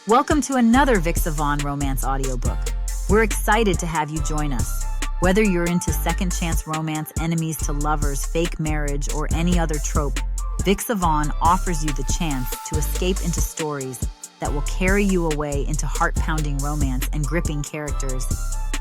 Welcome to another Vixa Vaughn romance audiobook. We're excited to have you join us. Whether you're into second chance romance, enemies to lovers, fake marriage, or any other trope, Vixa Vaughn offers you the chance to escape into stories that will carry you away into heart-pounding romance and gripping characters.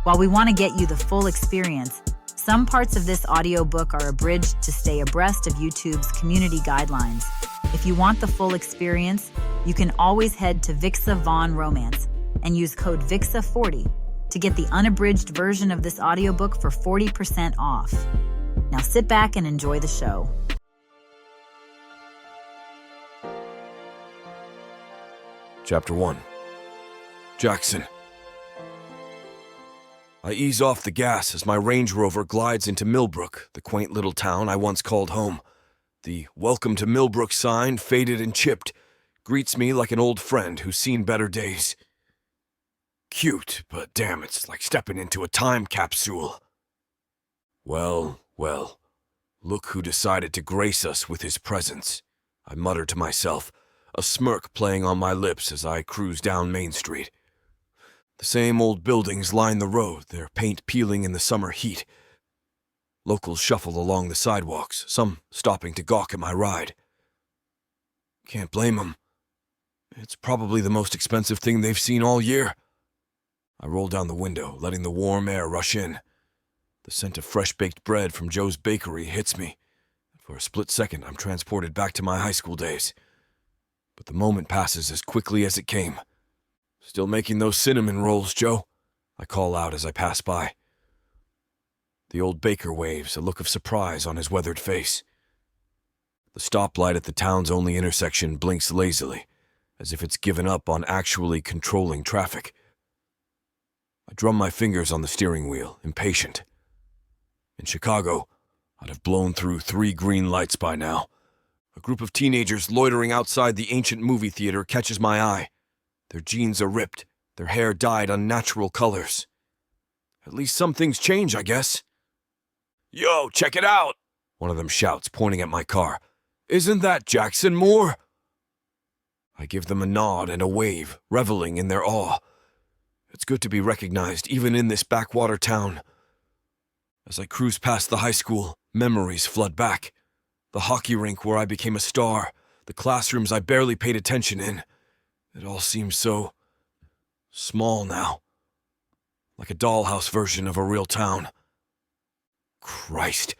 While we want to get you the full experience, some parts of this audiobook are abridged to stay abreast of YouTube's community guidelines. If you want the full experience, you can always head to Vixa Vaughn Romance and use code VIXA40 to get the unabridged version of this audiobook for 40% off. Now sit back and enjoy the show. Chapter 1. Jackson. I ease off the gas as my Range Rover glides into Millbrook, the quaint little town I once called home. The "Welcome to Millbrook" sign, faded and chipped, greets me like an old friend who's seen better days. Cute, but damn, it's like stepping into a time capsule. Well, look who decided to grace us with his presence, I mutter to myself, a smirk playing on my lips as I cruise down Main Street. The same old buildings line the road, their paint peeling in the summer heat. Locals shuffle along the sidewalks, some stopping to gawk at my ride. Can't blame them. It's probably the most expensive thing they've seen all year. I roll down the window, letting the warm air rush in. The scent of fresh-baked bread from Joe's bakery hits me. For a split second, I'm transported back to my high school days. But the moment passes as quickly as it came. "Still making those cinnamon rolls, Joe?" I call out as I pass by. The old baker waves, a look of surprise on his weathered face. The stoplight at the town's only intersection blinks lazily, as if it's given up on actually controlling traffic. I drum my fingers on the steering wheel, impatient. In Chicago, I'd have blown through 3 green lights by now. A group of teenagers loitering outside the ancient movie theater catches my eye. Their jeans are ripped, their hair dyed unnatural colors. At least some things change, I guess. "Yo, check it out!" one of them shouts, pointing at my car. "Isn't that Jackson Moore?" I give them a nod and a wave, reveling in their awe. It's good to be recognized, even in this backwater town. As I cruise past the high school, memories flood back. The hockey rink where I became a star, the classrooms I barely paid attention in. It all seems so small now, like a dollhouse version of a real town. Christ,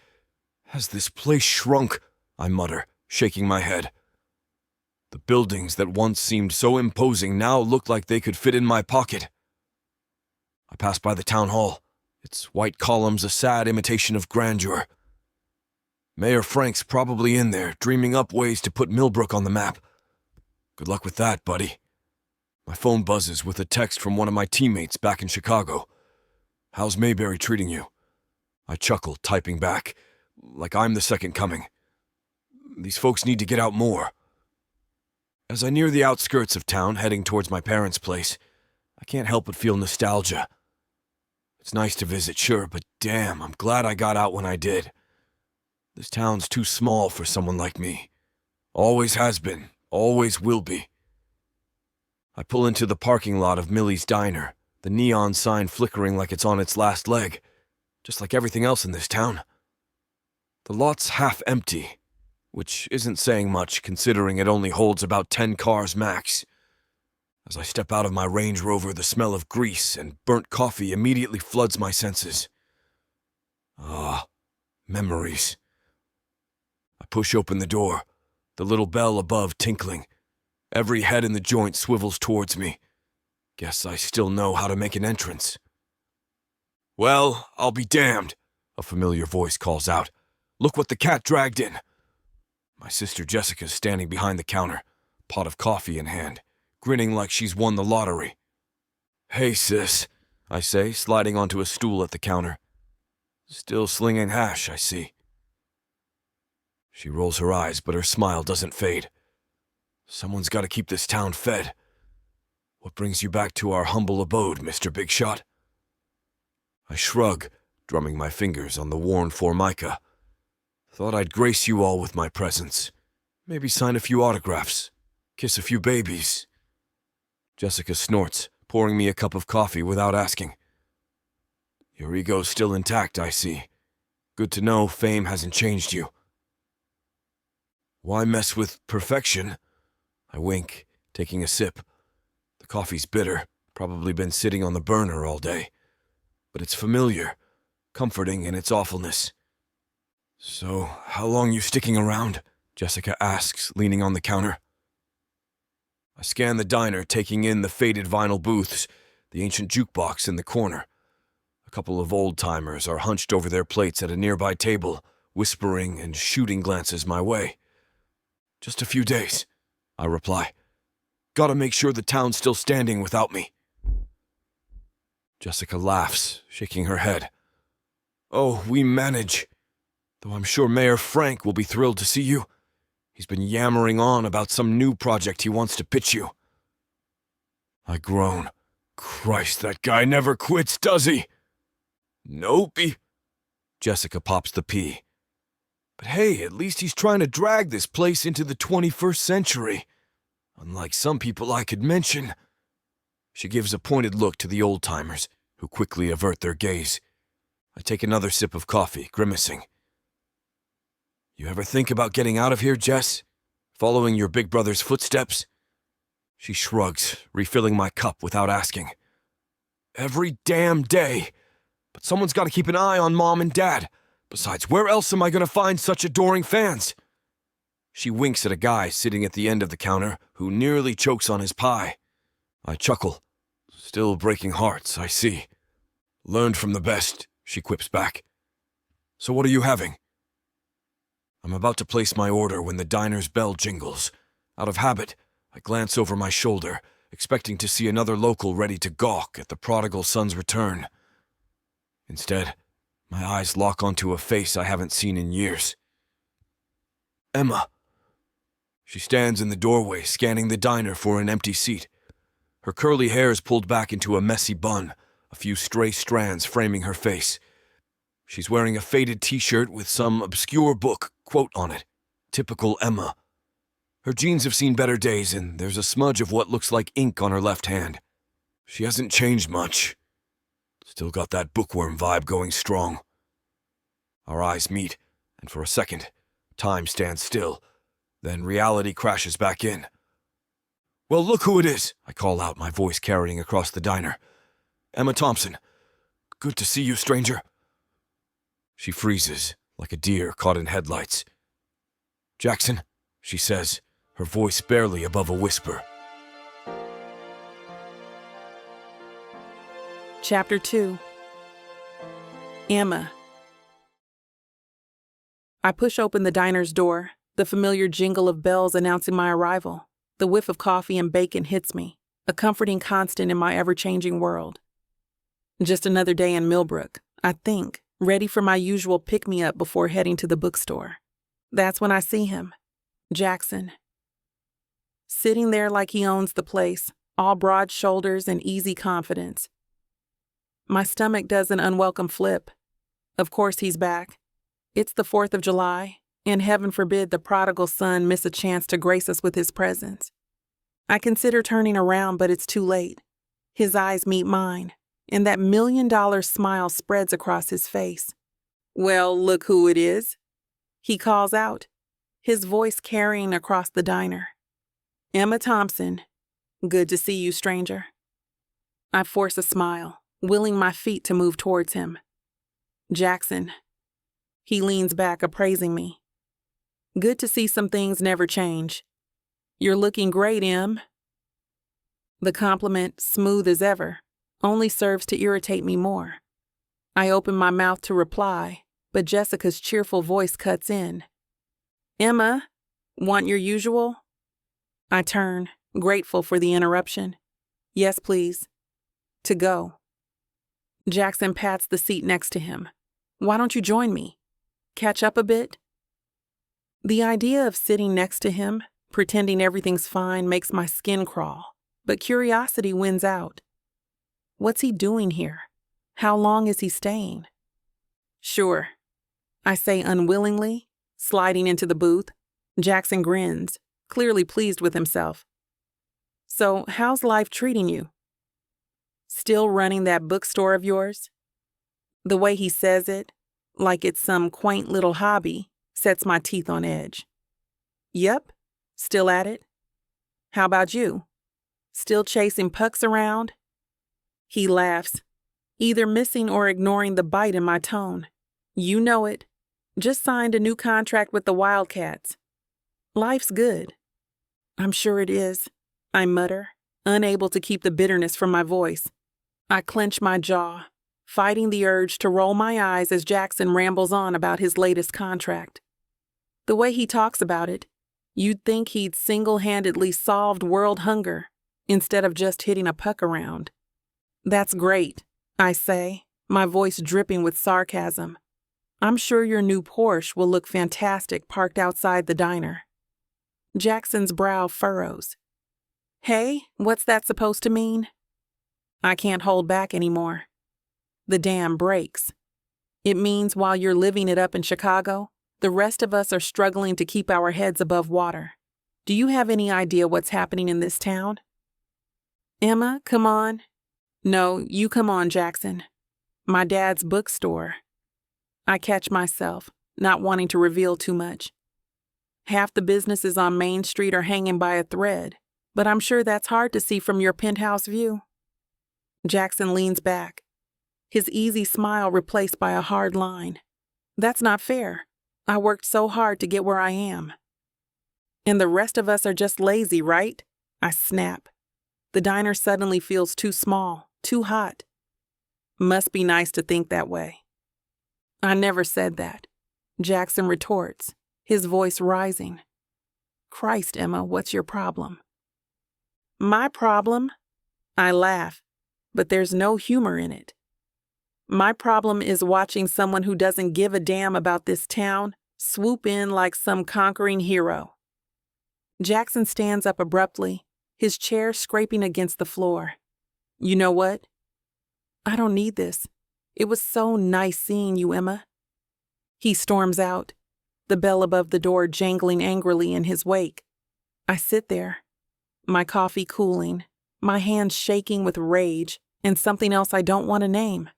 has this place shrunk? I mutter, shaking my head. The buildings that once seemed so imposing now look like they could fit in my pocket. I pass by the town hall, its white columns a sad imitation of grandeur. Mayor Frank's probably in there, dreaming up ways to put Millbrook on the map. Good luck with that, buddy. My phone buzzes with a text from one of my teammates back in Chicago. "How's Mayberry treating you?" I chuckle, typing back, like I'm the second coming. These folks need to get out more. As I near the outskirts of town, heading towards my parents' place, I can't help but feel nostalgia. It's nice to visit, sure, but damn, I'm glad I got out when I did. This town's too small for someone like me. Always has been, always will be. I pull into the parking lot of Millie's Diner, the neon sign flickering like it's on its last leg, just like everything else in this town. The lot's half empty, which isn't saying much considering it only holds about 10 cars max. As I step out of my Range Rover, the smell of grease and burnt coffee immediately floods my senses. Memories. I push open the door, the little bell above tinkling. Every head in the joint swivels towards me. Guess I still know how to make an entrance. "Well, I'll be damned," a familiar voice calls out. "Look what the cat dragged in." My sister Jessica's standing behind the counter, pot of coffee in hand, grinning like she's won the lottery. "Hey, sis," I say, sliding onto a stool at the counter. "Still slinging hash, I see." She rolls her eyes, but her smile doesn't fade. "Someone's got to keep this town fed. What brings you back to our humble abode, Mr. Big Shot?" I shrug, drumming my fingers on the worn formica. "Thought I'd grace you all with my presence. Maybe sign a few autographs, kiss a few babies." Jessica snorts, pouring me a cup of coffee without asking. Your ego's still intact, I see. Good to know fame hasn't changed you. Why mess with perfection? I wink, taking a sip. The coffee's bitter, probably been sitting on the burner all day. But it's familiar, comforting in its awfulness. So, how long you sticking around? Jessica asks, leaning on the counter. I scan the diner, taking in the faded vinyl booths, the ancient jukebox in the corner. A couple of old-timers are hunched over their plates at a nearby table, whispering and shooting glances my way. Just a few days, I reply. Gotta make sure the town's still standing without me. Jessica laughs, shaking her head. Oh, we manage. Though I'm sure Mayor Frank will be thrilled to see you. He's been yammering on about some new project he wants to pitch you. I groan. Christ, that guy never quits, does he? Nope. Jessica pops the pea. But hey, at least he's trying to drag this place into the 21st century. Unlike some people I could mention. She gives a pointed look to the old-timers, who quickly avert their gaze. I take another sip of coffee, grimacing. You ever think about getting out of here, Jess? Following your big brother's footsteps? She shrugs, refilling my cup without asking. Every damn day. But someone's got to keep an eye on Mom and Dad. Besides, where else am I going to find such adoring fans? She winks at a guy sitting at the end of the counter who nearly chokes on his pie. I chuckle. Still breaking hearts, I see. Learned from the best, she quips back. So what are you having? I'm about to place my order when the diner's bell jingles. Out of habit, I glance over my shoulder, expecting to see another local ready to gawk at the prodigal son's return. Instead, my eyes lock onto a face I haven't seen in years. Emma. She stands in the doorway, scanning the diner for an empty seat. Her curly hair is pulled back into a messy bun, a few stray strands framing her face. She's wearing a faded t-shirt with some obscure book quote on it. Typical Emma. Her jeans have seen better days, and there's a smudge of what looks like ink on her left hand. She hasn't changed much. Still got that bookworm vibe going strong. Our eyes meet, and for a second, time stands still. Then reality crashes back in. Well, look who it is, I call out, my voice carrying across the diner. Emma Thompson. Good to see you, stranger. She freezes, like a deer caught in headlights. Jackson, she says, her voice barely above a whisper. Chapter 2. Emma. I push open the diner's door, the familiar jingle of bells announcing my arrival. The whiff of coffee and bacon hits me, a comforting constant in my ever-changing world. Just another day in Millbrook, I think, ready for my usual pick-me-up before heading to the bookstore. That's when I see him, Jackson. Sitting there like he owns the place, all broad shoulders and easy confidence. My stomach does an unwelcome flip. Of course he's back. It's the 4th of July, and heaven forbid the prodigal son miss a chance to grace us with his presence. I consider turning around, but it's too late. His eyes meet mine, and that $1 million smile spreads across his face. Well, look who it is. He calls out, his voice carrying across the diner. Emma Thompson. Good to see you, stranger. I force a smile, willing my feet to move towards him. Jackson. He leans back, appraising me. Good to see some things never change. You're looking great, Em. The compliment, smooth as ever, only serves to irritate me more. I open my mouth to reply, but Jessica's cheerful voice cuts in. Emma, want your usual? I turn, grateful for the interruption. Yes, please. To go. Jackson pats the seat next to him. Why don't you join me? Catch up a bit? The idea of sitting next to him, pretending everything's fine, makes my skin crawl, but curiosity wins out. What's he doing here? How long is he staying? Sure, I say unwillingly, sliding into the booth. Jackson grins, clearly pleased with himself. So, how's life treating you? Still running that bookstore of yours? The way he says it, like it's some quaint little hobby, sets my teeth on edge. Yep, still at it. How about you? Still chasing pucks around? He laughs, either missing or ignoring the bite in my tone. You know it. Just signed a new contract with the Wildcats. Life's good. I'm sure it is, I mutter, unable to keep the bitterness from my voice. I clench my jaw, fighting the urge to roll my eyes as Jackson rambles on about his latest contract. The way he talks about it, you'd think he'd single-handedly solved world hunger instead of just hitting a puck around. That's great, I say, my voice dripping with sarcasm. I'm sure your new Porsche will look fantastic parked outside the diner. Jackson's brow furrows. Hey, what's that supposed to mean? I can't hold back anymore. The dam breaks. It means while you're living it up in Chicago, the rest of us are struggling to keep our heads above water. Do you have any idea what's happening in this town? Emma, come on. No, you come on, Jackson. My dad's bookstore. I catch myself, not wanting to reveal too much. Half the businesses on Main Street are hanging by a thread, but I'm sure that's hard to see from your penthouse view. Jackson leans back, his easy smile replaced by a hard line. That's not fair. I worked so hard to get where I am. And the rest of us are just lazy, right? I snap. The diner suddenly feels too small, too hot. Must be nice to think that way. I never said that, Jackson retorts, his voice rising. Christ, Emma, what's your problem? My problem? I laugh, but there's no humor in it. My problem is watching someone who doesn't give a damn about this town swoop in like some conquering hero. Jackson stands up abruptly, his chair scraping against the floor. You know what? I don't need this. It was so nice seeing you, Emma. He storms out, the bell above the door jangling angrily in his wake. I sit there, my coffee cooling, my hands shaking with rage and something else I don't want to name.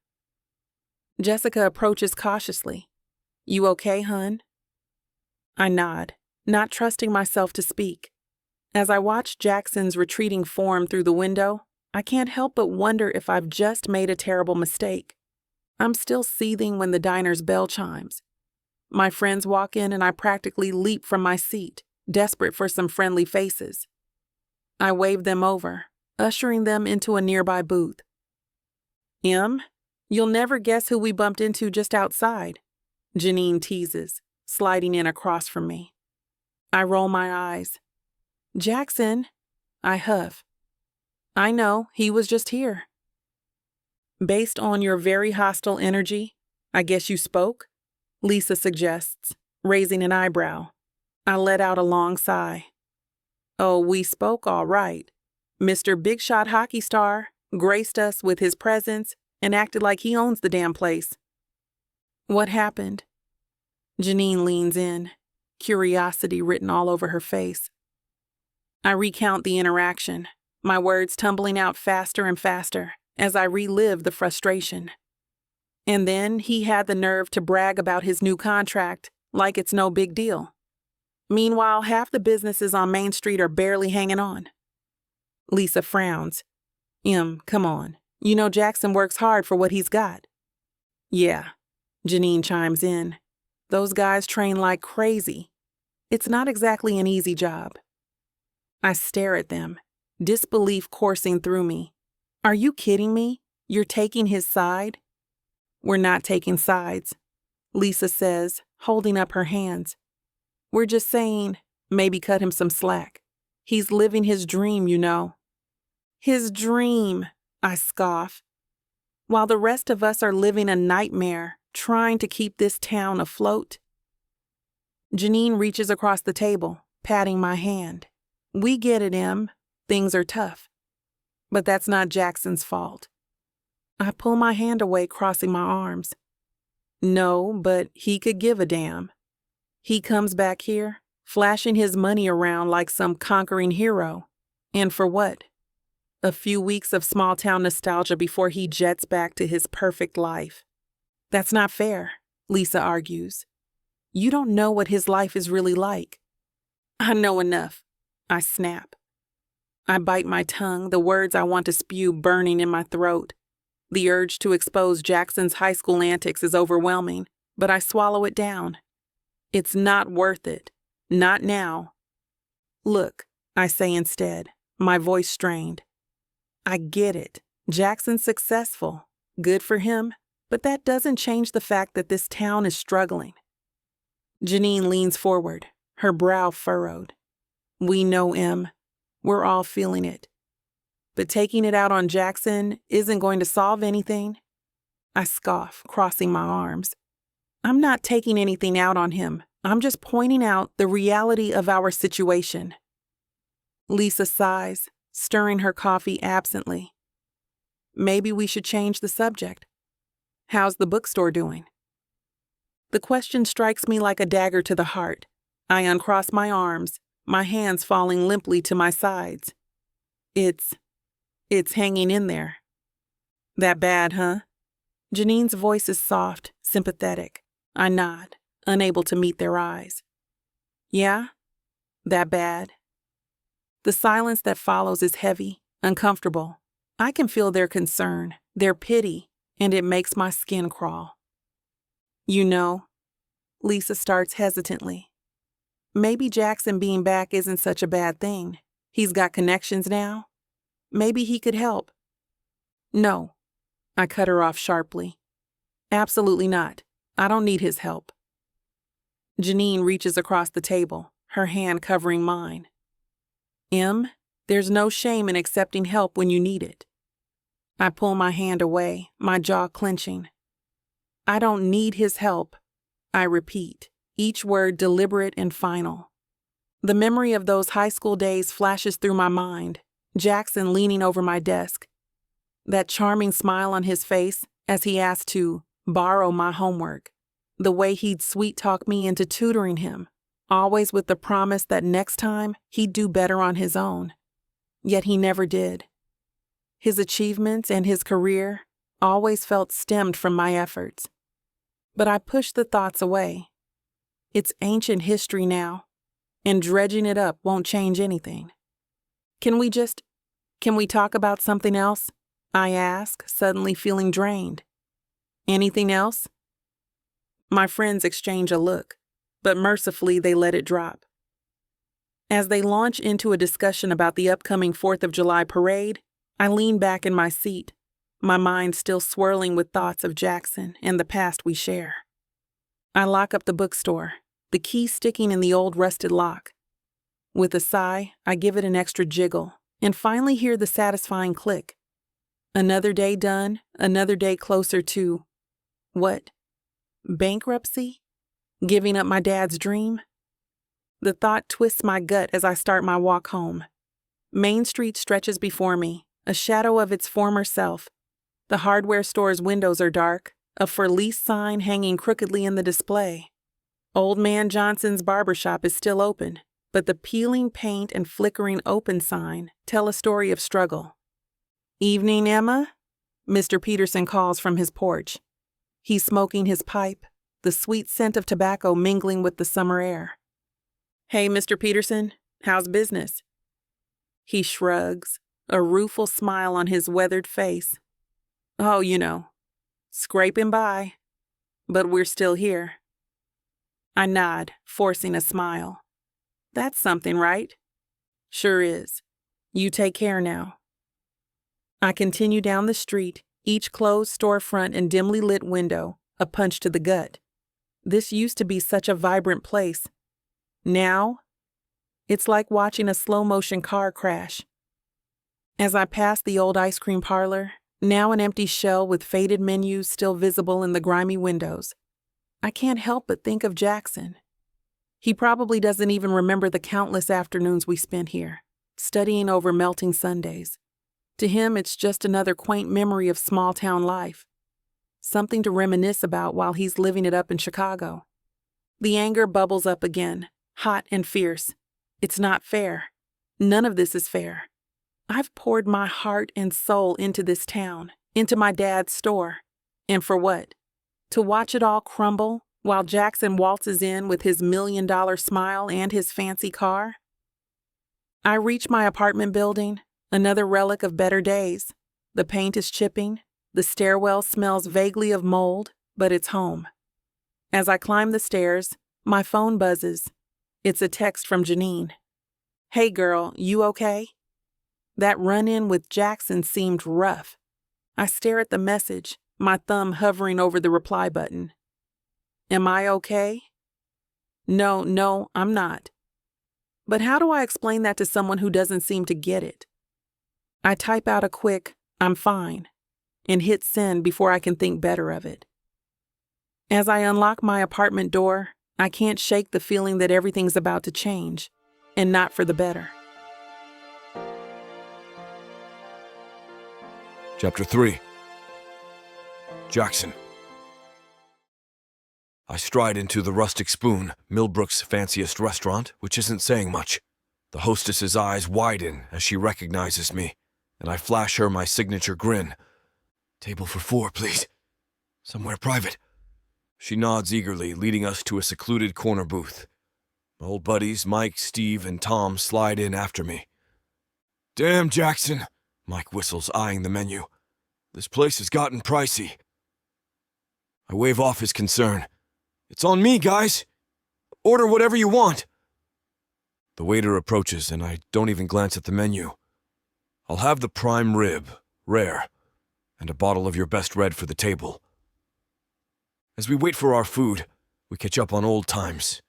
Jessica approaches cautiously. You okay, hun? I nod, not trusting myself to speak. As I watch Jackson's retreating form through the window, I can't help but wonder if I've just made a terrible mistake. I'm still seething when the diner's bell chimes. My friends walk in and I practically leap from my seat, desperate for some friendly faces. I wave them over, ushering them into a nearby booth. Em, you'll never guess who we bumped into just outside, Janine teases, sliding in across from me. I roll my eyes. Jackson, I huff. I know, he was just here. Based on your very hostile energy, I guess you spoke? Lisa suggests, raising an eyebrow. I let out a long sigh. Oh, we spoke all right. Mr. Big Shot Hockey Star graced us with his presence and acted like he owns the damn place. What happened? Janine leans in, curiosity written all over her face. I recount the interaction, my words tumbling out faster and faster as I relive the frustration. And then he had the nerve to brag about his new contract like it's no big deal. Meanwhile, half the businesses on Main Street are barely hanging on. Lisa frowns. Come on. You know Jackson works hard for what he's got. Yeah, Janine chimes in. Those guys train like crazy. It's not exactly an easy job. I stare at them, disbelief coursing through me. Are you kidding me? You're taking his side? We're not taking sides, Lisa says, holding up her hands. We're just saying, maybe cut him some slack. He's living his dream, you know. His dream, I scoff. While the rest of us are living a nightmare, trying to keep this town afloat. Janine reaches across the table, patting my hand. We get it, Em. Things are tough. But that's not Jackson's fault. I pull my hand away, crossing my arms. No, but he could give a damn. He comes back here, flashing his money around like some conquering hero, And for what? A few weeks of small-town nostalgia before he jets back to his perfect life. That's not fair, Lisa argues. You don't know what his life is really like. I know enough, I snap. I bite my tongue, the words I want to spew burning in my throat. The urge to expose Jackson's high school antics is overwhelming, but I swallow it down. It's not worth it. Not now. Look, I say instead, my voice strained. I get it. Jackson's successful. Good for him, but that doesn't change the fact that this town is struggling. Janine leans forward, her brow furrowed. We know, Em. We're all feeling it. But taking it out on Jackson isn't going to solve anything. I scoff, crossing my arms. I'm not taking anything out on him. I'm just pointing out the reality of our situation. Lisa sighs, stirring her coffee absently. Maybe we should change the subject. How's the bookstore doing? The question strikes me like a dagger to the heart. I uncross my arms, my hands falling limply to my sides. It's hanging in there. That bad, huh? Janine's voice is soft, sympathetic. I nod, unable to meet their eyes. Yeah? That bad? The silence that follows is heavy, uncomfortable. I can feel their concern, their pity, and it makes my skin crawl. You know, Lisa starts hesitantly. Maybe Jackson being back isn't such a bad thing. He's got connections now. Maybe he could help. No, I cut her off sharply. Absolutely not. I don't need his help. Janine reaches across the table, her hand covering mine. Em, there's no shame in accepting help when you need it. I pull my hand away, my jaw clenching. I don't need his help. I repeat, each word deliberate and final. The memory of those high school days flashes through my mind, Jackson leaning over my desk. That charming smile on his face as he asked to borrow my homework. The way he'd sweet-talk me into tutoring him, always with the promise that next time he'd do better on his own. Yet he never did. His achievements and his career always felt stemmed from my efforts. But I pushed the thoughts away. It's ancient history now, and dredging it up won't change anything. Can we talk about something else? I ask, suddenly feeling drained. Anything else? My friends exchange a look, but mercifully they let it drop. As they launch into a discussion about the upcoming 4th of July parade, I lean back in my seat, my mind still swirling with thoughts of Jackson and the past we share. I lock up the bookstore, the key sticking in the old rusted lock. With a sigh, I give it an extra jiggle and finally hear the satisfying click. Another day done, another day closer to, what? Bankruptcy? Giving up my dad's dream? The thought twists my gut as I start my walk home. Main Street stretches before me, a shadow of its former self. The hardware store's windows are dark, a for lease sign hanging crookedly in the display. Old Man Johnson's barbershop is still open, but the peeling paint and flickering open sign tell a story of struggle. Evening, Emma? Mr. Peterson calls from his porch. He's smoking his pipe, the sweet scent of tobacco mingling with the summer air. Hey, Mr. Peterson, how's business? He shrugs, a rueful smile on his weathered face. Oh, you know, scraping by, but we're still here. I nod, forcing a smile. That's something, right? Sure is. You take care now. I continue down the street, each closed storefront and dimly lit window a punch to the gut. This used to be such a vibrant place. Now, it's like watching a slow-motion car crash. As I pass the old ice cream parlor, now an empty shell with faded menus still visible in the grimy windows, I can't help but think of Jackson. He probably doesn't even remember the countless afternoons we spent here, studying over melting sundaes. To him, it's just another quaint memory of small-town life, something to reminisce about while he's living it up in Chicago. The anger bubbles up again, hot and fierce. It's not fair. None of this is fair. I've poured my heart and soul into this town, into my dad's store. And for what? To watch it all crumble while Jackson waltzes in with his $1,000,000 smile and his fancy car? I reach my apartment building, another relic of better days. The paint is chipping, the stairwell smells vaguely of mold, but it's home. As I climb the stairs, my phone buzzes. It's a text from Janine. "Hey girl, you okay?" That run-in with Jackson seemed rough. I stare at the message, my thumb hovering over the reply button. Am I okay? No, I'm not. But how do I explain that to someone who doesn't seem to get it? I type out a quick, "I'm fine," and hit send before I can think better of it. As I unlock my apartment door, I can't shake the feeling that everything's about to change, and not for the better. Chapter 3. Jackson. I stride into the Rustic Spoon, Millbrook's fanciest restaurant, which isn't saying much. The hostess's eyes widen as she recognizes me, and I flash her my signature grin. "Table for 4, please. Somewhere private." She nods eagerly, leading us to a secluded corner booth. My old buddies, Mike, Steve, and Tom, slide in after me. "Damn, Jackson," Mike whistles, eyeing the menu. "This place has gotten pricey." I wave off his concern. "It's on me, guys. Order whatever you want." The waiter approaches, and I don't even glance at the menu. "I'll have the prime rib, rare, and a bottle of your best red for the table." As we wait for our food, we catch up on old times.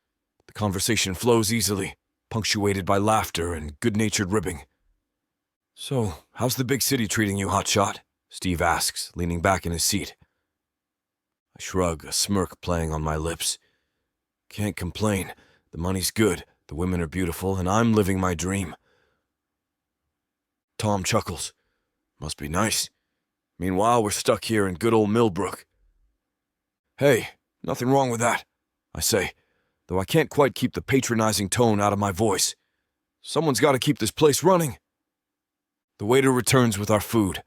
The conversation flows easily, punctuated by laughter and good-natured ribbing. "So, how's the big city treating you, hotshot?" Steve asks, leaning back in his seat. I shrug, a smirk playing on my lips. Can't complain. The money's good, the women are beautiful, and I'm living my dream. Tom chuckles. "Must be nice. Meanwhile, we're stuck here in good old Millbrook." "Hey, nothing wrong with that," I say, though I can't quite keep the patronizing tone out of my voice. "Someone's got to keep this place running." The waiter returns with our food,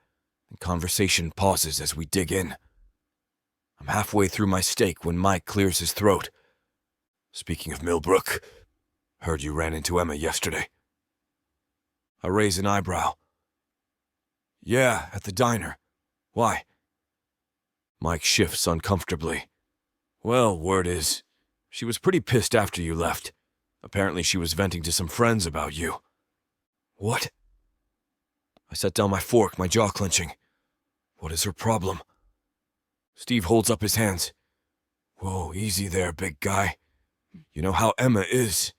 and conversation pauses as we dig in. I'm halfway through my steak when Mike clears his throat. "Speaking of Millbrook, heard you ran into Emma yesterday." I raise an eyebrow. "Yeah, at the diner. Why?" Mike shifts uncomfortably. "Well, word is, she was pretty pissed after you left. Apparently she was venting to some friends about you." "What?" I set down my fork, my jaw clenching. What is her problem? Steve holds up his hands. "Whoa, easy there, big guy. You know how Emma is.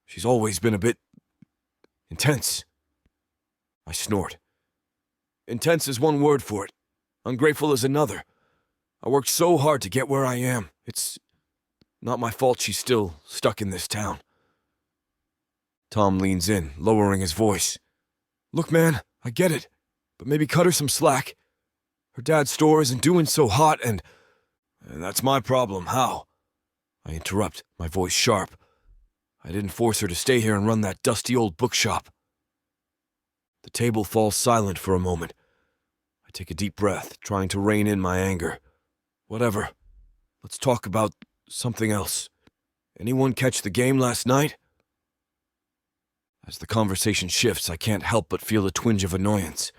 She's always been a bit intense." I snort. "Intense is one word for it. Ungrateful is another. I worked so hard to get where I am. It's not my fault she's still stuck in this town." Tom leans in, lowering his voice. "Look, man, I get it, but maybe cut her some slack. Her dad's store isn't doing so hot, and that's my problem. How?" I interrupt, my voice sharp. "I didn't force her to stay here and run that dusty old bookshop." The table falls silent for a moment. I take a deep breath, trying to rein in my anger. "Whatever. Let's talk about something else. Anyone catch the game last night?" As the conversation shifts, I can't help but feel a twinge of annoyance.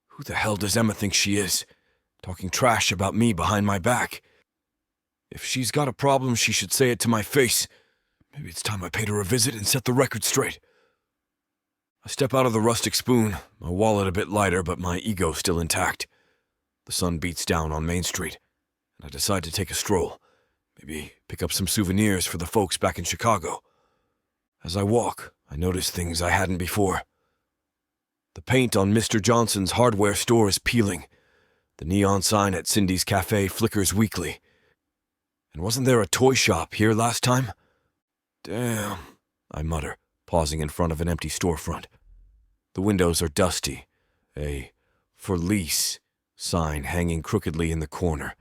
Who the hell does Emma think she is? Talking trash about me behind my back. If she's got a problem, she should say it to my face. Maybe it's time I paid her a visit and set the record straight. I step out of the Rustic Spoon, my wallet a bit lighter, but my ego still intact. The sun beats down on Main Street, and I decide to take a stroll. Maybe pick up some souvenirs for the folks back in Chicago. As I walk, I notice things I hadn't before. The paint on Mr. Johnson's hardware store is peeling. The neon sign at Cindy's Cafe flickers weakly. And wasn't there a toy shop here last time? Damn, I mutter, pausing in front of an empty storefront. The windows are dusty. A "for lease" sign hanging crookedly in the corner.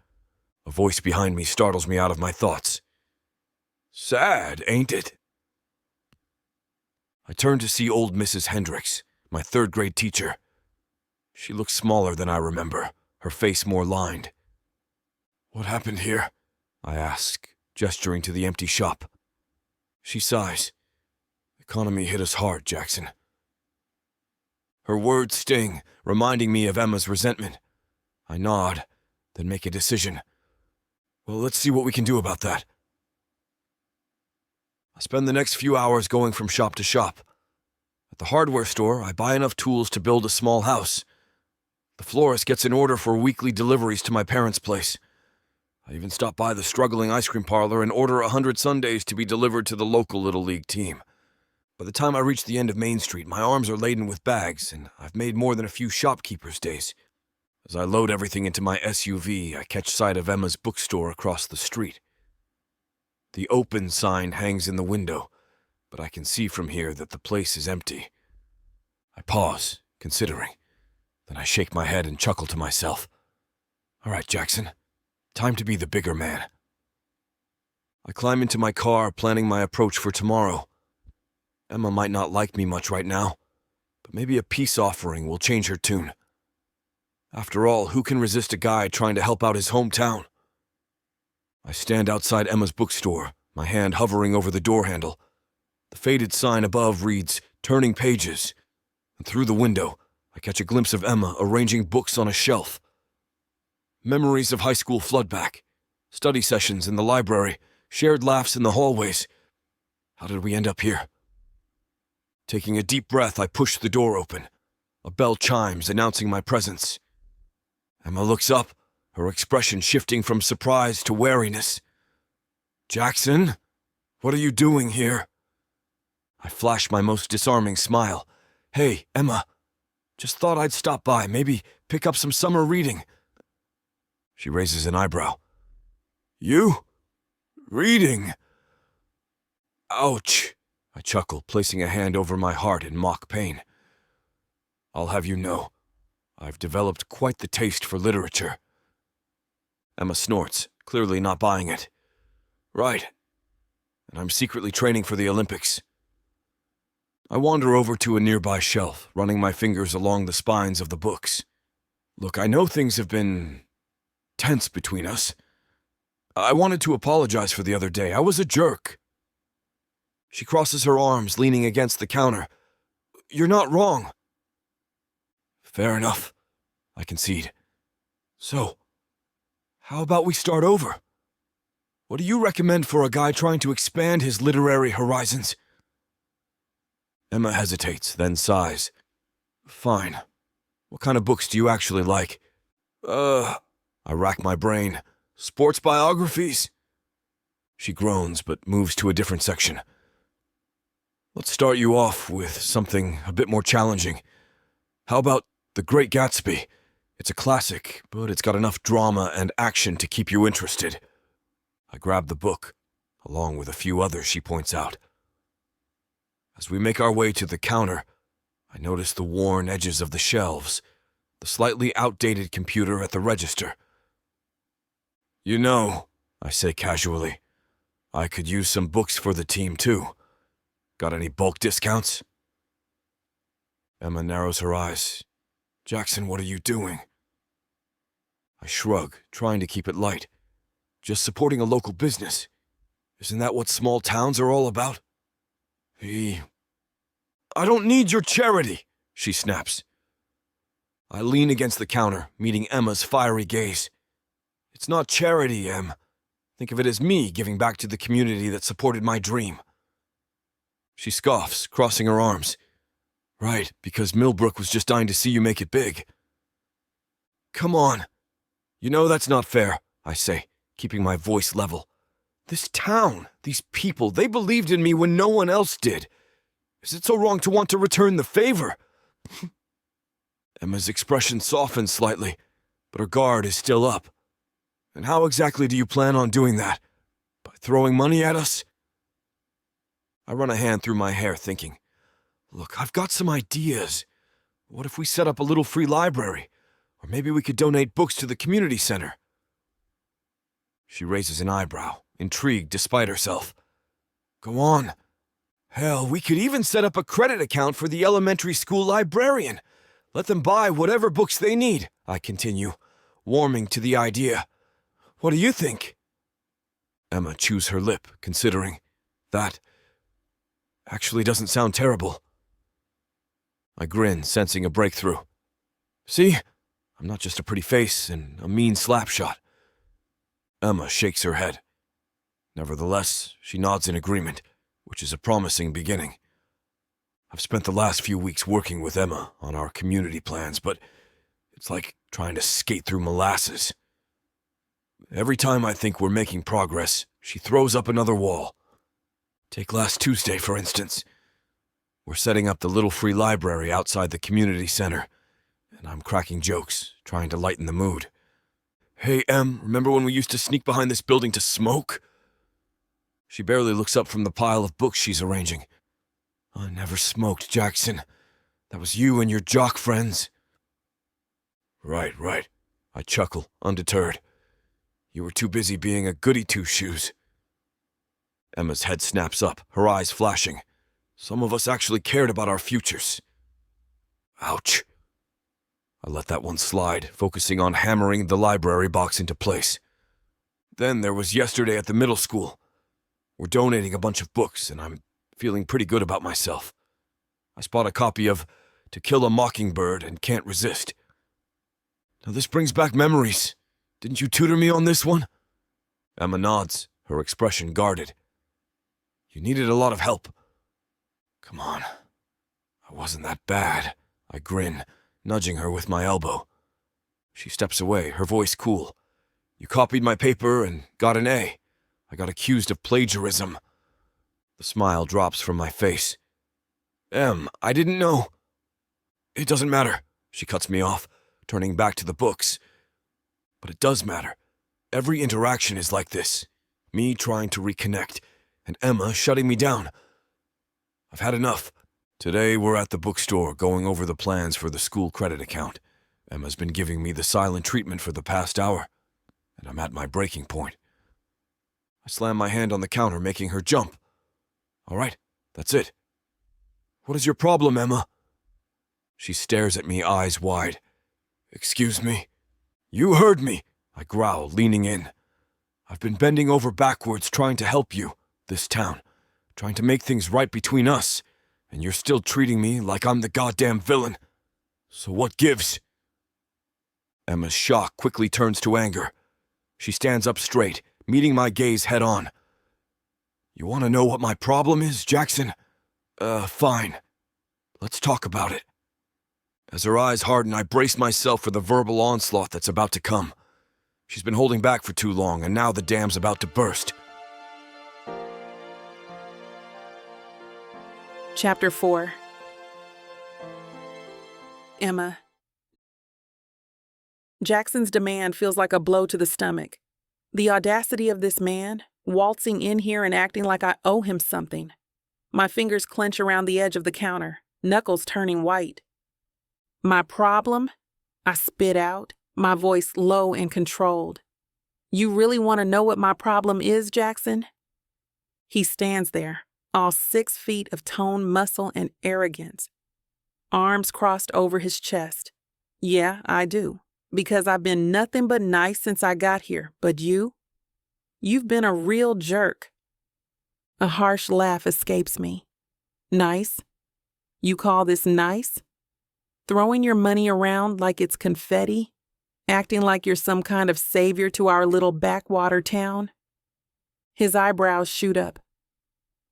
A voice behind me startles me out of my thoughts. "Sad, ain't it?" I turn to see old Mrs. Hendricks, my third-grade teacher. She looks smaller than I remember, her face more lined. "What happened here?" I ask, gesturing to the empty shop. She sighs. "Economy hit us hard, Jackson." Her words sting, reminding me of Emma's resentment. I nod, then make a decision. "Well, let's see what we can do about that." I spend the next few hours going from shop to shop. At the hardware store, I buy enough tools to build a small house. The florist gets an order for weekly deliveries to my parents' place. I even stop by the struggling ice cream parlor and order 100 sundaes to be delivered to the local Little League team. By the time I reach the end of Main Street, my arms are laden with bags, and I've made more than a few shopkeepers' days. As I load everything into my SUV, I catch sight of Emma's bookstore across the street. The open sign hangs in the window, but I can see from here that the place is empty. I pause, considering. Then I shake my head and chuckle to myself. "All right, Jackson. Time to be the bigger man." I climb into my car, planning my approach for tomorrow. Emma might not like me much right now, but maybe a peace offering will change her tune. After all, who can resist a guy trying to help out his hometown? I stand outside Emma's bookstore, my hand hovering over the door handle. The faded sign above reads, "Turning Pages," and through the window, I catch a glimpse of Emma arranging books on a shelf. Memories of high school floodback, study sessions in the library, shared laughs in the hallways. How did we end up here? Taking a deep breath, I push the door open. A bell chimes, announcing my presence. Emma looks up, her expression shifting from surprise to wariness. "Jackson, what are you doing here?" I flash my most disarming smile. "Hey, Emma, just thought I'd stop by, maybe pick up some summer reading." She raises an eyebrow. "You? Reading?" "Ouch," I chuckle, placing a hand over my heart in mock pain. "I'll have you know, I've developed quite the taste for literature." Emma snorts, clearly not buying it. "Right. And I'm secretly training for the Olympics." I wander over to a nearby shelf, running my fingers along the spines of the books. "Look, I know things have been tense between us. I wanted to apologize for the other day. I was a jerk." She crosses her arms, leaning against the counter. "You're not wrong." "Fair enough," I concede. "So, how about we start over? What do you recommend for a guy trying to expand his literary horizons?" Emma hesitates, then sighs. "Fine. What kind of books do you actually like?" I rack my brain. "Sports biographies?" She groans, but moves to a different section. "Let's start you off with something a bit more challenging. How about The Great Gatsby? It's a classic, but it's got enough drama and action to keep you interested." I grab the book, along with a few others she points out. As we make our way to the counter, I notice the worn edges of the shelves, the slightly outdated computer at the register. "You know," I say casually, "I could use some books for the team too. Got any bulk discounts?" Emma narrows her eyes. "Jackson, what are you doing?" I shrug, trying to keep it light. "Just supporting a local business. Isn't that what small towns are all about?" "I don't need your charity," she snaps. I lean against the counter, meeting Emma's fiery gaze. "It's not charity, Em. Think of it as me giving back to the community that supported my dream." She scoffs, crossing her arms. "Right, because Millbrook was just dying to see you make it big." "Come on. You know that's not fair," I say, keeping my voice level. "This town, these people, they believed in me when no one else did. Is it so wrong to want to return the favor?" Emma's expression softens slightly, but her guard is still up. "And how exactly do you plan on doing that? By throwing money at us?" I run a hand through my hair, thinking, "Look, I've got some ideas. What if we set up a little free library? Or maybe we could donate books to the community center." She raises an eyebrow, intrigued despite herself. "Go on. Hell, we could even set up a credit account for the elementary school librarian. Let them buy whatever books they need, I continue, warming to the idea. What do you think? Emma chews her lip, considering. That actually doesn't sound terrible. I grin, sensing a breakthrough. See? I'm not just a pretty face and a mean slapshot. Emma shakes her head. Nevertheless, she nods in agreement, which is a promising beginning. I've spent the last few weeks working with Emma on our community plans, but it's like trying to skate through molasses. Every time I think we're making progress, she throws up another wall. Take last Tuesday, for instance. We're setting up the little free library outside the community center, and I'm cracking jokes, trying to lighten the mood. Hey, Em, remember when we used to sneak behind this building to smoke? She barely looks up from the pile of books she's arranging. I never smoked, Jackson. That was you and your jock friends. Right. I chuckle, undeterred. You were too busy being a goody two-shoes. Emma's head snaps up, her eyes flashing. Some of us actually cared about our futures. Ouch. I let that one slide, focusing on hammering the library box into place. Then there was yesterday at the middle school. We're donating a bunch of books, and I'm feeling pretty good about myself. I spot a copy of To Kill a Mockingbird and can't resist. Now this brings back memories. Didn't you tutor me on this one? Emma nods, her expression guarded. You needed a lot of help. Come on. I wasn't that bad. I grin, nudging her with my elbow. She steps away, her voice cool. You copied my paper and got an A. I got accused of plagiarism. The smile drops from my face. Em, I didn't know. It doesn't matter, she cuts me off, turning back to the books. But it does matter. Every interaction is like this. Me trying to reconnect, and Emma shutting me down. I've had enough. Today we're at the bookstore going over the plans for the school credit account. Emma's been giving me the silent treatment for the past hour, and I'm at my breaking point. I slam my hand on the counter, making her jump. All right, that's it. What is your problem, Emma? She stares at me, eyes wide. Excuse me? You heard me, I growl, leaning in. I've been bending over backwards trying to help you, this town, trying to make things right between us, and you're still treating me like I'm the goddamn villain. So what gives? Emma's shock quickly turns to anger. She stands up straight, meeting my gaze head on. You want to know what my problem is, Jackson? Fine. Let's talk about it. As her eyes harden, I brace myself for the verbal onslaught that's about to come. She's been holding back for too long, and now the dam's about to burst. Chapter 4. Emma. Jackson's demand feels like a blow to the stomach. The audacity of this man, waltzing in here and acting like I owe him something. My fingers clench around the edge of the counter, knuckles turning white. My problem? I spit out, my voice low and controlled. You really want to know what my problem is, Jackson? He stands there, all 6 feet of toned muscle and arrogance. Arms crossed over his chest. Yeah, I do. Because I've been nothing but nice since I got here. But you've been a real jerk. A harsh laugh escapes me. Nice? You call this nice? Throwing your money around like it's confetti? Acting like you're some kind of savior to our little backwater town? His eyebrows shoot up.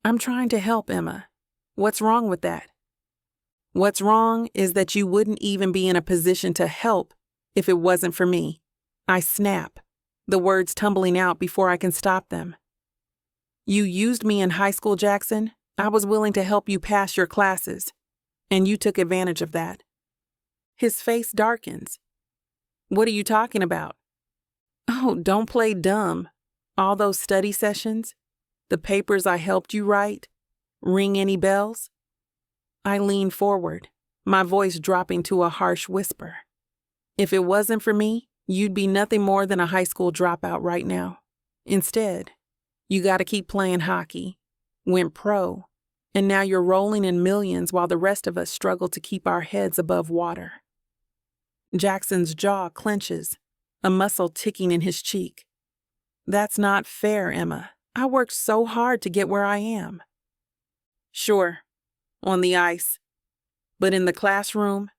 I'm trying to help, Emma. What's wrong with that? What's wrong is that you wouldn't even be in a position to help if it wasn't for me. I snap, the words tumbling out before I can stop them. You used me in high school, Jackson. I was willing to help you pass your classes, and you took advantage of that. His face darkens. What are you talking about? Oh, don't play dumb. All those study sessions, the papers I helped you write, ring any bells? I lean forward, my voice dropping to a harsh whisper. If it wasn't for me, you'd be nothing more than a high school dropout right now. Instead, you gotta keep playing hockey, went pro, And now you're rolling in millions while the rest of us struggle to keep our heads above water. Jackson's jaw clenches, a muscle ticking in his cheek. That's not fair, Emma. I worked so hard to get where I am. Sure, on the ice. But in the classroom,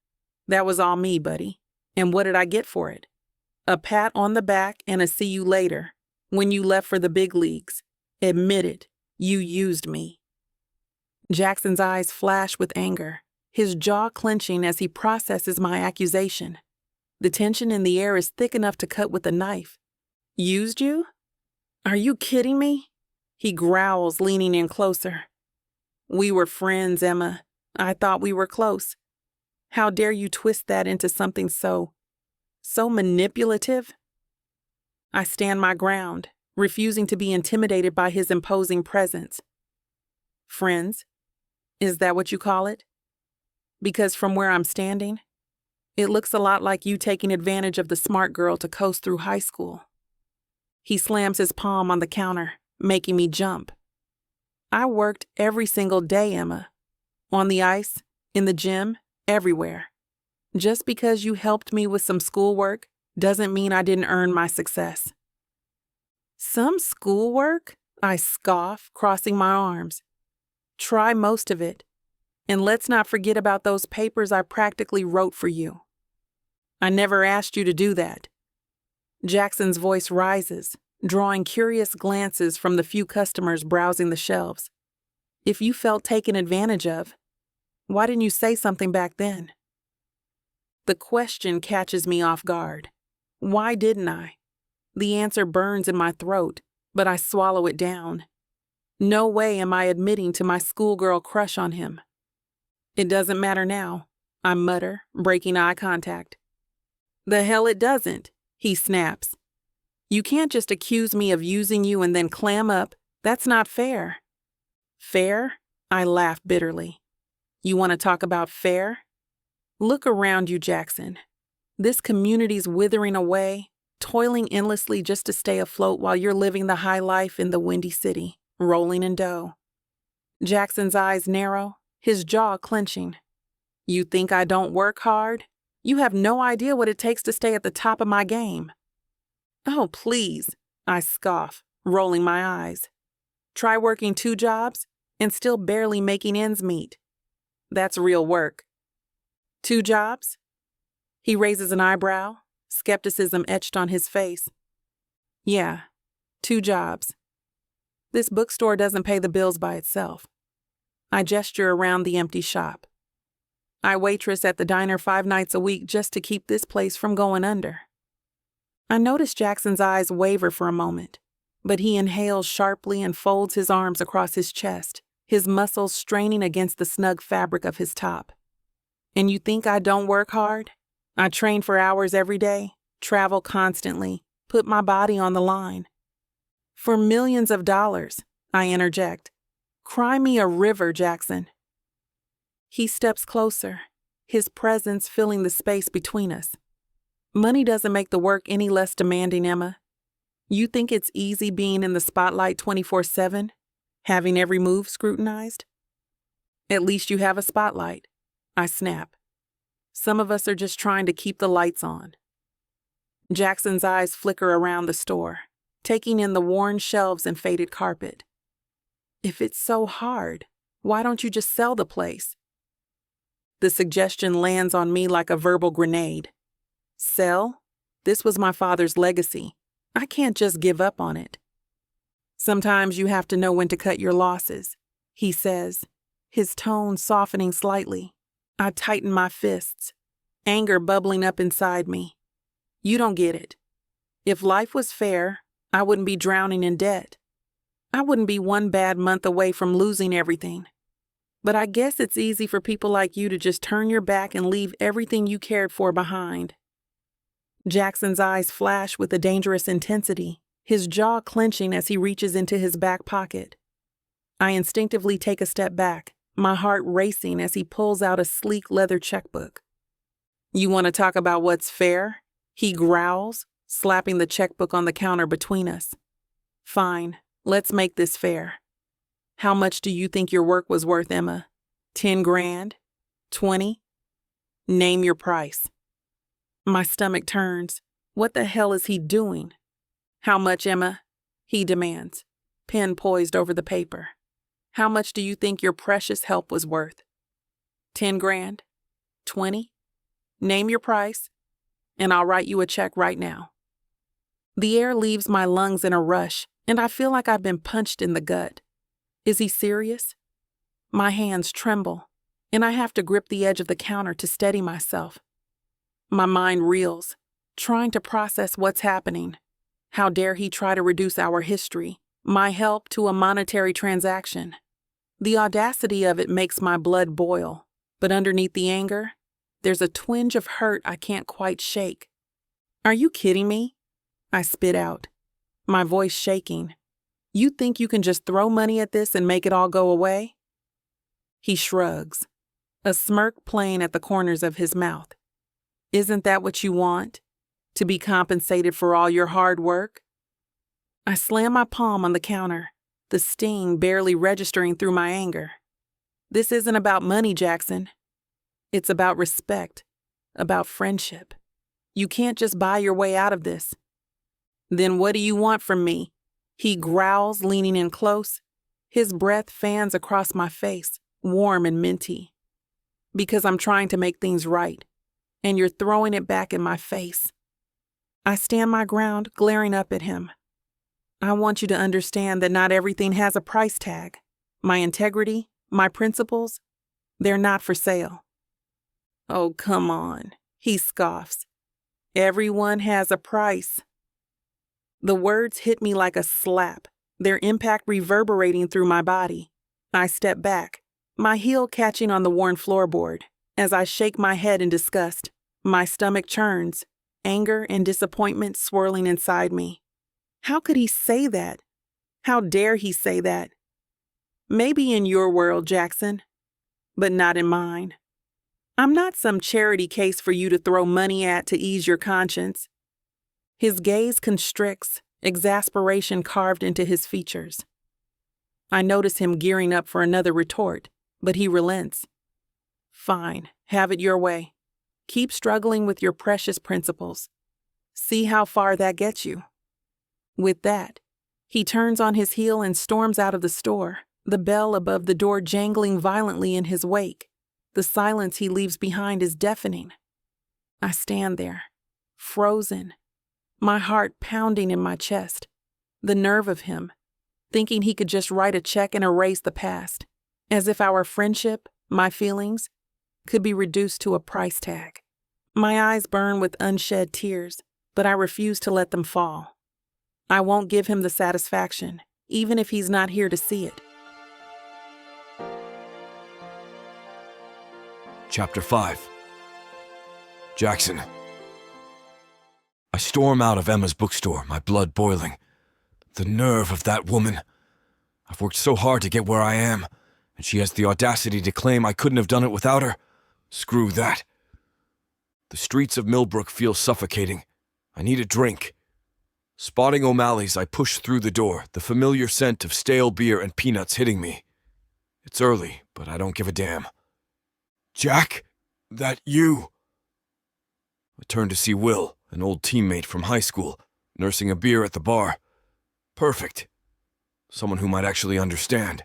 that was all me, buddy. And what did I get for it? A pat on the back and a see you later. When you left for the big leagues, admit it, you used me. Jackson's eyes flash with anger, his jaw clenching as he processes my accusation. The tension in the air is thick enough to cut with a knife. Used you? Are you kidding me? He growls, leaning in closer. We were friends, Emma. I thought we were close. How dare you twist that into something so manipulative? I stand my ground, refusing to be intimidated by his imposing presence. Friends? Is that what you call it? Because from where I'm standing, it looks a lot like you taking advantage of the smart girl to coast through high school. He slams his palm on the counter, making me jump. I worked every single day, Emma. On the ice, in the gym, everywhere. Just because you helped me with some schoolwork doesn't mean I didn't earn my success. Some schoolwork? I scoff, crossing my arms. Try most of it. And let's not forget about those papers I practically wrote for you. I never asked you to do that. Jackson's voice rises, drawing curious glances from the few customers browsing the shelves. If you felt taken advantage of, why didn't you say something back then? The question catches me off guard. Why didn't I? The answer burns in my throat, but I swallow it down. No way am I admitting to my schoolgirl crush on him. It doesn't matter now, I mutter, breaking eye contact. The hell it doesn't, he snaps. You can't just accuse me of using you and then clam up. That's not fair. Fair? I laugh bitterly. You want to talk about fair? Look around you, Jackson. This community's withering away, toiling endlessly just to stay afloat while you're living the high life in the windy city, rolling in dough. Jackson's eyes narrow, his jaw clenching. You think I don't work hard? You have no idea what it takes to stay at the top of my game. Oh, please, I scoff, rolling my eyes. Try working 2 jobs and still barely making ends meet. That's real work. 2 jobs? He raises an eyebrow, skepticism etched on his face. Yeah, 2 jobs. This bookstore doesn't pay the bills by itself. I gesture around the empty shop. I waitress at the diner 5 nights a week just to keep this place from going under. I notice Jackson's eyes waver for a moment, but he inhales sharply and folds his arms across his chest, his muscles straining against the snug fabric of his top. And you think I don't work hard? I train for hours every day, travel constantly, put my body on the line. For millions of dollars, I interject. Cry me a river, Jackson. He steps closer, his presence filling the space between us. Money doesn't make the work any less demanding, Emma. You think it's easy being in the spotlight 24/7, having every move scrutinized? At least you have a spotlight, I snap. Some of us are just trying to keep the lights on. Jackson's eyes flicker around the store, taking in the worn shelves and faded carpet. If it's so hard, why don't you just sell the place? The suggestion lands on me like a verbal grenade. Sell? This was my father's legacy. I can't just give up on it. Sometimes you have to know when to cut your losses, he says, his tone softening slightly. I tighten my fists, anger bubbling up inside me. You don't get it. If life was fair, I wouldn't be drowning in debt. I wouldn't be 1 bad month away from losing everything. But I guess it's easy for people like you to just turn your back and leave everything you cared for behind. Jackson's eyes flash with a dangerous intensity, his jaw clenching as he reaches into his back pocket. I instinctively take a step back, my heart racing as he pulls out a sleek leather checkbook. You want to talk about what's fair? He growls, slapping the checkbook on the counter between us. Fine, let's make this fair. How much do you think your work was worth, Emma? 10 grand? 20? Name your price. My stomach turns. What the hell is he doing? How much, Emma? He demands, pen poised over the paper. How much do you think your precious help was worth? 10 grand? 20? Name your price, and I'll write you a check right now. The air leaves my lungs in a rush, and I feel like I've been punched in the gut. Is he serious? My hands tremble, and I have to grip the edge of the counter to steady myself. My mind reels, trying to process what's happening. How dare he try to reduce our history, my help, to a monetary transaction? The audacity of it makes my blood boil, but underneath the anger, there's a twinge of hurt I can't quite shake. Are you kidding me? I spit out, my voice shaking. You think you can just throw money at this and make it all go away? He shrugs, a smirk playing at the corners of his mouth. Isn't that what you want? To be compensated for all your hard work? I slam my palm on the counter, the sting barely registering through my anger. This isn't about money, Jackson. It's about respect, about friendship. You can't just buy your way out of this. Then what do you want from me? He growls, leaning in close. His breath fans across my face, warm and minty. Because I'm trying to make things right, and you're throwing it back in my face. I stand my ground, glaring up at him. I want you to understand that not everything has a price tag. My integrity, my principles, they're not for sale. Oh, come on, he scoffs. Everyone has a price. The words hit me like a slap, their impact reverberating through my body. I step back, my heel catching on the worn floorboard. As I shake my head in disgust, my stomach churns, anger and disappointment swirling inside me. How could he say that? How dare he say that? Maybe in your world, Jackson, but not in mine. I'm not some charity case for you to throw money at to ease your conscience. His gaze constricts, exasperation carved into his features. I notice him gearing up for another retort, but he relents. Fine, have it your way. Keep struggling with your precious principles. See how far that gets you. With that, he turns on his heel and storms out of the store, the bell above the door jangling violently in his wake. The silence he leaves behind is deafening. I stand there, frozen, my heart pounding in my chest. The nerve of him, thinking he could just write a check and erase the past, as if our friendship, my feelings, could be reduced to a price tag. My eyes burn with unshed tears, but I refuse to let them fall. I won't give him the satisfaction, even if he's not here to see it. Chapter 5. Jackson. I storm out of Emma's bookstore, my blood boiling. The nerve of that woman. I've worked so hard to get where I am, and she has the audacity to claim I couldn't have done it without her. Screw that. The streets of Millbrook feel suffocating. I need a drink. Spotting O'Malley's, I push through the door, the familiar scent of stale beer and peanuts hitting me. It's early, but I don't give a damn. Jack, that you? I turn to see Will, an old teammate from high school, nursing a beer at the bar. Perfect. Someone who might actually understand.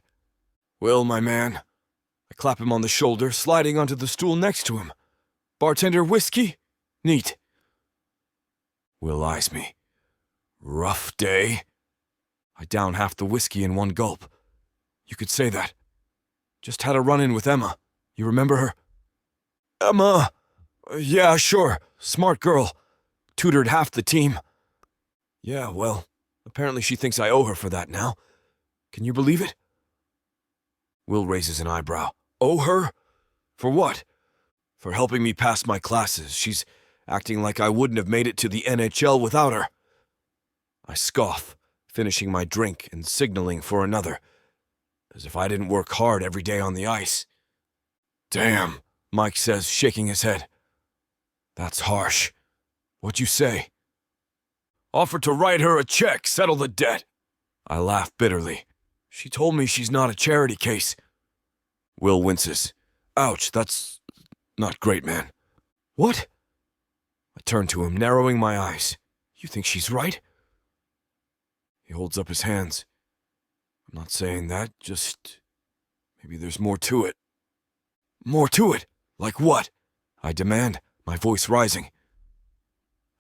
Will, my man. I clap him on the shoulder, sliding onto the stool next to him. Bartender, whiskey? Neat. Will eyes me. Rough day? I down half the whiskey in one gulp. You could say that. Just had a run-in with Emma. You remember her? Emma! Yeah, sure. Smart girl. Tutored half the team. Yeah, well, apparently she thinks I owe her for that now. Can you believe it? Will raises an eyebrow. Owe her? For what? For helping me pass my classes. She's acting like I wouldn't have made it to the NHL without her. I scoff, finishing my drink and signaling for another, as if I didn't work hard every day on the ice. Damn, Mike says, shaking his head. That's harsh. What'd you say? Offered to write her a check, settle the debt. I laugh bitterly. She told me she's not a charity case. Will winces. Ouch, that's not great, man. What? I turn to him, narrowing my eyes. You think she's right? He holds up his hands. I'm not saying that, just maybe there's more to it. More to it? Like what? I demand, my voice rising.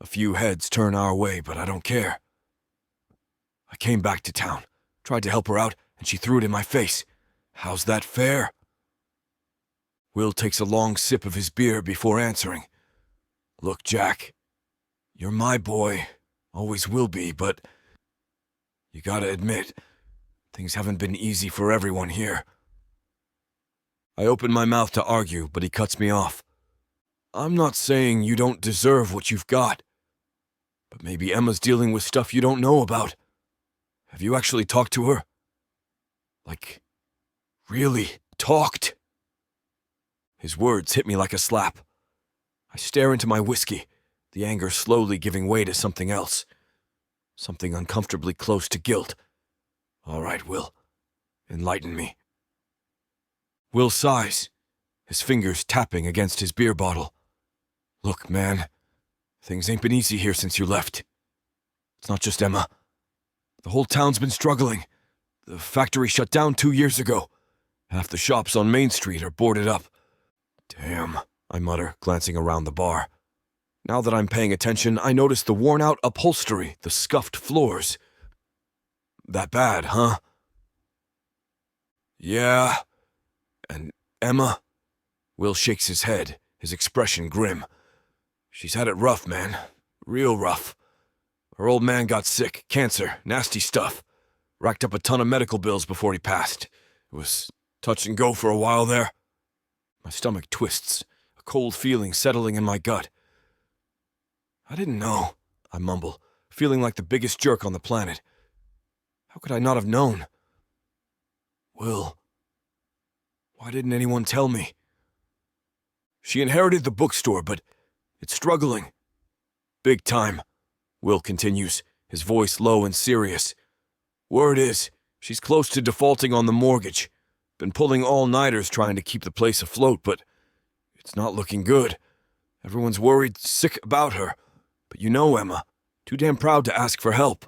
A few heads turn our way, but I don't care. I came back to town, tried to help her out, and she threw it in my face. How's that fair? Will takes a long sip of his beer before answering. Look, Jack, you're my boy, always will be, but you gotta admit, things haven't been easy for everyone here. I open my mouth to argue, but he cuts me off. I'm not saying you don't deserve what you've got, but maybe Emma's dealing with stuff you don't know about. Have you actually talked to her? Like, really talked? His words hit me like a slap. I stare into my whiskey, the anger slowly giving way to something else. Something uncomfortably close to guilt. All right, Will. Enlighten me. Will sighs, his fingers tapping against his beer bottle. Look, man, things ain't been easy here since you left. It's not just Emma. The whole town's been struggling. The factory shut down 2 years ago. Half the shops on Main Street are boarded up. Damn, I mutter, glancing around the bar. Now that I'm paying attention, I notice the worn-out upholstery, the scuffed floors. That bad, huh? Yeah. And Emma? Will shakes his head, his expression grim. She's had it rough, man. Real rough. Her old man got sick, cancer, nasty stuff. Racked up a ton of medical bills before he passed. It was touch and go for a while there. My stomach twists, a cold feeling settling in my gut. I didn't know, I mumble, feeling like the biggest jerk on the planet. How could I not have known? Will, why didn't anyone tell me? She inherited the bookstore, but it's struggling. Big time, Will continues, his voice low and serious. Word is, she's close to defaulting on the mortgage. Been pulling all-nighters trying to keep the place afloat, but it's not looking good. Everyone's worried sick about her. But you know Emma, too damn proud to ask for help.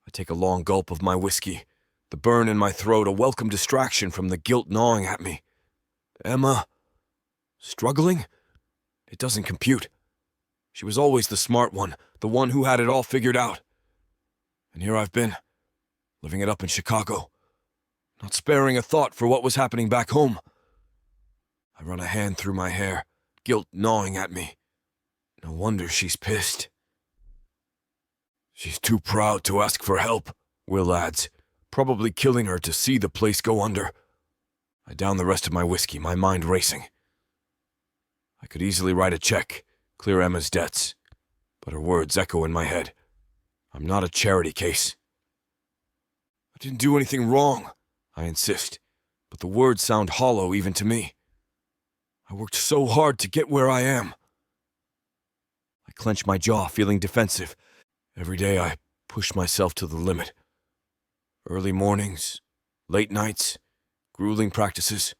I take a long gulp of my whiskey, the burn in my throat a welcome distraction from the guilt gnawing at me. Emma? Struggling? It doesn't compute. She was always the smart one, the one who had it all figured out. And here I've been, living it up in Chicago, not sparing a thought for what was happening back home. I run a hand through my hair, guilt gnawing at me. No wonder she's pissed. She's too proud to ask for help, Will adds, probably killing her to see the place go under. I down the rest of my whiskey, my mind racing. I could easily write a check, clear Emma's debts, but her words echo in my head. I'm not a charity case. I didn't do anything wrong, I insist, but the words sound hollow even to me. I worked so hard to get where I am. I clench my jaw, feeling defensive. Every day I push myself to the limit. Early mornings, late nights, grueling practices.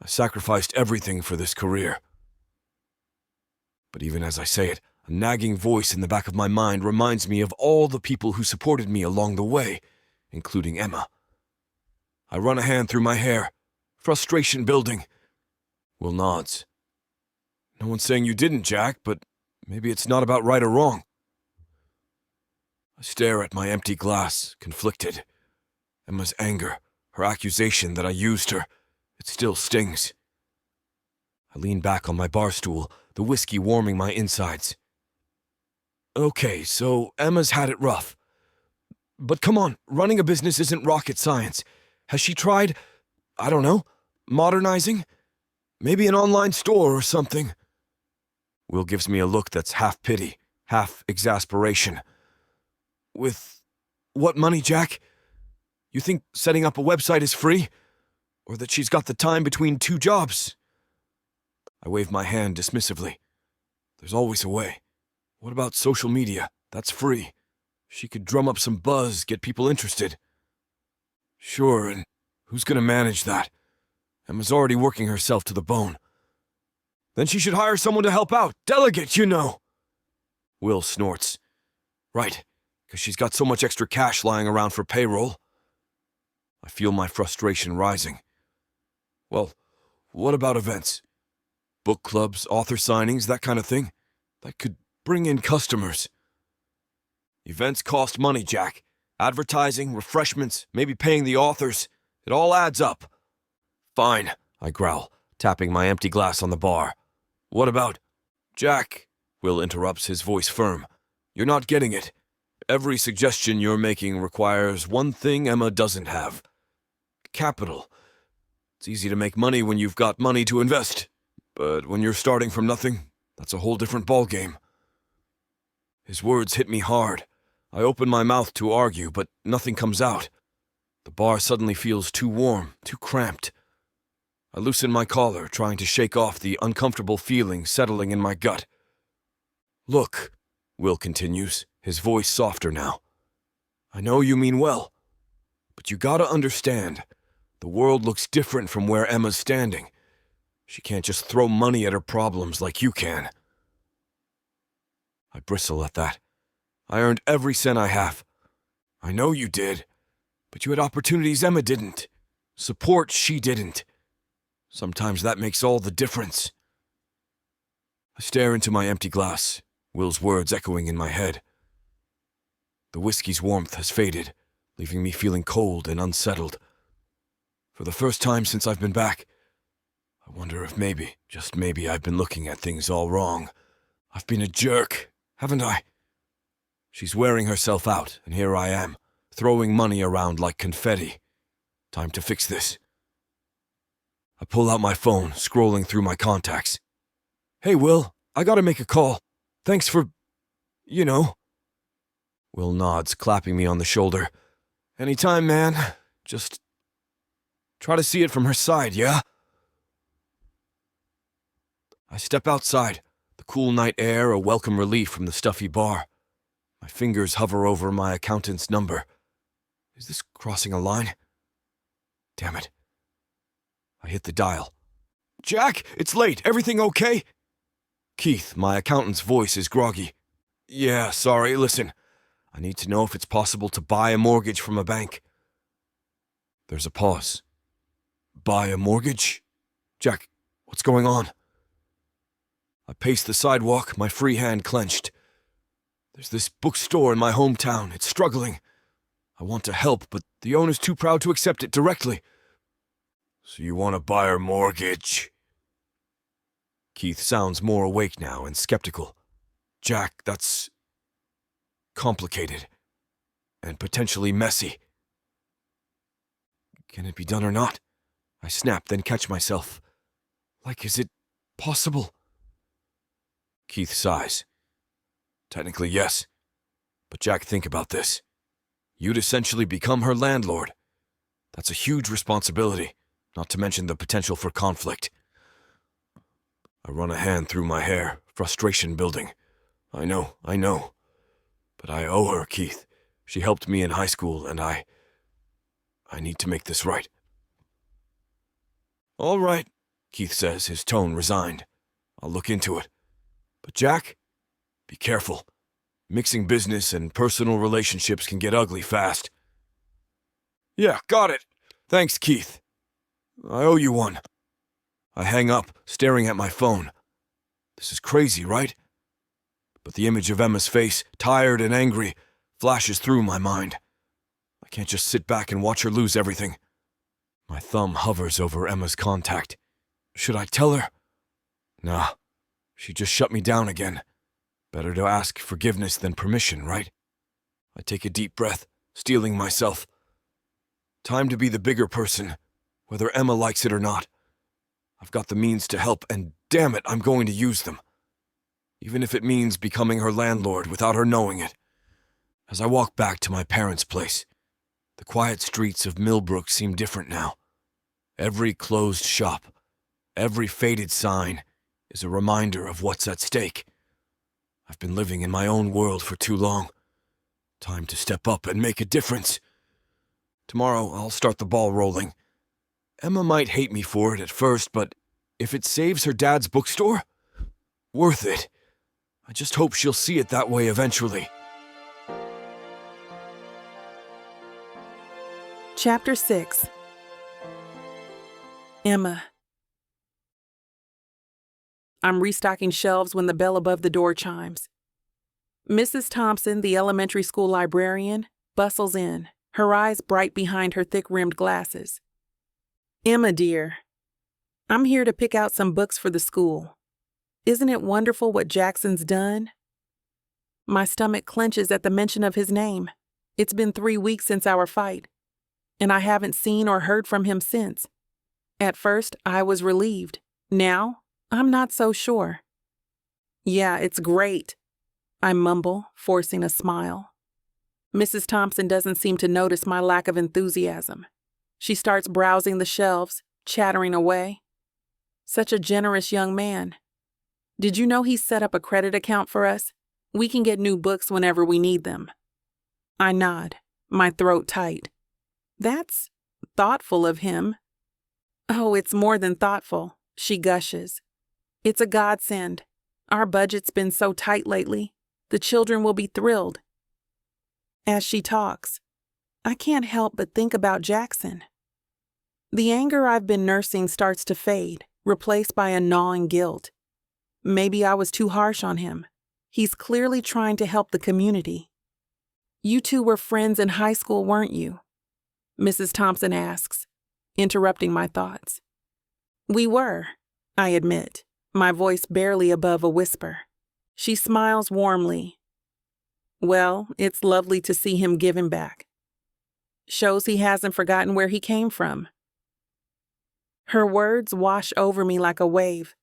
I sacrificed everything for this career. But even as I say it, a nagging voice in the back of my mind reminds me of all the people who supported me along the way, including Emma. I run a hand through my hair, frustration building. Will nods. No one's saying you didn't, Jack, but maybe it's not about right or wrong. I stare at my empty glass, conflicted. Emma's anger, her accusation that I used her, it still stings. I lean back on my bar stool, the whiskey warming my insides. Okay, so Emma's had it rough. But come on, running a business isn't rocket science. Has she tried, I don't know, modernizing? Maybe an online store or something? Will gives me a look that's half pity, half exasperation. With what money, Jack? You think setting up a website is free? Or that she's got the time between 2 jobs? I wave my hand dismissively. There's always a way. What about social media? That's free. She could drum up some buzz, get people interested. Sure, and who's gonna manage that? Emma's already working herself to the bone. Then she should hire someone to help out. Delegate, you know. Will snorts. Right, because she's got so much extra cash lying around for payroll. I feel my frustration rising. Well, what about events? Book clubs, author signings, that kind of thing? That could bring in customers. Events cost money, Jack. Advertising, refreshments, maybe paying the authors. It all adds up. Fine, I growl, tapping my empty glass on the bar. What about... Jack, Will interrupts, his voice firm. You're not getting it. Every suggestion you're making requires one thing Emma doesn't have. Capital. It's easy to make money when you've got money to invest. But when you're starting from nothing, that's a whole different ballgame. His words hit me hard. I open my mouth to argue, but nothing comes out. The bar suddenly feels too warm, too cramped. I loosen my collar, trying to shake off the uncomfortable feeling settling in my gut. Look, Will continues, his voice softer now. I know you mean well, but you gotta understand, the world looks different from where Emma's standing. She can't just throw money at her problems like you can. I bristle at that. I earned every cent I have. I know you did, but you had opportunities Emma didn't. Support she didn't. Sometimes that makes all the difference. I stare into my empty glass, Will's words echoing in my head. The whiskey's warmth has faded, leaving me feeling cold and unsettled. For the first time since I've been back, I wonder if maybe, just maybe, I've been looking at things all wrong. I've been a jerk, haven't I? She's wearing herself out, and here I am, throwing money around like confetti. Time to fix this. I pull out my phone, scrolling through my contacts. Hey, Will, I gotta make a call. Thanks for... you know. Will nods, clapping me on the shoulder. Anytime, man. Just... try to see it from her side, yeah? I step outside, the cool night air a welcome relief from the stuffy bar. My fingers hover over my accountant's number. Is this crossing a line? Damn it. I hit the dial. Jack, it's late. Everything okay? Keith, my accountant's voice is groggy. Yeah, sorry, listen. I need to know if it's possible to buy a mortgage from a bank. There's a pause. Buy a mortgage? Jack, what's going on? I pace the sidewalk, my free hand clenched. There's this bookstore in my hometown. It's struggling. I want to help, but the owner's too proud to accept it directly. So you want to buy her mortgage? Keith sounds more awake now and skeptical. Jack, that's... complicated. And potentially messy. Can it be done or not? I snap, then catch myself. Like, is it possible? Keith sighs. Technically, yes. But Jack, think about this. You'd essentially become her landlord. That's a huge responsibility, not to mention the potential for conflict. I run a hand through my hair, frustration building. I know. But I owe her, Keith. She helped me in high school, and I need to make this right. All right, Keith says, his tone resigned. I'll look into it. But Jack, be careful. Mixing business and personal relationships can get ugly fast. Yeah, got it. Thanks, Keith. I owe you one. I hang up, staring at my phone. This is crazy, right? But the image of Emma's face, tired and angry, flashes through my mind. I can't just sit back and watch her lose everything. My thumb hovers over Emma's contact. Should I tell her? Nah, she just shut me down again. Better to ask forgiveness than permission, right? I take a deep breath, steeling myself. Time to be the bigger person, whether Emma likes it or not. I've got the means to help, and damn it, I'm going to use them. Even if it means becoming her landlord without her knowing it. As I walk back to my parents' place, the quiet streets of Millbrook seem different now. Every closed shop, every faded sign is a reminder of what's at stake. I've been living in my own world for too long. Time to step up and make a difference. Tomorrow I'll start the ball rolling. Emma might hate me for it at first, but if it saves her dad's bookstore, worth it. I just hope she'll see it that way eventually. Chapter 6. Emma. I'm restocking shelves when the bell above the door chimes. Mrs. Thompson, the elementary school librarian, bustles in, her eyes bright behind her thick-rimmed glasses. Emma, dear, I'm here to pick out some books for the school. Isn't it wonderful what Jackson's done? My stomach clenches at the mention of his name. It's been 3 weeks since our fight, and I haven't seen or heard from him since. At first, I was relieved. Now, I'm not so sure. Yeah, it's great, I mumble, forcing a smile. Mrs. Thompson doesn't seem to notice my lack of enthusiasm. She starts browsing the shelves, chattering away. Such a generous young man. Did you know he set up a credit account for us? We can get new books whenever we need them. I nod, my throat tight. That's thoughtful of him. Oh, it's more than thoughtful, she gushes. It's a godsend. Our budget's been so tight lately. The children will be thrilled. As she talks, I can't help but think about Jackson. The anger I've been nursing starts to fade, replaced by a gnawing guilt. Maybe I was too harsh on him. He's clearly trying to help the community. You two were friends in high school, weren't you? Mrs. Thompson asks, interrupting my thoughts. We were, I admit, my voice barely above a whisper. She smiles warmly. Well, it's lovely to see him giving back. Shows he hasn't forgotten where he came from. Her words wash over me like a wave.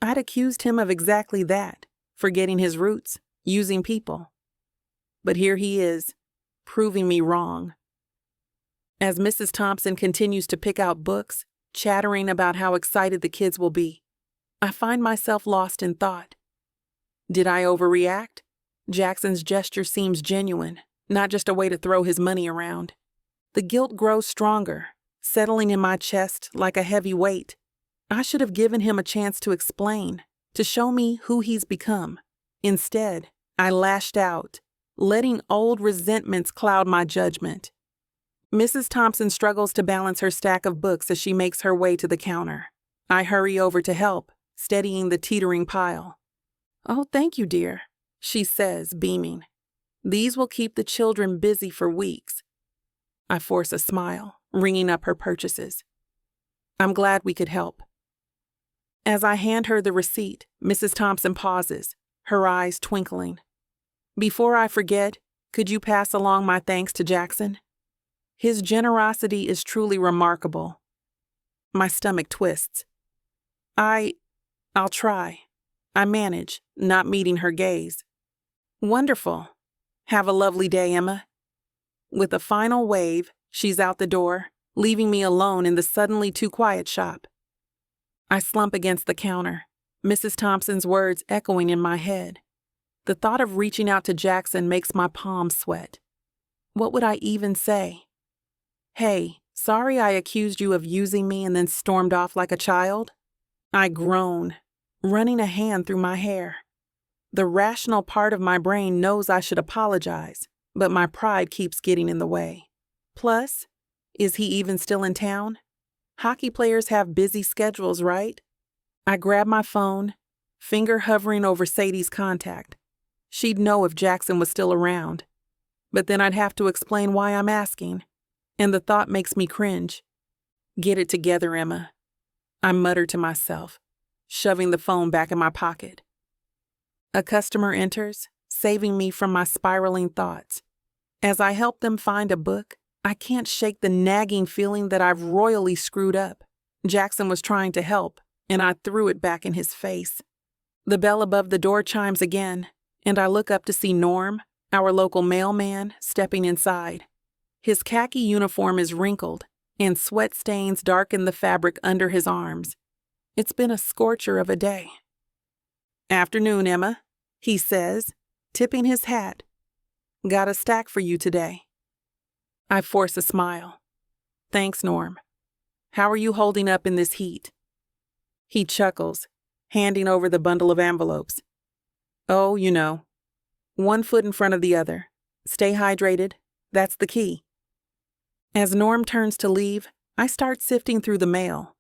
I'd accused him of exactly that, forgetting his roots, using people. But here he is, proving me wrong. As Mrs. Thompson continues to pick out books, chattering about how excited the kids will be, I find myself lost in thought. Did I overreact? Jackson's gesture seems genuine, not just a way to throw his money around. The guilt grows stronger, settling in my chest like a heavy weight. I should have given him a chance to explain, to show me who he's become. Instead, I lashed out, letting old resentments cloud my judgment. Mrs. Thompson struggles to balance her stack of books as she makes her way to the counter. I hurry over to help, steadying the teetering pile. Oh, thank you, dear, she says, beaming. These will keep the children busy for weeks. I force a smile, ringing up her purchases. I'm glad we could help. As I hand her the receipt, Mrs. Thompson pauses, her eyes twinkling. Before I forget, could you pass along my thanks to Jackson? His generosity is truly remarkable. My stomach twists. I'll try. I manage, not meeting her gaze. Wonderful. Have a lovely day, Emma. With a final wave, she's out the door, leaving me alone in the suddenly too quiet shop. I slump against the counter, Mrs. Thompson's words echoing in my head. The thought of reaching out to Jackson makes my palms sweat. What would I even say? Hey, sorry I accused you of using me and then stormed off like a child? I groan, running a hand through my hair. The rational part of my brain knows I should apologize, but my pride keeps getting in the way. Plus, is he even still in town? Hockey players have busy schedules, right? I grab my phone, finger hovering over Sadie's contact. She'd know if Jackson was still around. But then I'd have to explain why I'm asking, and the thought makes me cringe. Get it together, Emma, I mutter to myself, shoving the phone back in my pocket. A customer enters, saving me from my spiraling thoughts. As I help them find a book, I can't shake the nagging feeling that I've royally screwed up. Jackson was trying to help, and I threw it back in his face. The bell above the door chimes again, and I look up to see Norm, our local mailman, stepping inside. His khaki uniform is wrinkled, and sweat stains darken the fabric under his arms. It's been a scorcher of a day. Afternoon, Emma, he says, tipping his hat. Got a stack for you today. I force a smile. Thanks, Norm. How are you holding up in this heat? He chuckles, handing over the bundle of envelopes. Oh, you know. One foot in front of the other. Stay hydrated. That's the key. As Norm turns to leave, I start sifting through the mail.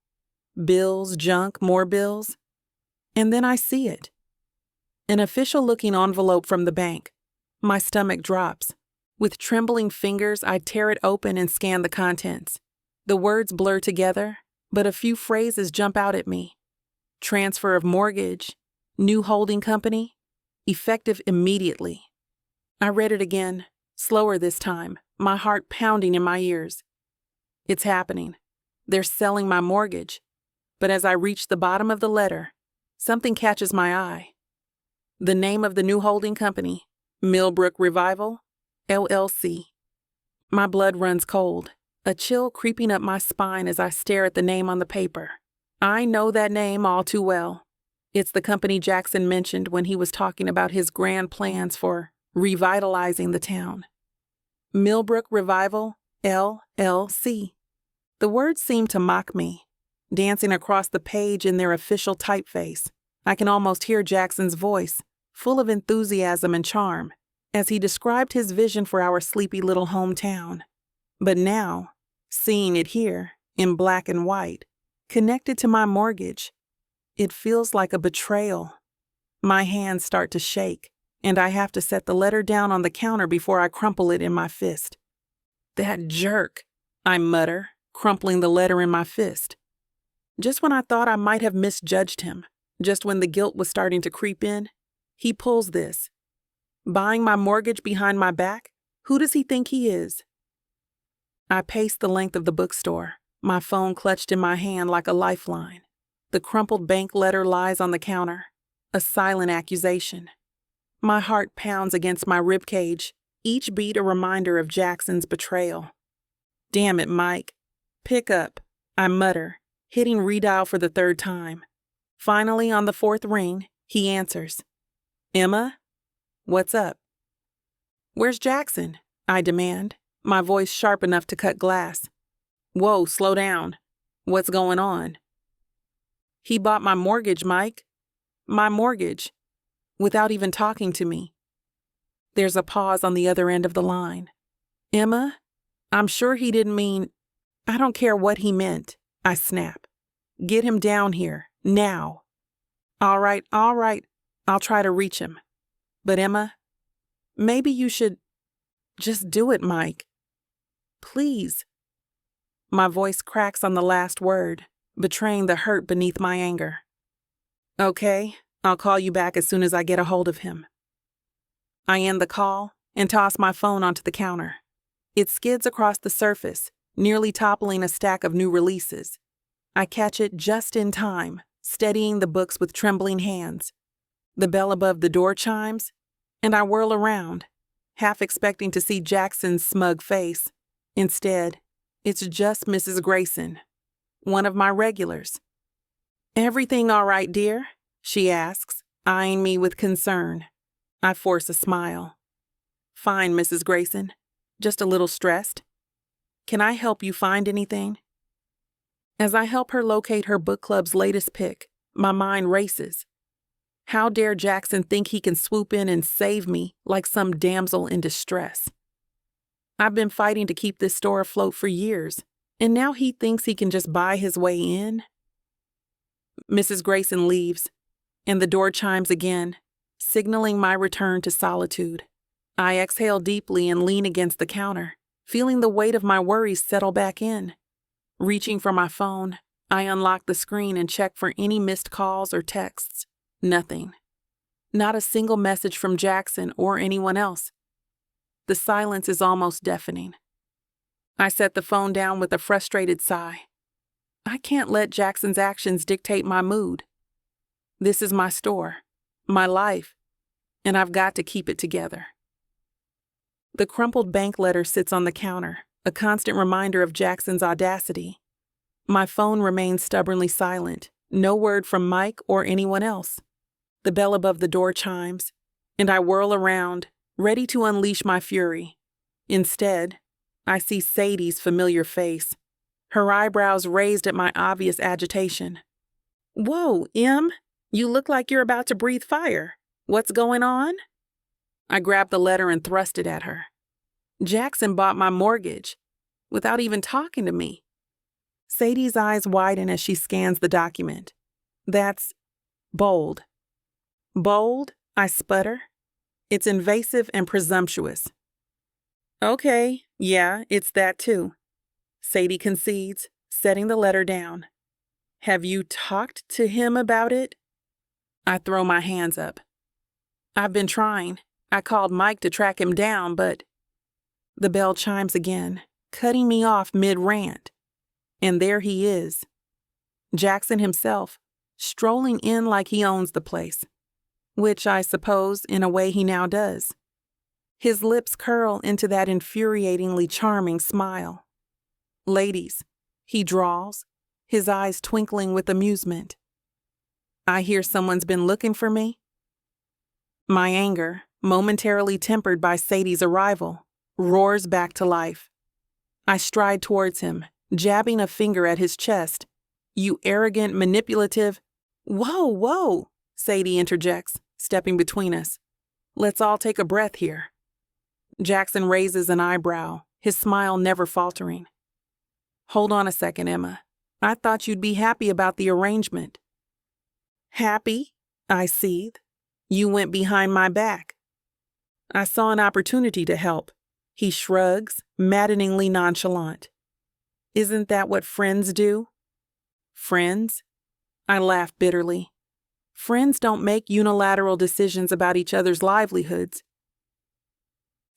Bills, junk, more bills. And then I see it. An official-looking envelope from the bank. My stomach drops. With trembling fingers, I tear it open and scan the contents. The words blur together, but a few phrases jump out at me. Transfer of mortgage, new holding company, effective immediately. I read it again, slower this time, my heart pounding in my ears. It's happening. They're selling my mortgage. But as I reach the bottom of the letter, something catches my eye. The name of the new holding company, Millbrook Revival, LLC. My blood runs cold, a chill creeping up my spine as I stare at the name on the paper. I know that name all too well. It's the company Jackson mentioned when he was talking about his grand plans for revitalizing the town. Millbrook Revival, LLC. The words seem to mock me, dancing across the page in their official typeface. I can almost hear Jackson's voice, full of enthusiasm and charm, as he described his vision for our sleepy little hometown. But now, seeing it here, in black and white, connected to my mortgage, it feels like a betrayal. My hands start to shake, and I have to set the letter down on the counter before I crumple it in my fist. That jerk, I mutter, crumpling the letter in my fist. Just when I thought I might have misjudged him, just when the guilt was starting to creep in, he pulls this. Buying my mortgage behind my back? Who does he think he is? I pace the length of the bookstore, my phone clutched in my hand like a lifeline. The crumpled bank letter lies on the counter, a silent accusation. My heart pounds against my ribcage, each beat a reminder of Jackson's betrayal. Damn it, Mike. Pick up, I mutter, hitting redial for the third time. Finally, on the fourth ring, he answers. Emma? What's up? Where's Jackson? I demand, my voice sharp enough to cut glass. Whoa, slow down. What's going on? He bought my mortgage, Mike. My mortgage. Without even talking to me. There's a pause on the other end of the line. Emma? I'm sure he didn't mean... I don't care what he meant, I snap. Get him down here, now. All right, I'll try to reach him. But Emma, maybe you should... just do it, Mike. Please. My voice cracks on the last word, betraying the hurt beneath my anger. Okay, I'll call you back as soon as I get a hold of him. I end the call and toss my phone onto the counter. It skids across the surface, nearly toppling a stack of new releases. I catch it just in time, steadying the books with trembling hands. The bell above the door chimes, and I whirl around, half expecting to see Jackson's smug face. Instead, it's just Mrs. Grayson, one of my regulars. Everything all right, dear? She asks, eyeing me with concern. I force a smile. Fine, Mrs. Grayson. Just a little stressed. Can I help you find anything? As I help her locate her book club's latest pick, my mind races. How dare Jackson think he can swoop in and save me like some damsel in distress? I've been fighting to keep this store afloat for years, and now he thinks he can just buy his way in? Mrs. Grayson leaves, and the door chimes again, signaling my return to solitude. I exhale deeply and lean against the counter, feeling the weight of my worries settle back in. Reaching for my phone, I unlock the screen and check for any missed calls or texts. Nothing. Not a single message from Jackson or anyone else. The silence is almost deafening. I set the phone down with a frustrated sigh. I can't let Jackson's actions dictate my mood. This is my store, my life, and I've got to keep it together. The crumpled bank letter sits on the counter, a constant reminder of Jackson's audacity. My phone remains stubbornly silent, no word from Mike or anyone else. The bell above the door chimes, and I whirl around, ready to unleash my fury. Instead, I see Sadie's familiar face, her eyebrows raised at my obvious agitation. Whoa, Em, you look like you're about to breathe fire. What's going on? I grabbed the letter and thrust it at her. Jackson bought my mortgage without even talking to me. Sadie's eyes widen as she scans the document. That's bold. Bold? I sputter. It's invasive and presumptuous. Okay, yeah, it's that too. Sadie concedes, setting the letter down. Have you talked to him about it? I throw my hands up. I've been trying. I called Mike to track him down, but... The bell chimes again, cutting me off mid-rant. And there he is. Jackson himself, strolling in like he owns the place. Which I suppose, in a way, he now does. His lips curl into that infuriatingly charming smile. Ladies, he drawls, his eyes twinkling with amusement. I hear someone's been looking for me. My anger, momentarily tempered by Sadie's arrival, roars back to life. I stride towards him, jabbing a finger at his chest. You arrogant, manipulative... Whoa, Sadie interjects, stepping between us. Let's all take a breath here. Jackson raises an eyebrow, his smile never faltering. Hold on a second, Emma. I thought you'd be happy about the arrangement. Happy? I seethe. You went behind my back. I saw an opportunity to help. He shrugs, maddeningly nonchalant. Isn't that what friends do? Friends? I laugh bitterly. Friends don't make unilateral decisions about each other's livelihoods.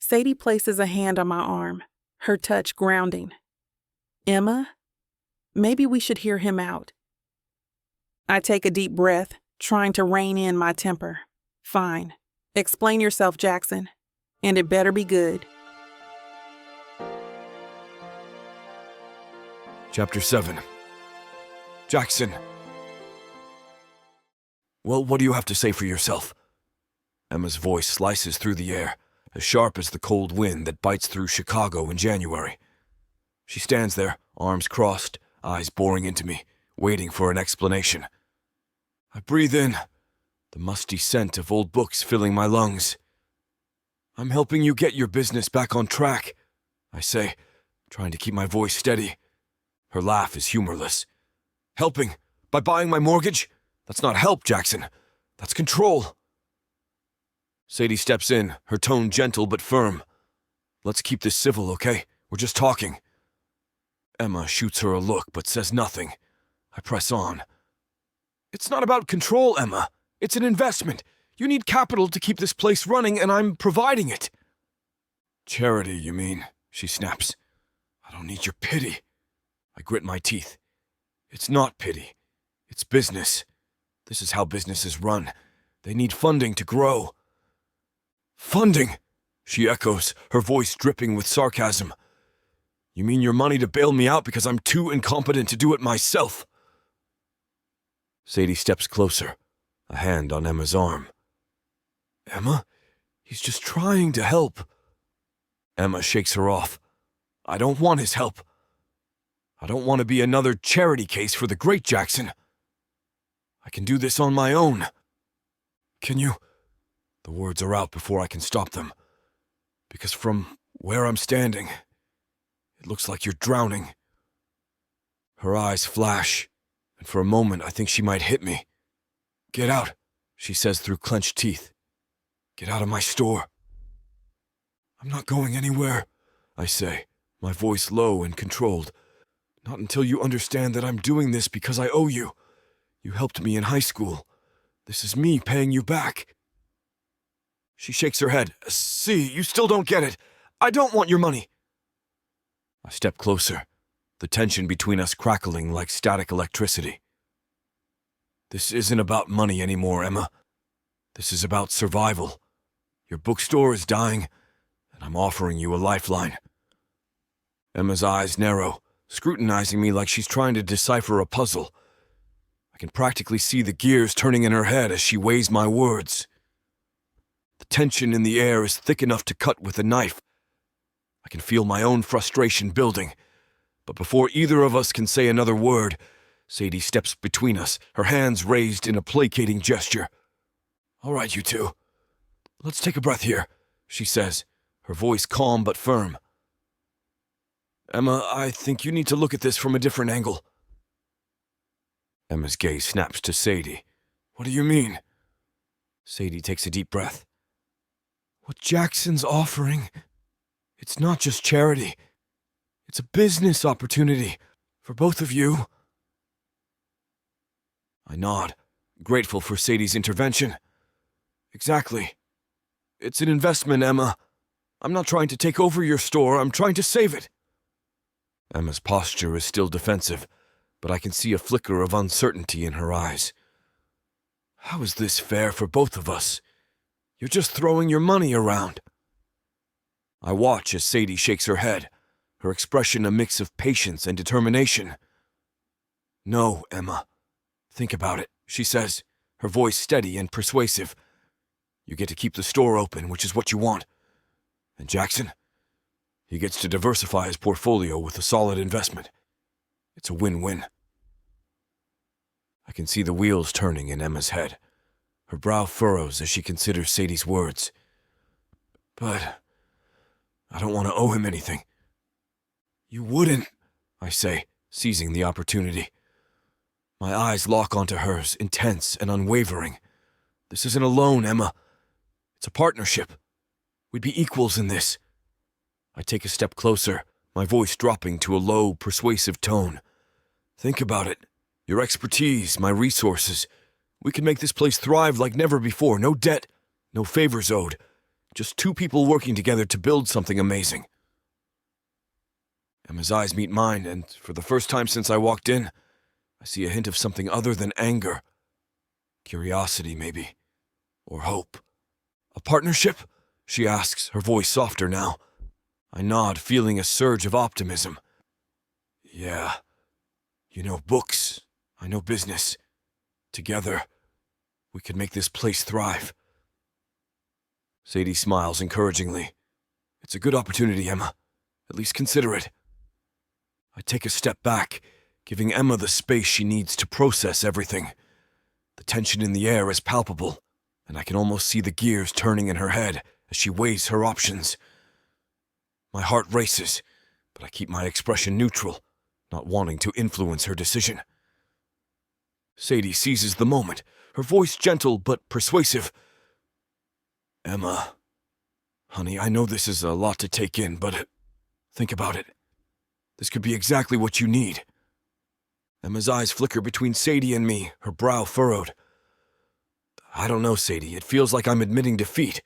Sadie places a hand on my arm, her touch grounding. Emma, maybe we should hear him out. I take a deep breath, trying to rein in my temper. Fine. Explain yourself, Jackson. And it better be good. Chapter 7. Jackson. Well, what do you have to say for yourself? Emma's voice slices through the air, as sharp as the cold wind that bites through Chicago in January. She stands there, arms crossed, eyes boring into me, waiting for an explanation. I breathe in, the musty scent of old books filling my lungs. I'm helping you get your business back on track, I say, trying to keep my voice steady. Her laugh is humorless. Helping? By buying my mortgage? That's not help, Jackson. That's control. Sadie steps in, her tone gentle but firm. Let's keep this civil, okay? We're just talking. Emma shoots her a look but says nothing. I press on. It's not about control, Emma. It's an investment. You need capital to keep this place running, and I'm providing it. Charity, you mean? She snaps. I don't need your pity. I grit my teeth. It's not pity. It's business. This is how businesses run. They need funding to grow. Funding? She echoes, her voice dripping with sarcasm. You mean your money to bail me out because I'm too incompetent to do it myself? Sadie steps closer, a hand on Emma's arm. Emma, he's just trying to help. Emma shakes her off. I don't want his help. I don't want to be another charity case for the great Jackson. I can do this on my own. Can you? The words are out before I can stop them. Because from where I'm standing, it looks like you're drowning. Her eyes flash, and for a moment I think she might hit me. Get out, she says through clenched teeth. Get out of my store. I'm not going anywhere, I say, my voice low and controlled. Not until you understand that I'm doing this because I owe you. You helped me in high school. This is me paying you back. She shakes her head. See, you still don't get it. I don't want your money. I step closer, the tension between us crackling like static electricity. This isn't about money anymore, Emma. This is about survival. Your bookstore is dying, and I'm offering you a lifeline. Emma's eyes narrow, scrutinizing me like she's trying to decipher a puzzle. I can practically see the gears turning in her head as she weighs my words. The tension in the air is thick enough to cut with a knife. I can feel my own frustration building. But before either of us can say another word, Sadie steps between us, her hands raised in a placating gesture. "All right, you two. Let's take a breath here," she says, her voice calm but firm. "Emma, I think you need to look at this from a different angle." Emma's gaze snaps to Sadie. "What do you mean?" Sadie takes a deep breath. "What Jackson's offering, it's not just charity. It's a business opportunity for both of you." I nod, grateful for Sadie's intervention. "Exactly. It's an investment, Emma. I'm not trying to take over your store, I'm trying to save it." Emma's posture is still defensive, but I can see a flicker of uncertainty in her eyes. "How is this fair for both of us? You're just throwing your money around." I watch as Sadie shakes her head, her expression a mix of patience and determination. "No, Emma. Think about it," she says, her voice steady and persuasive. "You get to keep the store open, which is what you want. And Jackson, he gets to diversify his portfolio with a solid investment. It's a win-win." I can see the wheels turning in Emma's head. Her brow furrows as she considers Sadie's words. "But I don't want to owe him anything." "You wouldn't," I say, seizing the opportunity. My eyes lock onto hers, intense and unwavering. "This isn't a loan, Emma. It's a partnership. We'd be equals in this." I take a step closer, my voice dropping to a low, persuasive tone. "Think about it. Your expertise, my resources. We can make this place thrive like never before. No debt, no favors owed. Just two people working together to build something amazing." Emma's eyes meet mine, and for the first time since I walked in, I see a hint of something other than anger. Curiosity, maybe. Or hope. "A partnership?" she asks, her voice softer now. I nod, feeling a surge of optimism. "Yeah. You know books, I know business. Together, we could make this place thrive." Sadie smiles encouragingly. "It's a good opportunity, Emma. At least consider it." I take a step back, giving Emma the space she needs to process everything. The tension in the air is palpable, and I can almost see the gears turning in her head as she weighs her options. My heart races, but I keep my expression neutral, not wanting to influence her decision. Sadie seizes the moment, her voice gentle but persuasive. "Emma, honey, I know this is a lot to take in, but think about it. This could be exactly what you need." Emma's eyes flicker between Sadie and me, her brow furrowed. "I don't know, Sadie. It feels like I'm admitting defeat."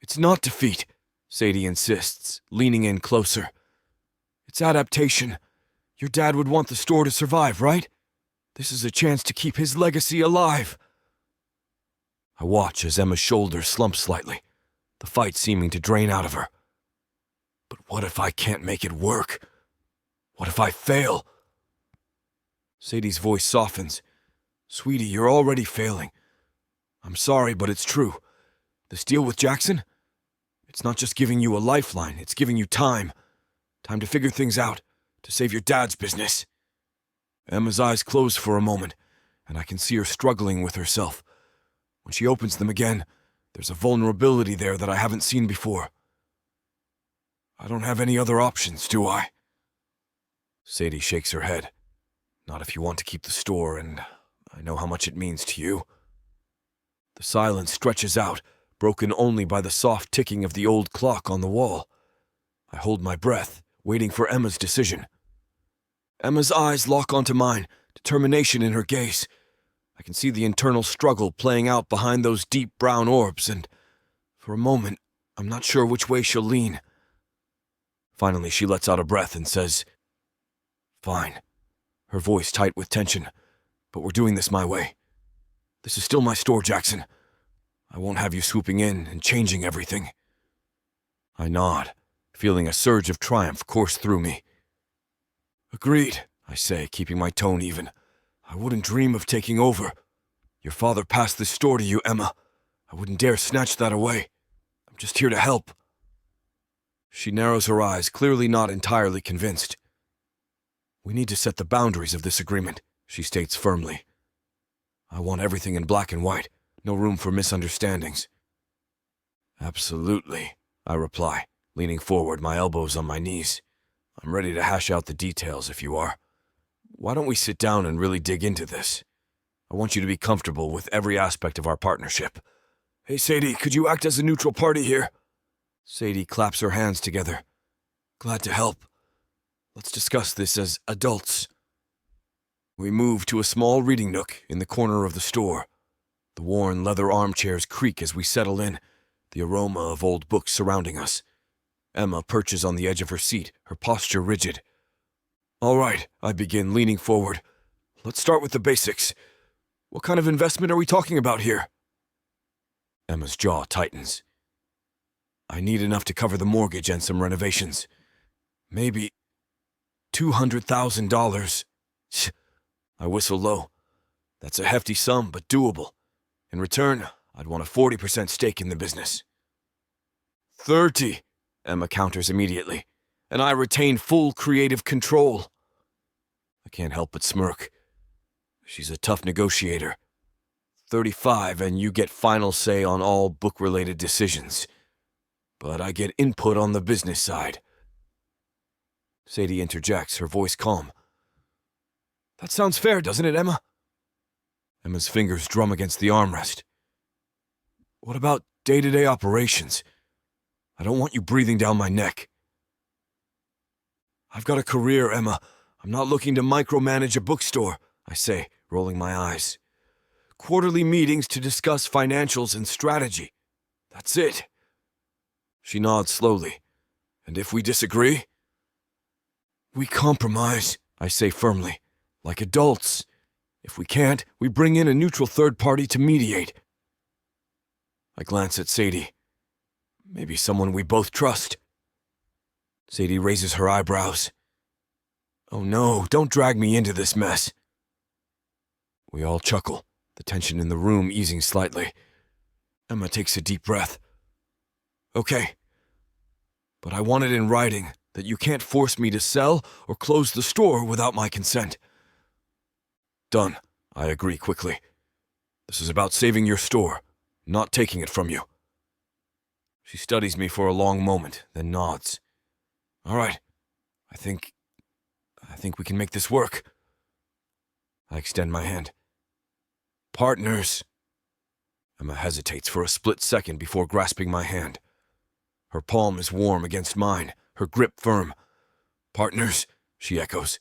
"It's not defeat," Sadie insists, leaning in closer. "It's adaptation. Your dad would want the store to survive, right? This is a chance to keep his legacy alive." I watch as Emma's shoulders slump slightly, the fight seeming to drain out of her. But what if I can't make it work? What if I fail? Sadie's voice softens. "Sweetie, you're already failing. I'm sorry, but it's true. This deal with Jackson? It's not just giving you a lifeline, it's giving you time. Time to figure things out, to save your dad's business." Emma's eyes close for a moment, and I can see her struggling with herself. When she opens them again, there's a vulnerability there that I haven't seen before. "I don't have any other options, do I?" Sadie shakes her head. "Not if you want to keep the store, and I know how much it means to you." The silence stretches out, broken only by the soft ticking of the old clock on the wall. I hold my breath, waiting for Emma's decision. Emma's eyes lock onto mine, determination in her gaze. I can see the internal struggle playing out behind those deep brown orbs, and for a moment, I'm not sure which way she'll lean. Finally, she lets out a breath and says, "Fine," her voice tight with tension, "but we're doing this my way. This is still my store, Jackson. I won't have you swooping in and changing everything." I nod, feeling a surge of triumph course through me. "Agreed," I say, keeping my tone even. "I wouldn't dream of taking over. Your father passed this store to you, Emma. I wouldn't dare snatch that away. I'm just here to help." She narrows her eyes, clearly not entirely convinced. We need to set the boundaries of this agreement, she states firmly. I want everything in black and white, no room for misunderstandings. Absolutely, I reply, leaning forward, my elbows on my knees. I'm ready to hash out the details if you are. Why don't we sit down and really dig into this? I want you to be comfortable with every aspect of our partnership. Hey, Sadie, could you act as a neutral party here? Sadie claps her hands together. Glad to help. Let's discuss this as adults. We move to a small reading nook in the corner of the store. The worn leather armchairs creak as we settle in, the aroma of old books surrounding us. Emma perches on the edge of her seat, her posture rigid. All right, I begin, leaning forward. Let's start with the basics. What kind of investment are we talking about here? Emma's jaw tightens. I need enough to cover the mortgage and some renovations. Maybe $200,000. I whistle low. That's a hefty sum, but doable. In return, I'd want a 40% stake in the business. 30, Emma counters immediately, and I retain full creative control. I can't help but smirk. She's a tough negotiator. 35, and you get final say on all book-related decisions. But I get input on the business side. Sadie interjects, her voice calm. That sounds fair, doesn't it, Emma? Emma's fingers drum against the armrest. What about day-to-day operations? I don't want you breathing down my neck. I've got a career, Emma. I'm not looking to micromanage a bookstore, I say, rolling my eyes. Quarterly meetings to discuss financials and strategy. That's it. She nods slowly. And if we disagree? We compromise, I say firmly, like adults. If we can't, we bring in a neutral third party to mediate. I glance at Sadie. Maybe someone we both trust. Sadie raises her eyebrows. Oh no, don't drag me into this mess. We all chuckle, the tension in the room easing slightly. Emma takes a deep breath. Okay, but I want it in writing that you can't force me to sell or close the store without my consent. Done, I agree quickly. This is about saving your store, not taking it from you. She studies me for a long moment, then nods. All right, I think we can make this work. I extend my hand. Partners. Emma hesitates for a split second before grasping my hand. Her palm is warm against mine, her grip firm. Partners, she echoes.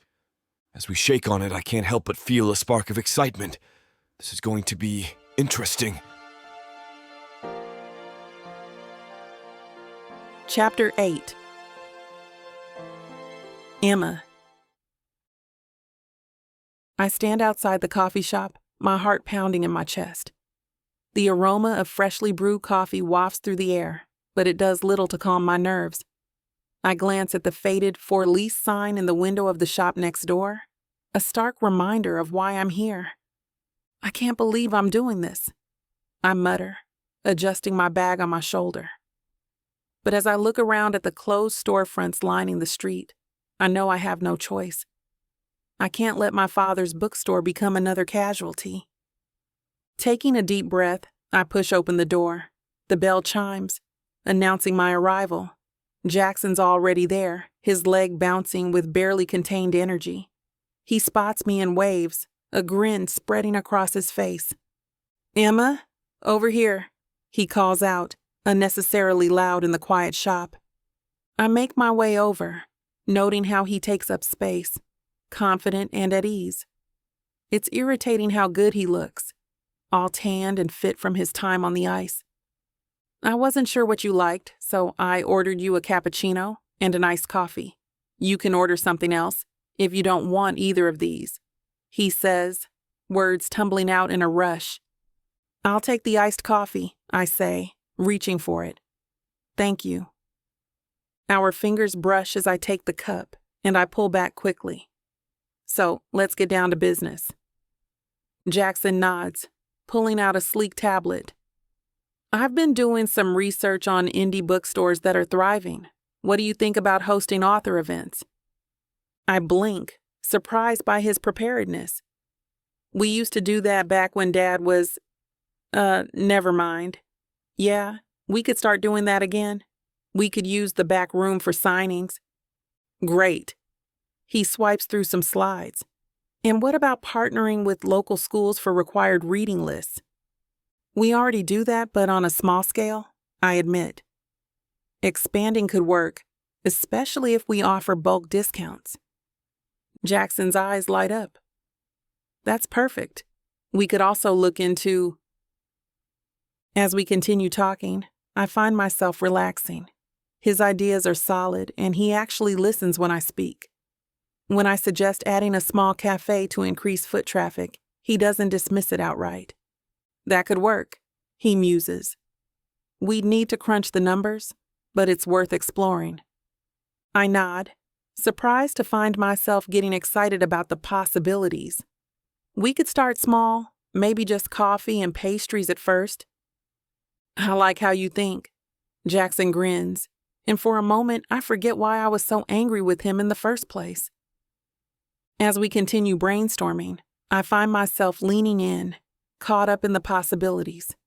As we shake on it, I can't help but feel a spark of excitement. This is going to be interesting. Chapter 8. Emma. I stand outside the coffee shop, my heart pounding in my chest. The aroma of freshly brewed coffee wafts through the air, but it does little to calm my nerves. I glance at the faded "For Lease" sign in the window of the shop next door, a stark reminder of why I'm here. I can't believe I'm doing this, I mutter, adjusting my bag on my shoulder. But as I look around at the closed storefronts lining the street, I know I have no choice. I can't let my father's bookstore become another casualty. Taking a deep breath, I push open the door. The bell chimes, announcing my arrival. Jackson's already there, his leg bouncing with barely contained energy. He spots me and waves, a grin spreading across his face. Emma, over here, he calls out, unnecessarily loud in the quiet shop. I make my way over, noting how he takes up space, confident and at ease. It's irritating how good he looks, all tanned and fit from his time on the ice. I wasn't sure what you liked, so I ordered you a cappuccino and an iced coffee. You can order something else if you don't want either of these, he says, words tumbling out in a rush. I'll take the iced coffee, I say, reaching for it. Thank you. Our fingers brush as I take the cup, and I pull back quickly. So, let's get down to business. Jackson nods, pulling out a sleek tablet. I've been doing some research on indie bookstores that are thriving. What do you think about hosting author events? I blink, surprised by his preparedness. We used to do that back when Dad was, never mind. Yeah, we could start doing that again. We could use the back room for signings. Great. He swipes through some slides. And what about partnering with local schools for required reading lists? We already do that, but on a small scale, I admit. Expanding could work, especially if we offer bulk discounts. Jackson's eyes light up. That's perfect. We could also look into... As we continue talking, I find myself relaxing. His ideas are solid, and he actually listens when I speak. When I suggest adding a small cafe to increase foot traffic, he doesn't dismiss it outright. That could work, he muses. We'd need to crunch the numbers, but it's worth exploring. I nod, surprised to find myself getting excited about the possibilities. We could start small, maybe just coffee and pastries at first. I like how you think. Jackson grins, and for a moment I forget why I was so angry with him in the first place. As we continue brainstorming, I find myself leaning in, caught up in the possibilities.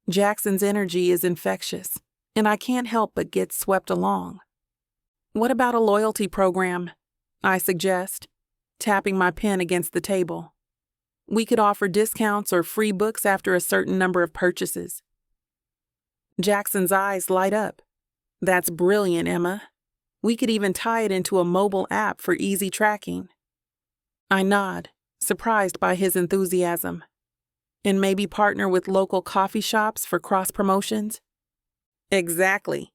Jackson's energy is infectious, and I can't help but get swept along. What about a loyalty program? I suggest, tapping my pen against the table. We could offer discounts or free books after a certain number of purchases. Jackson's eyes light up. That's brilliant, Emma. We could even tie it into a mobile app for easy tracking. I nod, surprised by his enthusiasm. And maybe partner with local coffee shops for cross-promotions? Exactly.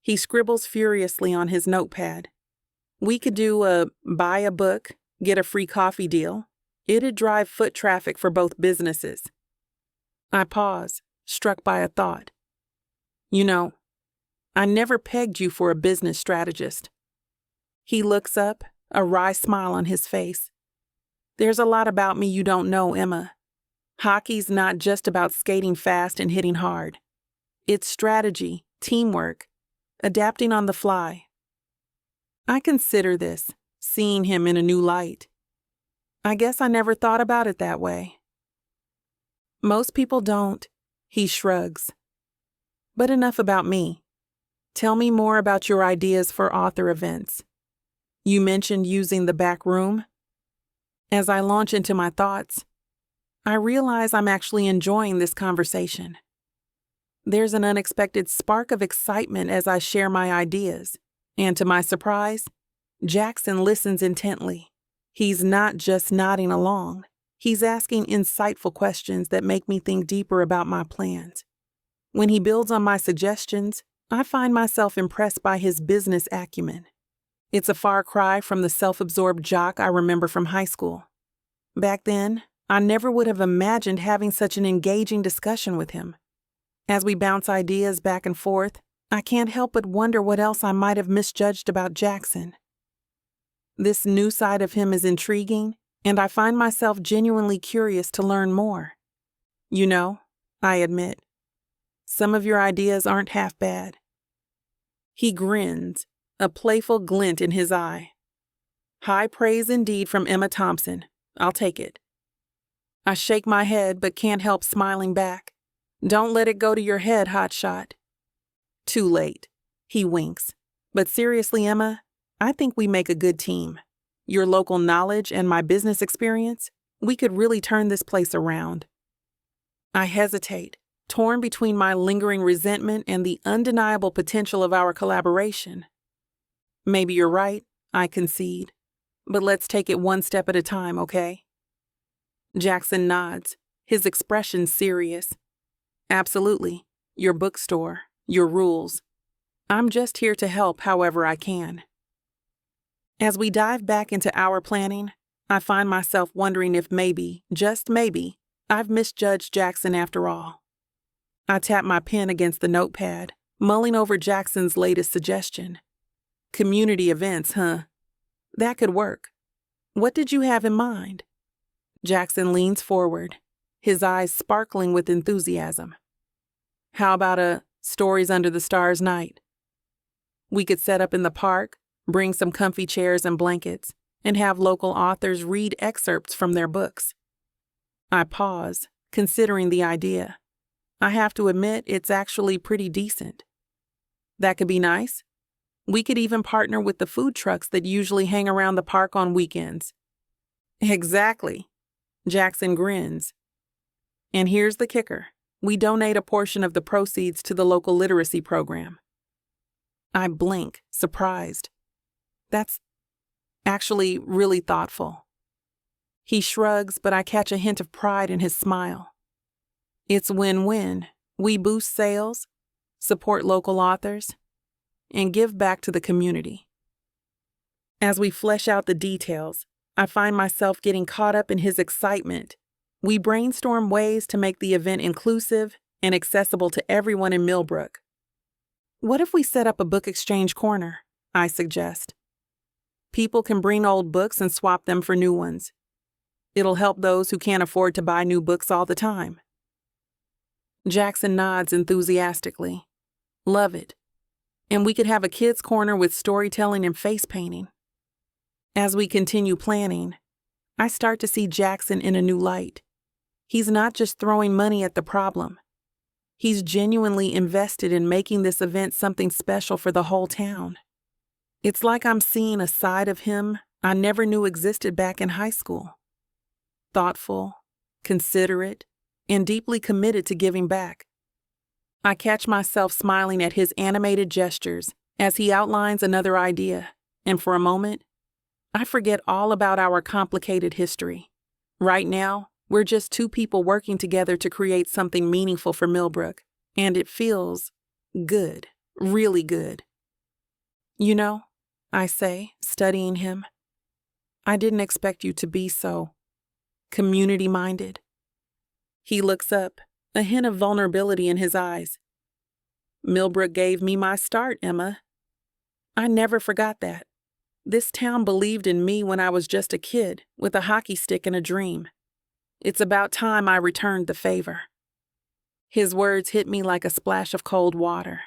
He scribbles furiously on his notepad. We could do a buy a book, get a free coffee deal. It'd drive foot traffic for both businesses. I pause, struck by a thought. You know, I never pegged you for a business strategist. He looks up, a wry smile on his face. There's a lot about me you don't know, Emma. Hockey's not just about skating fast and hitting hard. It's strategy, teamwork, adapting on the fly. I consider this, seeing him in a new light. I guess I never thought about it that way. Most people don't, he shrugs. But enough about me. Tell me more about your ideas for author events. You mentioned using the back room. As I launch into my thoughts, I realize I'm actually enjoying this conversation. There's an unexpected spark of excitement as I share my ideas, and to my surprise, Jackson listens intently. He's not just nodding along, he's asking insightful questions that make me think deeper about my plans. When he builds on my suggestions, I find myself impressed by his business acumen. It's a far cry from the self-absorbed jock I remember from high school. Back then, I never would have imagined having such an engaging discussion with him. As we bounce ideas back and forth, I can't help but wonder what else I might have misjudged about Jackson. This new side of him is intriguing, and I find myself genuinely curious to learn more. You know, I admit, some of your ideas aren't half bad. He grins, a playful glint in his eye. High praise indeed from Emma Thompson. I'll take it. I shake my head but can't help smiling back. Don't let it go to your head, hotshot. Too late. He winks. But seriously, Emma, I think we make a good team. Your local knowledge and my business experience, we could really turn this place around. I hesitate, torn between my lingering resentment and the undeniable potential of our collaboration. Maybe you're right, I concede. But let's take it one step at a time, okay? Jackson nods, his expression serious. Absolutely. Your bookstore, your rules. I'm just here to help however I can. As we dive back into our planning, I find myself wondering if maybe, just maybe, I've misjudged Jackson after all. I tap my pen against the notepad, mulling over Jackson's latest suggestion. Community events, huh? That could work. What did you have in mind? Jackson leans forward, his eyes sparkling with enthusiasm. How about a Stories Under the Stars night? We could set up in the park, bring some comfy chairs and blankets, and have local authors read excerpts from their books. I pause, considering the idea. I have to admit it's actually pretty decent. That could be nice. We could even partner with the food trucks that usually hang around the park on weekends. Exactly. Jackson grins. And here's the kicker. We donate a portion of the proceeds to the local literacy program. I blink, surprised. That's actually really thoughtful. He shrugs, but I catch a hint of pride in his smile. It's win-win. We boost sales, support local authors, and give back to the community. As we flesh out the details, I find myself getting caught up in his excitement. We brainstorm ways to make the event inclusive and accessible to everyone in Millbrook. What if we set up a book exchange corner? I suggest. People can bring old books and swap them for new ones. It'll help those who can't afford to buy new books all the time. Jackson nods enthusiastically. Love it. And we could have a kids' corner with storytelling and face painting. As we continue planning, I start to see Jackson in a new light. He's not just throwing money at the problem. He's genuinely invested in making this event something special for the whole town. It's like I'm seeing a side of him I never knew existed back in high school. Thoughtful, considerate, and deeply committed to giving back. I catch myself smiling at his animated gestures as he outlines another idea, and for a moment, I forget all about our complicated history. Right now, we're just two people working together to create something meaningful for Millbrook, and it feels good, really good. You know, I say, studying him, I didn't expect you to be so community-minded. He looks up, a hint of vulnerability in his eyes. Millbrook gave me my start, Emma. I never forgot that. This town believed in me when I was just a kid with a hockey stick and a dream. It's about time I returned the favor. His words hit me like a splash of cold water.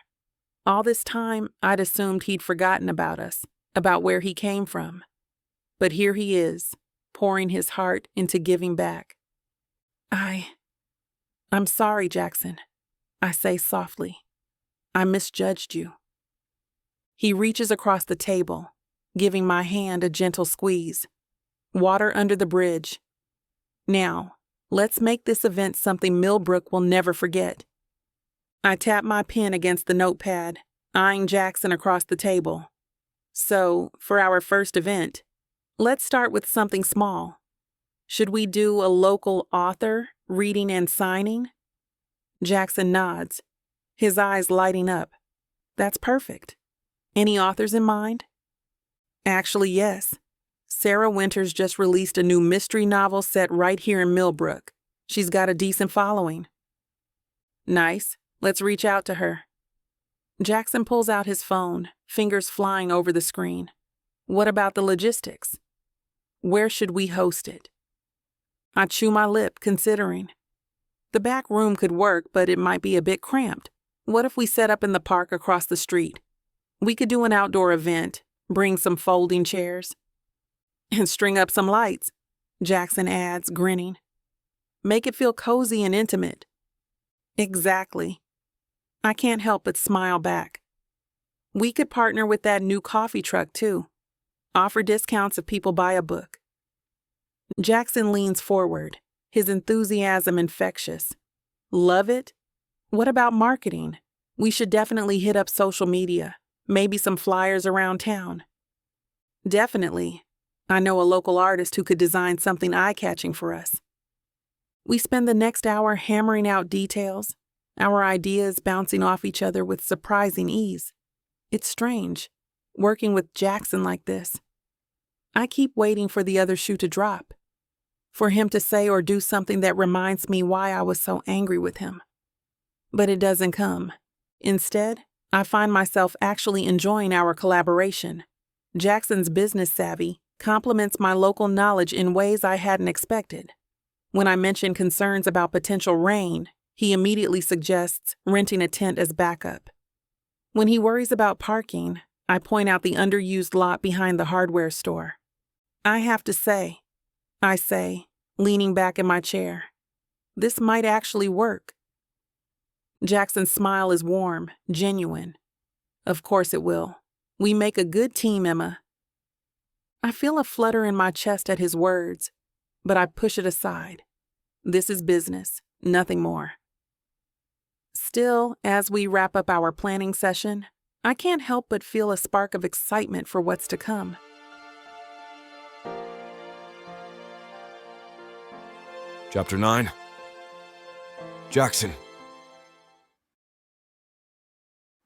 All this time, I'd assumed he'd forgotten about us, about where he came from. But here he is, pouring his heart into giving back. I'm sorry, Jackson, I say softly. I misjudged you. He reaches across the table, giving my hand a gentle squeeze. Water under the bridge. Now, let's make this event something Millbrook will never forget. I tap my pen against the notepad, eyeing Jackson across the table. So, for our first event, let's start with something small. Should we do a local author reading and signing? Jackson nods, his eyes lighting up. That's perfect. Any authors in mind? Actually, yes. Sarah Winters just released a new mystery novel set right here in Millbrook. She's got a decent following. Nice. Let's reach out to her. Jackson pulls out his phone, fingers flying over the screen. What about the logistics? Where should we host it? I chew my lip, considering. The back room could work, but it might be a bit cramped. What if we set up in the park across the street? We could do an outdoor event, bring some folding chairs, and string up some lights, Jackson adds, grinning. Make it feel cozy and intimate. Exactly. I can't help but smile back. We could partner with that new coffee truck, too. Offer discounts if people buy a book. Jackson leans forward, his enthusiasm infectious. Love it? What about marketing? We should definitely hit up social media, maybe some flyers around town. Definitely. I know a local artist who could design something eye-catching for us. We spend the next hour hammering out details, our ideas bouncing off each other with surprising ease. It's strange, working with Jackson like this. I keep waiting for the other shoe to drop, for him to say or do something that reminds me why I was so angry with him. But it doesn't come. Instead, I find myself actually enjoying our collaboration. Jackson's business savvy complements my local knowledge in ways I hadn't expected. When I mention concerns about potential rain, he immediately suggests renting a tent as backup. When he worries about parking, I point out the underused lot behind the hardware store. I have to say, I say, leaning back in my chair, this might actually work. Jackson's smile is warm, genuine. Of course it will. We make a good team, Emma. I feel a flutter in my chest at his words, but I push it aside. This is business, nothing more. Still, as we wrap up our planning session, I can't help but feel a spark of excitement for what's to come. Chapter 9. Jackson.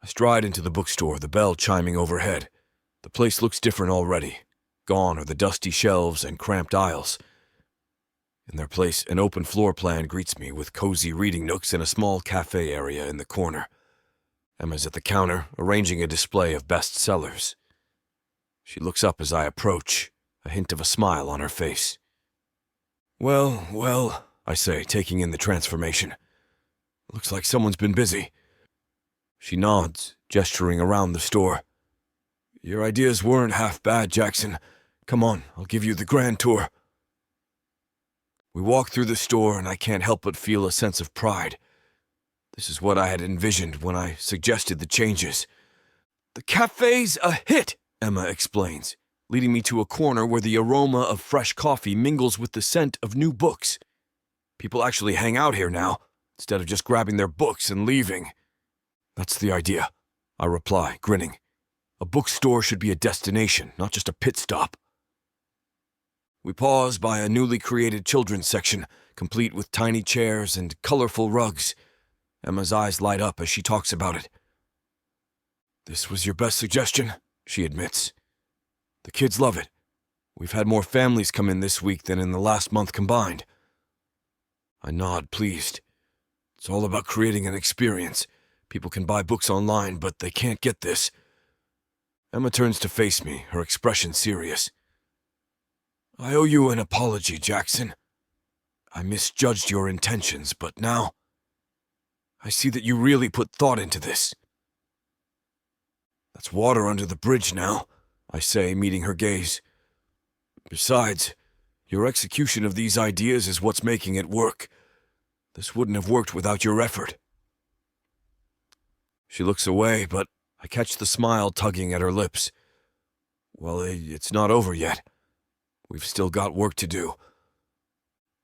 I stride into the bookstore, the bell chiming overhead. The place looks different already. Gone are the dusty shelves and cramped aisles. In their place, an open floor plan greets me with cozy reading nooks and a small cafe area in the corner. Emma's at the counter, arranging a display of bestsellers. She looks up as I approach, a hint of a smile on her face. Well, I say, taking in the transformation. Looks like someone's been busy. She nods, gesturing around the store. Your ideas weren't half bad, Jackson. Come on, I'll give you the grand tour. We walk through the store, and I can't help but feel a sense of pride. This is what I had envisioned when I suggested the changes. The cafe's a hit, Emma explains, leading me to a corner where the aroma of fresh coffee mingles with the scent of new books. People actually hang out here now, instead of just grabbing their books and leaving. That's the idea, I reply, grinning. A bookstore should be a destination, not just a pit stop. We pause by a newly created children's section, complete with tiny chairs and colorful rugs. Emma's eyes light up as she talks about it. This was your best suggestion, she admits. The kids love it. We've had more families come in this week than in the last month combined. I nod, pleased. It's all about creating an experience. People can buy books online, but they can't get this. Emma turns to face me, her expression serious. I owe you an apology, Jackson. I misjudged your intentions, but now I see that you really put thought into this. That's water under the bridge now, I say, meeting her gaze. Besides, your execution of these ideas is what's making it work. This wouldn't have worked without your effort. She looks away, but I catch the smile tugging at her lips. Well, it's not over yet. We've still got work to do.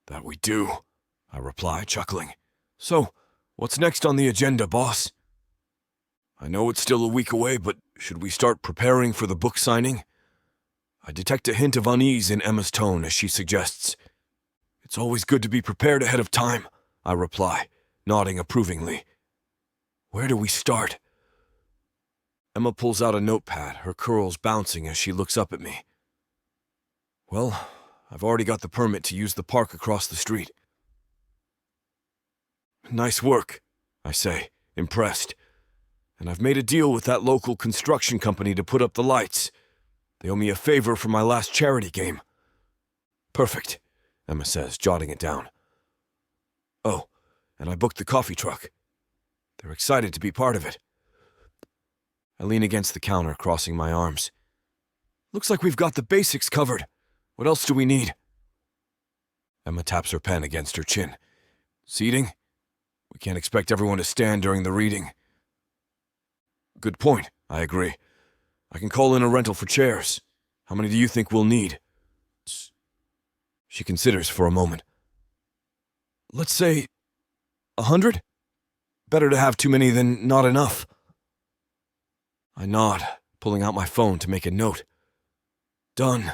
That we do, I reply, chuckling. So, what's next on the agenda, boss? I know it's still a week away, but should we start preparing for the book signing? I detect a hint of unease in Emma's tone as she suggests. It's always good to be prepared ahead of time, I reply, nodding approvingly. Where do we start? Emma pulls out a notepad, her curls bouncing as she looks up at me. Well, I've already got the permit to use the park across the street. Nice work, I say, impressed. And I've made a deal with that local construction company to put up the lights. They owe me a favor for my last charity game. Perfect, Emma says, jotting it down. Oh, and I booked the coffee truck. They're excited to be part of it. I lean against the counter, crossing my arms. Looks like we've got the basics covered. What else do we need? Emma taps her pen against her chin. Seating? We can't expect everyone to stand during the reading. Good point, I agree. I can call in a rental for chairs. How many do you think we'll need? She considers for a moment. Let's say 100? Better to have too many than not enough. I nod, pulling out my phone to make a note. Done.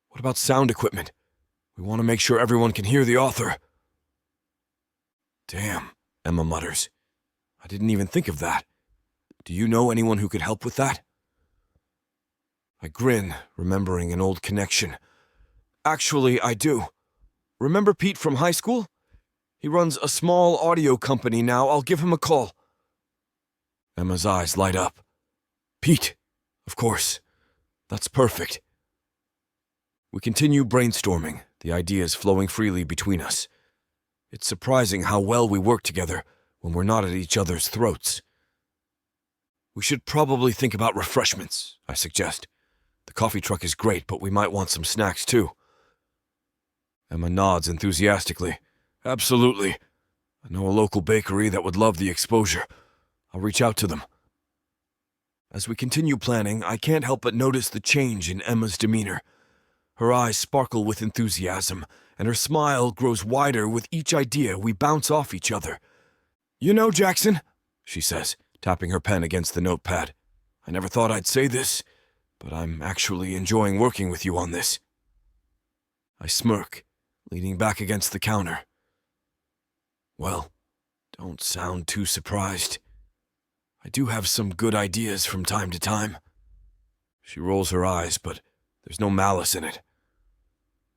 What about sound equipment? We want to make sure everyone can hear the author. Damn, Emma mutters. I didn't even think of that. Do you know anyone who could help with that? I grin, remembering an old connection. Actually, I do. Remember Pete from high school? He runs a small audio company now. I'll give him a call. Emma's eyes light up. Pete, of course. That's perfect. We continue brainstorming, the ideas flowing freely between us. It's surprising how well we work together when we're not at each other's throats. We should probably think about refreshments, I suggest. The coffee truck is great, but we might want some snacks too. Emma nods enthusiastically. Absolutely. I know a local bakery that would love the exposure. I'll reach out to them. As we continue planning, I can't help but notice the change in Emma's demeanor. Her eyes sparkle with enthusiasm, and her smile grows wider with each idea we bounce off each other. You know, Jackson, she says, tapping her pen against the notepad, I never thought I'd say this, but I'm actually enjoying working with you on this. I smirk, leaning back against the counter. Well, don't sound too surprised. I do have some good ideas from time to time. She rolls her eyes, but there's no malice in it.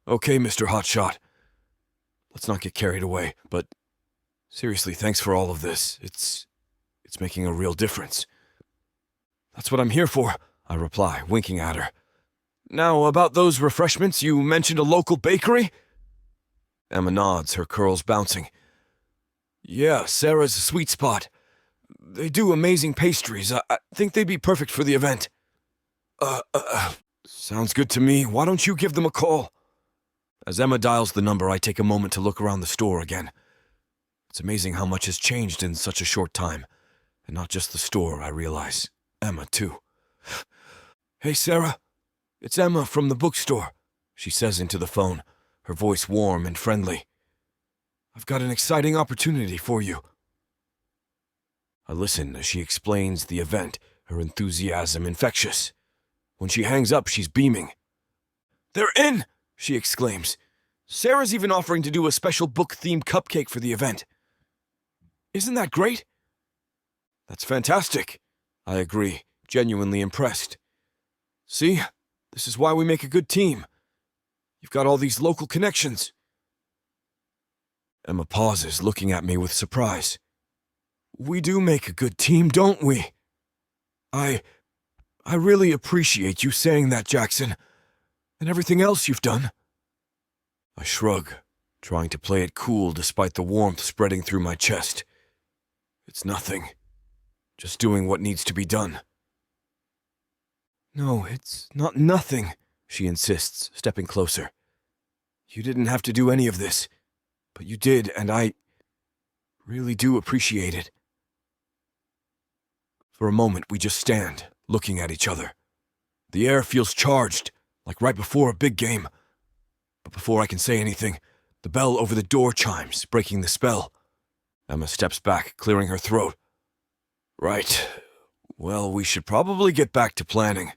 Okay, Mr. Hotshot. Let's not get carried away, but seriously, thanks for all of this. It's making a real difference. That's what I'm here for, I reply, winking at her. Now, about those refreshments, you mentioned a local bakery? Emma nods, her curls bouncing. Yeah, Sarah's a sweet spot. They do amazing pastries. I think they'd be perfect for the event. Sounds good to me. Why don't you give them a call? As Emma dials the number, I take a moment to look around the store again. It's amazing how much has changed in such a short time. And not just the store, I realize. Emma, too. Hey, Sarah. It's Emma from the bookstore, she says into the phone, her voice warm and friendly. I've got an exciting opportunity for you. I listen as she explains the event, her enthusiasm infectious. When she hangs up, she's beaming. They're in, she exclaims. Sarah's even offering to do a special book-themed cupcake for the event. Isn't that great? That's fantastic, I agree, genuinely impressed. See, this is why we make a good team. You've got all these local connections. Emma pauses, looking at me with surprise. We do make a good team, don't we? I really appreciate you saying that, Jackson, and everything else you've done. I shrug, trying to play it cool despite the warmth spreading through my chest. It's nothing. Just doing what needs to be done. No, it's not nothing, she insists, stepping closer. You didn't have to do any of this, but you did, and I really do appreciate it. For a moment, we just stand, looking at each other. The air feels charged, like right before a big game. But before I can say anything, the bell over the door chimes, breaking the spell. Emma steps back, clearing her throat. Right. Well, we should probably get back to planning.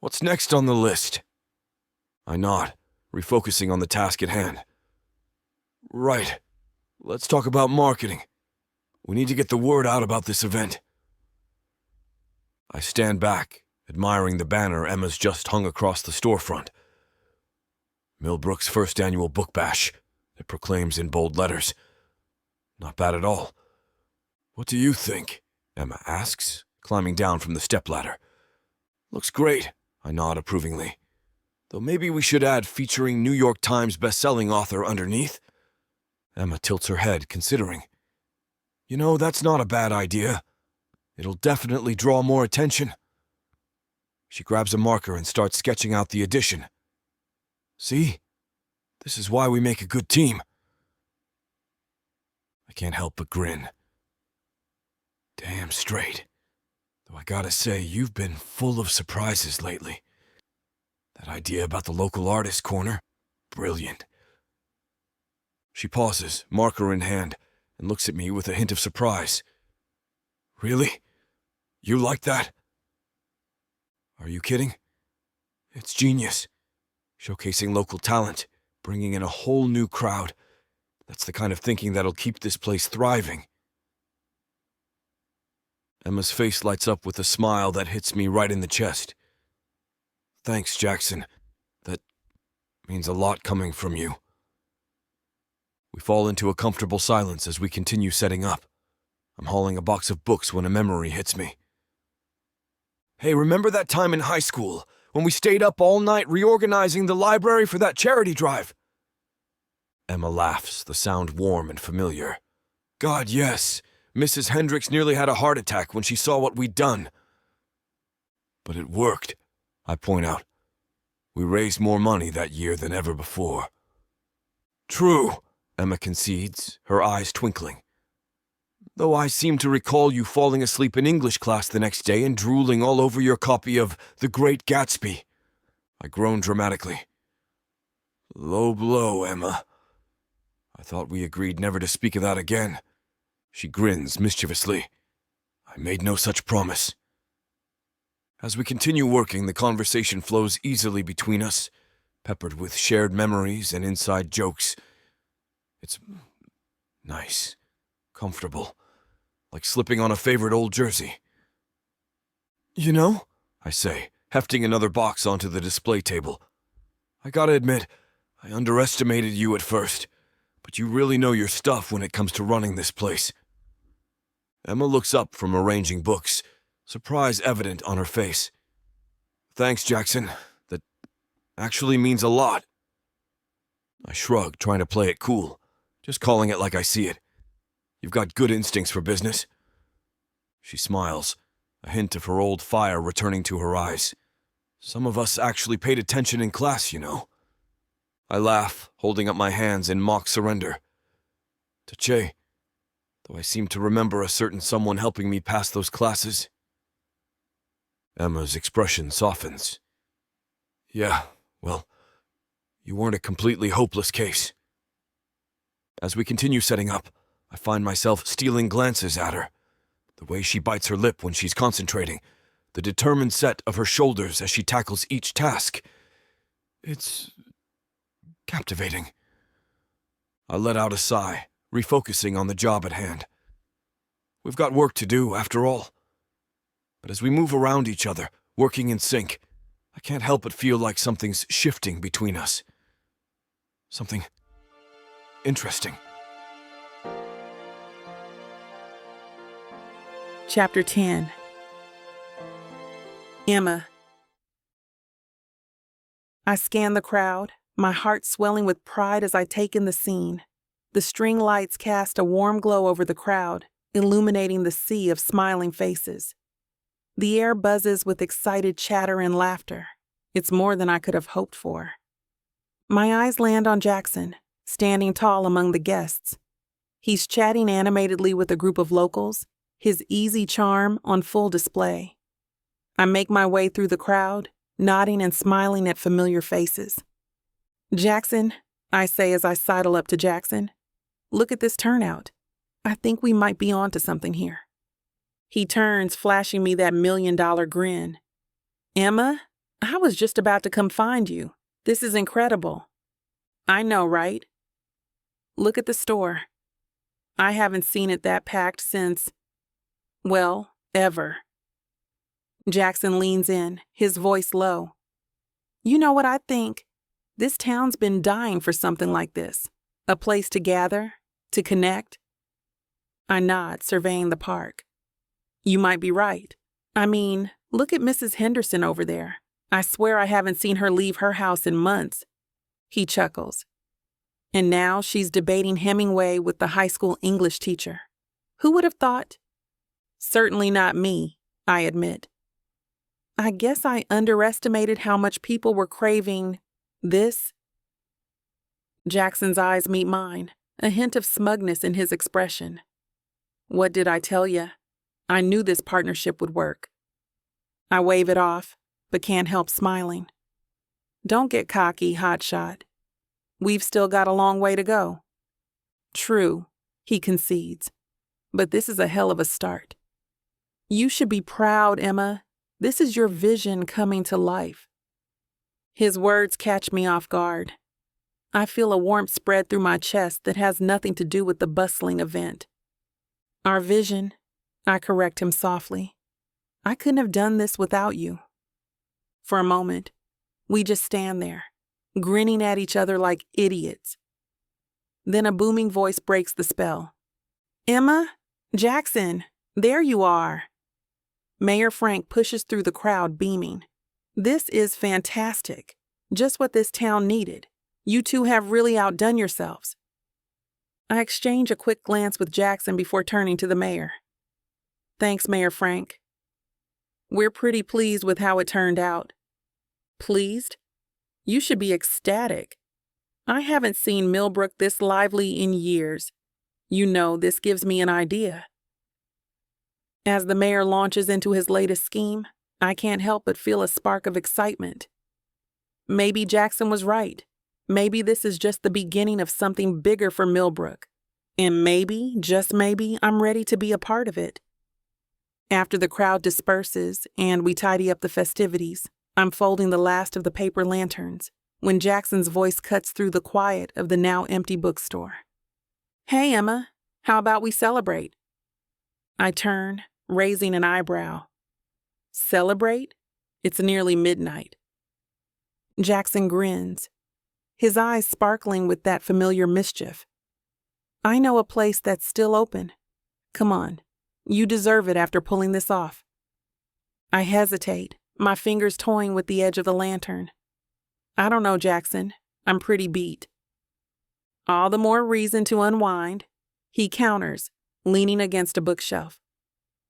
What's next on the list? I nod, refocusing on the task at hand. Right. Let's talk about marketing. We need to get the word out about this event. I stand back, admiring the banner Emma's just hung across the storefront. Millbrook's first annual book bash, it proclaims in bold letters. Not bad at all. What do you think? Emma asks, climbing down from the stepladder. Looks great, I nod approvingly. Though maybe we should add featuring New York Times best-selling author underneath. Emma tilts her head, considering. You know, that's not a bad idea. It'll definitely draw more attention. She grabs a marker and starts sketching out the addition. See? This is why we make a good team. I can't help but grin. Damn straight. Though I gotta say, you've been full of surprises lately. That idea about the local artist corner? Brilliant. She pauses, marker in hand, and looks at me with a hint of surprise. Really? You like that? Are you kidding? It's genius. Showcasing local talent, bringing in a whole new crowd. That's the kind of thinking that'll keep this place thriving. Emma's face lights up with a smile that hits me right in the chest. Thanks, Jackson. That means a lot coming from you. We fall into a comfortable silence as we continue setting up. I'm hauling a box of books when a memory hits me. Hey, remember that time in high school when we stayed up all night reorganizing the library for that charity drive? Emma laughs, the sound warm and familiar. God, yes. Mrs. Hendricks nearly had a heart attack when she saw what we'd done. But it worked, I point out. We raised more money that year than ever before. True, Emma concedes, her eyes twinkling. Though I seem to recall you falling asleep in English class the next day and drooling all over your copy of The Great Gatsby. I groan dramatically. Low blow, Emma. I thought we agreed never to speak of that again. She grins mischievously. I made no such promise. As we continue working, the conversation flows easily between us, peppered with shared memories and inside jokes. It's nice, comfortable, like slipping on a favorite old jersey. You know, I say, hefting another box onto the display table. I gotta admit, I underestimated you at first, but you really know your stuff when it comes to running this place. Emma looks up from arranging books, surprise evident on her face. Thanks, Jackson. That actually means a lot. I shrug, trying to play it cool, just calling it like I see it. You've got good instincts for business. She smiles, a hint of her old fire returning to her eyes. Some of us actually paid attention in class, you know. I laugh, holding up my hands in mock surrender. Tache, though I seem to remember a certain someone helping me pass those classes. Emma's expression softens. Yeah, well, you weren't a completely hopeless case. As we continue setting up, I find myself stealing glances at her. The way she bites her lip when she's concentrating, the determined set of her shoulders as she tackles each task. It's captivating. I let out a sigh, refocusing on the job at hand. We've got work to do, after all. But as we move around each other, working in sync, I can't help but feel like something's shifting between us. Something interesting. Chapter 10. Emma. I scan the crowd, my heart swelling with pride as I take in the scene. The string lights cast a warm glow over the crowd, illuminating the sea of smiling faces. The air buzzes with excited chatter and laughter. It's more than I could have hoped for. My eyes land on Jackson, standing tall among the guests. He's chatting animatedly with a group of locals, his easy charm on full display. I make my way through the crowd, nodding and smiling at familiar faces. Jackson, I say as I sidle up to Jackson, look at this turnout. I think we might be onto something here. He turns, flashing me that $1 million grin. Emma, I was just about to come find you. This is incredible. I know, right? Look at the store. I haven't seen it that packed since, well, ever. Jackson leans in, his voice low. You know what I think? This town's been dying for something like this. A place to gather, to connect. I nod, surveying the park. You might be right. I mean, look at Mrs. Henderson over there. I swear I haven't seen her leave her house in months. He chuckles. And now she's debating Hemingway with the high school English teacher. Who would have thought? Certainly not me, I admit. I guess I underestimated how much people were craving this. Jackson's eyes meet mine, a hint of smugness in his expression. What did I tell you? I knew this partnership would work. I wave it off, but can't help smiling. Don't get cocky, hotshot. We've still got a long way to go. True, he concedes, but this is a hell of a start. You should be proud, Emma. This is your vision coming to life. His words catch me off guard. I feel a warmth spread through my chest that has nothing to do with the bustling event. Our vision, I correct him softly. I couldn't have done this without you. For a moment, we just stand there, grinning at each other like idiots. Then a booming voice breaks the spell. Emma, Jackson, there you are. Mayor Frank pushes through the crowd, beaming. This is fantastic. Just what this town needed. You two have really outdone yourselves. I exchange a quick glance with Jackson before turning to the mayor. Thanks, Mayor Frank. We're pretty pleased with how it turned out. Pleased? You should be ecstatic. I haven't seen Millbrook this lively in years. You know, this gives me an idea. As the mayor launches into his latest scheme, I can't help but feel a spark of excitement. Maybe Jackson was right. Maybe this is just the beginning of something bigger for Millbrook. And maybe, just maybe, I'm ready to be a part of it. After the crowd disperses and we tidy up the festivities, I'm folding the last of the paper lanterns when Jackson's voice cuts through the quiet of the now empty bookstore. Hey, Emma, how about we celebrate? I turn, raising an eyebrow. Celebrate? It's nearly midnight. Jackson grins, his eyes sparkling with that familiar mischief. I know a place that's still open. Come on, you deserve it after pulling this off. I hesitate, my fingers toying with the edge of the lantern. I don't know, Jackson. I'm pretty beat. All the more reason to unwind, he counters, leaning against a bookshelf.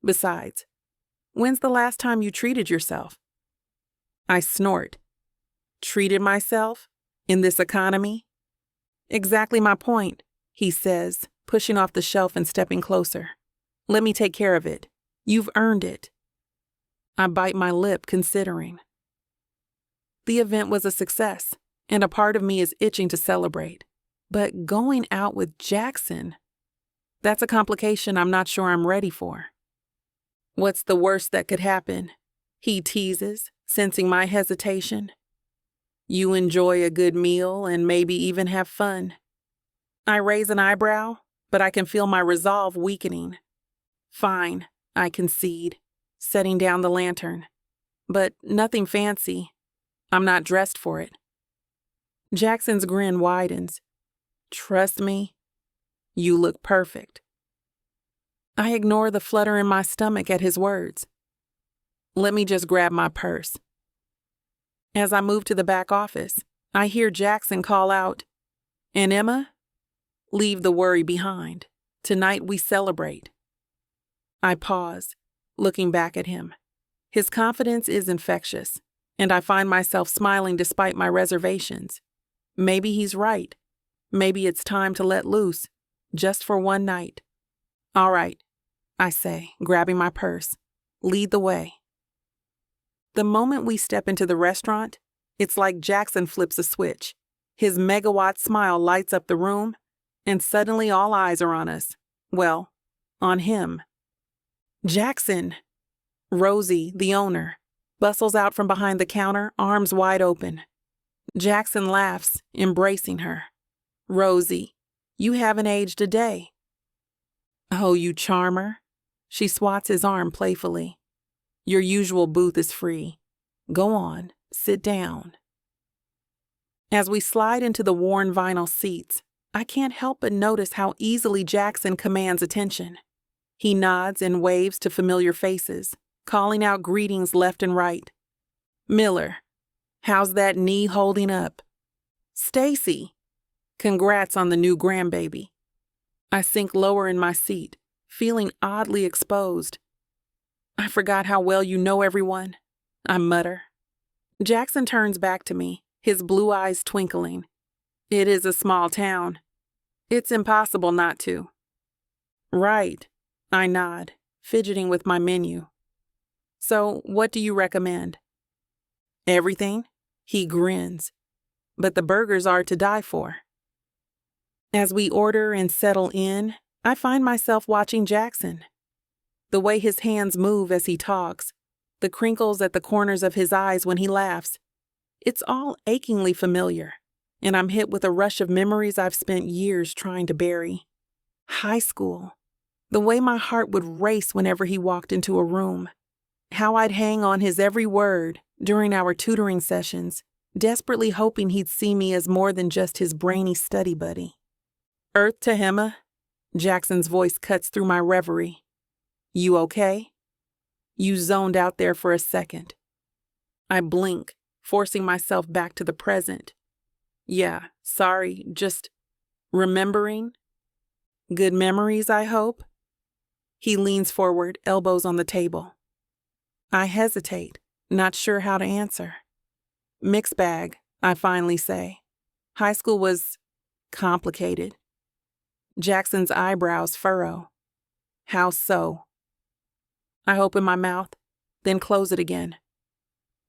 Besides, when's the last time you treated yourself? I snort. Treated myself? In this economy? Exactly my point, he says, pushing off the shelf and stepping closer. Let me take care of it. You've earned it. I bite my lip, considering. The event was a success, and a part of me is itching to celebrate. But going out with Jackson, that's a complication I'm not sure I'm ready for. What's the worst that could happen? He teases, sensing my hesitation. You enjoy a good meal and maybe even have fun. I raise an eyebrow, but I can feel my resolve weakening. Fine, I concede, setting down the lantern. But nothing fancy. I'm not dressed for it. Jackson's grin widens. Trust me, you look perfect. I ignore the flutter in my stomach at his words. Let me just grab my purse. As I move to the back office, I hear Jackson call out, "And Emma, leave the worry behind. Tonight we celebrate." I pause, looking back at him. His confidence is infectious, and I find myself smiling despite my reservations. Maybe he's right. Maybe it's time to let loose, just for one night. All right, I say, grabbing my purse. Lead the way. The moment we step into the restaurant, it's like Jackson flips a switch. His megawatt smile lights up the room, and suddenly all eyes are on us. Well, on him. Jackson! Rosie, the owner, bustles out from behind the counter, arms wide open. Jackson laughs, embracing her. Rosie, you haven't aged a day. Oh, you charmer. She swats his arm playfully. Your usual booth is free. Go on, sit down. As we slide into the worn vinyl seats, I can't help but notice how easily Jackson commands attention. He nods and waves to familiar faces, calling out greetings left and right. Miller, how's that knee holding up? Stacy, congrats on the new grandbaby. I sink lower in my seat, feeling oddly exposed. I forgot how well you know everyone, I mutter. Jackson turns back to me, his blue eyes twinkling. It is a small town. It's impossible not to. Right, I nod, fidgeting with my menu. So, what do you recommend? Everything? He grins. But the burgers are to die for. As we order and settle in, I find myself watching Jackson. The way his hands move as he talks, the crinkles at the corners of his eyes when he laughs, it's all achingly familiar, and I'm hit with a rush of memories I've spent years trying to bury. High school. The way my heart would race whenever he walked into a room. How I'd hang on his every word during our tutoring sessions, desperately hoping he'd see me as more than just his brainy study buddy. Earth to Emma, Jackson's voice cuts through my reverie. You okay? You zoned out there for a second. I blink, forcing myself back to the present. Yeah, sorry, just remembering. Good memories, I hope? He leans forward, elbows on the table. I hesitate, not sure how to answer. Mixed bag, I finally say. High school was complicated. Jackson's eyebrows furrow. How so? I open my mouth, then close it again.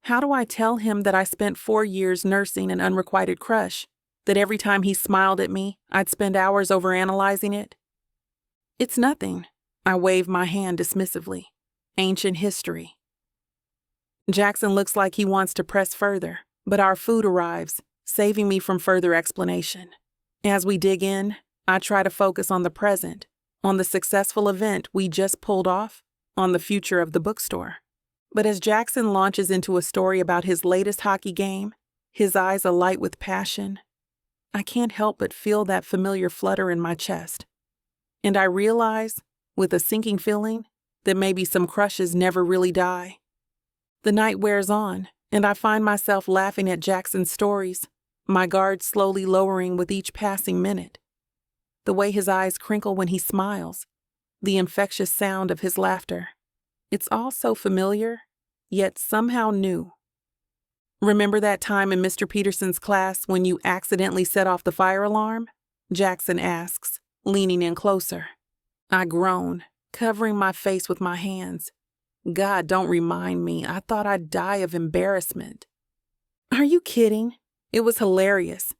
How do I tell him that I spent 4 years nursing an unrequited crush, that every time he smiled at me, I'd spend hours overanalyzing it? It's nothing. I wave my hand dismissively. Ancient history. Jackson looks like he wants to press further, but our food arrives, saving me from further explanation. As we dig in, I try to focus on the present, on the successful event we just pulled off, on the future of the bookstore. But as Jackson launches into a story about his latest hockey game, his eyes alight with passion, I can't help but feel that familiar flutter in my chest. And I realize, with a sinking feeling, that maybe some crushes never really die. The night wears on, and I find myself laughing at Jackson's stories, my guard slowly lowering with each passing minute. The way his eyes crinkle when he smiles, the infectious sound of his laughter. It's all so familiar, yet somehow new. Remember that time in Mr. Peterson's class when you accidentally set off the fire alarm? Jackson asks, leaning in closer. I groan, covering my face with my hands. God, don't remind me. I thought I'd die of embarrassment. Are you kidding? It was hilarious.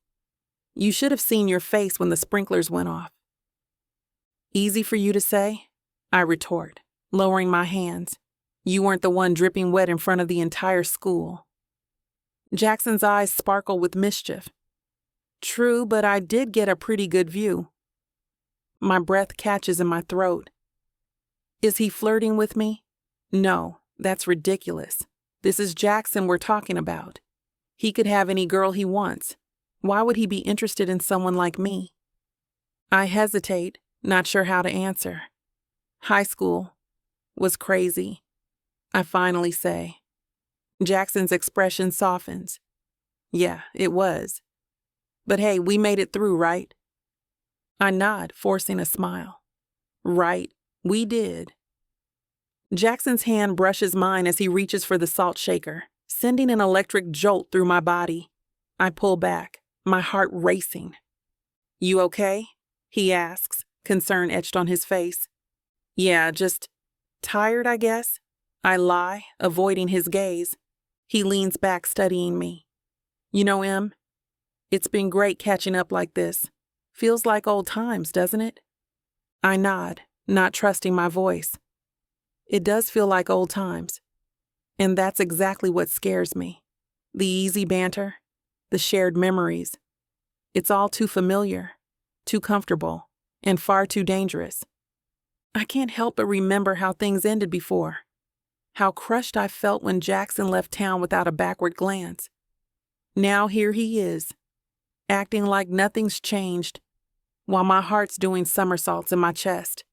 You should have seen your face when the sprinklers went off. Easy for you to say? I retort, lowering my hands. You weren't the one dripping wet in front of the entire school. Jackson's eyes sparkle with mischief. True, but I did get a pretty good view. My breath catches in my throat. Is he flirting with me? No, that's ridiculous. This is Jackson we're talking about. He could have any girl he wants. Why would he be interested in someone like me? I hesitate, not sure how to answer. High school was crazy, I finally say. Jackson's expression softens. Yeah, it was. But hey, we made it through, right? I nod, forcing a smile. Right, we did. Jackson's hand brushes mine as he reaches for the salt shaker, sending an electric jolt through my body. I pull back, my heart racing. You okay? He asks, concern etched on his face. Yeah, just tired, I guess. I lie, avoiding his gaze. He leans back, studying me. You know, Em, it's been great catching up like this. Feels like old times, doesn't it? I nod, not trusting my voice. It does feel like old times. And that's exactly what scares me. The easy banter, the shared memories. It's all too familiar, too comfortable, and far too dangerous. I can't help but remember how things ended before. How crushed I felt when Jackson left town without a backward glance. Now here he is, acting like nothing's changed, while my heart's doing somersaults in my chest.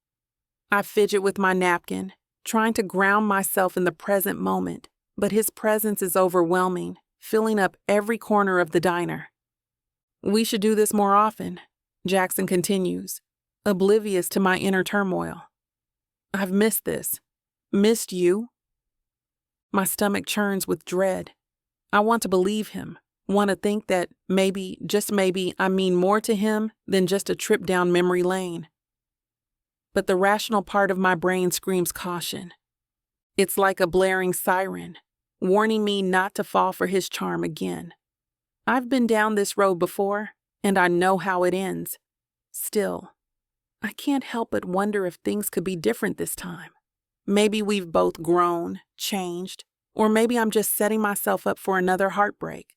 I fidget with my napkin, trying to ground myself in the present moment, but his presence is overwhelming, filling up every corner of the diner. We should do this more often, Jackson continues, oblivious to my inner turmoil. I've missed this. Missed you. My stomach churns with dread. I want to believe him, want to think that maybe, just maybe, I mean more to him than just a trip down memory lane. But the rational part of my brain screams caution. It's like a blaring siren, warning me not to fall for his charm again. I've been down this road before, and I know how it ends. Still, I can't help but wonder if things could be different this time. Maybe we've both grown, changed, or maybe I'm just setting myself up for another heartbreak.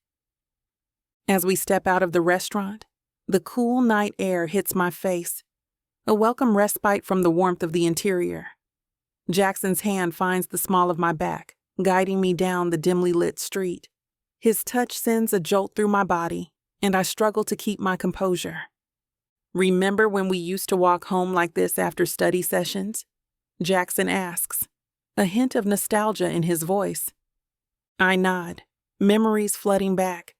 As we step out of the restaurant, the cool night air hits my face, a welcome respite from the warmth of the interior. Jackson's hand finds the small of my back, guiding me down the dimly lit street. His touch sends a jolt through my body, and I struggle to keep my composure. Remember when we used to walk home like this after study sessions? Jackson asks, a hint of nostalgia in his voice. I nod, memories flooding back.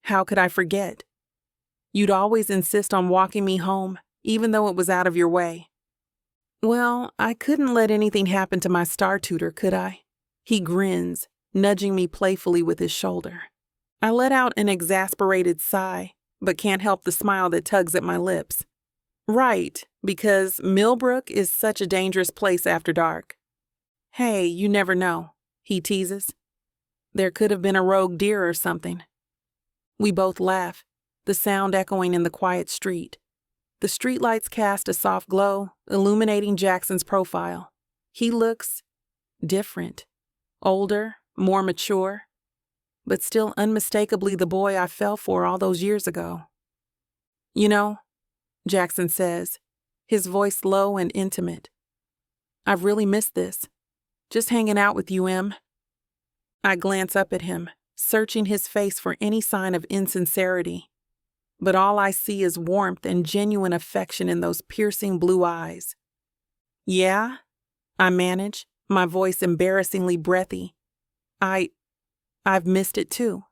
How could I forget? You'd always insist on walking me home, even though it was out of your way. Well, I couldn't let anything happen to my star tutor, could I? He grins, nudging me playfully with his shoulder. I let out an exasperated sigh, but can't help the smile that tugs at my lips. Right, because Millbrook is such a dangerous place after dark. Hey, you never know, he teases. There could have been a rogue deer or something. We both laugh, the sound echoing in the quiet street. The streetlights cast a soft glow, illuminating Jackson's profile. He looks different, older, more mature, but still unmistakably the boy I fell for all those years ago. You know, Jackson says, his voice low and intimate. I've really missed this. Just hanging out with you, Em. I glance up at him, searching his face for any sign of insincerity. But all I see is warmth and genuine affection in those piercing blue eyes. Yeah? I manage, my voice embarrassingly breathy. I've missed it too.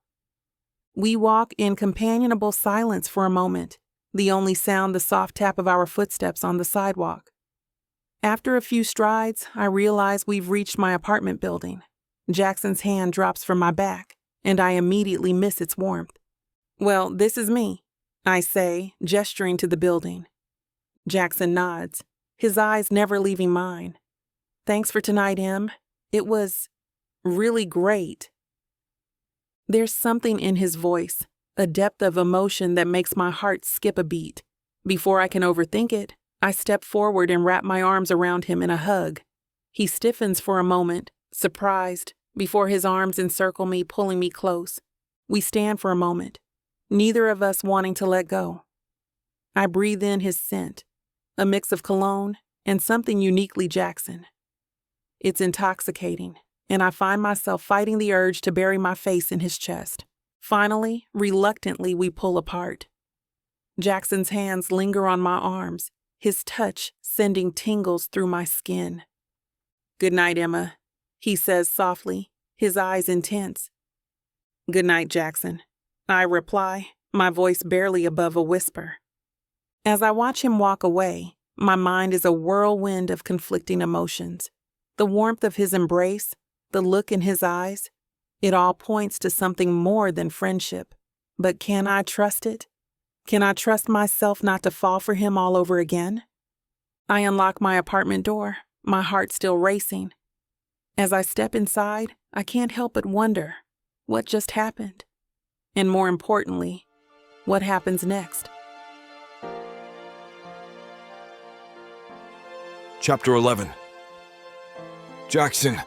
We walk in companionable silence for a moment, the only sound the soft tap of our footsteps on the sidewalk. After a few strides, I realize we've reached my apartment building. Jackson's hand drops from my back, and I immediately miss its warmth. Well, this is me, I say, gesturing to the building. Jackson nods, his eyes never leaving mine. Thanks for tonight, Em. It was really great. There's something in his voice, a depth of emotion that makes my heart skip a beat. Before I can overthink it, I step forward and wrap my arms around him in a hug. He stiffens for a moment, surprised, before his arms encircle me, pulling me close. We stand for a moment, neither of us wanting to let go. I breathe in his scent, a mix of cologne and something uniquely Jackson. It's intoxicating, and I find myself fighting the urge to bury my face in his chest. Finally, reluctantly, we pull apart. Jackson's hands linger on my arms, his touch sending tingles through my skin. Good night, Emma, he says softly, his eyes intense. Good night, Jackson, I reply, my voice barely above a whisper. As I watch him walk away, my mind is a whirlwind of conflicting emotions. The warmth of his embrace, the look in his eyes, it all points to something more than friendship. But can I trust it? Can I trust myself not to fall for him all over again? I unlock my apartment door, my heart still racing. As I step inside, I can't help but wonder, what just happened? And more importantly, what happens next? Chapter 11. Jackson.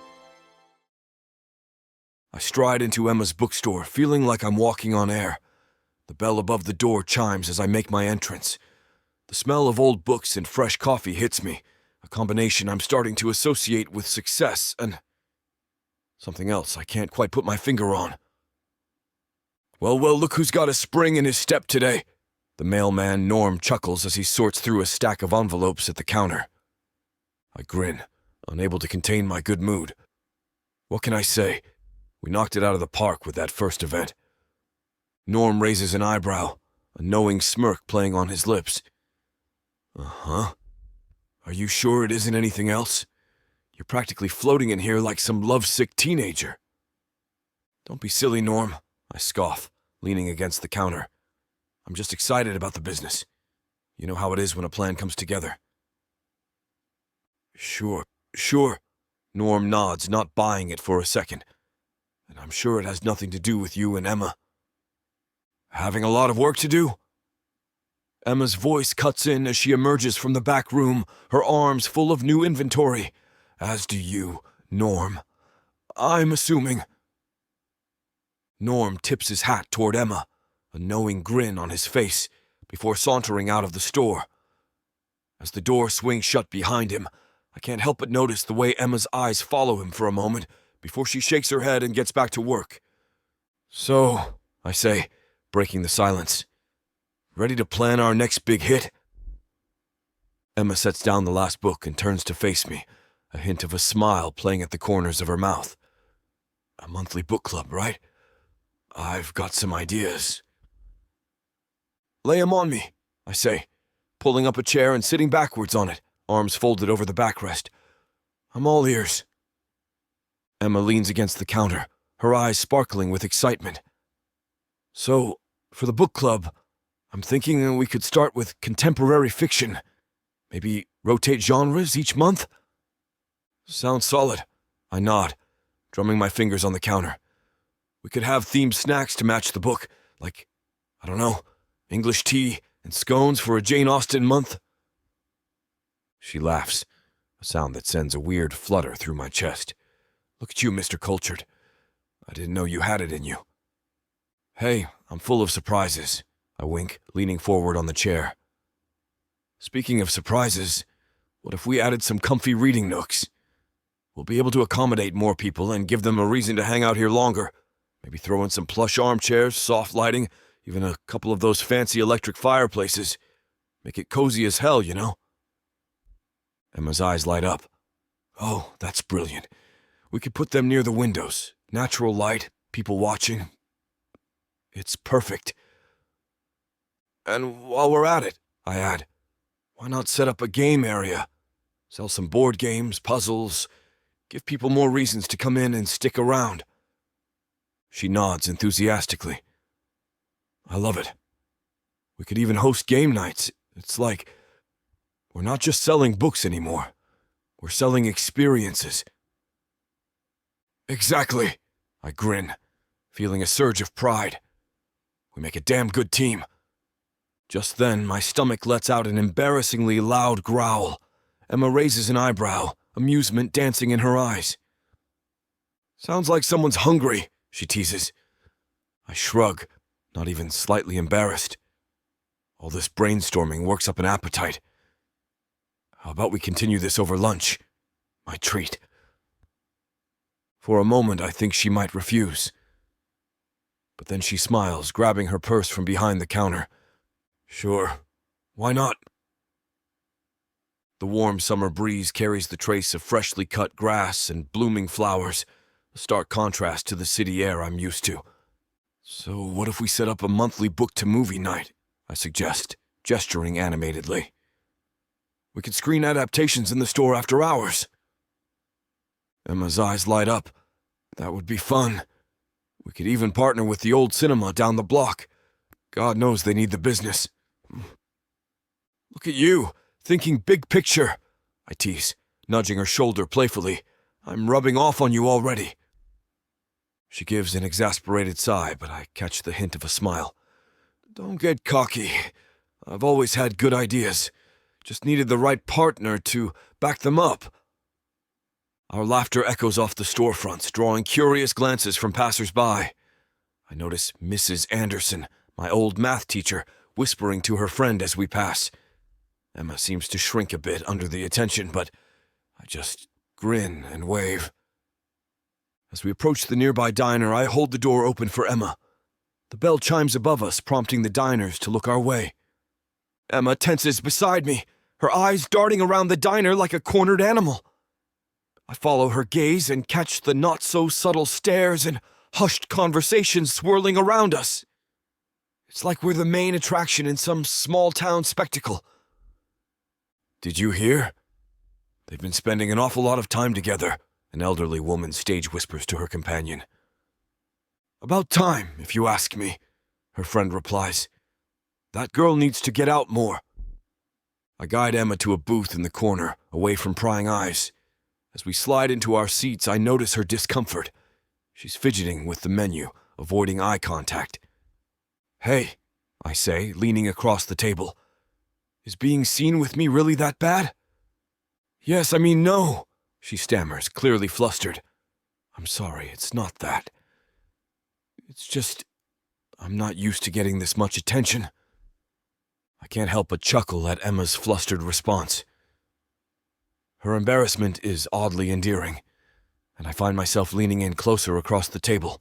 I stride into Emma's bookstore, feeling like I'm walking on air. The bell above the door chimes as I make my entrance. The smell of old books and fresh coffee hits me, a combination I'm starting to associate with success and something else I can't quite put my finger on. Well, look who's got a spring in his step today. The mailman Norm chuckles as he sorts through a stack of envelopes at the counter. I grin, unable to contain my good mood. What can I say? We knocked it out of the park with that first event. Norm raises an eyebrow, a knowing smirk playing on his lips. Uh-huh. Are you sure it isn't anything else? You're practically floating in here like some lovesick teenager. Don't be silly, Norm, I scoff, leaning against the counter. I'm just excited about the business. You know how it is when a plan comes together. Sure. Norm nods, not buying it for a second. And I'm sure it has nothing to do with you and Emma. Having a lot of work to do? Emma's voice cuts in as she emerges from the back room, her arms full of new inventory. As do you, Norm. I'm assuming. Norm tips his hat toward Emma, a knowing grin on his face, before sauntering out of the store. As the door swings shut behind him, I can't help but notice the way Emma's eyes follow him for a moment before she shakes her head and gets back to work. So, I say, breaking the silence, ready to plan our next big hit? Emma sets down the last book and turns to face me, a hint of a smile playing at the corners of her mouth. A monthly book club, right? I've got some ideas. Lay 'em on me, I say, pulling up a chair and sitting backwards on it, arms folded over the backrest. I'm all ears. Emma leans against the counter, her eyes sparkling with excitement. So, for the book club, I'm thinking we could start with contemporary fiction. Maybe rotate genres each month? Sounds solid. I nod, drumming my fingers on the counter. We could have themed snacks to match the book, like, I don't know, English tea and scones for a Jane Austen month. She laughs, a sound that sends a weird flutter through my chest. Look at you, Mr. Cultured. I didn't know you had it in you. Hey, I'm full of surprises, I wink, leaning forward on the chair. Speaking of surprises, what if we added some comfy reading nooks? We'll be able to accommodate more people and give them a reason to hang out here longer. Maybe throw in some plush armchairs, soft lighting, even a couple of those fancy electric fireplaces. Make it cozy as hell, you know? Emma's eyes light up. Oh, that's brilliant. We could put them near the windows. Natural light, people watching. It's perfect. And while we're at it, I add, why not set up a game area? Sell some board games, puzzles, give people more reasons to come in and stick around. She nods enthusiastically. I love it. We could even host game nights. It's like, we're not just selling books anymore. We're selling experiences. Exactly, I grin, feeling a surge of pride. We make a damn good team. Just then, my stomach lets out an embarrassingly loud growl. Emma raises an eyebrow, amusement dancing in her eyes. Sounds like someone's hungry, she teases. I shrug, not even slightly embarrassed. All this brainstorming works up an appetite. How about we continue this over lunch? My treat. For a moment, I think she might refuse. But then she smiles, grabbing her purse from behind the counter. Sure, why not? The warm summer breeze carries the trace of freshly cut grass and blooming flowers, a stark contrast to the city air I'm used to. So what if we set up a monthly book-to-movie night? I suggest, gesturing animatedly. We could screen adaptations in the store after hours. Emma's eyes light up. That would be fun. We could even partner with the old cinema down the block. God knows they need the business. Look at you, thinking big picture, I tease, nudging her shoulder playfully. I'm rubbing off on you already. She gives an exasperated sigh, but I catch the hint of a smile. Don't get cocky. I've always had good ideas. Just needed the right partner to back them up. Our laughter echoes off the storefronts, drawing curious glances from passers-by. I notice Mrs. Anderson, my old math teacher, whispering to her friend as we pass. Emma seems to shrink a bit under the attention, but I just grin and wave. As we approach the nearby diner, I hold the door open for Emma. The bell chimes above us, prompting the diners to look our way. Emma tenses beside me, her eyes darting around the diner like a cornered animal. I follow her gaze and catch the not-so-subtle stares and hushed conversations swirling around us. It's like we're the main attraction in some small-town spectacle. Did you hear? They've been spending an awful lot of time together, an elderly woman stage whispers to her companion. About time, if you ask me, her friend replies. That girl needs to get out more. I guide Emma to a booth in the corner, away from prying eyes. As we slide into our seats, I notice her discomfort. She's fidgeting with the menu, avoiding eye contact. Hey, I say, leaning across the table. Is being seen with me really that bad? Yes, I mean no, she stammers, clearly flustered. I'm sorry, it's not that. It's just, I'm not used to getting this much attention. I can't help but chuckle at Emma's flustered response. Her embarrassment is oddly endearing, and I find myself leaning in closer across the table.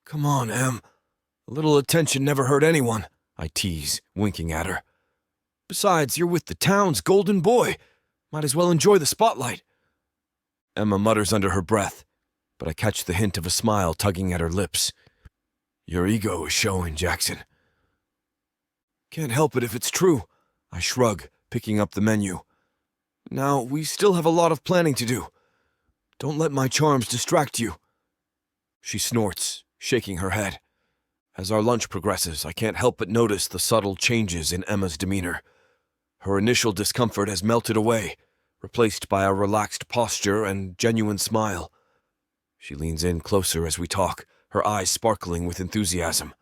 Come on, Em. A little attention never hurt anyone, I tease, winking at her. Besides, you're with the town's golden boy. Might as well enjoy the spotlight. Emma mutters under her breath, but I catch the hint of a smile tugging at her lips. Your ego is showing, Jackson. Can't help it if it's true. I shrug, picking up the menu. Now, we still have a lot of planning to do. Don't let my charms distract you. She snorts, shaking her head. As our lunch progresses, I can't help but notice the subtle changes in Emma's demeanor. Her initial discomfort has melted away, replaced by a relaxed posture and genuine smile. She leans in closer as we talk, her eyes sparkling with enthusiasm.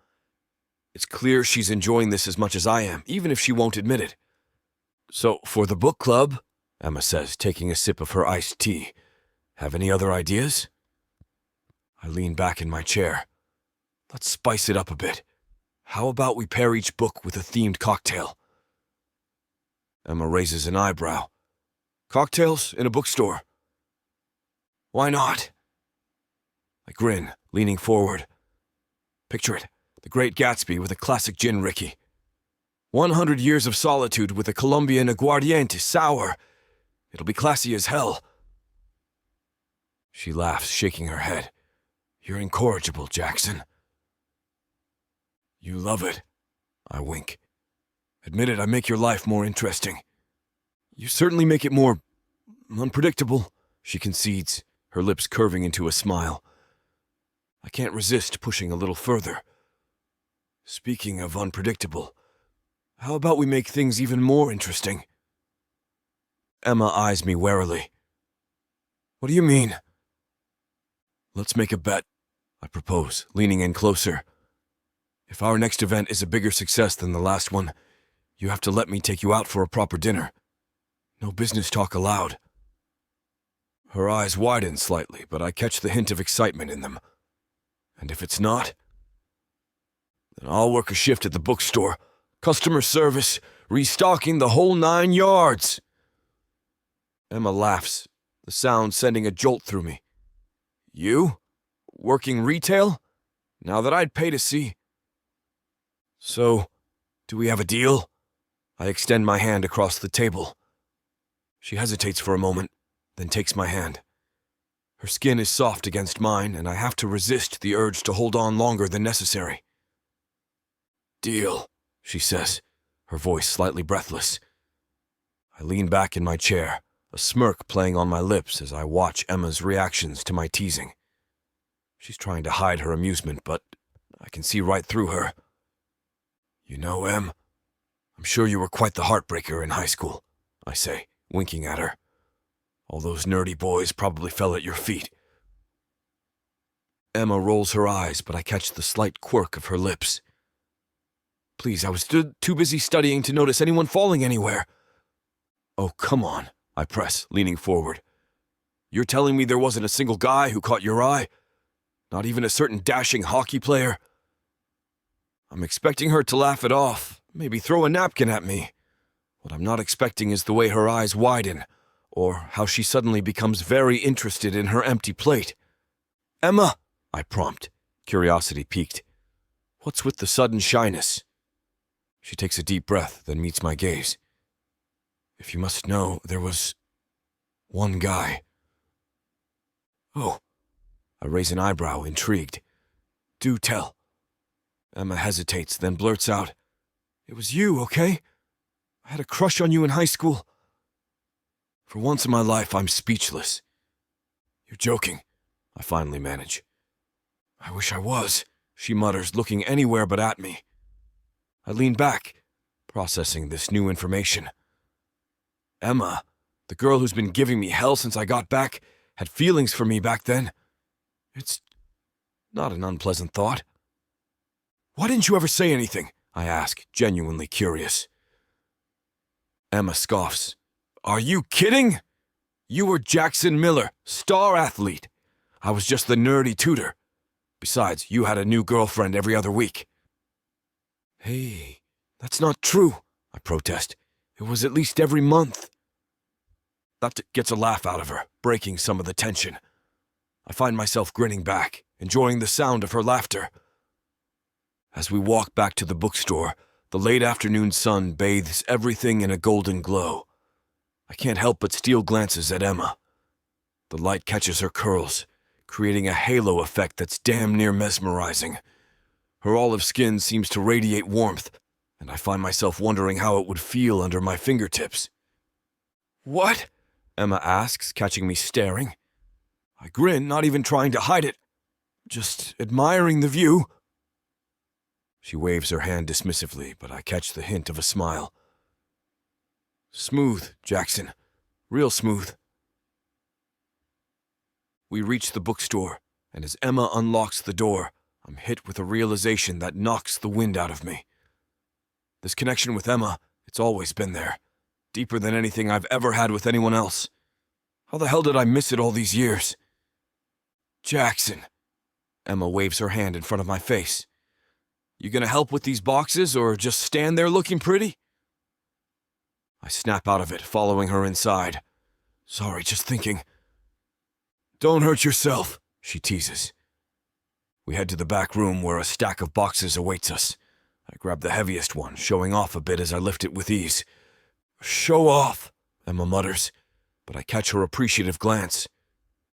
It's clear she's enjoying this as much as I am, even if she won't admit it. So, for the book club, Emma says, taking a sip of her iced tea. Have any other ideas? I lean back in my chair. Let's spice it up a bit. How about we pair each book with a themed cocktail? Emma raises an eyebrow. Cocktails in a bookstore? Why not? I grin, leaning forward. Picture it, The Great Gatsby with a classic gin Ricky. 100 Years of Solitude with a Colombian aguardiente sour. It'll be classy as hell. She laughs, shaking her head. You're incorrigible, Jackson. You love it. I wink. Admit it, I make your life more interesting. You certainly make it more unpredictable, she concedes, her lips curving into a smile. I can't resist pushing a little further. Speaking of unpredictable, how about we make things even more interesting? Emma eyes me warily. What do you mean? Let's make a bet, I propose, leaning in closer. If our next event is a bigger success than the last one, you have to let me take you out for a proper dinner. No business talk allowed. Her eyes widen slightly, but I catch the hint of excitement in them. And if it's not, then I'll work a shift at the bookstore, customer service, restocking the whole 9 yards. Emma laughs, the sound sending a jolt through me. You? Working retail? Now that I'd pay to see. So, do we have a deal? I extend my hand across the table. She hesitates for a moment, then takes my hand. Her skin is soft against mine, and I have to resist the urge to hold on longer than necessary. Deal, she says, her voice slightly breathless. I lean back in my chair, a smirk playing on my lips as I watch Emma's reactions to my teasing. She's trying to hide her amusement, but I can see right through her. You know, Em, I'm sure you were quite the heartbreaker in high school, I say, winking at her. All those nerdy boys probably fell at your feet. Emma rolls her eyes, but I catch the slight quirk of her lips. Please, I was too busy studying to notice anyone falling anywhere. Oh, come on, I press, leaning forward. You're telling me there wasn't a single guy who caught your eye? Not even a certain dashing hockey player? I'm expecting her to laugh it off, maybe throw a napkin at me. What I'm not expecting is the way her eyes widen, or how she suddenly becomes very interested in her empty plate. Emma, I prompt, curiosity piqued. What's with the sudden shyness? She takes a deep breath, then meets my gaze. If you must know, there was one guy. Oh, I raise an eyebrow, intrigued. Do tell. Emma hesitates, then blurts out, It was you, okay? I had a crush on you in high school. For once in my life, I'm speechless. You're joking, I finally manage. I wish I was, she mutters, looking anywhere but at me. I lean back, processing this new information. Emma, the girl who's been giving me hell since I got back, had feelings for me back then. It's not an unpleasant thought. Why didn't you ever say anything? I ask, genuinely curious. Emma scoffs. Are you kidding? You were Jackson Miller, star athlete. I was just the nerdy tutor. Besides, you had a new girlfriend every other week. Hey, that's not true, I protest. It was at least every month. That gets a laugh out of her, breaking some of the tension. I find myself grinning back, enjoying the sound of her laughter. As we walk back to the bookstore, the late afternoon sun bathes everything in a golden glow. I can't help but steal glances at Emma. The light catches her curls, creating a halo effect that's damn near mesmerizing. Her olive skin seems to radiate warmth, and I find myself wondering how it would feel under my fingertips. "What?" Emma asks, catching me staring. I grin, not even trying to hide it, just admiring the view. She waves her hand dismissively, but I catch the hint of a smile. "Smooth, Jackson. Real smooth." We reach the bookstore, and as Emma unlocks the door, I'm hit with a realization that knocks the wind out of me. This connection with Emma, it's always been there, deeper than anything I've ever had with anyone else. How the hell did I miss it all these years? "Jackson." Emma waves her hand in front of my face. "You gonna help with these boxes, or just stand there looking pretty?" I snap out of it, following her inside. "Sorry, just thinking." "Don't hurt yourself," she teases. We head to the back room where a stack of boxes awaits us. I grab the heaviest one, showing off a bit as I lift it with ease. "Show off," Emma mutters, but I catch her appreciative glance.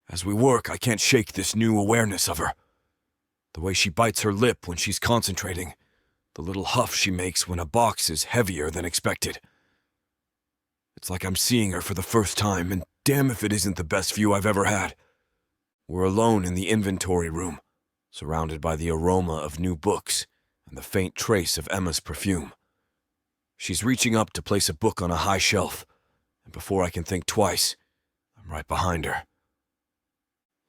As we work, I can't shake this new awareness of her. The way she bites her lip when she's concentrating, the little huff she makes when a box is heavier than expected. It's like I'm seeing her for the first time, and damn if it isn't the best view I've ever had. We're alone in the inventory room, surrounded by the aroma of new books and the faint trace of Emma's perfume. She's reaching up to place a book on a high shelf, and before I can think twice, I'm right behind her.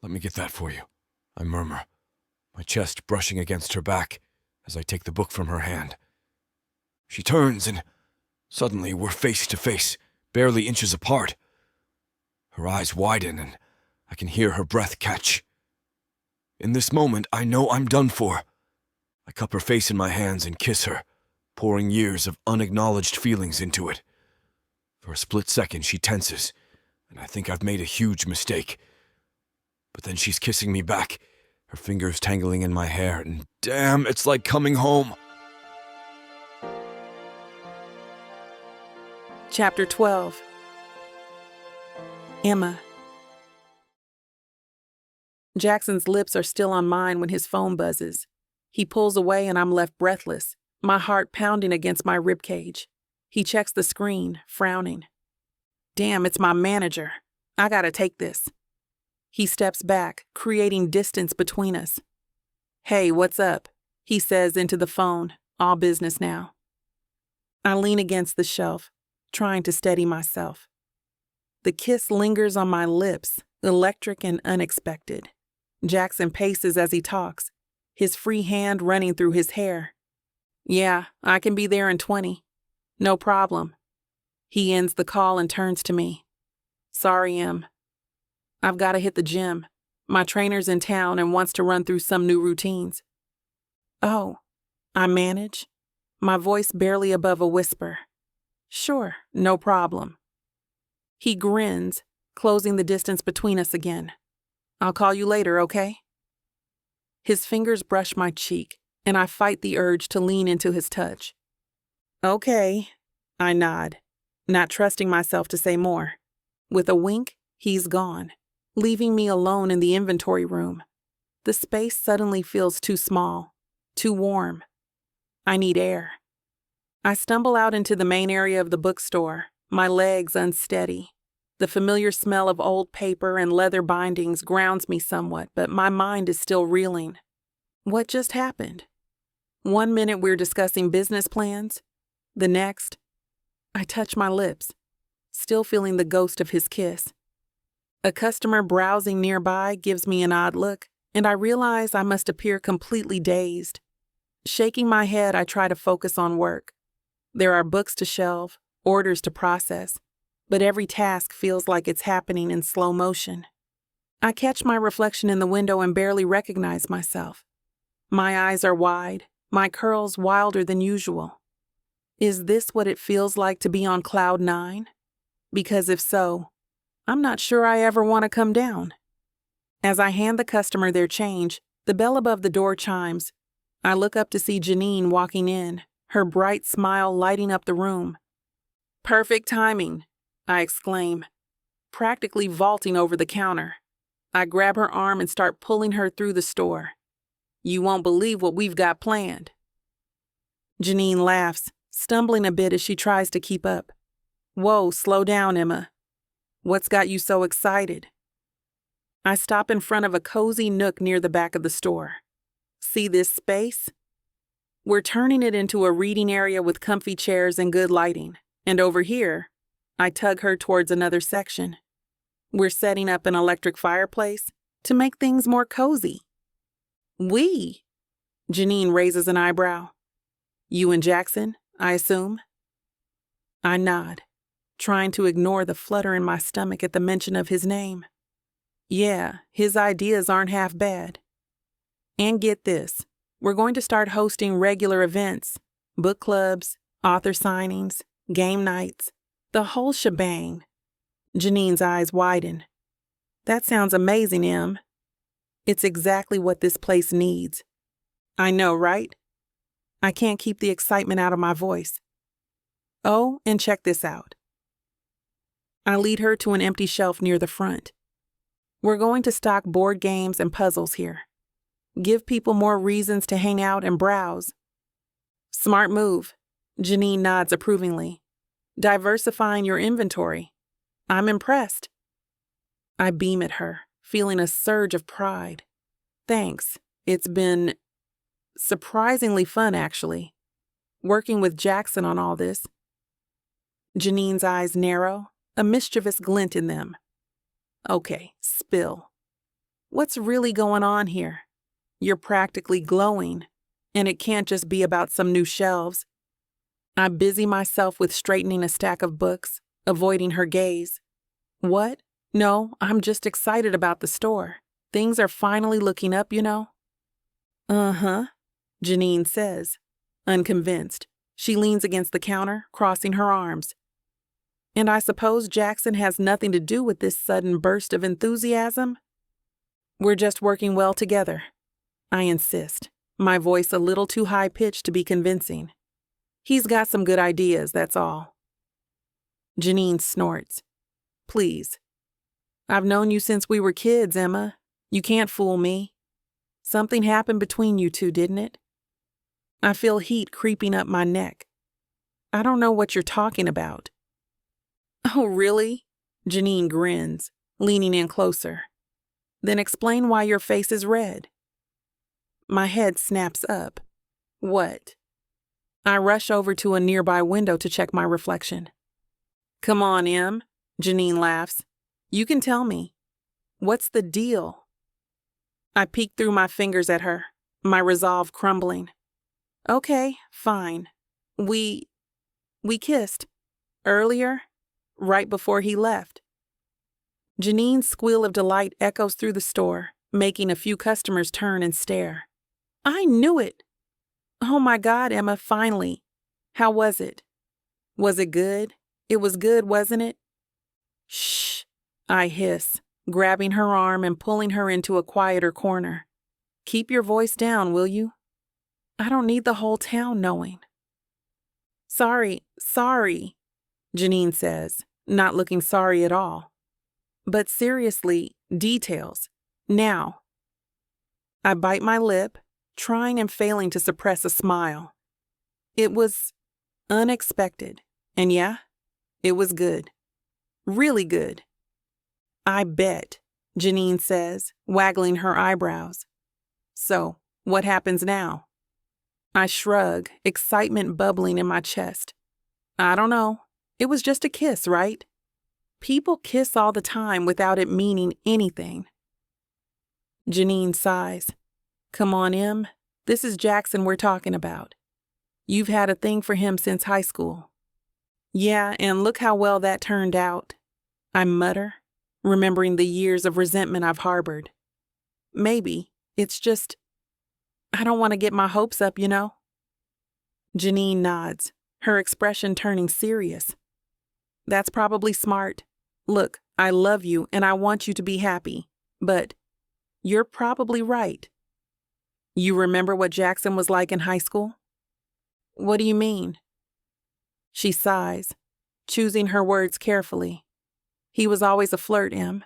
"Let me get that for you," I murmur, my chest brushing against her back as I take the book from her hand. She turns, and suddenly we're face to face, barely inches apart. Her eyes widen, and I can hear her breath catch. In this moment, I know I'm done for. I cup her face in my hands and kiss her, pouring years of unacknowledged feelings into it. For a split second, she tenses, and I think I've made a huge mistake. But then she's kissing me back, her fingers tangling in my hair, and damn, it's like coming home. Chapter 12. Emma. Jackson's lips are still on mine when his phone buzzes. He pulls away and I'm left breathless, my heart pounding against my ribcage. He checks the screen, frowning. Damn, it's my manager. I gotta take this. He steps back, creating distance between us. "Hey, what's up?" he says into the phone, all business now. I lean against the shelf, trying to steady myself. The kiss lingers on my lips, electric and unexpected. Jackson paces as he talks, his free hand running through his hair. "Yeah, I can be there in 20. No problem." He ends the call and turns to me. "Sorry, Em. I've got to hit the gym. My trainer's in town and wants to run through some new routines." "Oh," I manage, my voice barely above a whisper. "Sure, no problem." He grins, closing the distance between us again. "I'll call you later, okay?" His fingers brush my cheek, and I fight the urge to lean into his touch. "Okay," I nod, not trusting myself to say more. With a wink, he's gone, leaving me alone in the inventory room. The space suddenly feels too small, too warm. I need air. I stumble out into the main area of the bookstore, my legs unsteady. The familiar smell of old paper and leather bindings grounds me somewhat, but my mind is still reeling. What just happened? 1 minute we're discussing business plans. The next, I touch my lips, still feeling the ghost of his kiss. A customer browsing nearby gives me an odd look, and I realize I must appear completely dazed. Shaking my head, I try to focus on work. There are books to shelve, orders to process, but every task feels like it's happening in slow motion. I catch my reflection in the window and barely recognize myself. My eyes are wide, my curls wilder than usual. Is this what it feels like to be on cloud 9? Because if so, I'm not sure I ever want to come down. As I hand the customer their change, the bell above the door chimes. I look up to see Janine walking in, her bright smile lighting up the room. "Perfect timing," I exclaim, practically vaulting over the counter. I grab her arm and start pulling her through the store. "You won't believe what we've got planned." Janine laughs, stumbling a bit as she tries to keep up. Whoa, slow down, Emma. What's got you so excited? I stop in front of a cozy nook near the back of the store. See this space? We're turning it into a reading area with comfy chairs and good lighting. And over here, I tug her towards another section. We're setting up an electric fireplace to make things more cozy. We? Janine raises an eyebrow. You and Jackson, I assume? I nod, trying to ignore the flutter in my stomach at the mention of his name. Yeah, his ideas aren't half bad. And get this, we're going to start hosting regular events, book clubs, author signings, game nights, the whole shebang. Janine's eyes widen. That sounds amazing, Em. It's exactly what this place needs. I know, right? I can't keep the excitement out of my voice. Oh, and check this out. I lead her to an empty shelf near the front. We're going to stock board games and puzzles here. Give people more reasons to hang out and browse. Smart move. Janine nods approvingly. Diversifying your inventory. I'm impressed. I beam at her, feeling a surge of pride. Thanks. It's been surprisingly fun, actually, working with Jackson on all this. Janine's eyes narrow, a mischievous glint in them. Okay, spill. What's really going on here? You're practically glowing, and it can't just be about some new shelves. I busy myself with straightening a stack of books, avoiding her gaze. What? No, I'm just excited about the store. Things are finally looking up, you know? Uh-huh, Janine says, unconvinced. She leans against the counter, crossing her arms. And I suppose Jackson has nothing to do with this sudden burst of enthusiasm? We're just working well together. I insist, my voice a little too high-pitched to be convincing. He's got some good ideas, that's all. Janine snorts. Please. I've known you since we were kids, Emma. You can't fool me. Something happened between you two, didn't it? I feel heat creeping up my neck. I don't know what you're talking about. Oh, really? Janine grins, leaning in closer. Then explain why your face is red. My head snaps up. What? I rush over to a nearby window to check my reflection. Come on, Em, Janine laughs. You can tell me. What's the deal? I peek through my fingers at her, my resolve crumbling. Okay, fine. We kissed. Earlier, right before he left. Janine's squeal of delight echoes through the store, making a few customers turn and stare. I knew it! Oh my God, Emma, finally. How was it? Was it good? It was good, wasn't it? Shh, I hiss, grabbing her arm and pulling her into a quieter corner. Keep your voice down, will you? I don't need the whole town knowing. Sorry, Janine says, not looking sorry at all. But seriously, details. Now. I bite my lip, trying and failing to suppress a smile. It was unexpected, and yeah, it was good. Really good. I bet, Janine says, waggling her eyebrows. So, what happens now? I shrug, excitement bubbling in my chest. I don't know. It was just a kiss, right? People kiss all the time without it meaning anything. Janine sighs. Come on, Em. This is Jackson we're talking about. You've had a thing for him since high school. Yeah, and look how well that turned out. I mutter, remembering the years of resentment I've harbored. Maybe it's just, I don't want to get my hopes up, you know? Janine nods, her expression turning serious. That's probably smart. Look, I love you and I want you to be happy, but you're probably right. You remember what Jackson was like in high school? What do you mean? She sighs, choosing her words carefully. He was always a flirt, Em.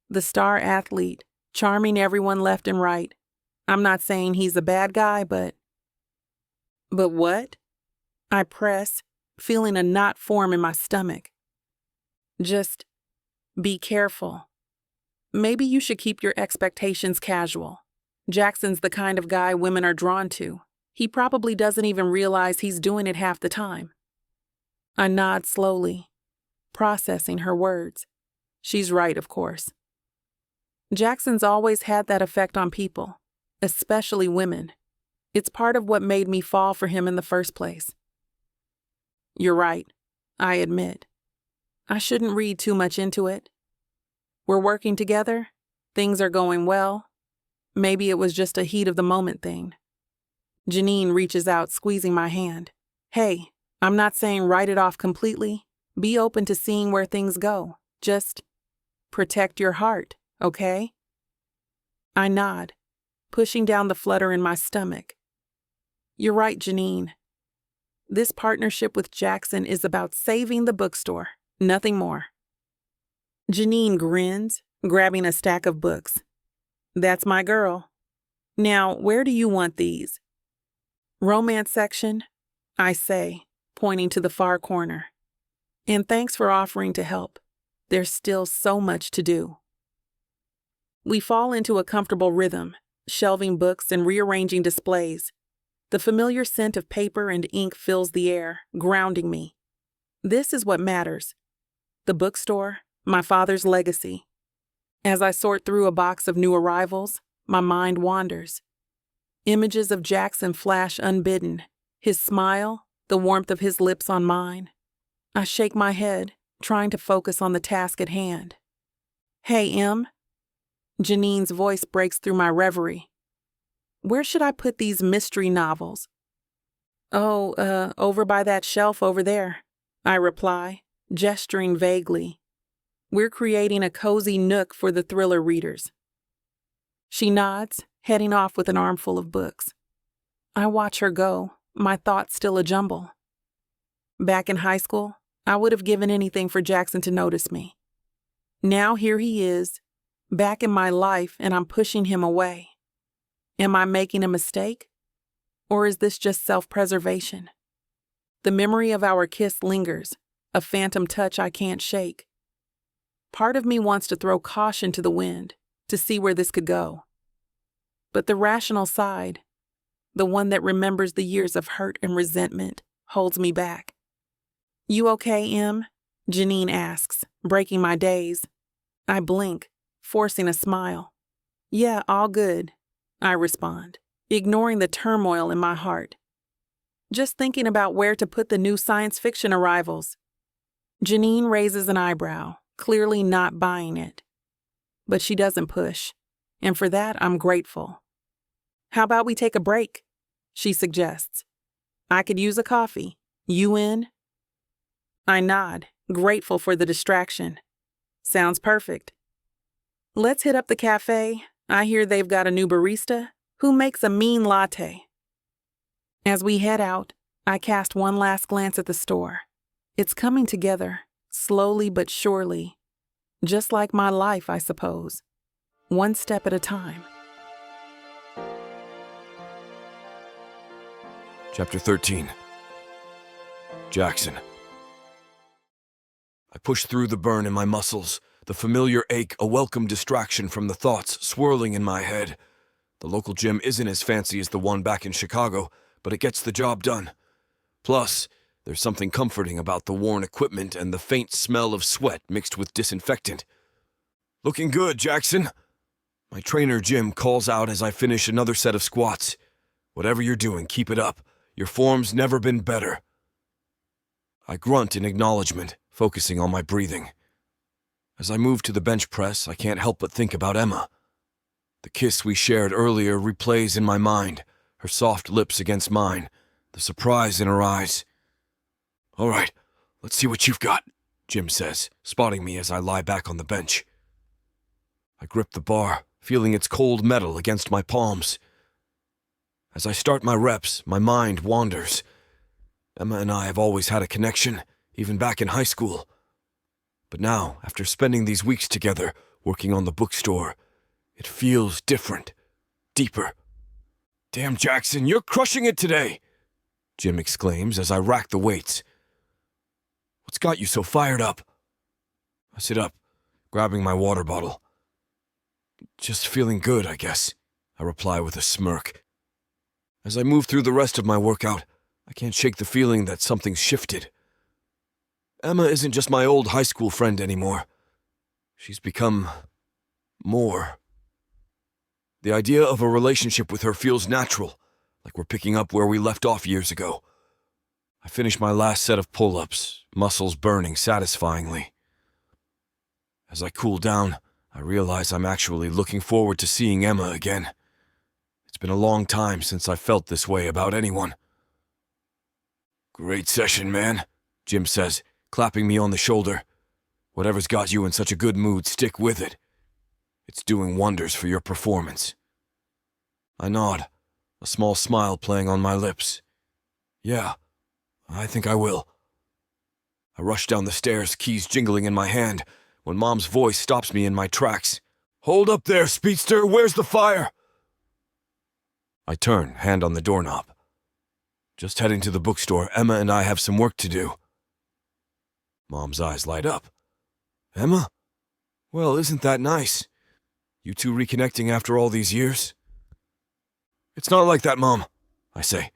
The star athlete, charming everyone left and right. I'm not saying he's a bad guy, but... But what? I press, feeling a knot form in my stomach. Just be careful. Maybe you should keep your expectations casual. Jackson's the kind of guy women are drawn to. He probably doesn't even realize he's doing it half the time. I nod slowly, processing her words. She's right, of course. Jackson's always had that effect on people, especially women. It's part of what made me fall for him in the first place. You're right, I admit. I shouldn't read too much into it. We're working together. Things are going well. Maybe it was just a heat of the moment thing. Janine reaches out, squeezing my hand. Hey, I'm not saying write it off completely. Be open to seeing where things go. Just protect your heart, okay? I nod, pushing down the flutter in my stomach. You're right, Janine. This partnership with Jackson is about saving the bookstore, nothing more. Janine grins, grabbing a stack of books. That's my girl. Now, where do you want these? Romance section, I say, pointing to the far corner. And thanks for offering to help. There's still so much to do. We fall into a comfortable rhythm, shelving books and rearranging displays. The familiar scent of paper and ink fills the air, grounding me. This is what matters. The bookstore, my father's legacy. As I sort through a box of new arrivals, my mind wanders. Images of Jackson flash unbidden, his smile, the warmth of his lips on mine. I shake my head, trying to focus on the task at hand. Hey, Em. Janine's voice breaks through my reverie. Where should I put these mystery novels? Oh, over by that shelf over there, I reply, gesturing vaguely. We're creating a cozy nook for the thriller readers. She nods, heading off with an armful of books. I watch her go, my thoughts still a jumble. Back in high school, I would have given anything for Jackson to notice me. Now here he is, back in my life, and I'm pushing him away. Am I making a mistake? Or is this just self-preservation? The memory of our kiss lingers, a phantom touch I can't shake. Part of me wants to throw caution to the wind, to see where this could go. But the rational side, the one that remembers the years of hurt and resentment, holds me back. You okay, Em? Janine asks, breaking my daze. I blink, forcing a smile. Yeah, all good, I respond, ignoring the turmoil in my heart. Just thinking about where to put the new science fiction arrivals. Janine raises an eyebrow, clearly not buying it. But she doesn't push, and for that I'm grateful. How about we take a break? She suggests. I could use a coffee. You in? I nod, grateful for the distraction. Sounds perfect. Let's hit up the cafe. I hear they've got a new barista who makes a mean latte. As we head out, I cast one last glance at the store. It's coming together, slowly but surely. Just like my life, I suppose. One step at a time. Chapter 13. Jackson. I push through the burn in my muscles, the familiar ache a welcome distraction from the thoughts swirling in my head. The local gym isn't as fancy as the one back in Chicago, but it gets the job done. Plus, there's something comforting about the worn equipment and the faint smell of sweat mixed with disinfectant. Looking good, Jackson. My trainer, Jim, calls out as I finish another set of squats. Whatever you're doing, keep it up. Your form's never been better. I grunt in acknowledgement, focusing on my breathing. As I move to the bench press, I can't help but think about Emma. The kiss we shared earlier replays in my mind, her soft lips against mine, the surprise in her eyes. All right, let's see what you've got, Jim says, spotting me as I lie back on the bench. I grip the bar, feeling its cold metal against my palms. As I start my reps, my mind wanders. Emma and I have always had a connection, even back in high school. But now, after spending these weeks together, working on the bookstore, it feels different, deeper. Damn, Jackson, you're crushing it today! Jim exclaims as I rack the weights. What's got you so fired up? I sit up, grabbing my water bottle. Just feeling good, I guess, I reply with a smirk. As I move through the rest of my workout, I can't shake the feeling that something's shifted. Emma isn't just my old high school friend anymore. She's become more. The idea of a relationship with her feels natural, like we're picking up where we left off years ago. I finish my last set of pull-ups, muscles burning satisfyingly. As I cool down, I realize I'm actually looking forward to seeing Emma again. It's been a long time since I felt this way about anyone. Great session, man, Jim says, clapping me on the shoulder. Whatever's got you in such a good mood, stick with it. It's doing wonders for your performance. I nod, a small smile playing on my lips. Yeah, I think I will. I rush down the stairs, keys jingling in my hand, when Mom's voice stops me in my tracks. Hold up there, speedster, where's the fire? I turn, hand on the doorknob. Just heading to the bookstore, Emma and I have some work to do. Mom's eyes light up. Emma? Well, isn't that nice? You two reconnecting after all these years? It's not like that, Mom, I say,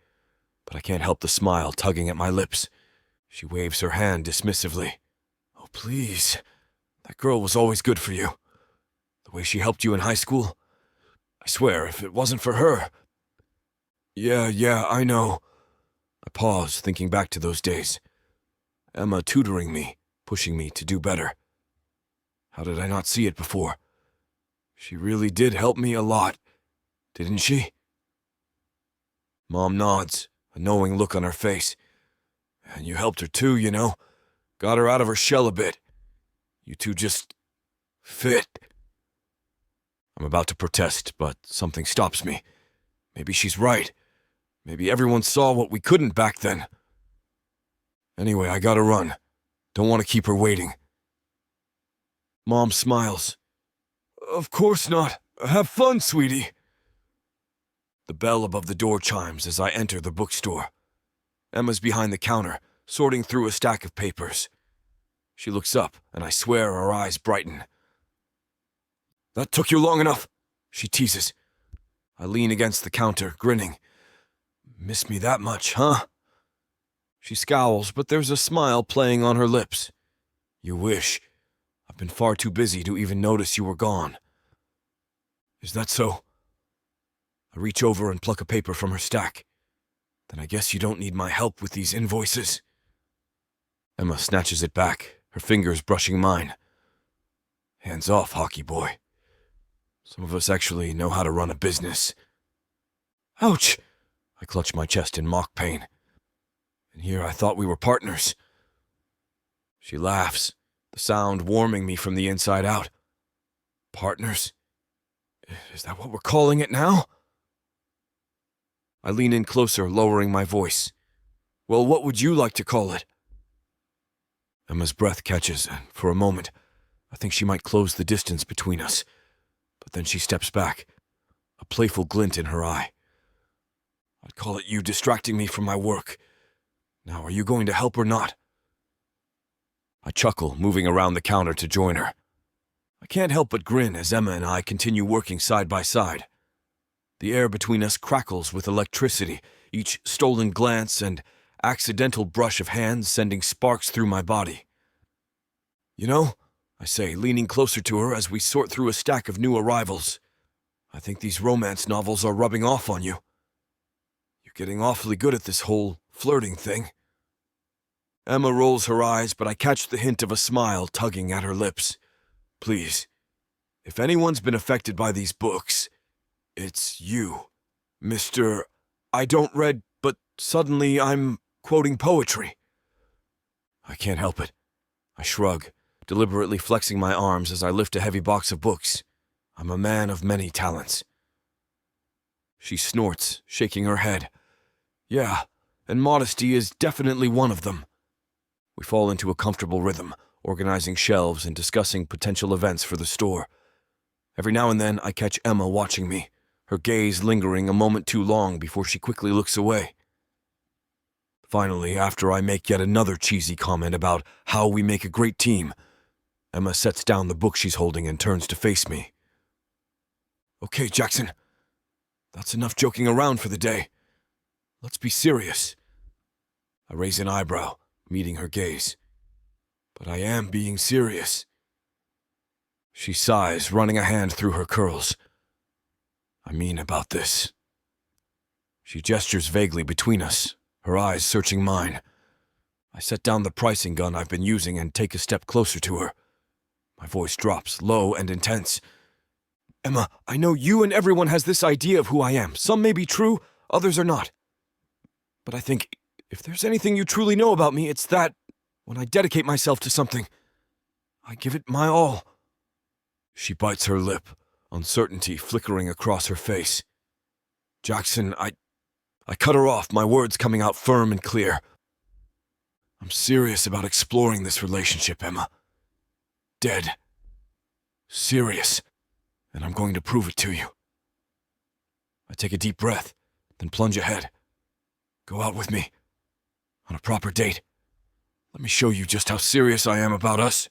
but I can't help the smile tugging at my lips. She waves her hand dismissively. Oh, please. That girl was always good for you. The way she helped you in high school. I swear, if it wasn't for her... Yeah, I know. I pause, thinking back to those days. Emma tutoring me, pushing me to do better. How did I not see it before? She really did help me a lot, didn't she? Mom nods, a knowing look on her face. And you helped her too, you know. Got her out of her shell a bit. You two just... fit. I'm about to protest, but something stops me. Maybe she's right. Maybe everyone saw what we couldn't back then. Anyway, I gotta run. Don't want to keep her waiting. Mom smiles. Of course not. Have fun, sweetie. The bell above the door chimes as I enter the bookstore. Emma's behind the counter, sorting through a stack of papers. She looks up, and I swear her eyes brighten. That took you long enough, she teases. I lean against the counter, grinning. Miss me that much, huh? She scowls, but there's a smile playing on her lips. You wish. I've been far too busy to even notice you were gone. Is that so? I reach over and pluck a paper from her stack. Then I guess you don't need my help with these invoices. Emma snatches it back, her fingers brushing mine. Hands off, hockey boy. Some of us actually know how to run a business. Ouch! I clutch my chest in mock pain. And here I thought we were partners. She laughs, the sound warming me from the inside out. Partners? Is that what we're calling it now? I lean in closer, lowering my voice. Well, what would you like to call it? Emma's breath catches, and for a moment, I think she might close the distance between us. But then she steps back, a playful glint in her eye. I'd call it you distracting me from my work. Now, are you going to help or not? I chuckle, moving around the counter to join her. I can't help but grin as Emma and I continue working side by side. The air between us crackles with electricity, each stolen glance and accidental brush of hands sending sparks through my body. You know, I say, leaning closer to her as we sort through a stack of new arrivals, I think these romance novels are rubbing off on you. You're getting awfully good at this whole flirting thing. Emma rolls her eyes, but I catch the hint of a smile tugging at her lips. Please, if anyone's been affected by these books, it's you, Mr. I don't read, but suddenly I'm quoting poetry. I can't help it. I shrug, deliberately flexing my arms as I lift a heavy box of books. I'm a man of many talents. She snorts, shaking her head. Yeah, and modesty is definitely one of them. We fall into a comfortable rhythm, organizing shelves and discussing potential events for the store. Every now and then I catch Emma watching me, her gaze lingering a moment too long before she quickly looks away. Finally, after I make yet another cheesy comment about how we make a great team, Emma sets down the book she's holding and turns to face me. Okay, Jackson. That's enough joking around for the day. Let's be serious. I raise an eyebrow, meeting her gaze. But I am being serious. She sighs, running a hand through her curls. I mean about this. She gestures vaguely between us, her eyes searching mine. I set down the pricing gun I've been using and take a step closer to her. My voice drops, low and intense. Emma, I know you and everyone has this idea of who I am. Some may be true, others are not. But I think if there's anything you truly know about me, it's that when I dedicate myself to something, I give it my all. She bites her lip, uncertainty flickering across her face. Jackson, I cut her off, my words coming out firm and clear. I'm serious about exploring this relationship, Emma. Dead. Serious. And I'm going to prove it to you. I take a deep breath, then plunge ahead. Go out with me. On a proper date. Let me show you just how serious I am about us.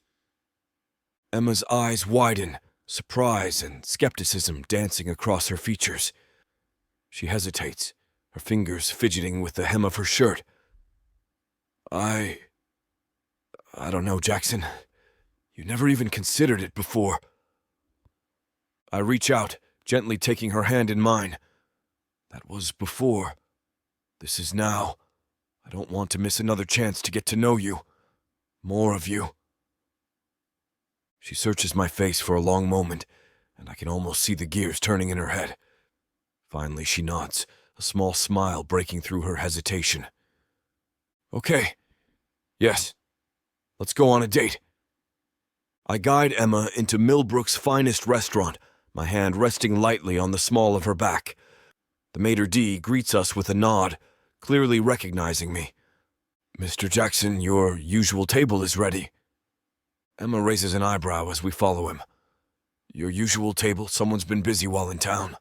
Emma's eyes widen, surprise and skepticism dancing across her features. She hesitates, her fingers fidgeting with the hem of her shirt. I don't know, Jackson. You never even considered it before. I reach out, gently taking her hand in mine. That was before. This is now. I don't want to miss another chance to get to know you. More of you. She searches my face for a long moment, and I can almost see the gears turning in her head. Finally, she nods, a small smile breaking through her hesitation. Okay. Yes. Let's go on a date. I guide Emma into Millbrook's finest restaurant, my hand resting lightly on the small of her back. The maitre d' greets us with a nod, clearly recognizing me. Mr. Jackson, your usual table is ready. Emma raises an eyebrow as we follow him. Your usual table? Someone's been busy while in town.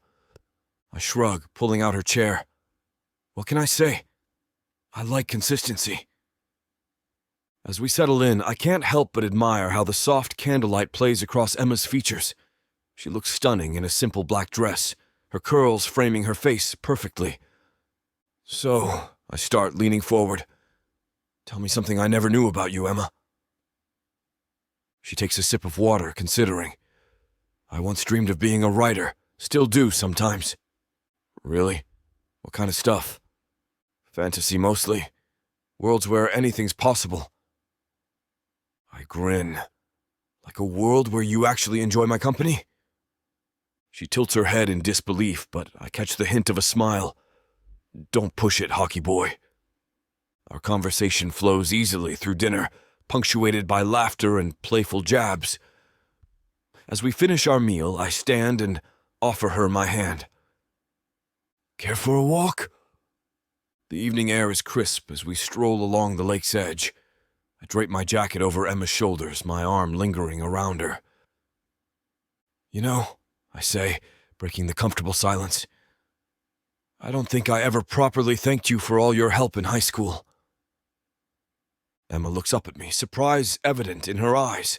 I shrug, pulling out her chair. What can I say? I like consistency. As we settle in, I can't help but admire how the soft candlelight plays across Emma's features. She looks stunning in a simple black dress, her curls framing her face perfectly. So, I start, leaning forward. Tell me something I never knew about you, Emma. She takes a sip of water, considering. I once dreamed of being a writer, still do sometimes. Really? What kind of stuff? Fantasy mostly. Worlds where anything's possible. I grin. Like a world where you actually enjoy my company? She tilts her head in disbelief, but I catch the hint of a smile. Don't push it, hockey boy. Our conversation flows easily through dinner, punctuated by laughter and playful jabs. As we finish our meal, I stand and offer her my hand. Care for a walk? The evening air is crisp as we stroll along the lake's edge. I drape my jacket over Emma's shoulders, my arm lingering around her. You know, I say, breaking the comfortable silence, I don't think I ever properly thanked you for all your help in high school. Emma looks up at me, surprise evident in her eyes.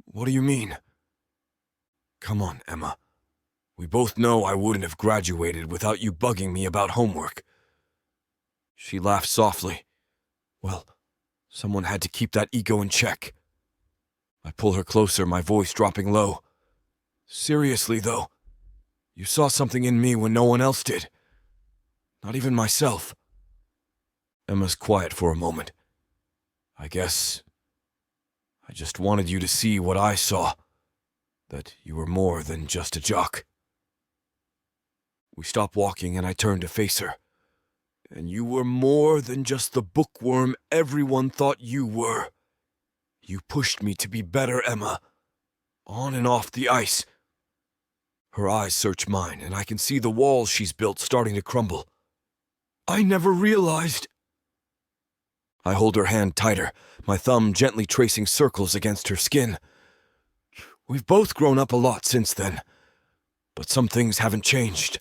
What do you mean? Come on, Emma. We both know I wouldn't have graduated without you bugging me about homework. She laughs softly. Well, someone had to keep that ego in check. I pull her closer, my voice dropping low. Seriously, though, you saw something in me when no one else did. Not even myself. Emma's quiet for a moment. I guess I just wanted you to see what I saw, that you were more than just a jock. We stop walking and I turn to face her. And you were more than just the bookworm everyone thought you were. You pushed me to be better, Emma. On and off the ice. Her eyes search mine, and I can see the walls she's built starting to crumble. I never realized. I hold her hand tighter, my thumb gently tracing circles against her skin. We've both grown up a lot since then, but some things haven't changed.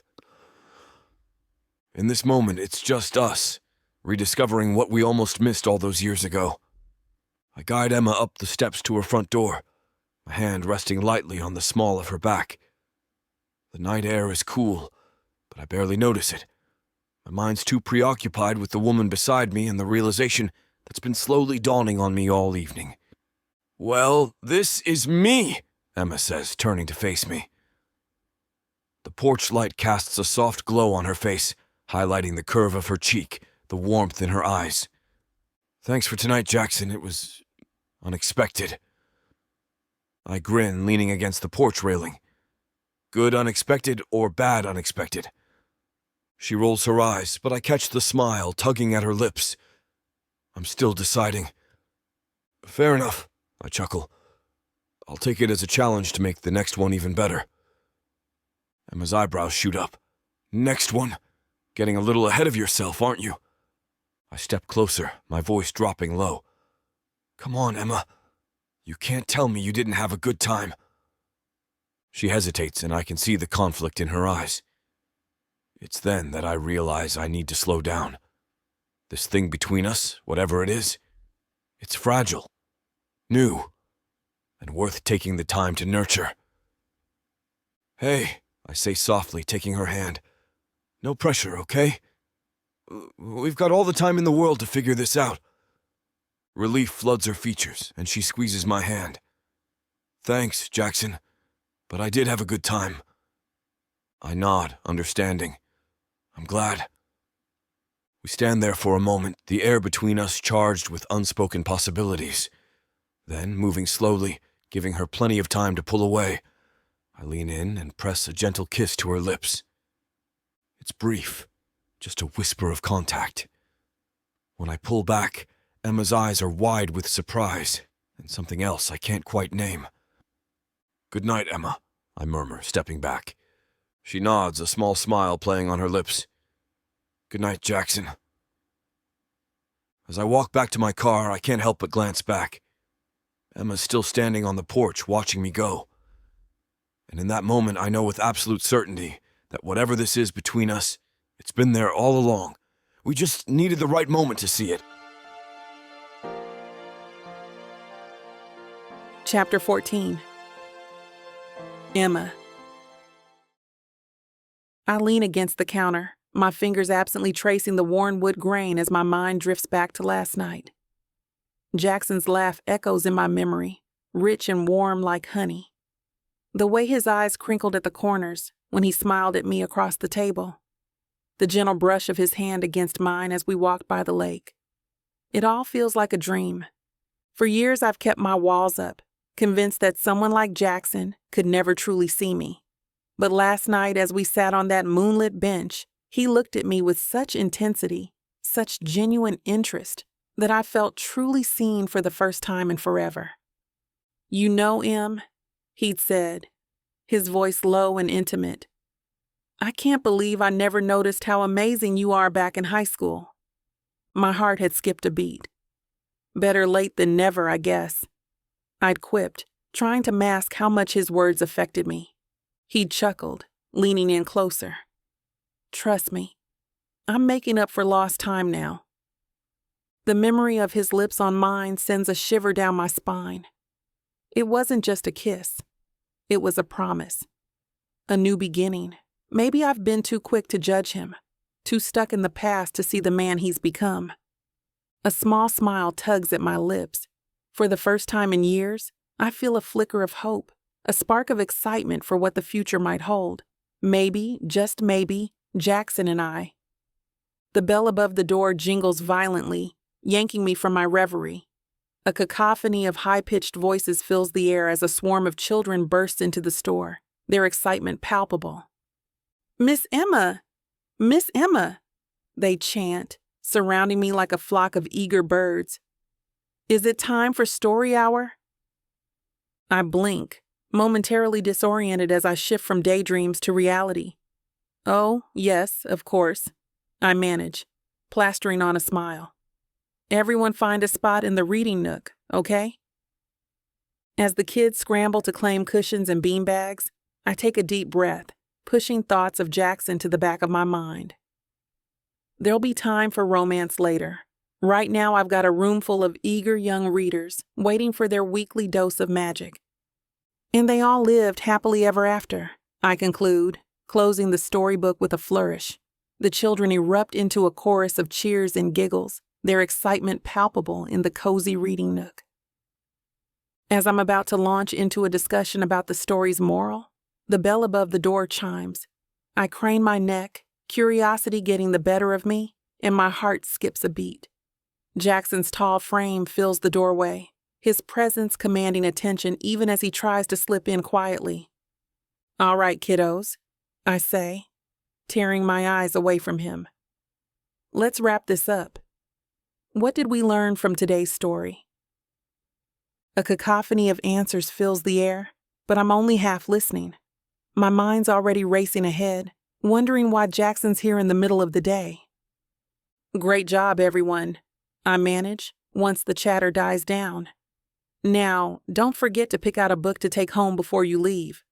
In this moment, it's just us, rediscovering what we almost missed all those years ago. I guide Emma up the steps to her front door, my hand resting lightly on the small of her back. The night air is cool, but I barely notice it. My mind's too preoccupied with the woman beside me and the realization that's been slowly dawning on me all evening. "Well, this is me," Emma says, turning to face me. The porch light casts a soft glow on her face, highlighting the curve of her cheek, the warmth in her eyes. "Thanks for tonight, Jackson. It was unexpected." I grin, leaning against the porch railing. Good unexpected or bad unexpected? She rolls her eyes, but I catch the smile tugging at her lips. I'm still deciding. "Fair enough," I chuckle. "I'll take it as a challenge to make the next one even better." Emma's eyebrows shoot up. "Next one? Getting a little ahead of yourself, aren't you?" I step closer, my voice dropping low. "Come on, Emma. You can't tell me you didn't have a good time." She hesitates, and I can see the conflict in her eyes. It's then that I realize I need to slow down. This thing between us, whatever it is, it's fragile, new, and worth taking the time to nurture. "Hey," I say softly, taking her hand. "No pressure, okay? We've got all the time in the world to figure this out." Relief floods her features, and she squeezes my hand. "Thanks, Jackson, but I did have a good time." I nod, understanding. "I'm glad." We stand there for a moment, the air between us charged with unspoken possibilities. Then, moving slowly, giving her plenty of time to pull away, I lean in and press a gentle kiss to her lips. It's brief, just a whisper of contact. When I pull back, Emma's eyes are wide with surprise, and something else I can't quite name. "Good night, Emma," I murmur, stepping back. She nods, a small smile playing on her lips. "Good night, Jackson." As I walk back to my car, I can't help but glance back. Emma's still standing on the porch, watching me go. And in that moment, I know with absolute certainty that whatever this is between us, it's been there all along. We just needed the right moment to see it. Chapter 14. Emma. I lean against the counter, my fingers absently tracing the worn wood grain as my mind drifts back to last night. Jackson's laugh echoes in my memory, rich and warm like honey. The way his eyes crinkled at the corners when he smiled at me across the table. The gentle brush of his hand against mine as we walked by the lake. It all feels like a dream. For years I've kept my walls up, convinced that someone like Jackson could never truly see me. But last night as we sat on that moonlit bench, he looked at me with such intensity, such genuine interest, that I felt truly seen for the first time in forever. "You know, Em," he'd said, his voice low and intimate, "I can't believe I never noticed how amazing you are back in high school." My heart had skipped a beat. Better late than never, I guess. I'd quipped, trying to mask how much his words affected me. He'd chuckled, leaning in closer. "Trust me, I'm making up for lost time now." The memory of his lips on mine sends a shiver down my spine. It wasn't just a kiss. It was a promise. A new beginning. Maybe I've been too quick to judge him, too stuck in the past to see the man he's become. A small smile tugs at my lips. For the first time in years, I feel a flicker of hope, a spark of excitement for what the future might hold. Maybe, just maybe, Jackson and I. The bell above the door jingles violently, yanking me from my reverie. A cacophony of high-pitched voices fills the air as a swarm of children bursts into the store, their excitement palpable. "Miss Emma! Miss Emma!" they chant, surrounding me like a flock of eager birds. "Is it time for story hour?" I blink, momentarily disoriented as I shift from daydreams to reality. "Oh, yes, of course," I manage, plastering on a smile. "Everyone find a spot in the reading nook, okay?" As the kids scramble to claim cushions and beanbags, I take a deep breath, pushing thoughts of Jackson to the back of my mind. There'll be time for romance later. Right now, I've got a room full of eager young readers waiting for their weekly dose of magic. And they all lived happily ever after, I conclude, closing the storybook with a flourish. The children erupt into a chorus of cheers and giggles, their excitement palpable in the cozy reading nook. As I'm about to launch into a discussion about the story's moral, the bell above the door chimes. I crane my neck, curiosity getting the better of me, and my heart skips a beat. Jackson's tall frame fills the doorway, his presence commanding attention even as he tries to slip in quietly. "All right, kiddos," I say, tearing my eyes away from him. "Let's wrap this up. What did we learn from today's story?" A cacophony of answers fills the air, but I'm only half listening. My mind's already racing ahead, wondering why Jackson's here in the middle of the day. "Great job, everyone," I manage once the chatter dies down. "Now, don't forget to pick out a book to take home before you leave."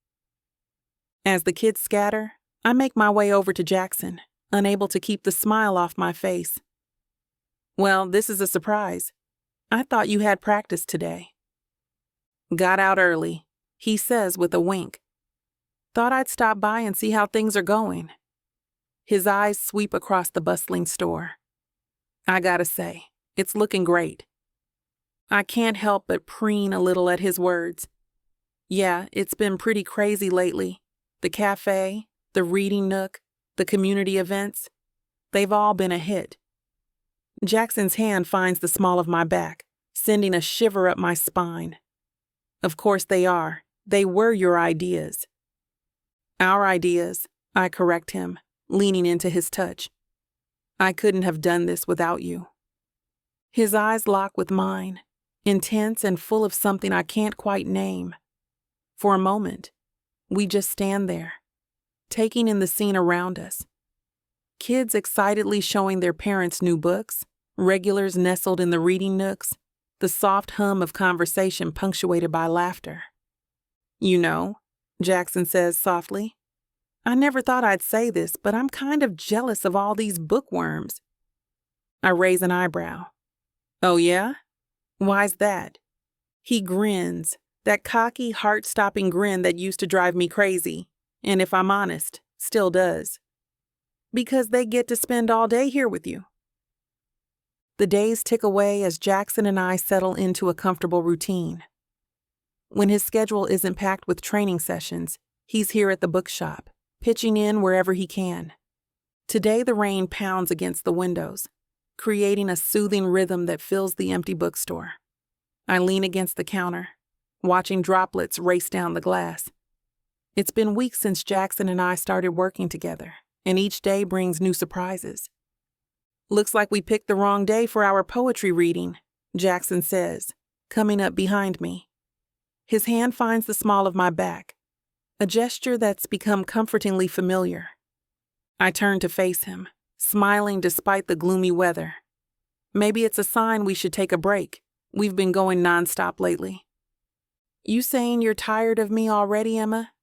As the kids scatter, I make my way over to Jackson, unable to keep the smile off my face. "Well, this is a surprise. I thought you had practice today." "Got out early," he says with a wink. "Thought I'd stop by and see how things are going." His eyes sweep across the bustling store. I gotta say, it's looking great. I can't help but preen a little at his words. Yeah, it's been pretty crazy lately. The cafe, the reading nook, the community events, they've all been a hit. Jackson's hand finds the small of my back, sending a shiver up my spine. "Of course they are. They were your ideas." "Our ideas," I correct him, leaning into his touch. "I couldn't have done this without you." His eyes lock with mine, intense and full of something I can't quite name. For a moment, we just stand there, taking in the scene around us. Kids excitedly showing their parents new books, regulars nestled in the reading nooks, the soft hum of conversation punctuated by laughter. "You know," Jackson says softly, "I never thought I'd say this, but I'm kind of jealous of all these bookworms." I raise an eyebrow. "Oh yeah? Why's that?" He grins, that cocky, heart-stopping grin that used to drive me crazy, and if I'm honest, still does. "Because they get to spend all day here with you." The days tick away as Jackson and I settle into a comfortable routine. When his schedule isn't packed with training sessions, he's here at the bookshop, pitching in wherever he can. Today the rain pounds against the windows, creating a soothing rhythm that fills the empty bookstore. I lean against the counter, watching droplets race down the glass. It's been weeks since Jackson and I started working together, and each day brings new surprises. "Looks like we picked the wrong day for our poetry reading," Jackson says, coming up behind me. His hand finds the small of my back, a gesture that's become comfortingly familiar. I turn to face him, smiling despite the gloomy weather. Maybe it's a sign we should take a break. We've been going nonstop lately. "You saying you're tired of me already, Emma?"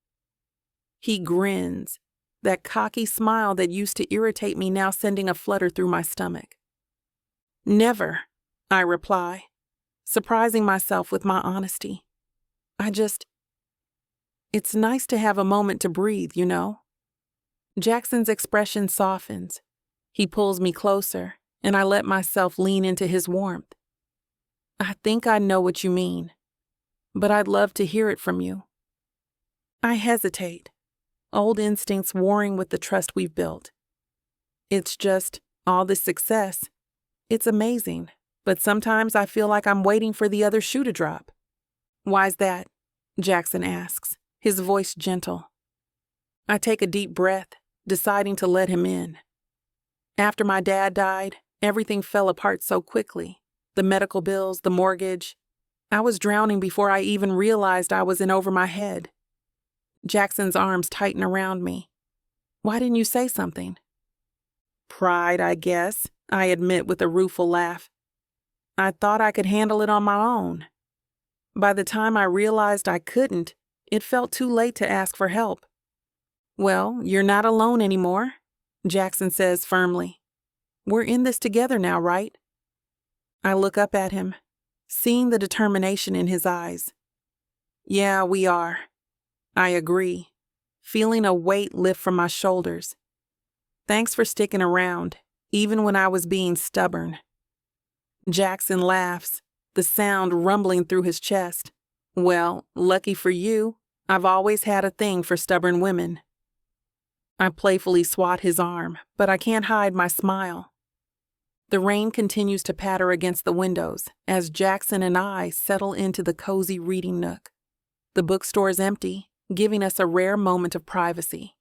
He grins, that cocky smile that used to irritate me now sending a flutter through my stomach. "Never," I reply, surprising myself with my honesty. It's nice to have a moment to breathe, you know." Jackson's expression softens. He pulls me closer, and I let myself lean into his warmth. "I think I know what you mean, but I'd love to hear it from you." I hesitate, old instincts warring with the trust we've built. It's just, all this success. It's amazing, but sometimes I feel like I'm waiting for the other shoe to drop. "Why's that?" Jackson asks, his voice gentle. I take a deep breath, deciding to let him in. After my dad died, everything fell apart so quickly. The medical bills, the mortgage. I was drowning before I even realized I was in over my head. Jackson's arms tighten around me. "Why didn't you say something?" "Pride, I guess," I admit with a rueful laugh. "I thought I could handle it on my own. By the time I realized I couldn't, it felt too late to ask for help." "Well, you're not alone anymore," Jackson says firmly. We're in this together now, right? I look up at him, seeing the determination in his eyes. Yeah, we are. I agree, feeling a weight lift from my shoulders. Thanks for sticking around, even when I was being stubborn. Jackson laughs, the sound rumbling through his chest. Well, lucky for you, I've always had a thing for stubborn women. I playfully swat his arm, but I can't hide my smile. The rain continues to patter against the windows as Jackson and I settle into the cozy reading nook. The bookstore is empty, giving us a rare moment of privacy.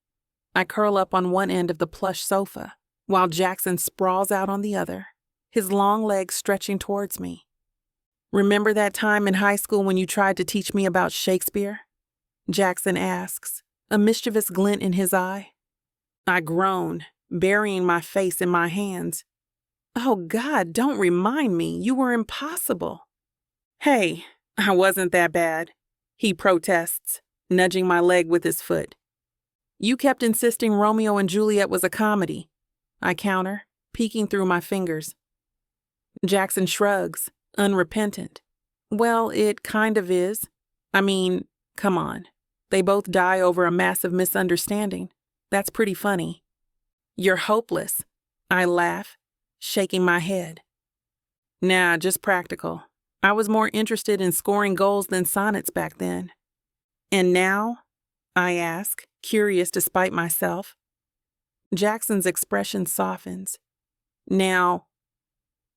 I curl up on one end of the plush sofa, while Jackson sprawls out on the other, his long legs stretching towards me. Remember that time in high school when you tried to teach me about Shakespeare? Jackson asks, a mischievous glint in his eye. I groan, burying my face in my hands. Oh God, don't remind me. You were impossible. Hey, I wasn't that bad, he protests, nudging my leg with his foot. You kept insisting Romeo and Juliet was a comedy, I counter, peeking through my fingers. Jackson shrugs, unrepentant. Well, it kind of is. I mean, come on. They both die over a massive misunderstanding. That's pretty funny. You're hopeless, I laugh, shaking my head. Nah, just practical. I was more interested in scoring goals than sonnets back then. And now? I ask, curious despite myself. Jackson's expression softens. Now,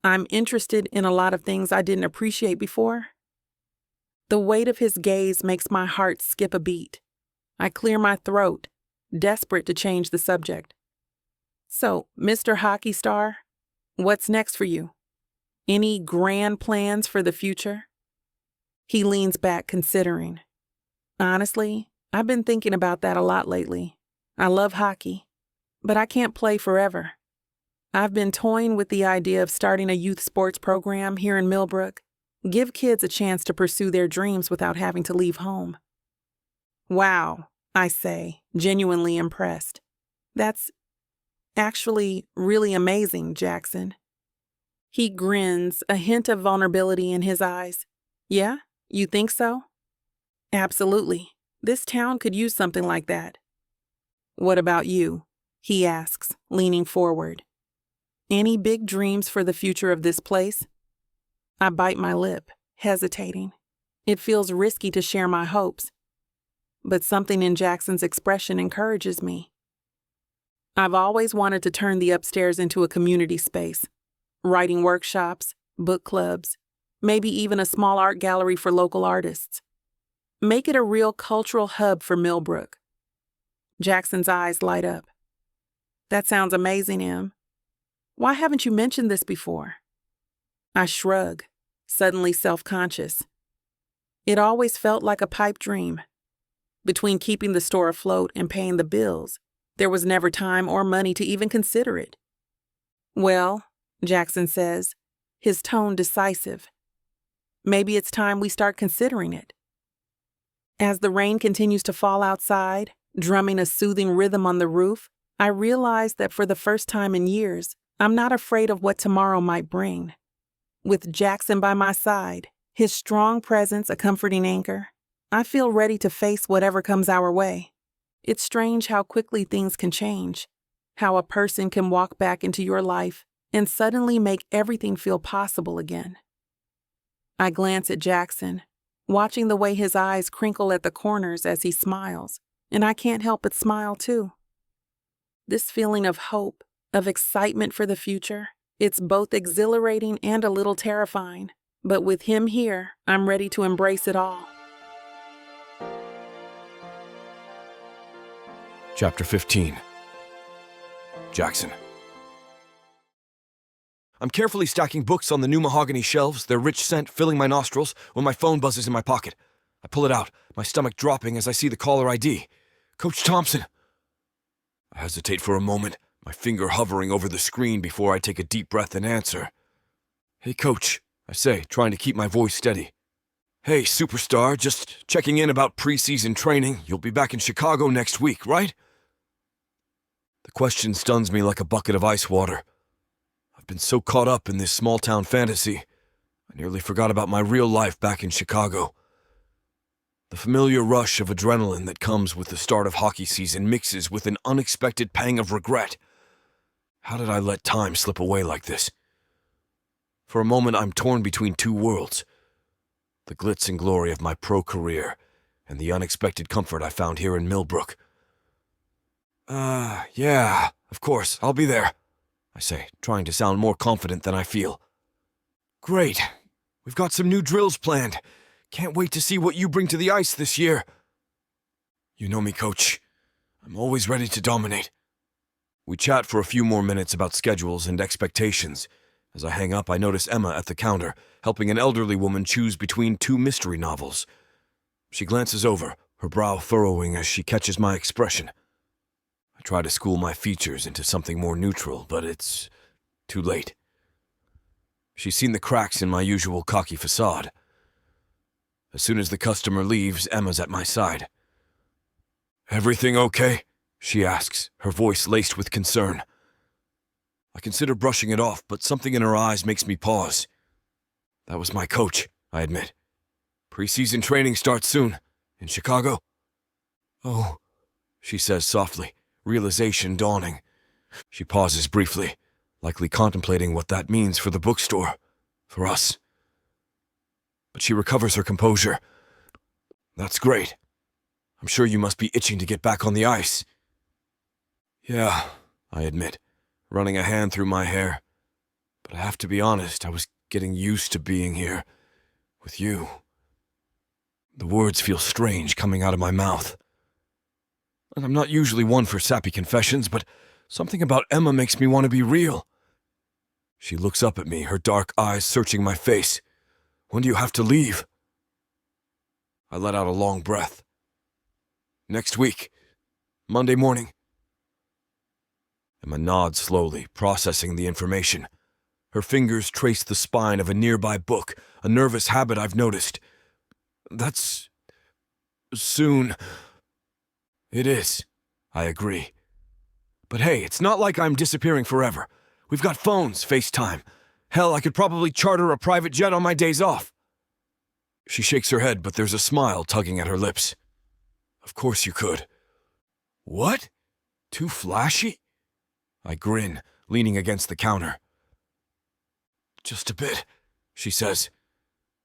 I'm interested in a lot of things I didn't appreciate before. The weight of his gaze makes my heart skip a beat. I clear my throat, desperate to change the subject. So, Mr. Hockey Star, what's next for you? Any grand plans for the future? He leans back, considering. Honestly, I've been thinking about that a lot lately. I love hockey, but I can't play forever. I've been toying with the idea of starting a youth sports program here in Millbrook. Give kids a chance to pursue their dreams without having to leave home. Wow, I say, genuinely impressed. That's actually really amazing, Jackson. He grins, a hint of vulnerability in his eyes. Yeah, you think so? Absolutely. This town could use something like that. What about you? He asks, leaning forward. Any big dreams for the future of this place? I bite my lip, hesitating. It feels risky to share my hopes. But something in Jackson's expression encourages me. I've always wanted to turn the upstairs into a community space. Writing workshops, book clubs, maybe even a small art gallery for local artists. Make it a real cultural hub for Millbrook. Jackson's eyes light up. That sounds amazing, Em. Why haven't you mentioned this before? I shrug, suddenly self-conscious. It always felt like a pipe dream. Between keeping the store afloat and paying the bills, there was never time or money to even consider it. Well, Jackson says, his tone decisive. Maybe it's time we start considering it. As the rain continues to fall outside, drumming a soothing rhythm on the roof, I realize that for the first time in years, I'm not afraid of what tomorrow might bring. With Jackson by my side, his strong presence a comforting anchor, I feel ready to face whatever comes our way. It's strange how quickly things can change, how a person can walk back into your life and suddenly make everything feel possible again. I glance at Jackson, watching the way his eyes crinkle at the corners as he smiles, and I can't help but smile too. This feeling of hope, of excitement for the future, it's both exhilarating and a little terrifying, but with him here, I'm ready to embrace it all. Chapter 15. Jackson. I'm carefully stacking books on the new mahogany shelves, their rich scent filling my nostrils, when my phone buzzes in my pocket. I pull it out, my stomach dropping as I see the caller ID. Coach Thompson. I hesitate for a moment, my finger hovering over the screen before I take a deep breath and answer. Hey, Coach, I say, trying to keep my voice steady. Hey, superstar, just checking in about preseason training. You'll be back in Chicago next week, right? The question stuns me like a bucket of ice water. I've been so caught up in this small-town fantasy, I nearly forgot about my real life back in Chicago. The familiar rush of adrenaline that comes with the start of hockey season mixes with an unexpected pang of regret. How did I let time slip away like this? For a moment, I'm torn between two worlds. The glitz and glory of my pro career and the unexpected comfort I found here in Millbrook. Yeah, of course, I'll be there, I say, trying to sound more confident than I feel. Great. We've got some new drills planned. Can't wait to see what you bring to the ice this year. You know me, Coach. I'm always ready to dominate. We chat for a few more minutes about schedules and expectations. As I hang up, I notice Emma at the counter, helping an elderly woman choose between two mystery novels. She glances over, her brow furrowing as she catches my expression. I try to school my features into something more neutral, but it's too late. She's seen the cracks in my usual cocky facade. As soon as the customer leaves, Emma's at my side. Everything okay? She asks, her voice laced with concern. I consider brushing it off, but something in her eyes makes me pause. That was my coach, I admit. Preseason training starts soon. In Chicago? Oh, she says softly, realization dawning. She pauses briefly, likely contemplating what that means for the bookstore, for us. But she recovers her composure. That's great. I'm sure you must be itching to get back on the ice. Yeah, I admit, running a hand through my hair. But I have to be honest, I was getting used to being here, with you. The words feel strange coming out of my mouth. And I'm not usually one for sappy confessions, but something about Emma makes me want to be real. She looks up at me, her dark eyes searching my face. When do you have to leave? I let out a long breath. Next week. Monday morning. Emma nods slowly, processing the information. Her fingers trace the spine of a nearby book, a nervous habit I've noticed. That's soon. It is, I agree. But hey, it's not like I'm disappearing forever. We've got phones, FaceTime. Hell, I could probably charter a private jet on my days off. She shakes her head, but there's a smile tugging at her lips. Of course you could. What? Too flashy? I grin, leaning against the counter. Just a bit, she says,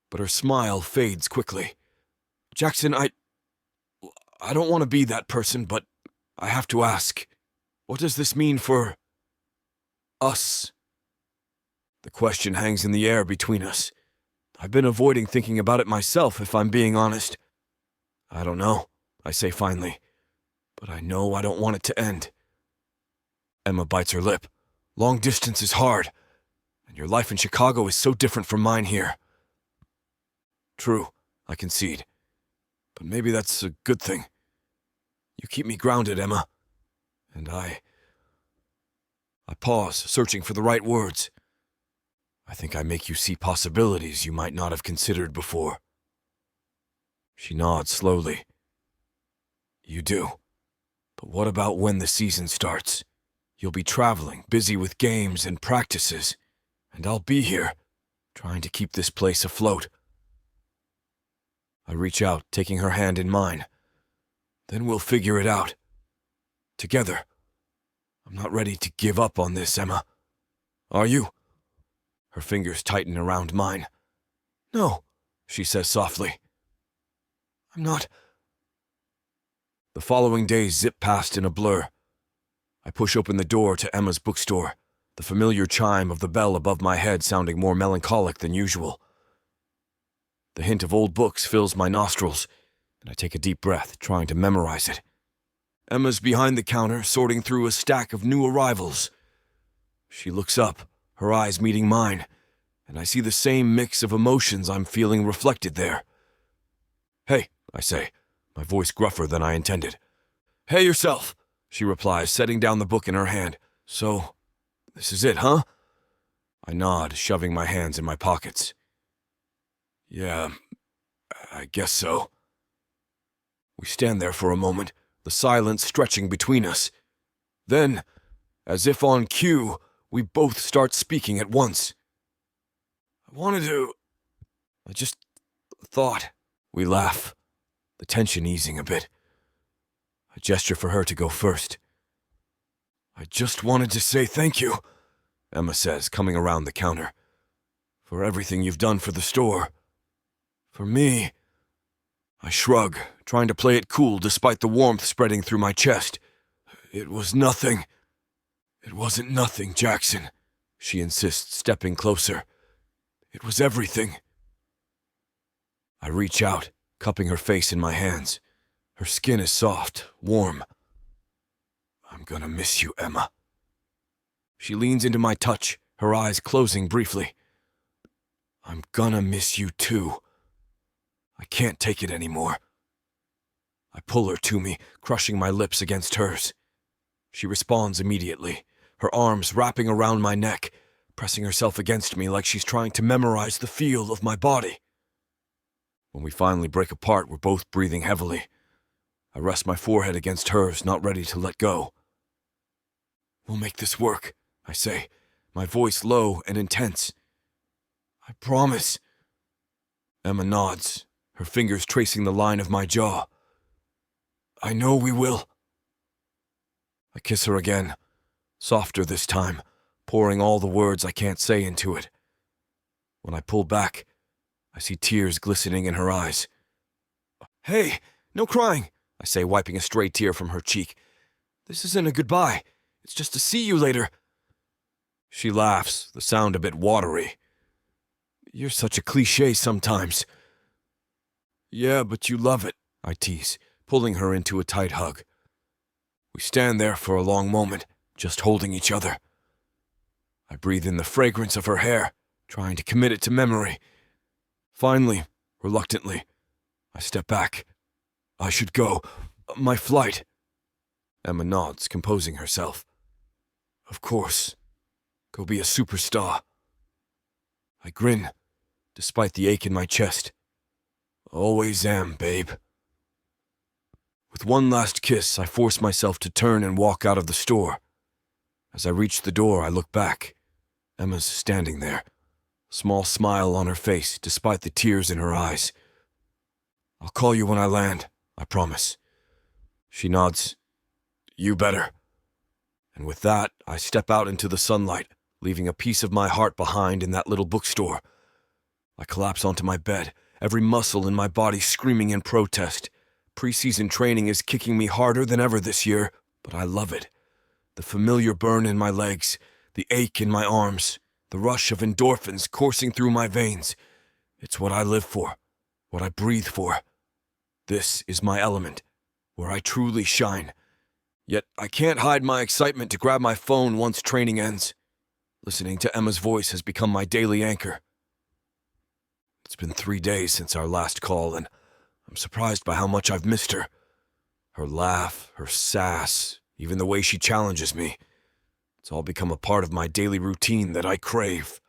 but her smile fades quickly. Jackson, I don't want to be that person, but I have to ask, what does this mean for us? The question hangs in the air between us. I've been avoiding thinking about it myself, if I'm being honest. I don't know, I say finally, but I know I don't want it to end. Emma bites her lip. Long distance is hard, and your life in Chicago is so different from mine here. True, I concede, but maybe that's a good thing. You keep me grounded, Emma, and I pause, searching for the right words. I think I make you see possibilities you might not have considered before. She nods slowly. You do. But what about when the season starts? You'll be traveling, busy with games and practices, and I'll be here, trying to keep this place afloat. I reach out, taking her hand in mine. Then we'll figure it out. Together. I'm not ready to give up on this, Emma. Are you? Her fingers tighten around mine. No, she says softly. I'm not. The following days zip past in a blur. I push open the door to Emma's bookstore, the familiar chime of the bell above my head sounding more melancholic than usual. The hint of old books fills my nostrils, and I take a deep breath, trying to memorize it. Emma's behind the counter, sorting through a stack of new arrivals. She looks up, her eyes meeting mine, and I see the same mix of emotions I'm feeling reflected there. Hey, I say, my voice gruffer than I intended. Hey yourself, she replies, setting down the book in her hand. So, this is it, huh? I nod, shoving my hands in my pockets. Yeah, I guess so. We stand there for a moment, the silence stretching between us. Then, as if on cue, we both start speaking at once. I just thought. We laugh, the tension easing a bit. I gesture for her to go first. I just wanted to say thank you, Emma says, coming around the counter. For everything you've done for the store. For me. I shrug, trying to play it cool despite the warmth spreading through my chest. It was nothing. It wasn't nothing, Jackson, she insists, stepping closer. It was everything. I reach out, cupping her face in my hands. Her skin is soft, warm. I'm gonna miss you, Emma. She leans into my touch, her eyes closing briefly. I'm gonna miss you too. I can't take it anymore. I pull her to me, crushing my lips against hers. She responds immediately, her arms wrapping around my neck, pressing herself against me like she's trying to memorize the feel of my body. When we finally break apart, we're both breathing heavily. I rest my forehead against hers, not ready to let go. We'll make this work, I say, my voice low and intense. I promise. Emma nods, her fingers tracing the line of my jaw. I know we will. I kiss her again, softer this time, pouring all the words I can't say into it. When I pull back, I see tears glistening in her eyes. Hey, no crying, I say, wiping a stray tear from her cheek. This isn't a goodbye. It's just to see you later. She laughs, the sound a bit watery. You're such a cliché sometimes. Yeah, but you love it, I tease, pulling her into a tight hug. We stand there for a long moment, just holding each other. I breathe in the fragrance of her hair, trying to commit it to memory. Finally, reluctantly, I step back. I should go. My flight. Emma nods, composing herself. Of course. Go be a superstar. I grin, despite the ache in my chest. Always am, babe. With one last kiss, I force myself to turn and walk out of the store. As I reach the door, I look back. Emma's standing there, a small smile on her face despite the tears in her eyes. I'll call you when I land, I promise. She nods. You better. And with that, I step out into the sunlight, leaving a piece of my heart behind in that little bookstore. I collapse onto my bed, every muscle in my body screaming in protest. Preseason training is kicking me harder than ever this year, but I love it. The familiar burn in my legs, the ache in my arms, the rush of endorphins coursing through my veins. It's what I live for, what I breathe for. This is my element, where I truly shine. Yet I can't hide my excitement to grab my phone once training ends. Listening to Emma's voice has become my daily anchor. It's been 3 days since our last call, and I'm surprised by how much I've missed her. Her laugh, her sass, even the way she challenges me. It's all become a part of my daily routine that I crave.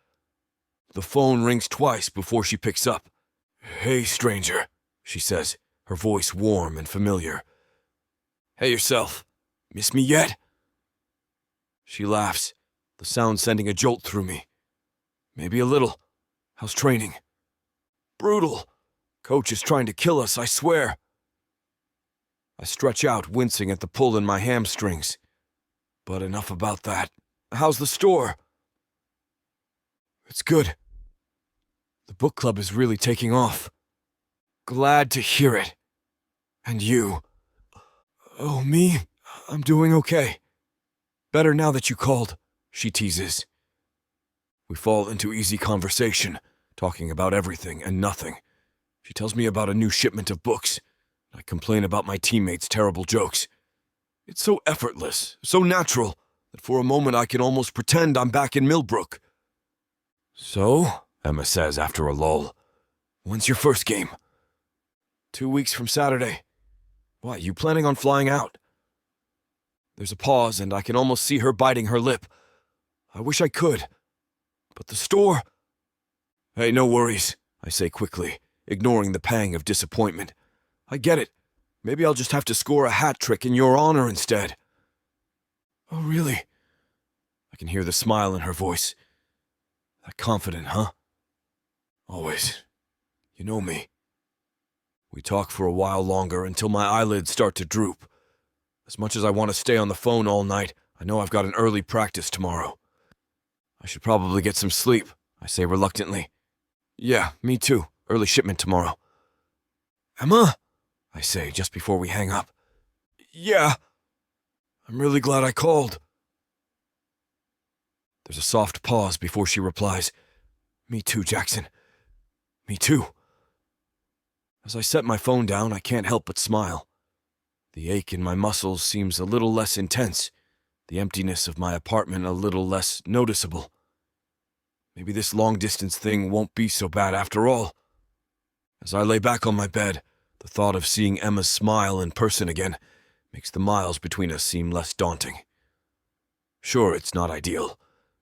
The phone rings twice before she picks up. Hey, stranger, she says, her voice warm and familiar. Hey yourself. Miss me yet? She laughs, the sound sending a jolt through me. Maybe a little. How's training? Brutal. Coach is trying to kill us, I swear. I stretch out, wincing at the pull in my hamstrings. But enough about that. How's the store? It's good. The book club is really taking off. Glad to hear it. And you? Oh, me? I'm doing okay. Better now that you called, she teases. We fall into easy conversation, talking about everything and nothing. She tells me about a new shipment of books. I complain about my teammates' terrible jokes. It's so effortless, so natural, that for a moment I can almost pretend I'm back in Millbrook. So, Emma says after a lull, when's your first game? 2 weeks from Saturday. Why, you planning on flying out? There's a pause, and I can almost see her biting her lip. I wish I could. But the store... Hey, no worries, I say quickly, ignoring the pang of disappointment. I get it. Maybe I'll just have to score a hat trick in your honor instead. Oh, really? I can hear the smile in her voice. That confident, huh? Always. You know me. We talk for a while longer until my eyelids start to droop. As much as I want to stay on the phone all night, I know I've got an early practice tomorrow. I should probably get some sleep, I say reluctantly. Yeah, me too. Early shipment tomorrow. Emma? I say just before we hang up. Yeah. I'm really glad I called. There's a soft pause before she replies. Me too, Jackson. Me too. As I set my phone down, I can't help but smile. The ache in my muscles seems a little less intense, the emptiness of my apartment a little less noticeable. Maybe this long-distance thing won't be so bad after all. As I lay back on my bed, the thought of seeing Emma's smile in person again makes the miles between us seem less daunting. Sure, it's not ideal,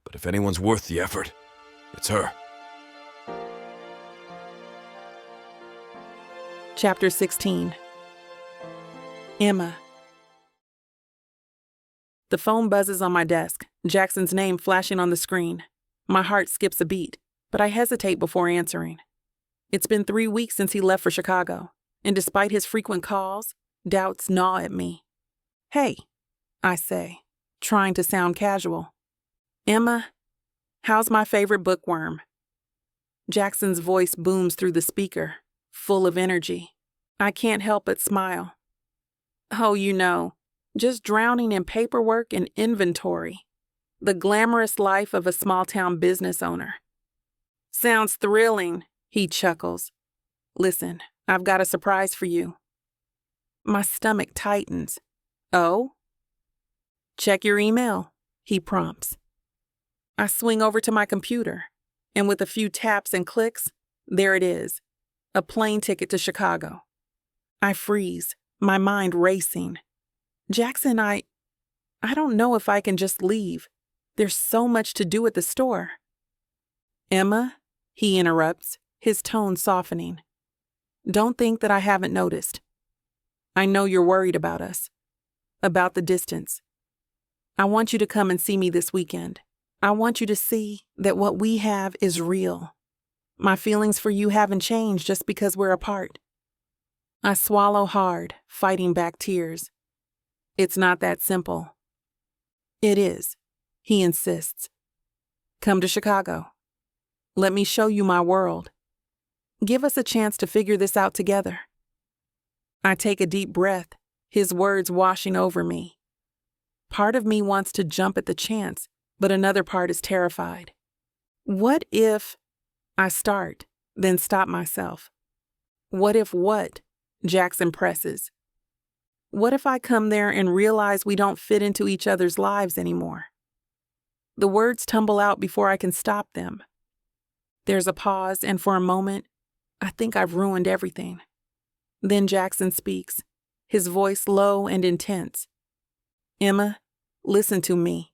but if anyone's worth the effort, it's her. Chapter 16. Emma. The phone buzzes on my desk, Jackson's name flashing on the screen. My heart skips a beat, but I hesitate before answering. It's been 3 weeks since he left for Chicago, and despite his frequent calls, doubts gnaw at me. Hey, I say, trying to sound casual. Emma, how's my favorite bookworm? Jackson's voice booms through the speaker, full of energy. I can't help but smile. Oh, just drowning in paperwork and inventory. The glamorous life of a small-town business owner. Sounds thrilling, he chuckles. Listen, I've got a surprise for you. My stomach tightens. Oh? Check your email, he prompts. I swing over to my computer, and with a few taps and clicks, there it is, a plane ticket to Chicago. I freeze, my mind racing. Jackson, I don't know if I can just leave. There's so much to do at the store. Emma, he interrupts, his tone softening. Don't think that I haven't noticed. I know you're worried about us, about the distance. I want you to come and see me this weekend. I want you to see that what we have is real. My feelings for you haven't changed just because we're apart. I swallow hard, fighting back tears. It's not that simple. It is, he insists. Come to Chicago. Let me show you my world. Give us a chance to figure this out together. I take a deep breath, his words washing over me. Part of me wants to jump at the chance, but another part is terrified. What if I start, then stop myself? What if what? Jackson presses. What if I come there and realize we don't fit into each other's lives anymore? The words tumble out before I can stop them. There's a pause, and for a moment, I think I've ruined everything. Then Jackson speaks, his voice low and intense. Emma, listen to me.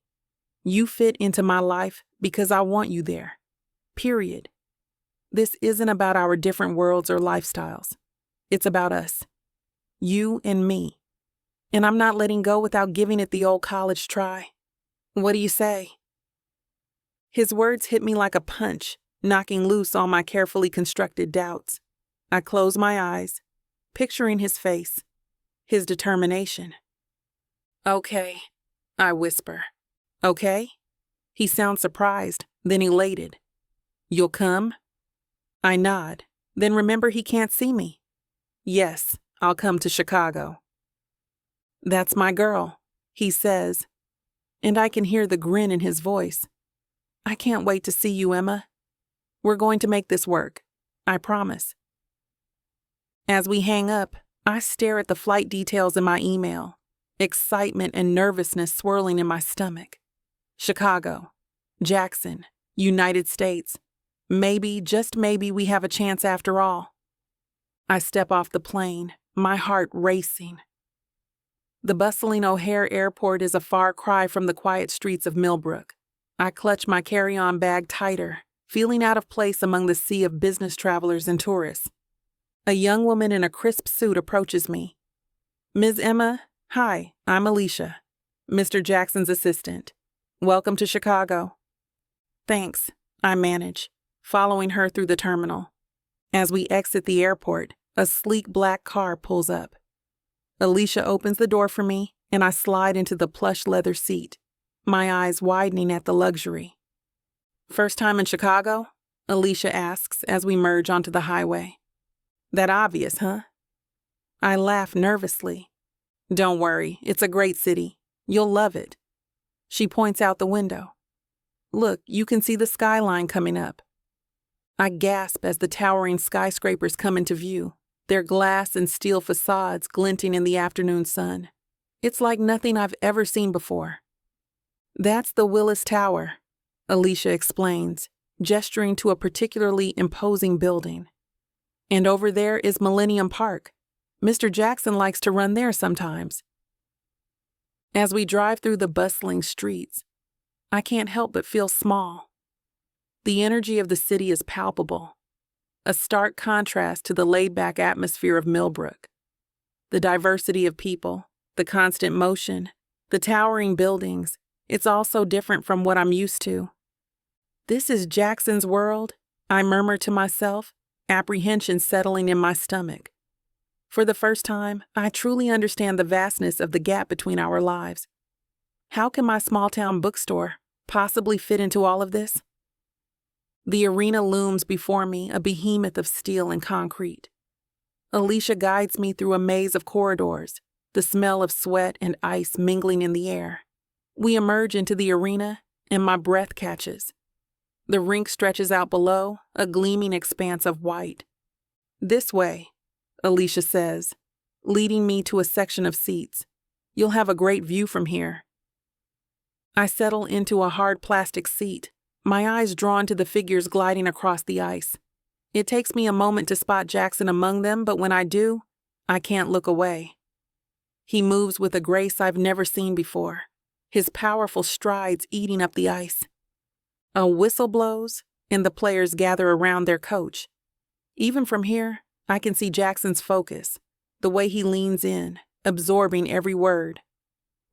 You fit into my life because I want you there. Period. This isn't about our different worlds or lifestyles. It's about us. You and me. And I'm not letting go without giving it the old college try. What do you say? His words hit me like a punch, knocking loose all my carefully constructed doubts. I close my eyes, picturing his face, his determination. Okay, I whisper. Okay? He sounds surprised, then elated. You'll come? I nod, then remember he can't see me. Yes, I'll come to Chicago. That's my girl, he says, and I can hear the grin in his voice. I can't wait to see you, Emma. We're going to make this work, I promise. As we hang up, I stare at the flight details in my email, excitement and nervousness swirling in my stomach. Chicago, Jackson, United States. Maybe, just maybe, we have a chance after all. I step off the plane, my heart racing. The bustling O'Hare Airport is a far cry from the quiet streets of Millbrook. I clutch my carry-on bag tighter, feeling out of place among the sea of business travelers and tourists. A young woman in a crisp suit approaches me. Ms. Emma, hi, I'm Alicia, Mr. Jackson's assistant. Welcome to Chicago. Thanks, I manage, following her through the terminal. As we exit the airport, a sleek black car pulls up. Alicia opens the door for me, and I slide into the plush leather seat, my eyes widening at the luxury. First time in Chicago? Alicia asks as we merge onto the highway. That obvious, huh? I laugh nervously. Don't worry, it's a great city. You'll love it. She points out the window. Look, you can see the skyline coming up. I gasp as the towering skyscrapers come into view, their glass and steel facades glinting in the afternoon sun. It's like nothing I've ever seen before. That's the Willis Tower, Alicia explains, gesturing to a particularly imposing building. And over there is Millennium Park. Mr. Jackson likes to run there sometimes. As we drive through the bustling streets, I can't help but feel small. The energy of the city is palpable, a stark contrast to the laid-back atmosphere of Millbrook. The diversity of people, the constant motion, the towering buildings, it's all so different from what I'm used to. This is Jackson's world, I murmur to myself, apprehension settling in my stomach. For the first time, I truly understand the vastness of the gap between our lives. How can my small-town bookstore possibly fit into all of this? The arena looms before me, a behemoth of steel and concrete. Alicia guides me through a maze of corridors, the smell of sweat and ice mingling in the air. We emerge into the arena, and my breath catches. The rink stretches out below, a gleaming expanse of white. This way, Alicia says, leading me to a section of seats. You'll have a great view from here. I settle into a hard plastic seat, my eyes drawn to the figures gliding across the ice. It takes me a moment to spot Jackson among them, but when I do, I can't look away. He moves with a grace I've never seen before, his powerful strides eating up the ice. A whistle blows, and the players gather around their coach. Even from here, I can see Jackson's focus, the way he leans in, absorbing every word.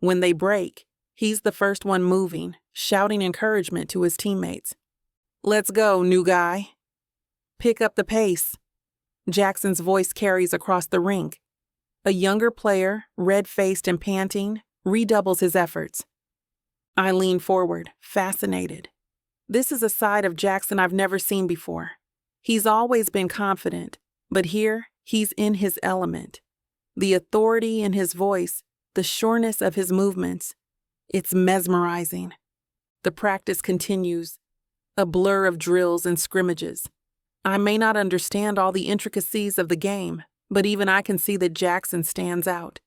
When they break, he's the first one moving, shouting encouragement to his teammates. Let's go, new guy. Pick up the pace. Jackson's voice carries across the rink. A younger player, red-faced and panting, redoubles his efforts. I lean forward, fascinated. This is a side of Jackson I've never seen before. He's always been confident, but here he's in his element. The authority in his voice, the sureness of his movements. It's mesmerizing. The practice continues, a blur of drills and scrimmages. I may not understand all the intricacies of the game, but even I can see that Jackson stands out.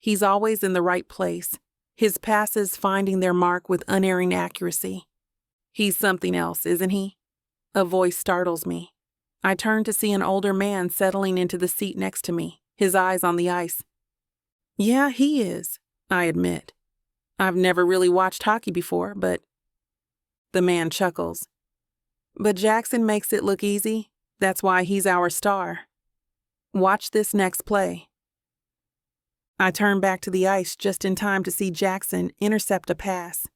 He's always in the right place, his passes finding their mark with unerring accuracy. He's something else, isn't he? A voice startles me. I turn to see an older man settling into the seat next to me, his eyes on the ice. Yeah, he is, I admit. I've never really watched hockey before, but... The man chuckles. But Jackson makes it look easy. That's why he's our star. Watch this next play. I turn back to the ice just in time to see Jackson intercept a pass.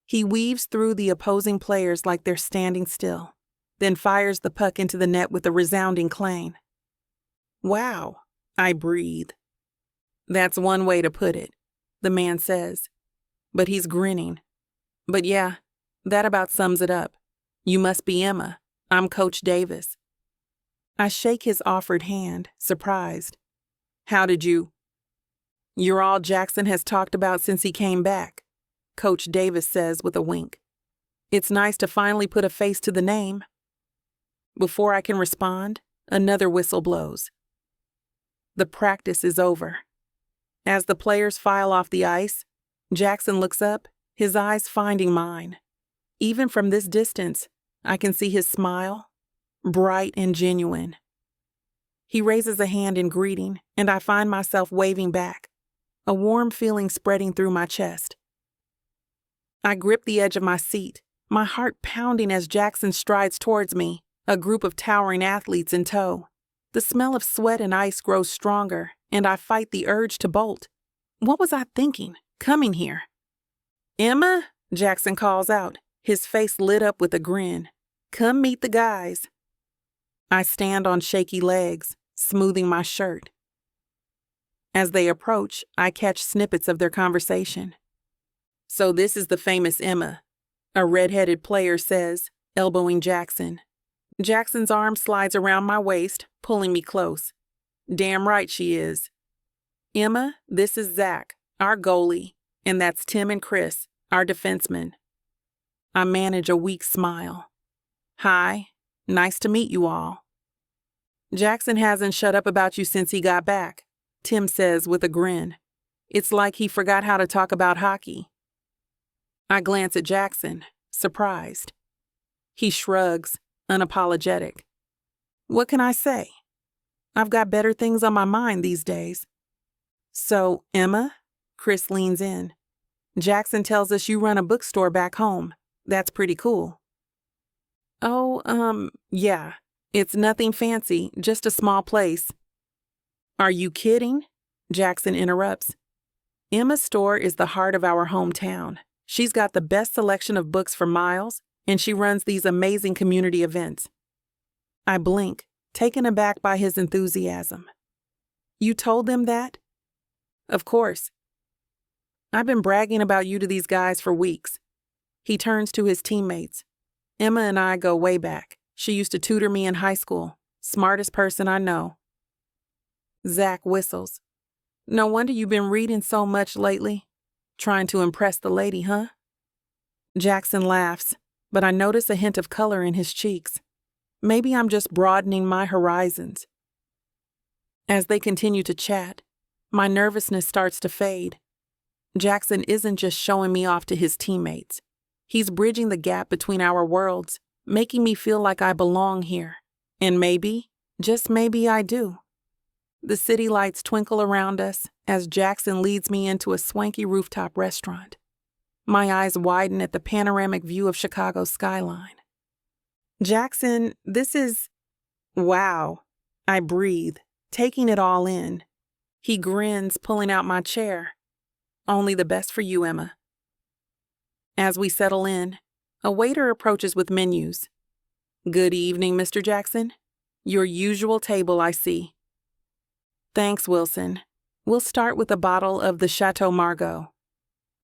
He weaves through the opposing players like they're standing still, then fires the puck into the net with a resounding clang. Wow, I breathe. That's one way to put it, the man says. But he's grinning. But yeah, that about sums it up. You must be Emma. I'm Coach Davis. I shake his offered hand, surprised. How did you? You're all Jackson has talked about since he came back, Coach Davis says with a wink. It's nice to finally put a face to the name. Before I can respond, another whistle blows. The practice is over. As the players file off the ice, Jackson looks up, his eyes finding mine. Even from this distance, I can see his smile, bright and genuine. He raises a hand in greeting, and I find myself waving back, a warm feeling spreading through my chest. I grip the edge of my seat, my heart pounding as Jackson strides towards me, a group of towering athletes in tow. The smell of sweat and ice grows stronger, and I fight the urge to bolt. What was I thinking, coming here? Emma, Jackson calls out, his face lit up with a grin. "Come meet the guys." I stand on shaky legs, smoothing my shirt. As they approach, I catch snippets of their conversation. "So this is the famous Emma," a red-headed player says, elbowing Jackson. Jackson's arm slides around my waist, pulling me close. "Damn right she is." "Emma, this is Zach, our goalie, and that's Tim and Chris, our defensemen." I manage a weak smile. "Hi, nice to meet you all." "Jackson hasn't shut up about you since he got back," Tim says with a grin. "It's like he forgot how to talk about hockey." I glance at Jackson, surprised. He shrugs, unapologetic. What can I say? I've got better things on my mind these days. "So, Emma," Chris leans in, "Jackson tells us you run a bookstore back home. That's pretty cool." "Oh, yeah. It's nothing fancy, just a small place." "Are you kidding?" Jackson interrupts. "Emma's store is the heart of our hometown. She's got the best selection of books for miles, and she runs these amazing community events." I blink, taken aback by his enthusiasm. "You told them that?" "Of course. I've been bragging about you to these guys for weeks." He turns to his teammates. "Emma and I go way back. She used to tutor me in high school. Smartest person I know." Zach whistles. "No wonder you've been reading so much lately. Trying to impress the lady, huh?" Jackson laughs, but I notice a hint of color in his cheeks. Maybe I'm just broadening my horizons. As they continue to chat, my nervousness starts to fade. Jackson isn't just showing me off to his teammates. He's bridging the gap between our worlds, making me feel like I belong here. And maybe, just maybe I do. The city lights twinkle around us as Jackson leads me into a swanky rooftop restaurant. My eyes widen at the panoramic view of Chicago's skyline. "Jackson, this is... wow." I breathe, taking it all in. He grins, pulling out my chair. "Only the best for you, Emma." As we settle in, a waiter approaches with menus. "Good evening, Mr. Jackson. Your usual table, I see." "Thanks, Wilson. We'll start with a bottle of the Chateau Margaux."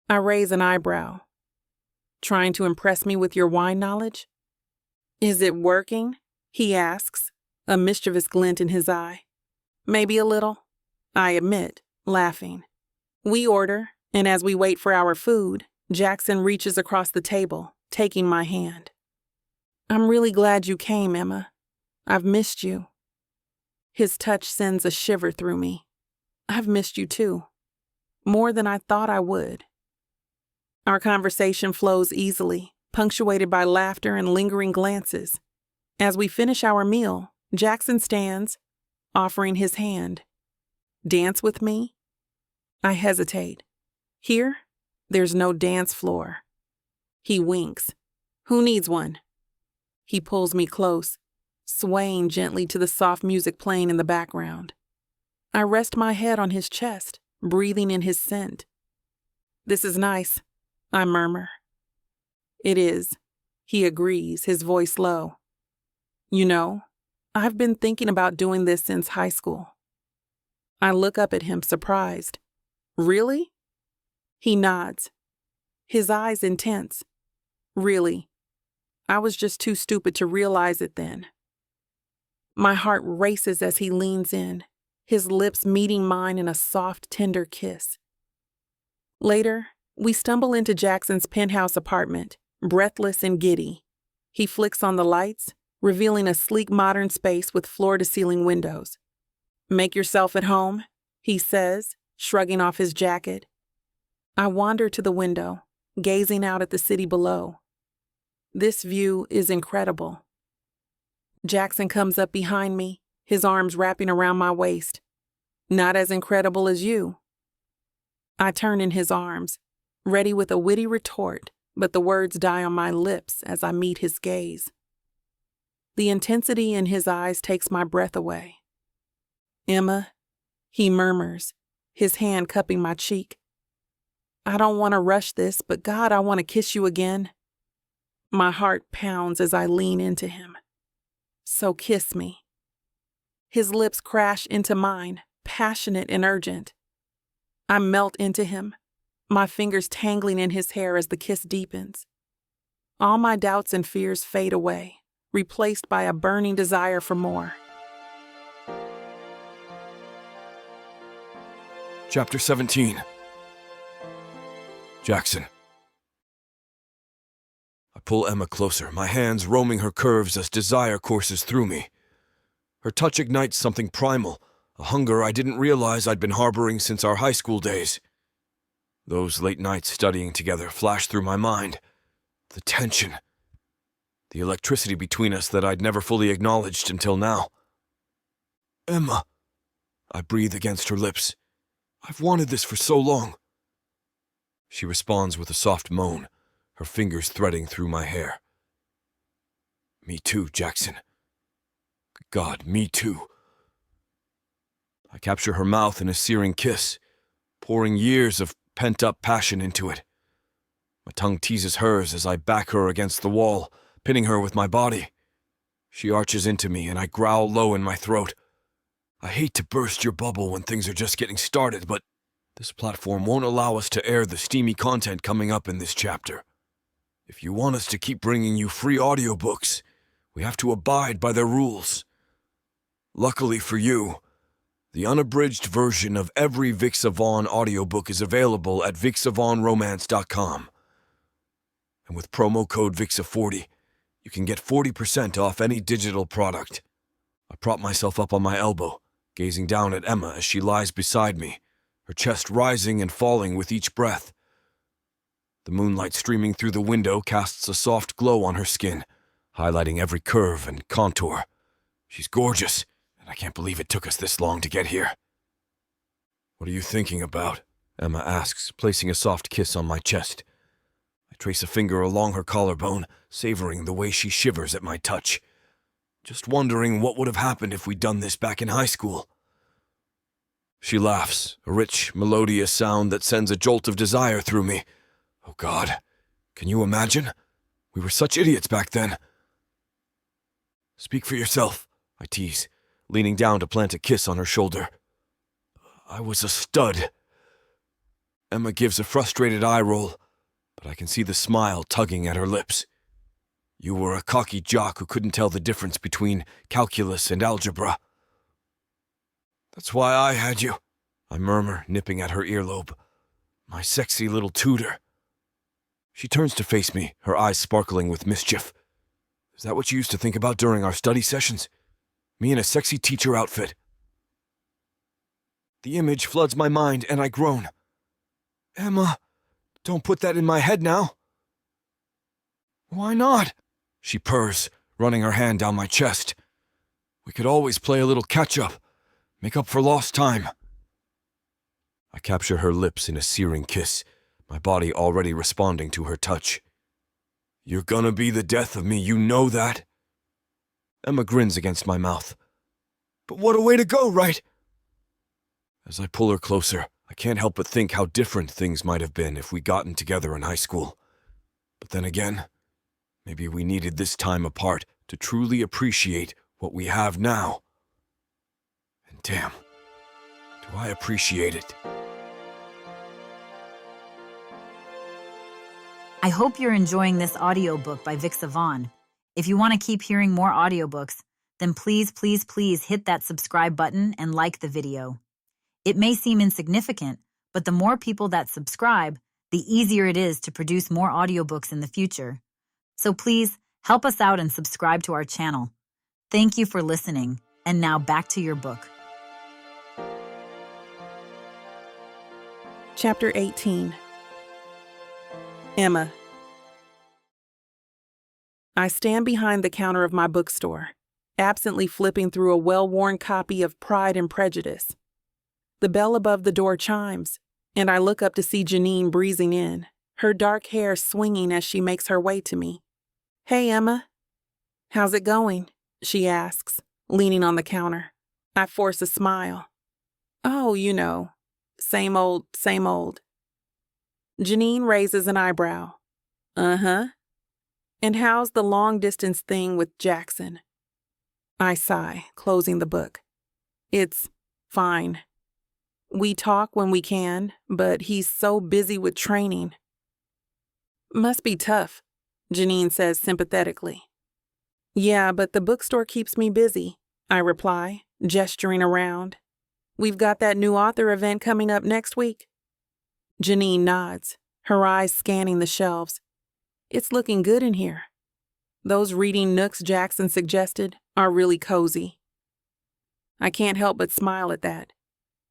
I raise an eyebrow. "Trying to impress me with your wine knowledge?" "Is it working?" he asks, a mischievous glint in his eye. "Maybe a little," I admit, laughing. We order, and as we wait for our food, Jackson reaches across the table, taking my hand. "I'm really glad you came, Emma. I've missed you." His touch sends a shiver through me. I've missed you too. More than I thought I would. Our conversation flows easily, punctuated by laughter and lingering glances. As we finish our meal, Jackson stands, offering his hand. "Dance with me?" I hesitate. "Here, there's no dance floor." He winks. "Who needs one?" He pulls me close, swaying gently to the soft music playing in the background. I rest my head on his chest, breathing in his scent. "This is nice," I murmur. "It is," he agrees, his voice low. "You know, I've been thinking about doing this since high school." I look up at him, surprised. "Really?" He nods, his eyes intense. "Really. I was just too stupid to realize it then." My heart races as he leans in, his lips meeting mine in a soft, tender kiss. Later, we stumble into Jackson's penthouse apartment, breathless and giddy. He flicks on the lights, revealing a sleek modern space with floor-to-ceiling windows. "Make yourself at home," he says, shrugging off his jacket. I wander to the window, gazing out at the city below. This view is incredible. Jackson comes up behind me, his arms wrapping around my waist. "Not as incredible as you." I turn in his arms, ready with a witty retort, but the words die on my lips as I meet his gaze. The intensity in his eyes takes my breath away. "Emma," he murmurs, his hand cupping my cheek. I don't want to rush this, but God, I want to kiss you again. My heart pounds as I lean into him. So kiss me. His lips crash into mine, passionate and urgent. I melt into him, my fingers tangling in his hair as the kiss deepens. All my doubts and fears fade away, replaced by a burning desire for more. Chapter 17. Jackson. I pull Emma closer, my hands roaming her curves as desire courses through me. Her touch ignites something primal, a hunger I didn't realize I'd been harboring since our high school days. Those late nights studying together flash through my mind. The tension. The electricity between us that I'd never fully acknowledged until now. Emma. I breathe against her lips. I've wanted this for so long. She responds with a soft moan, her fingers threading through my hair. Me too, Jackson. God, me too. I capture her mouth in a searing kiss, pouring years of pent-up passion into it. My tongue teases hers as I back her against the wall, pinning her with my body. She arches into me and I growl low in my throat. I hate to burst your bubble when things are just getting started, but this platform won't allow us to air the steamy content coming up in this chapter. If you want us to keep bringing you free audiobooks, we have to abide by their rules. Luckily for you, the unabridged version of every Vixa Vaughn audiobook is available at VixaVaughnRomance.com. And with promo code VIXA40, you can get 40% off any digital product. I prop myself up on my elbow, gazing down at Emma as she lies beside me, her chest rising and falling with each breath. The moonlight streaming through the window casts a soft glow on her skin, highlighting every curve and contour. She's gorgeous, and I can't believe it took us this long to get here. What are you thinking about? Emma asks, placing a soft kiss on my chest. I trace a finger along her collarbone, savoring the way she shivers at my touch. Just wondering what would have happened if we'd done this back in high school. She laughs, a rich, melodious sound that sends a jolt of desire through me. Oh God, can you imagine? We were such idiots back then. Speak for yourself, I tease, leaning down to plant a kiss on her shoulder. I was a stud. Emma gives a frustrated eye roll, but I can see the smile tugging at her lips. You were a cocky jock who couldn't tell the difference between calculus and algebra. That's why I had you, I murmur, nipping at her earlobe. My sexy little tutor. She turns to face me, her eyes sparkling with mischief. Is that what you used to think about during our study sessions? Me in a sexy teacher outfit. The image floods my mind and I groan. Emma, don't put that in my head now. Why not? She purrs, running her hand down my chest. We could always play a little catch-up, make up for lost time. I capture her lips in a searing kiss, my body already responding to her touch. You're gonna be the death of me, you know that? Emma grins against my mouth. But what a way to go, right? As I pull her closer, I can't help but think how different things might have been if we'd gotten together in high school. But then again, maybe we needed this time apart to truly appreciate what we have now. And damn, do I appreciate it. I hope you're enjoying this audiobook by Vixa Vaughn. If you want to keep hearing more audiobooks, then please hit that subscribe button and like the video. It may seem insignificant, but the more people that subscribe, the easier it is to produce more audiobooks in the future. So please help us out and subscribe to our channel. Thank you for listening, and now back to your book. Chapter 18. Emma. I stand behind the counter of my bookstore, absently flipping through a well-worn copy of Pride and Prejudice. The bell above the door chimes, and I look up to see Janine breezing in, her dark hair swinging as she makes her way to me. Hey, Emma. How's it going? She asks, leaning on the counter. I force a smile. Oh, you know, same old, same old. Janine raises an eyebrow. Uh-huh. And how's the long-distance thing with Jackson? I sigh, closing the book. It's fine. We talk when we can, but he's so busy with training. Must be tough, Janine says sympathetically. Yeah, but the bookstore keeps me busy, I reply, gesturing around. We've got that new author event coming up next week. Janine nods, her eyes scanning the shelves. It's looking good in here. Those reading nooks Jackson suggested are really cozy. I can't help but smile at that.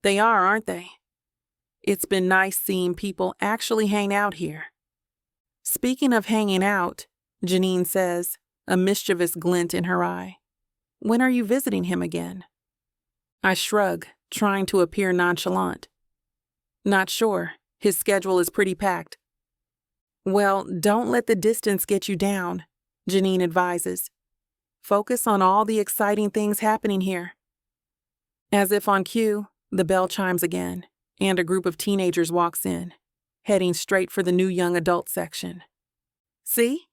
They are, aren't they? It's been nice seeing people actually hang out here. Speaking of hanging out, Janine says, a mischievous glint in her eye. When are you visiting him again? I shrug, trying to appear nonchalant. Not sure. His schedule is pretty packed. Well, don't let the distance get you down, Janine advises. Focus on all the exciting things happening here. As if on cue, the bell chimes again, and a group of teenagers walks in, heading straight for the new young adult section. See?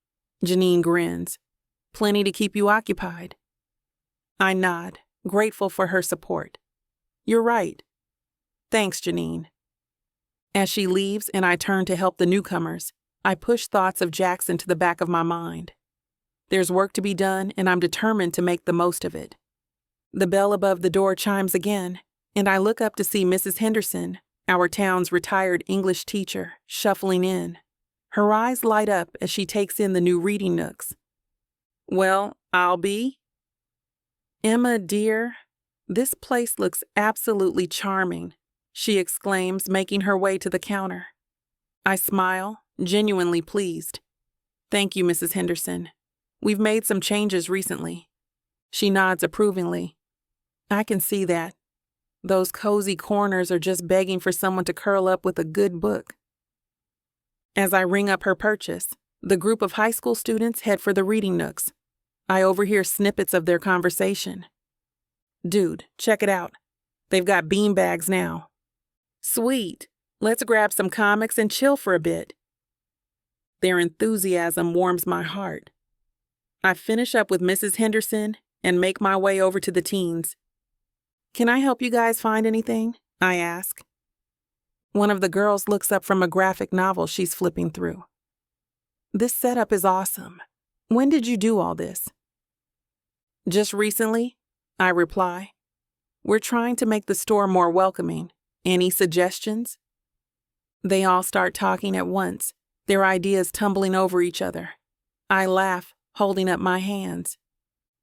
Janine grins. Plenty to keep you occupied. I nod, grateful for her support. You're right. Thanks, Janine. As she leaves and I turn to help the newcomers, I push thoughts of Jackson to the back of my mind. There's work to be done, and I'm determined to make the most of it. The bell above the door chimes again, and I look up to see Mrs. Henderson, our town's retired English teacher, shuffling in. Her eyes light up as she takes in the new reading nooks. Well, I'll be. Emma, dear, this place looks absolutely charming, she exclaims, making her way to the counter. I smile, genuinely pleased. Thank you, Mrs. Henderson. We've made some changes recently. She nods approvingly. I can see that. Those cozy corners are just begging for someone to curl up with a good book. As I ring up her purchase, the group of high school students head for the reading nooks. I overhear snippets of their conversation. Dude, check it out. They've got bean bags now. Sweet. Let's grab some comics and chill for a bit. Their enthusiasm warms my heart. I finish up with Mrs. Henderson and make my way over to the teens. Can I help you guys find anything? I ask. One of the girls looks up from a graphic novel she's flipping through. This setup is awesome. When did you do all this? Just recently, I reply. We're trying to make the store more welcoming. Any suggestions? They all start talking at once, their ideas tumbling over each other. I laugh, holding up my hands.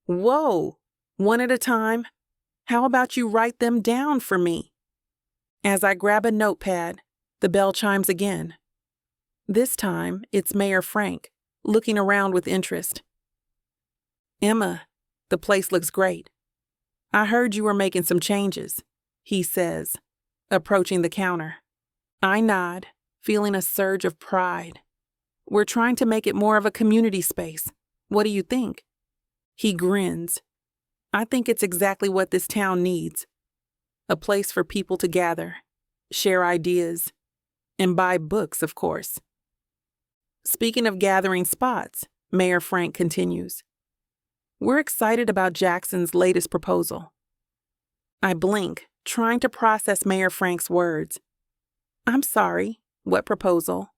Whoa! One at a time. How about you write them down for me? As I grab a notepad, the bell chimes again. This time, it's Mayor Frank, looking around with interest. Emma, the place looks great. I heard you were making some changes, he says, approaching the counter. I nod, feeling a surge of pride. We're trying to make it more of a community space. What do you think? He grins. I think it's exactly what this town needs. A place for people to gather, share ideas, and buy books, of course. Speaking of gathering spots, Mayor Frank continues. We're excited about Jackson's latest proposal. I blink, trying to process Mayor Frank's words. I'm sorry, what proposal?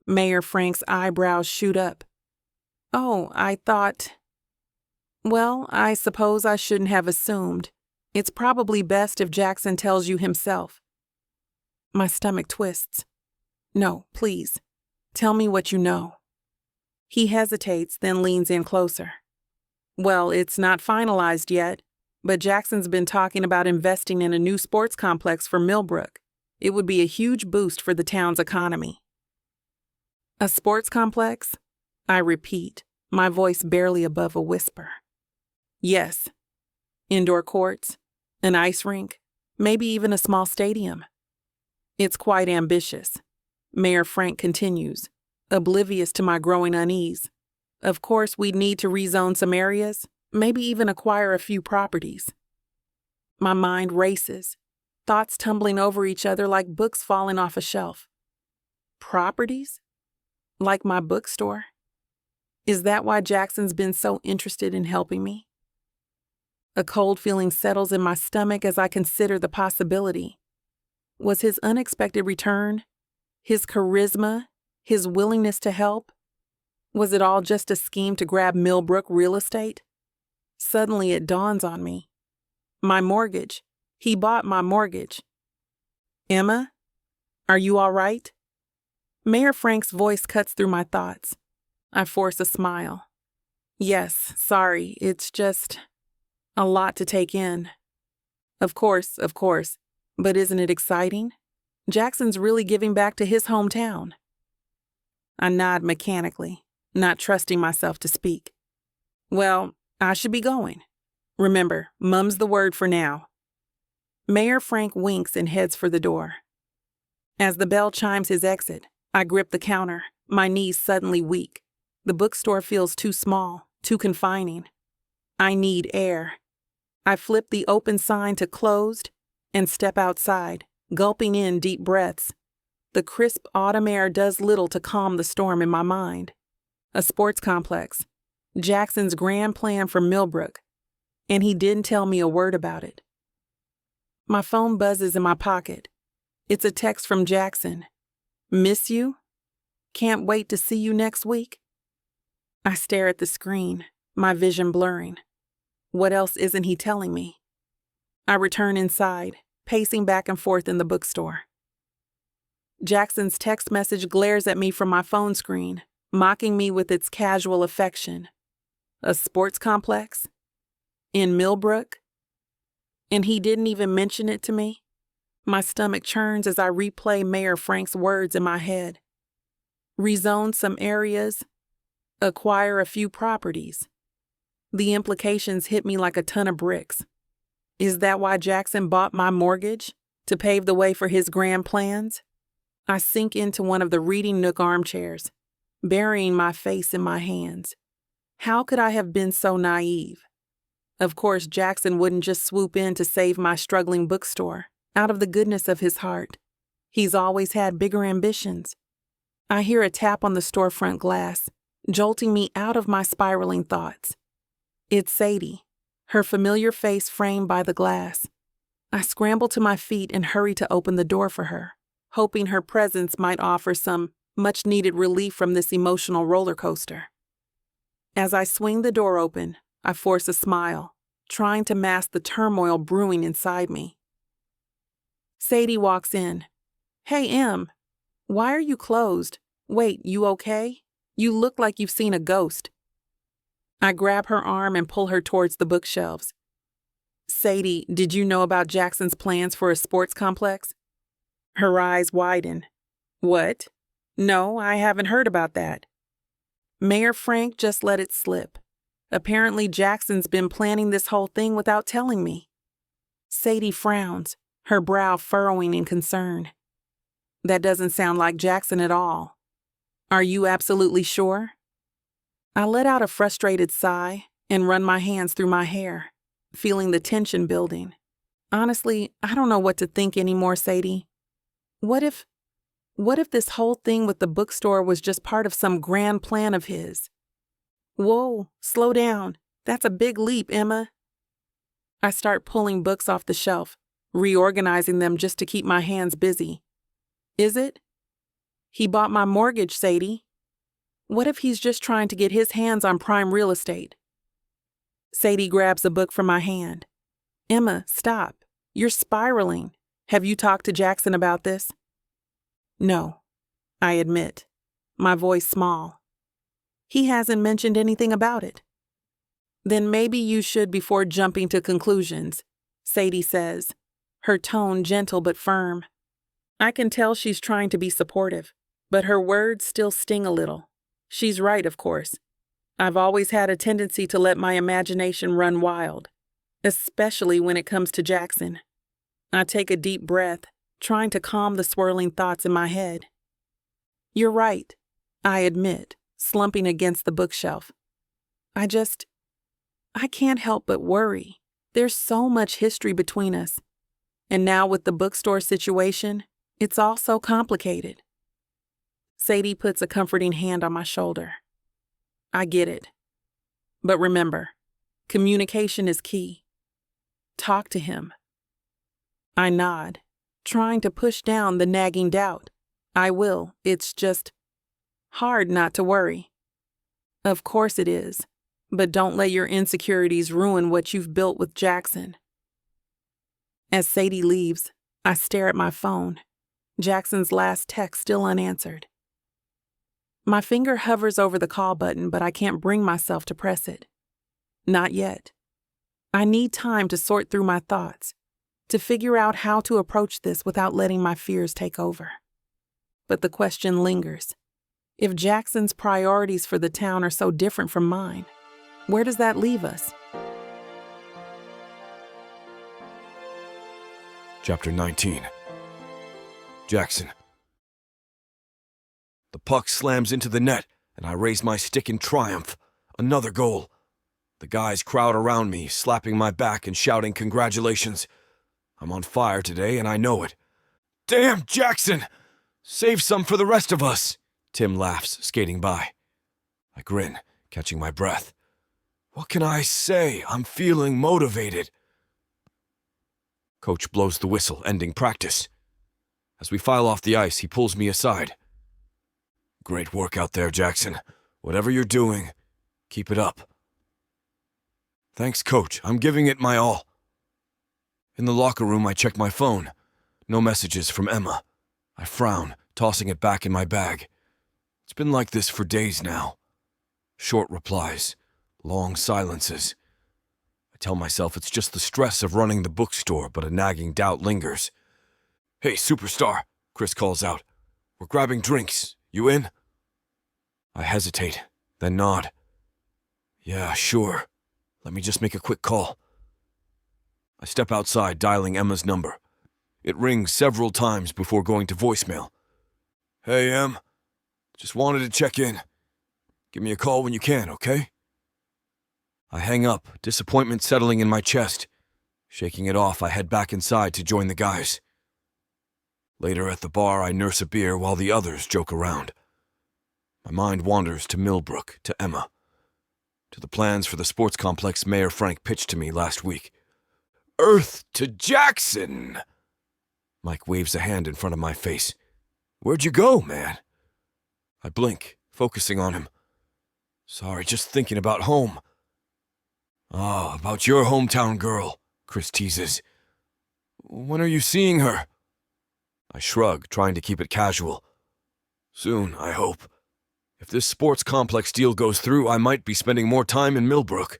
Mayor Frank's eyebrows shoot up. Oh, I thought... Well, I suppose I shouldn't have assumed. It's probably best if Jackson tells you himself. My stomach twists. No, please. Tell me what you know. He hesitates, then leans in closer. Well, it's not finalized yet, but Jackson's been talking about investing in a new sports complex for Millbrook. It would be a huge boost for the town's economy. A sports complex? I repeat, my voice barely above a whisper. Yes. Indoor courts, an ice rink, maybe even a small stadium. It's quite ambitious, Mayor Frank continues, oblivious to my growing unease. Of course, we'd need to rezone some areas, maybe even acquire a few properties. My mind races, thoughts tumbling over each other like books falling off a shelf. Properties? Like my bookstore? Is that why Jackson's been so interested in helping me? A cold feeling settles in my stomach as I consider the possibility. Was his unexpected return, his charisma, his willingness to help, was it all just a scheme to grab Millbrook real estate? Suddenly it dawns on me. My mortgage. He bought my mortgage. Emma, are you all right? Mayor Frank's voice cuts through my thoughts. I force a smile. Yes, sorry, it's just a lot to take in. Of course, but isn't it exciting? Jackson's really giving back to his hometown. I nod mechanically, not trusting myself to speak. Well, I should be going. Remember, mum's the word for now. Mayor Frank winks and heads for the door. As the bell chimes his exit, I grip the counter, my knees suddenly weak. The bookstore feels too small, too confining. I need air. I flip the open sign to closed and step outside, gulping in deep breaths. The crisp autumn air does little to calm the storm in my mind. A sports complex. Jackson's grand plan for Millbrook. And he didn't tell me a word about it. My phone buzzes in my pocket. It's a text from Jackson. Miss you? Can't wait to see you next week. I stare at the screen, my vision blurring. What else isn't he telling me? I return inside, pacing back and forth in the bookstore. Jackson's text message glares at me from my phone screen, mocking me with its casual affection. A sports complex? In Millbrook? And he didn't even mention it to me? My stomach churns as I replay Mayor Frank's words in my head. Rezone some areas, acquire a few properties. The implications hit me like a ton of bricks. Is that why Jackson bought my mortgage? To pave the way for his grand plans? I sink into one of the reading nook armchairs, burying my face in my hands. How could I have been so naive? Of course, Jackson wouldn't just swoop in to save my struggling bookstore, out of the goodness of his heart. He's always had bigger ambitions. I hear a tap on the storefront glass, jolting me out of my spiraling thoughts. It's Sadie, her familiar face framed by the glass. I scramble to my feet and hurry to open the door for her, hoping her presence might offer some much-needed relief from this emotional roller coaster. As I swing the door open, I force a smile, trying to mask the turmoil brewing inside me. Sadie walks in. Hey, Em, why are you closed? Wait, you okay? You look like you've seen a ghost. I grab her arm and pull her towards the bookshelves. Sadie, did you know about Jackson's plans for a sports complex? Her eyes widen. What? No, I haven't heard about that. Mayor Frank just let it slip. Apparently Jackson's been planning this whole thing without telling me. Sadie frowns, her brow furrowing in concern. That doesn't sound like Jackson at all. Are you absolutely sure? I let out a frustrated sigh and run my hands through my hair, feeling the tension building. Honestly, I don't know what to think anymore, Sadie. What if this whole thing with the bookstore was just part of some grand plan of his? Whoa, slow down. That's a big leap, Emma. I start pulling books off the shelf, reorganizing them just to keep my hands busy. Is it? He bought my mortgage, Sadie. What if he's just trying to get his hands on prime real estate? Sadie grabs a book from my hand. Emma, stop. You're spiraling. Have you talked to Jackson about this? No, I admit, my voice small. He hasn't mentioned anything about it. Then maybe you should before jumping to conclusions, Sadie says, her tone gentle but firm. I can tell she's trying to be supportive, but her words still sting a little. She's right, of course. I've always had a tendency to let my imagination run wild, especially when it comes to Jackson. I take a deep breath, trying to calm the swirling thoughts in my head. You're right, I admit, slumping against the bookshelf. I can't help but worry. There's so much history between us. And now with the bookstore situation, it's all so complicated. Sadie puts a comforting hand on my shoulder. I get it. But remember, communication is key. Talk to him. I nod, trying to push down the nagging doubt. I will. It's just hard not to worry. Of course it is, but don't let your insecurities ruin what you've built with Jackson. As Sadie leaves, I stare at my phone. Jackson's last text still unanswered. My finger hovers over the call button, but I can't bring myself to press it. Not yet. I need time to sort through my thoughts, to figure out how to approach this without letting my fears take over. But the question lingers. If Jackson's priorities for the town are so different from mine, where does that leave us? Chapter 19. Jackson. The puck slams into the net, and I raise my stick in triumph. Another goal. The guys crowd around me, slapping my back and shouting congratulations. I'm on fire today, and I know it. Damn, Jackson! Save some for the rest of us! Tim laughs, skating by. I grin, catching my breath. What can I say? I'm feeling motivated. Coach blows the whistle, ending practice. As we file off the ice, he pulls me aside. Great work out there, Jackson. Whatever you're doing, keep it up. Thanks, Coach. I'm giving it my all. In the locker room, I check my phone. No messages from Emma. I frown, tossing it back in my bag. It's been like this for days now. Short replies, long silences. I tell myself it's just the stress of running the bookstore, but a nagging doubt lingers. Hey, superstar, Chris calls out. We're grabbing drinks. You in? I hesitate, then nod. Yeah, sure. Let me just make a quick call. I step outside, dialing Emma's number. It rings several times before going to voicemail. Hey, Em. Just wanted to check in. Give me a call when you can, okay? I hang up, disappointment settling in my chest. Shaking it off, I head back inside to join the guys. Later at the bar, I nurse a beer while the others joke around. My mind wanders to Millbrook, to Emma, to the plans for the sports complex Mayor Frank pitched to me last week. Earth to Jackson! Mike waves a hand in front of my face. Where'd you go, man? I blink, focusing on him. Sorry, just thinking about home. Oh, about your hometown girl, Chris teases. When are you seeing her? I shrug, trying to keep it casual. Soon, I hope. If this sports complex deal goes through, I might be spending more time in Millbrook.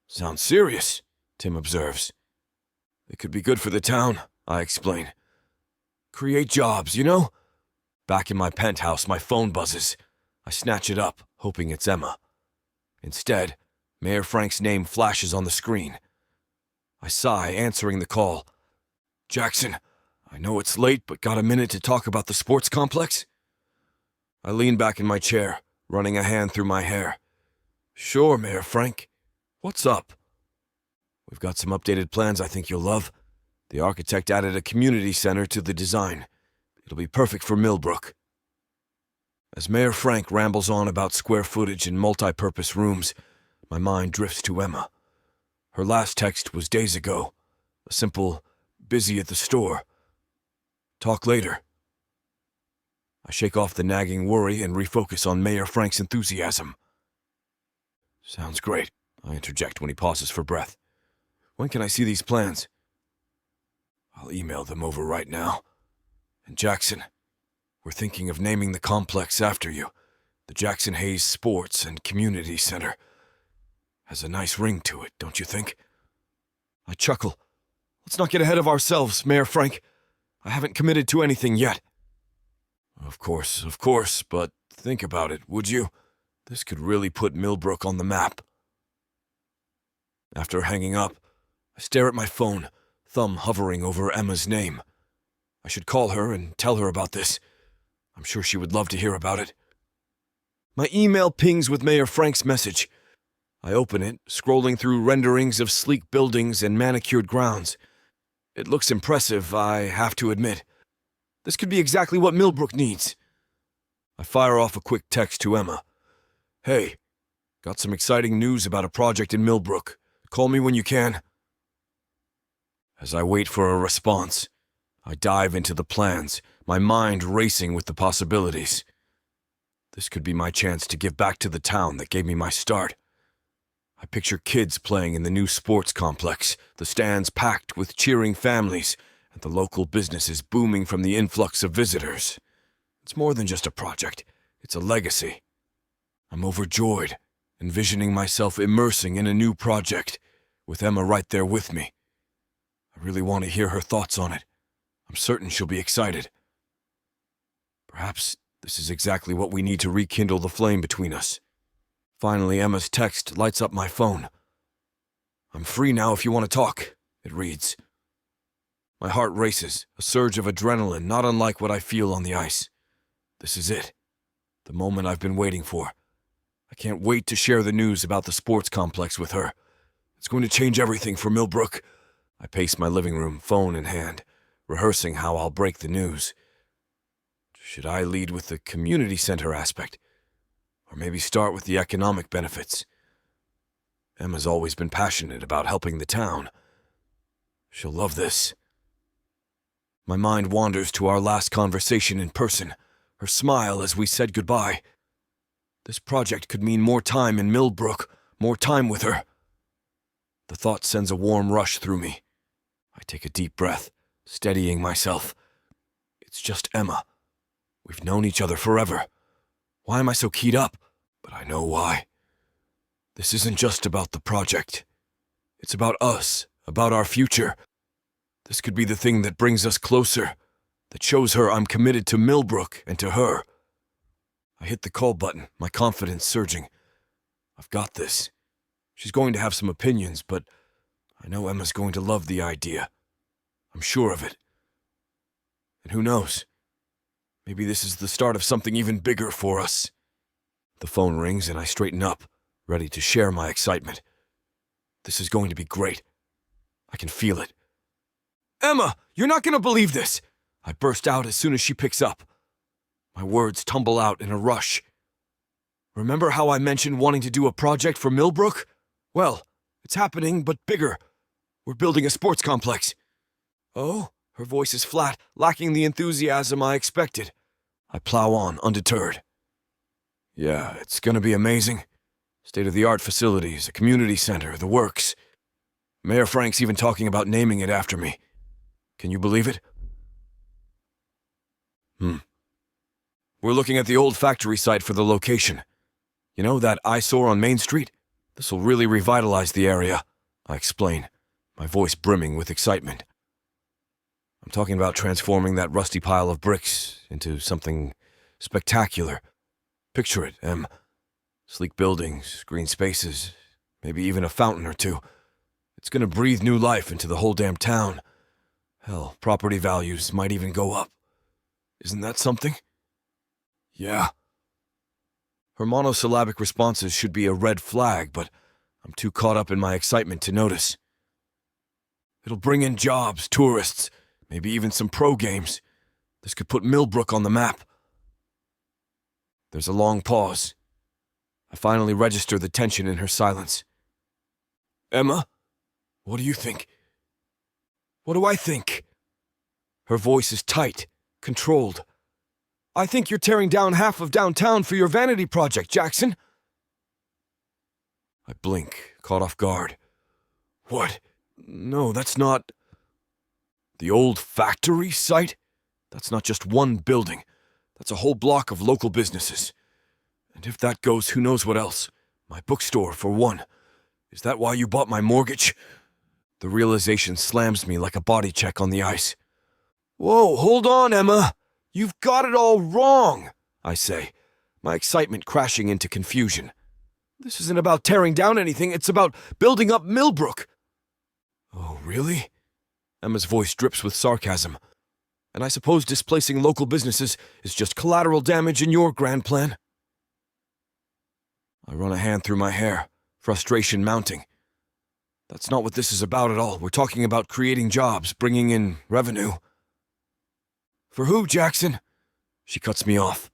Sounds serious, Tim observes. It could be good for the town, I explain. Create jobs, you know? Back in my penthouse, my phone buzzes. I snatch it up, hoping it's Emma. Instead, Mayor Frank's name flashes on the screen. I sigh, answering the call. Jackson, I know it's late, but got a minute to talk about the sports complex? I lean back in my chair, running a hand through my hair. Sure, Mayor Frank. What's up? We've got some updated plans I think you'll love. The architect added a community center to the design. It'll be perfect for Millbrook. As Mayor Frank rambles on about square footage and multi-purpose rooms, my mind drifts to Emma. Her last text was days ago. A simple, busy at the store. Talk later. I shake off the nagging worry and refocus on Mayor Frank's enthusiasm. Sounds great, I interject when he pauses for breath. When can I see these plans? I'll email them over right now. And Jackson, we're thinking of naming the complex after you. The Jackson Hayes Sports and Community Center. Has a nice ring to it, don't you think? I chuckle. Let's not get ahead of ourselves, Mayor Frank. I haven't committed to anything yet. Of course, but think about it, would you? This could really put Millbrook on the map. After hanging up, I stare at my phone, thumb hovering over Emma's name. I should call her and tell her about this. I'm sure she would love to hear about it. My email pings with Mayor Frank's message. I open it, scrolling through renderings of sleek buildings and manicured grounds. It looks impressive, I have to admit. This could be exactly what Millbrook needs. I fire off a quick text to Emma. Hey, got some exciting news about a project in Millbrook. Call me when you can. As I wait for a response, I dive into the plans, my mind racing with the possibilities. This could be my chance to give back to the town that gave me my start. I picture kids playing in the new sports complex, the stands packed with cheering families, and the local businesses booming from the influx of visitors. It's more than just a project, it's a legacy. I'm overjoyed, envisioning myself immersing in a new project, with Emma right there with me. I really want to hear her thoughts on it. I'm certain she'll be excited. Perhaps this is exactly what we need to rekindle the flame between us. Finally, Emma's text lights up my phone. I'm free now if you want to talk, it reads. My heart races, a surge of adrenaline not unlike what I feel on the ice. This is it, the moment I've been waiting for. I can't wait to share the news about the sports complex with her. It's going to change everything for Millbrook. I pace my living room, phone in hand, rehearsing how I'll break the news. Should I lead with the community center aspect? Or maybe start with the economic benefits? Emma's always been passionate about helping the town. She'll love this. My mind wanders to our last conversation in person, her smile as we said goodbye. This project could mean more time in Millbrook, more time with her. The thought sends a warm rush through me. I take a deep breath, steadying myself. It's just Emma. We've known each other forever. Why am I so keyed up? But I know why. This isn't just about the project. It's about us, about our future. This could be the thing that brings us closer, that shows her I'm committed to Millbrook and to her. I hit the call button, my confidence surging. I've got this. She's going to have some opinions, but I know Emma's going to love the idea. I'm sure of it. And who knows? Maybe this is the start of something even bigger for us. The phone rings and I straighten up, ready to share my excitement. This is going to be great. I can feel it. Emma, you're not going to believe this! I burst out as soon as she picks up. My words tumble out in a rush. Remember how I mentioned wanting to do a project for Millbrook? Well, it's happening, but bigger. We're building a sports complex. Oh? Her voice is flat, lacking the enthusiasm I expected. I plow on, undeterred. Yeah, it's gonna be amazing. State-of-the-art facilities, a community center, the works. Mayor Frank's even talking about naming it after me. Can you believe it? We're looking at the old factory site for the location. You know, that eyesore on Main Street? This'll really revitalize the area, I explain, my voice brimming with excitement. I'm talking about transforming that rusty pile of bricks into something spectacular. Picture it, Em. Sleek buildings, green spaces, maybe even a fountain or two. It's gonna breathe new life into the whole damn town. Hell, property values might even go up. Isn't that something? Yeah. Her monosyllabic responses should be a red flag, but I'm too caught up in my excitement to notice. It'll bring in jobs, tourists, maybe even some pro games. This could put Millbrook on the map. There's a long pause. I finally register the tension in her silence. Emma, what do you think? What do I think? Her voice is tight, controlled. I think you're tearing down half of downtown for your vanity project, Jackson. I blink, caught off guard. What? No, that's not... The old factory site? That's not just one building. That's a whole block of local businesses. And if that goes, who knows what else? My bookstore, for one. Is that why you bought my mortgage? The realization slams me like a body check on the ice. Whoa, hold on, Emma. You've got it all wrong, I say, my excitement crashing into confusion. This isn't about tearing down anything, it's about building up Millbrook. Oh, really? Emma's voice drips with sarcasm. And I suppose displacing local businesses is just collateral damage in your grand plan? I run a hand through my hair, frustration mounting. That's not what this is about at all. We're talking about creating jobs, bringing in revenue. For who, Jackson? She cuts me off.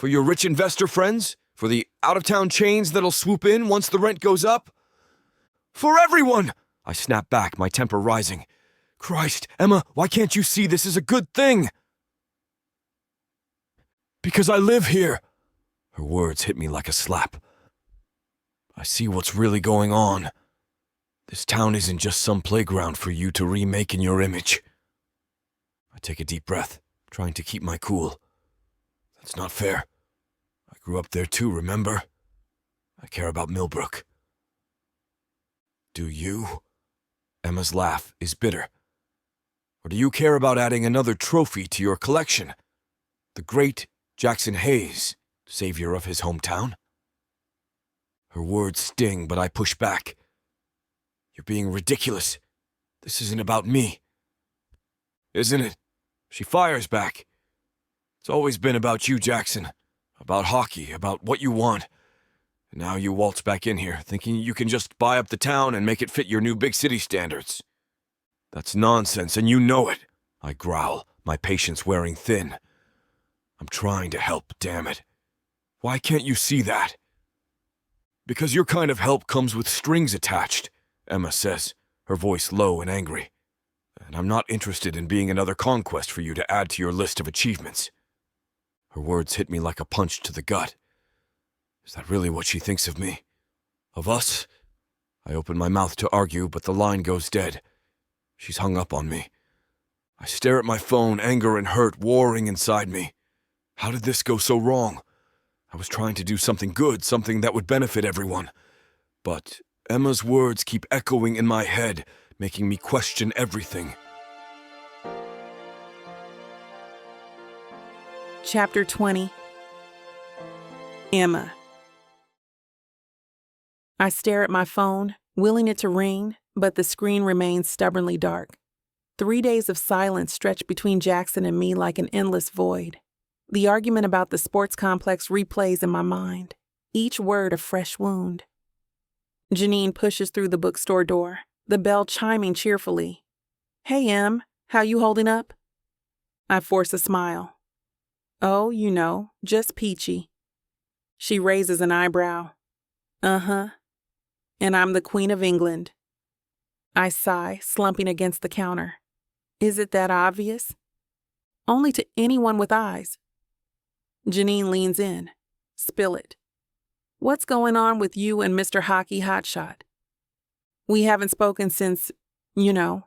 For your rich investor friends? For the out-of-town chains that'll swoop in once the rent goes up? For everyone! I snap back, my temper rising. Christ, Emma, why can't you see this is a good thing? Because I live here. Her words hit me like a slap. I see what's really going on. This town isn't just some playground for you to remake in your image. I take a deep breath, trying to keep my cool. That's not fair. I grew up there too, remember? I care about Millbrook. Do you? Emma's laugh is bitter. Or do you care about adding another trophy to your collection? The great Jackson Hayes, savior of his hometown? Her words sting, but I push back. You're being ridiculous. This isn't about me. Isn't it? She fires back. It's always been about you, Jackson. About hockey, about what you want. And now you waltz back in here, thinking you can just buy up the town and make it fit your new big city standards. That's nonsense, and you know it, I growl, my patience wearing thin. I'm trying to help, damn it. Why can't you see that? Because your kind of help comes with strings attached, Emma says, her voice low and angry. And I'm not interested in being another conquest for you to add to your list of achievements. Her words hit me like a punch to the gut. Is that really what she thinks of me? Of us? I open my mouth to argue, but the line goes dead. She's hung up on me. I stare at my phone, anger and hurt warring inside me. How did this go so wrong? I was trying to do something good, something that would benefit everyone. But Emma's words keep echoing in my head, making me question everything. Chapter 20. Emma. I stare at my phone, willing it to ring, but the screen remains stubbornly dark. 3 days of silence stretch between Jackson and me like an endless void. The argument about the sports complex replays in my mind, each word a fresh wound. Janine pushes through the bookstore door, the bell chiming cheerfully. Hey, Em, how you holding up? I force a smile. Oh, you know, just peachy. She raises an eyebrow. Uh-huh. And I'm the Queen of England. I sigh, slumping against the counter. Is it that obvious? Only to anyone with eyes. Janine leans in. Spill it. What's going on with you and Mr. Hockey Hotshot? We haven't spoken since, you know.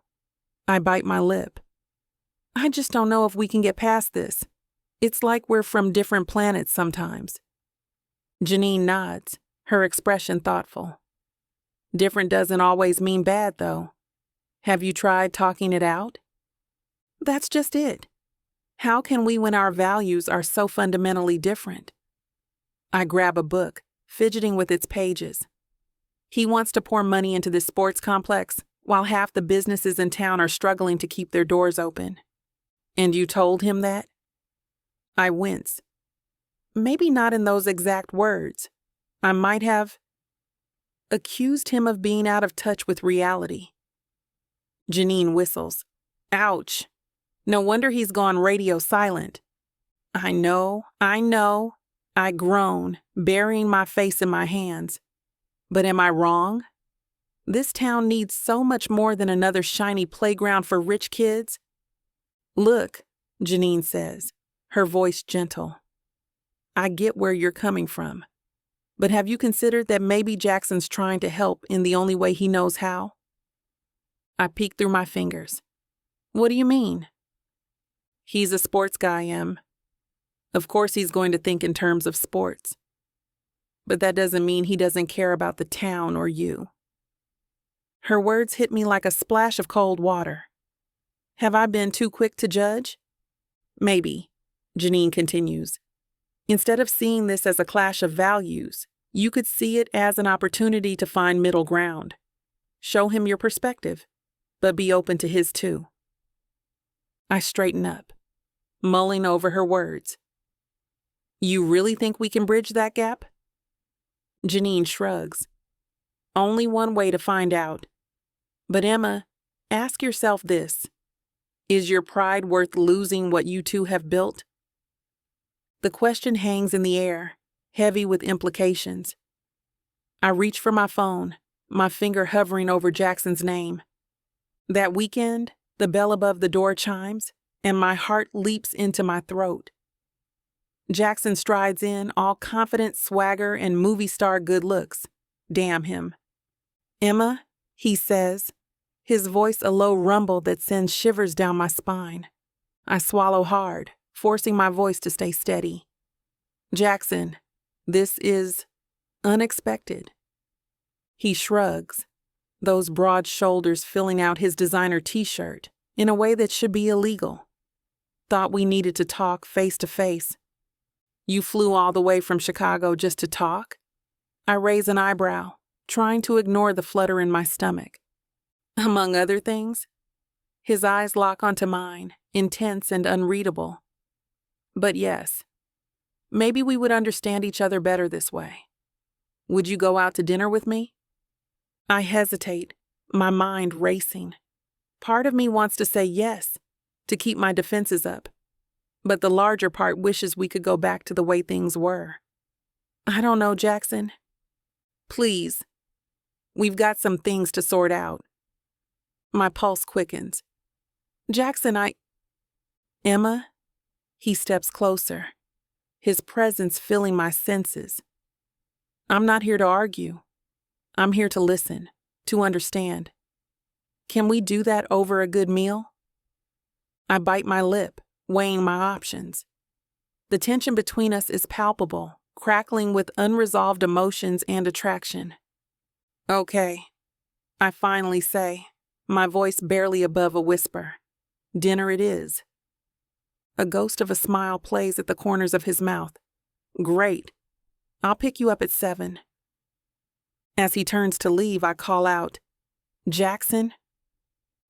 I bite my lip. I just don't know if we can get past this. It's like we're from different planets sometimes. Janine nods, her expression thoughtful. Different doesn't always mean bad, though. Have you tried talking it out? That's just it. How can we when our values are so fundamentally different? I grab a book, fidgeting with its pages. He wants to pour money into this sports complex, while half the businesses in town are struggling to keep their doors open. And you told him that? I wince. Maybe not in those exact words. I might have accused him of being out of touch with reality. Janine whistles. Ouch. No wonder he's gone radio silent. I know. I groan, burying my face in my hands. But am I wrong? This town needs so much more than another shiny playground for rich kids. Look, Janine says, her voice gentle. I get where you're coming from. But have you considered that maybe Jackson's trying to help in the only way he knows how? I peek through my fingers. What do you mean? He's a sports guy, Em. Of course he's going to think in terms of sports. But that doesn't mean he doesn't care about the town or you. Her words hit me like a splash of cold water. Have I been too quick to judge? Maybe, Janine continues. Instead of seeing this as a clash of values, you could see it as an opportunity to find middle ground. Show him your perspective, but be open to his too. I straighten up, mulling over her words. You really think we can bridge that gap? Janine shrugs. Only one way to find out. But Emma, ask yourself this. Is your pride worth losing what you two have built? The question hangs in the air, heavy with implications. I reach for my phone, my finger hovering over Jackson's name. That weekend, the bell above the door chimes, and my heart leaps into my throat. Jackson strides in, all confident swagger and movie star good looks. Damn him. "Emma," he says, his voice a low rumble that sends shivers down my spine. I swallow hard, forcing my voice to stay steady. "Jackson, this is unexpected." He shrugs, those broad shoulders filling out his designer t-shirt in a way that should be illegal. "Thought we needed to talk face to face." "You flew all the way from Chicago just to talk?" I raise an eyebrow, trying to ignore the flutter in my stomach. "Among other things." His eyes lock onto mine, intense and unreadable. "But yes, maybe we would understand each other better this way. Would you go out to dinner with me?" I hesitate, my mind racing. Part of me wants to say yes, to keep my defenses up, but the larger part wishes we could go back to the way things were. "I don't know, Jackson. Please. We've got some things to sort out." My pulse quickens. "Jackson, Emma?" He steps closer, his presence filling my senses. "I'm not here to argue. I'm here to listen, to understand. Can we do that over a good meal?" I bite my lip, weighing my options. The tension between us is palpable, crackling with unresolved emotions and attraction. "Okay," I finally say, my voice barely above a whisper. "Dinner it is." A ghost of a smile plays at the corners of his mouth. "Great. I'll pick you up at 7. As he turns to leave, I call out, "Jackson?"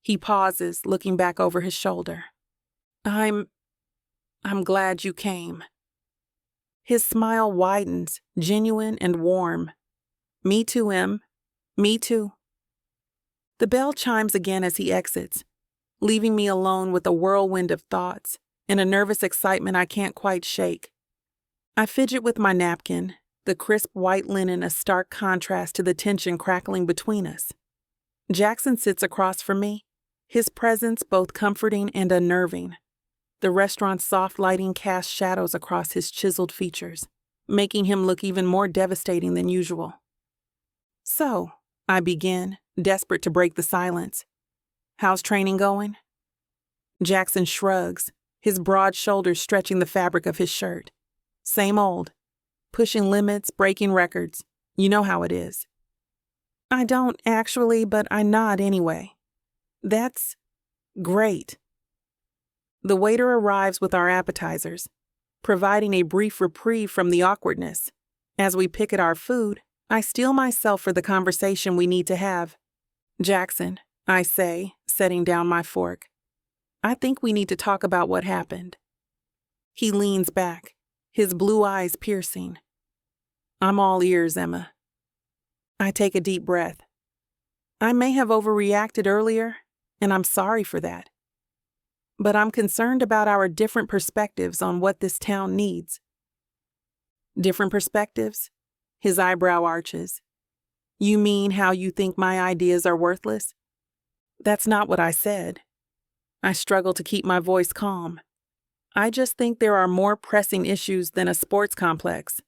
He pauses, looking back over his shoulder. I'm glad you came." His smile widens, genuine and warm. "Me too, Em. Me too." The bell chimes again as he exits, leaving me alone with a whirlwind of thoughts and a nervous excitement I can't quite shake. I fidget with my napkin, the crisp white linen a stark contrast to the tension crackling between us. Jackson sits across from me, his presence both comforting and unnerving. The restaurant's soft lighting casts shadows across his chiseled features, making him look even more devastating than usual. "So," I begin, desperate to break the silence. "How's training going?" Jackson shrugs, his broad shoulders stretching the fabric of his shirt. "Same old. Pushing limits, breaking records. You know how it is." I don't actually, but I nod anyway. "That's great." The waiter arrives with our appetizers, providing a brief reprieve from the awkwardness. As we pick at our food, I steel myself for the conversation we need to have. "Jackson," I say, setting down my fork, "I think we need to talk about what happened." He leans back, his blue eyes piercing. "I'm all ears, Emma." I take a deep breath. I may have overreacted earlier, and I'm sorry for that. But I'm concerned about our different perspectives on what this town needs. "Different perspectives?" His eyebrow arches. "You mean how you think my ideas are worthless?" That's not what I said. I struggle to keep my voice calm. I just think there are more pressing issues than a sports complex.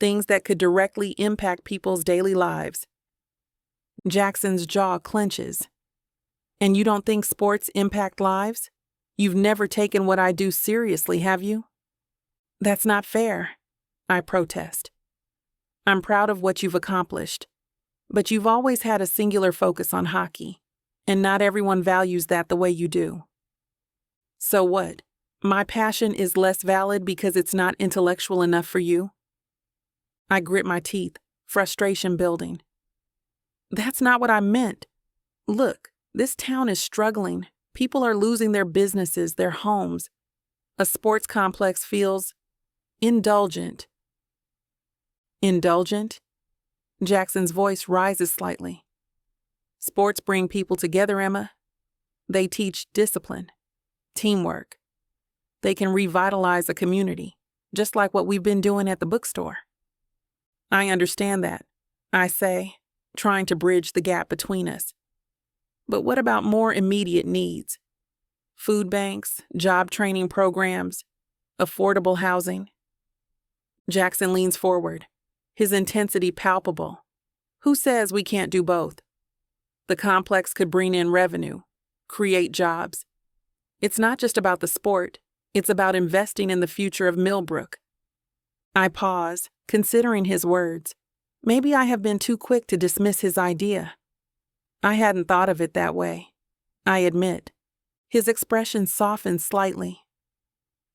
Things that could directly impact people's daily lives. Jackson's jaw clenches. "And you don't think sports impact lives? You've never taken what I do seriously, have you?" "That's not fair," I protest. "I'm proud of what you've accomplished, but you've always had a singular focus on hockey, and not everyone values that the way you do." "So what? My passion is less valid because it's not intellectual enough for you?" I grit my teeth, frustration building. "That's not what I meant. Look, this town is struggling. People are losing their businesses, their homes. A sports complex feels indulgent." "Indulgent?" Jackson's voice rises slightly. "Sports bring people together, Emma. They teach discipline, teamwork. They can revitalize a community. just like what we've been doing at the bookstore. I understand that, I say, trying to bridge the gap between us. But what about more immediate needs? Food banks, job training programs, affordable housing? Jackson leans forward, his intensity palpable. Who says we can't do both? The complex could bring in revenue, create jobs. It's not just about the sport, it's about investing in the future of Millbrook. I pause, considering his words. Maybe I have been too quick to dismiss his idea. I hadn't thought of it that way, I admit. His expression softens slightly.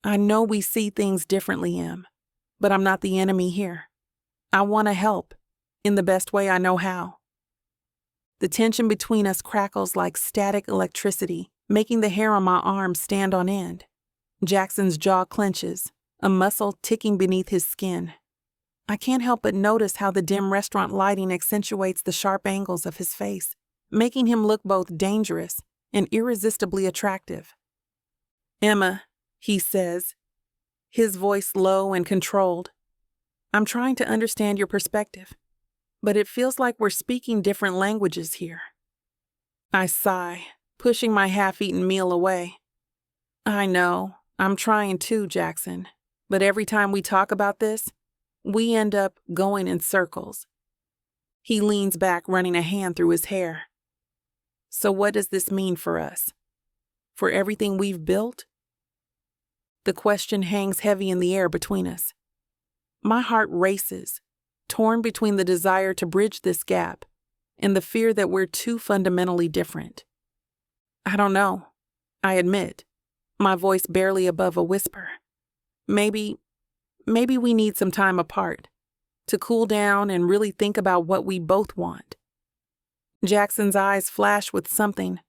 I know we see things differently, Em, but I'm not the enemy here. I want to help, in the best way I know how. The tension between us crackles like static electricity, making the hair on my arm stand on end. Jackson's jaw clenches, a muscle ticking beneath his skin. I can't help but notice how the dim restaurant lighting accentuates the sharp angles of his face, making him look both dangerous and irresistibly attractive. Emma, he says, his voice low and controlled. I'm trying to understand your perspective, but it feels like we're speaking different languages here. I sigh, pushing my half-eaten meal away. I know, I'm trying too, Jackson, but every time we talk about this, we end up going in circles. He leans back, running a hand through his hair. So what does this mean for us? For everything we've built? The question hangs heavy in the air between us. My heart races, torn between the desire to bridge this gap and the fear that we're too fundamentally different. I don't know, I admit, my voice barely above a whisper. Maybe we need some time apart to cool down and really think about what we both want. Jackson's eyes flash with something.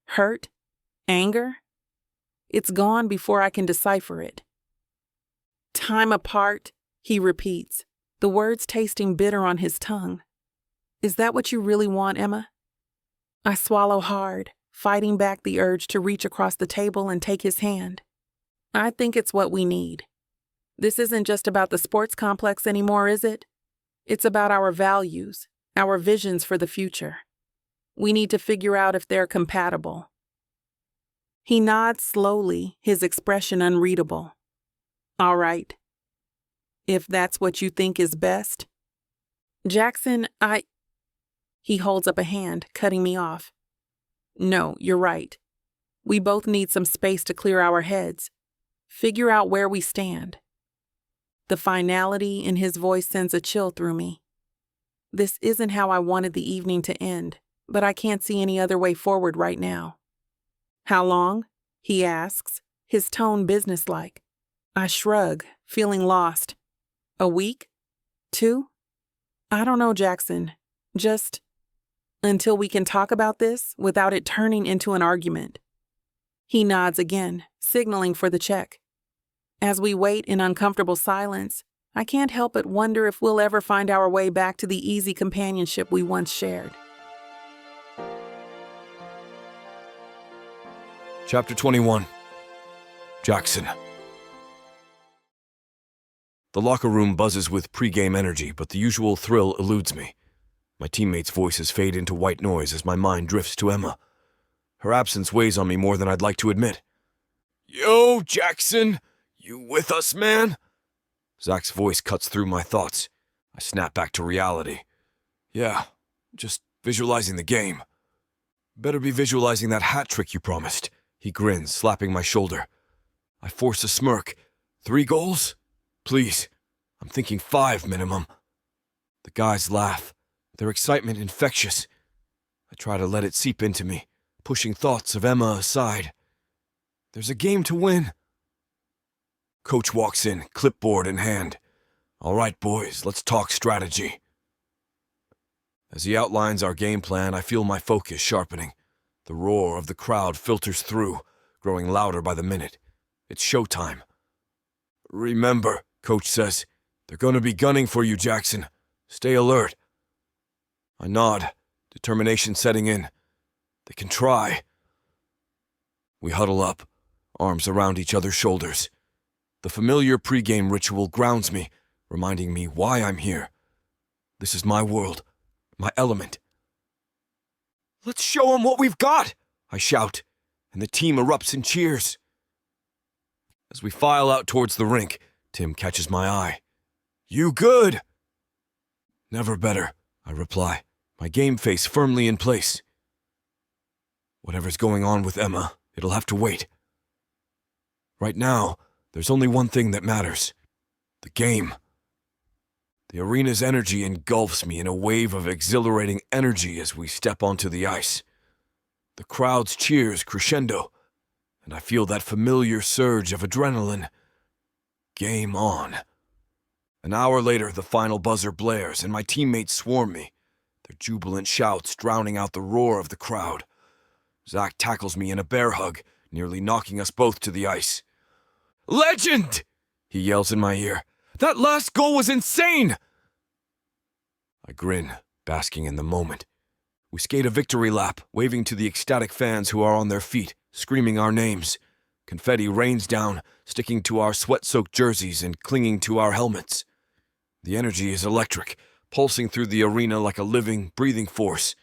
Hurt? Anger? It's gone before I can decipher it. Time apart, he repeats, the words tasting bitter on his tongue. Is that what you really want, Emma? I swallow hard, fighting back the urge to reach across the table and take his hand. I think it's what we need. This isn't just about the sports complex anymore, is it? It's about our values, our visions for the future. We need to figure out if they're compatible. He nods slowly, his expression unreadable. All right. If that's what you think is best. Jackson, He holds up a hand, cutting me off. No, you're right. We both need some space to clear our heads, figure out where we stand. The finality in his voice sends a chill through me. This isn't how I wanted the evening to end, but I can't see any other way forward right now. How long? He asks, his tone businesslike. I shrug, feeling lost. A week? 2? I don't know, Jackson. Just until we can talk about this without it turning into an argument. He nods again, signaling for the check. As we wait in uncomfortable silence, I can't help but wonder if we'll ever find our way back to the easy companionship we once shared. Chapter 21. Jackson. The locker room buzzes with pre-game energy, but the usual thrill eludes me. My teammates' voices fade into white noise as my mind drifts to Emma. Her absence weighs on me more than I'd like to admit. Yo, Jackson! You with us, man? Zach's voice cuts through my thoughts. I snap back to reality. Yeah, just visualizing the game. Better be visualizing that hat trick you promised. He grins, slapping my shoulder. I force a smirk. 3 goals? Please. I'm thinking 5 minimum. The guys laugh, their excitement infectious. I try to let it seep into me, pushing thoughts of Emma aside. There's a game to win. Coach walks in, clipboard in hand. All right, boys, let's talk strategy. As he outlines our game plan, I feel my focus sharpening. The roar of the crowd filters through, growing louder by the minute. It's showtime. Remember, Coach says, they're going to be gunning for you, Jackson. Stay alert. I nod, determination setting in. They can try. We huddle up, arms around each other's shoulders. The familiar pregame ritual grounds me, reminding me why I'm here. This is my world, my element. "Let's show 'em what we've got!" I shout, and the team erupts in cheers. As we file out towards the rink, Tim catches my eye. "You good?" "Never better," I reply, my game face firmly in place. Whatever's going on with Emma, it'll have to wait. Right now, there's only one thing that matters: the game. The arena's energy engulfs me in a wave of exhilarating energy as we step onto the ice. The crowd's cheers crescendo, and I feel that familiar surge of adrenaline. Game on. An hour later, the final buzzer blares, and my teammates swarm me, their jubilant shouts drowning out the roar of the crowd. Zach tackles me in a bear hug, nearly knocking us both to the ice. "Legend!" he yells in my ear. "That last goal was insane!" I grin, basking in the moment. We skate a victory lap, waving to the ecstatic fans who are on their feet, screaming our names. Confetti rains down, sticking to our sweat-soaked jerseys and clinging to our helmets. The energy is electric, pulsing through the arena like a living, breathing force.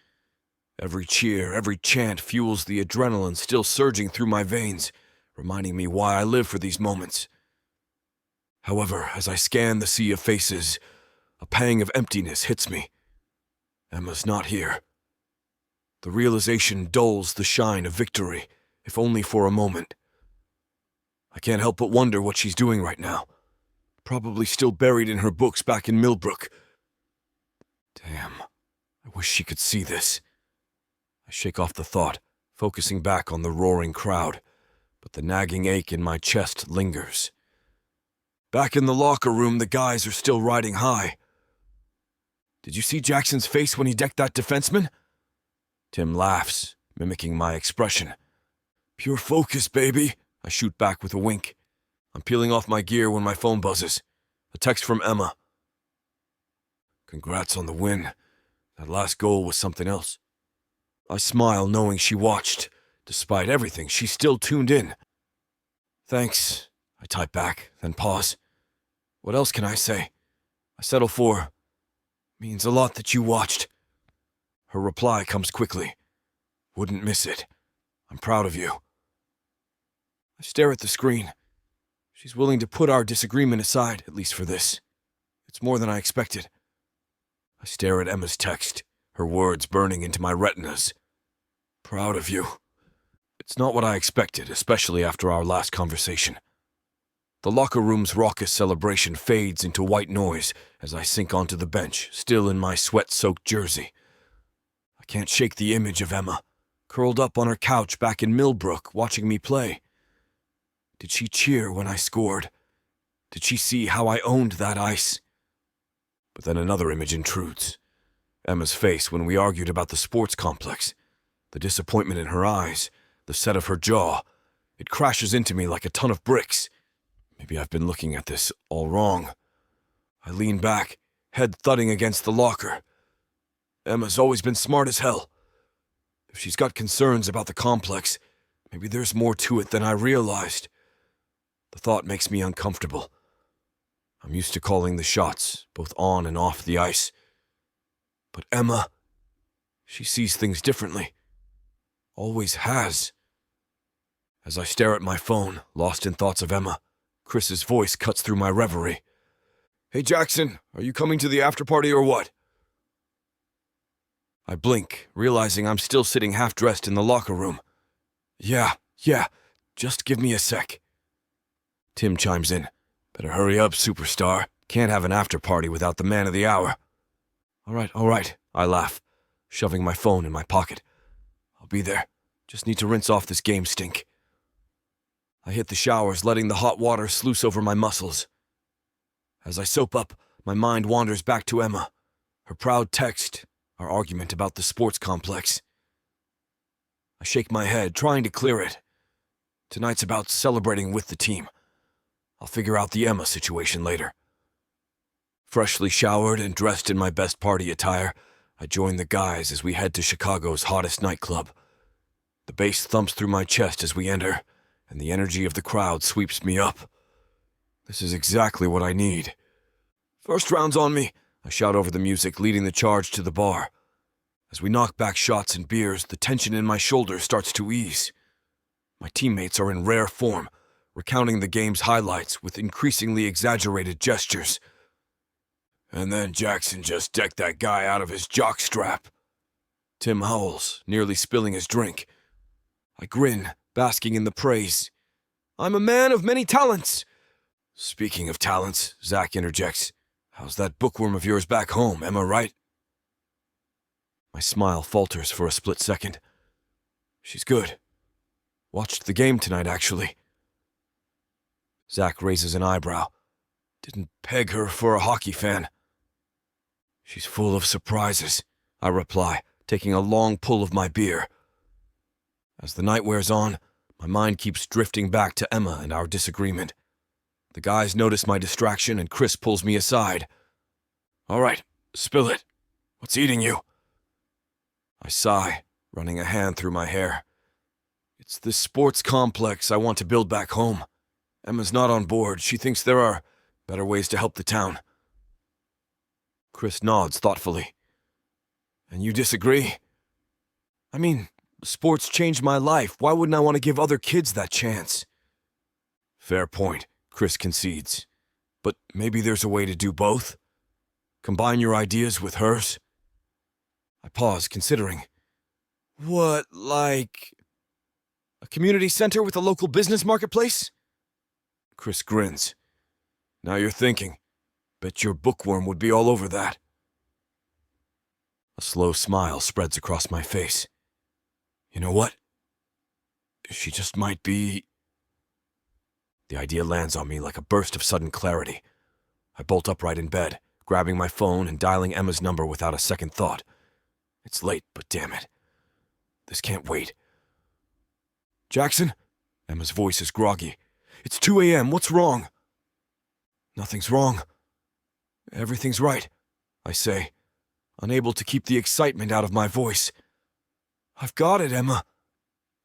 Every cheer, every chant fuels the adrenaline still surging through my veins, reminding me why I live for these moments. However, as I scan the sea of faces, a pang of emptiness hits me. Emma's not here. The realization dulls the shine of victory, if only for a moment. I can't help but wonder what she's doing right now. Probably still buried in her books back in Millbrook. Damn, I wish she could see this. I shake off the thought, focusing back on the roaring crowd, but the nagging ache in my chest lingers. Back in the locker room, the guys are still riding high. "Did you see Jackson's face when he decked that defenseman?" Tim laughs, mimicking my expression. "Pure focus, baby," I shoot back with a wink. I'm peeling off my gear when my phone buzzes. A text from Emma. "Congrats on the win. That last goal was something else." I smile knowing she watched. Despite everything, she's still tuned in. "Thanks," I type back, then pause. What else can I say? I settle for, "Means a lot that you watched." Her reply comes quickly. "Wouldn't miss it. I'm proud of you." I stare at the screen. She's willing to put our disagreement aside, at least for this. It's more than I expected. I stare at Emma's text, her words burning into my retinas. "Proud of you." It's not what I expected, especially after our last conversation. The locker room's raucous celebration fades into white noise as I sink onto the bench, still in my sweat-soaked jersey. I can't shake the image of Emma, curled up on her couch back in Millbrook, watching me play. Did she cheer when I scored? Did she see how I owned that ice? But then another image intrudes. Emma's face when we argued about the sports complex. The disappointment in her eyes, the set of her jaw. It crashes into me like a ton of bricks. Maybe I've been looking at this all wrong. I lean back, head thudding against the locker. Emma's always been smart as hell. If she's got concerns about the complex, maybe there's more to it than I realized. The thought makes me uncomfortable. I'm used to calling the shots, both on and off the ice. But Emma, she sees things differently. Always has. As I stare at my phone, lost in thoughts of Emma, Chris's voice cuts through my reverie. "Hey Jackson, are you coming to the after-party or what?" I blink, realizing I'm still sitting half-dressed in the locker room. Yeah, just give me a sec." Tim chimes in. "Better hurry up, superstar. Can't have an after-party without the man of the hour." All right, I laugh, shoving my phone in my pocket. "I'll be there. Just need to rinse off this game stink." I hit the showers, letting the hot water sluice over my muscles. As I soap up, my mind wanders back to Emma, her proud text, our argument about the sports complex. I shake my head, trying to clear it. Tonight's about celebrating with the team. I'll figure out the Emma situation later. Freshly showered and dressed in my best party attire, I join the guys as we head to Chicago's hottest nightclub. The bass thumps through my chest as we enter, and the energy of the crowd sweeps me up. This is exactly what I need. First round's on me, I shout over the music, leading the charge to the bar. As we knock back shots and beers, the tension in my shoulders starts to ease. My teammates are in rare form, recounting the game's highlights with increasingly exaggerated gestures. And then Jackson just decked that guy out of his jockstrap. Tim howls, nearly spilling his drink. I grin, basking in the praise. I'm a man of many talents. Speaking of talents, Zach interjects. How's that bookworm of yours back home, Emma, right? My smile falters for a split second. She's good. Watched the game tonight, actually. Zach raises an eyebrow. Didn't peg her for a hockey fan. She's full of surprises, I reply, taking a long pull of my beer. As the night wears on, my mind keeps drifting back to Emma and our disagreement. The guys notice my distraction and Chris pulls me aside. All right, spill it. What's eating you? I sigh, running a hand through my hair. It's this sports complex I want to build back home. Emma's not on board. She thinks there are better ways to help the town. Chris nods thoughtfully. And you disagree? I mean, sports changed my life. Why wouldn't I want to give other kids that chance? Fair point, Chris concedes. But maybe there's a way to do both? Combine your ideas with hers? I pause, considering. What, like a community center with a local business marketplace? Chris grins. Now you're thinking. Bet your bookworm would be all over that. A slow smile spreads across my face. You know what? She just might be... The idea lands on me like a burst of sudden clarity. I bolt upright in bed, grabbing my phone and dialing Emma's number without a second thought. It's late, but damn it. This can't wait. Jackson? Emma's voice is groggy. It's 2 a.m. What's wrong? Nothing's wrong. Everything's right, I say, unable to keep the excitement out of my voice. I've got it, Emma.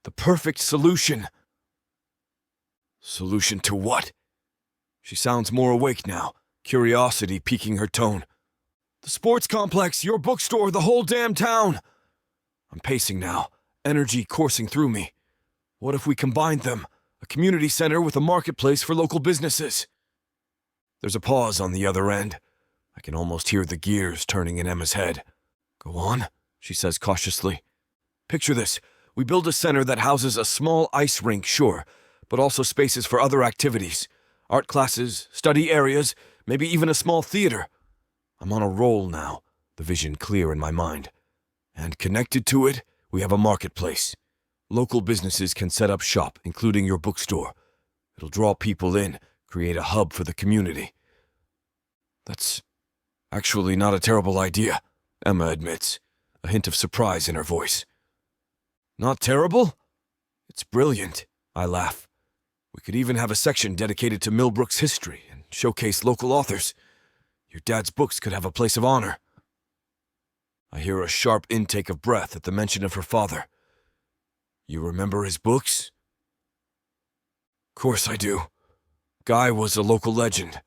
The perfect solution. Solution to what? She sounds more awake now, curiosity piquing her tone. The sports complex, your bookstore, the whole damn town. I'm pacing now, energy coursing through me. What if we combined them? A community center with a marketplace for local businesses. There's a pause on the other end. I can almost hear the gears turning in Emma's head. Go on, she says cautiously. Picture this. We build a center that houses a small ice rink, sure, but also spaces for other activities. Art classes, study areas, maybe even a small theater. I'm on a roll now, the vision clear in my mind. And connected to it, we have a marketplace. Local businesses can set up shop, including your bookstore. It'll draw people in, create a hub for the community. That's actually not a terrible idea, Emma admits, a hint of surprise in her voice. Not terrible? It's brilliant, I laugh. We could even have a section dedicated to Millbrook's history and showcase local authors. Your dad's books could have a place of honor. I hear a sharp intake of breath at the mention of her father. You remember his books? Course I do. Guy was a local legend.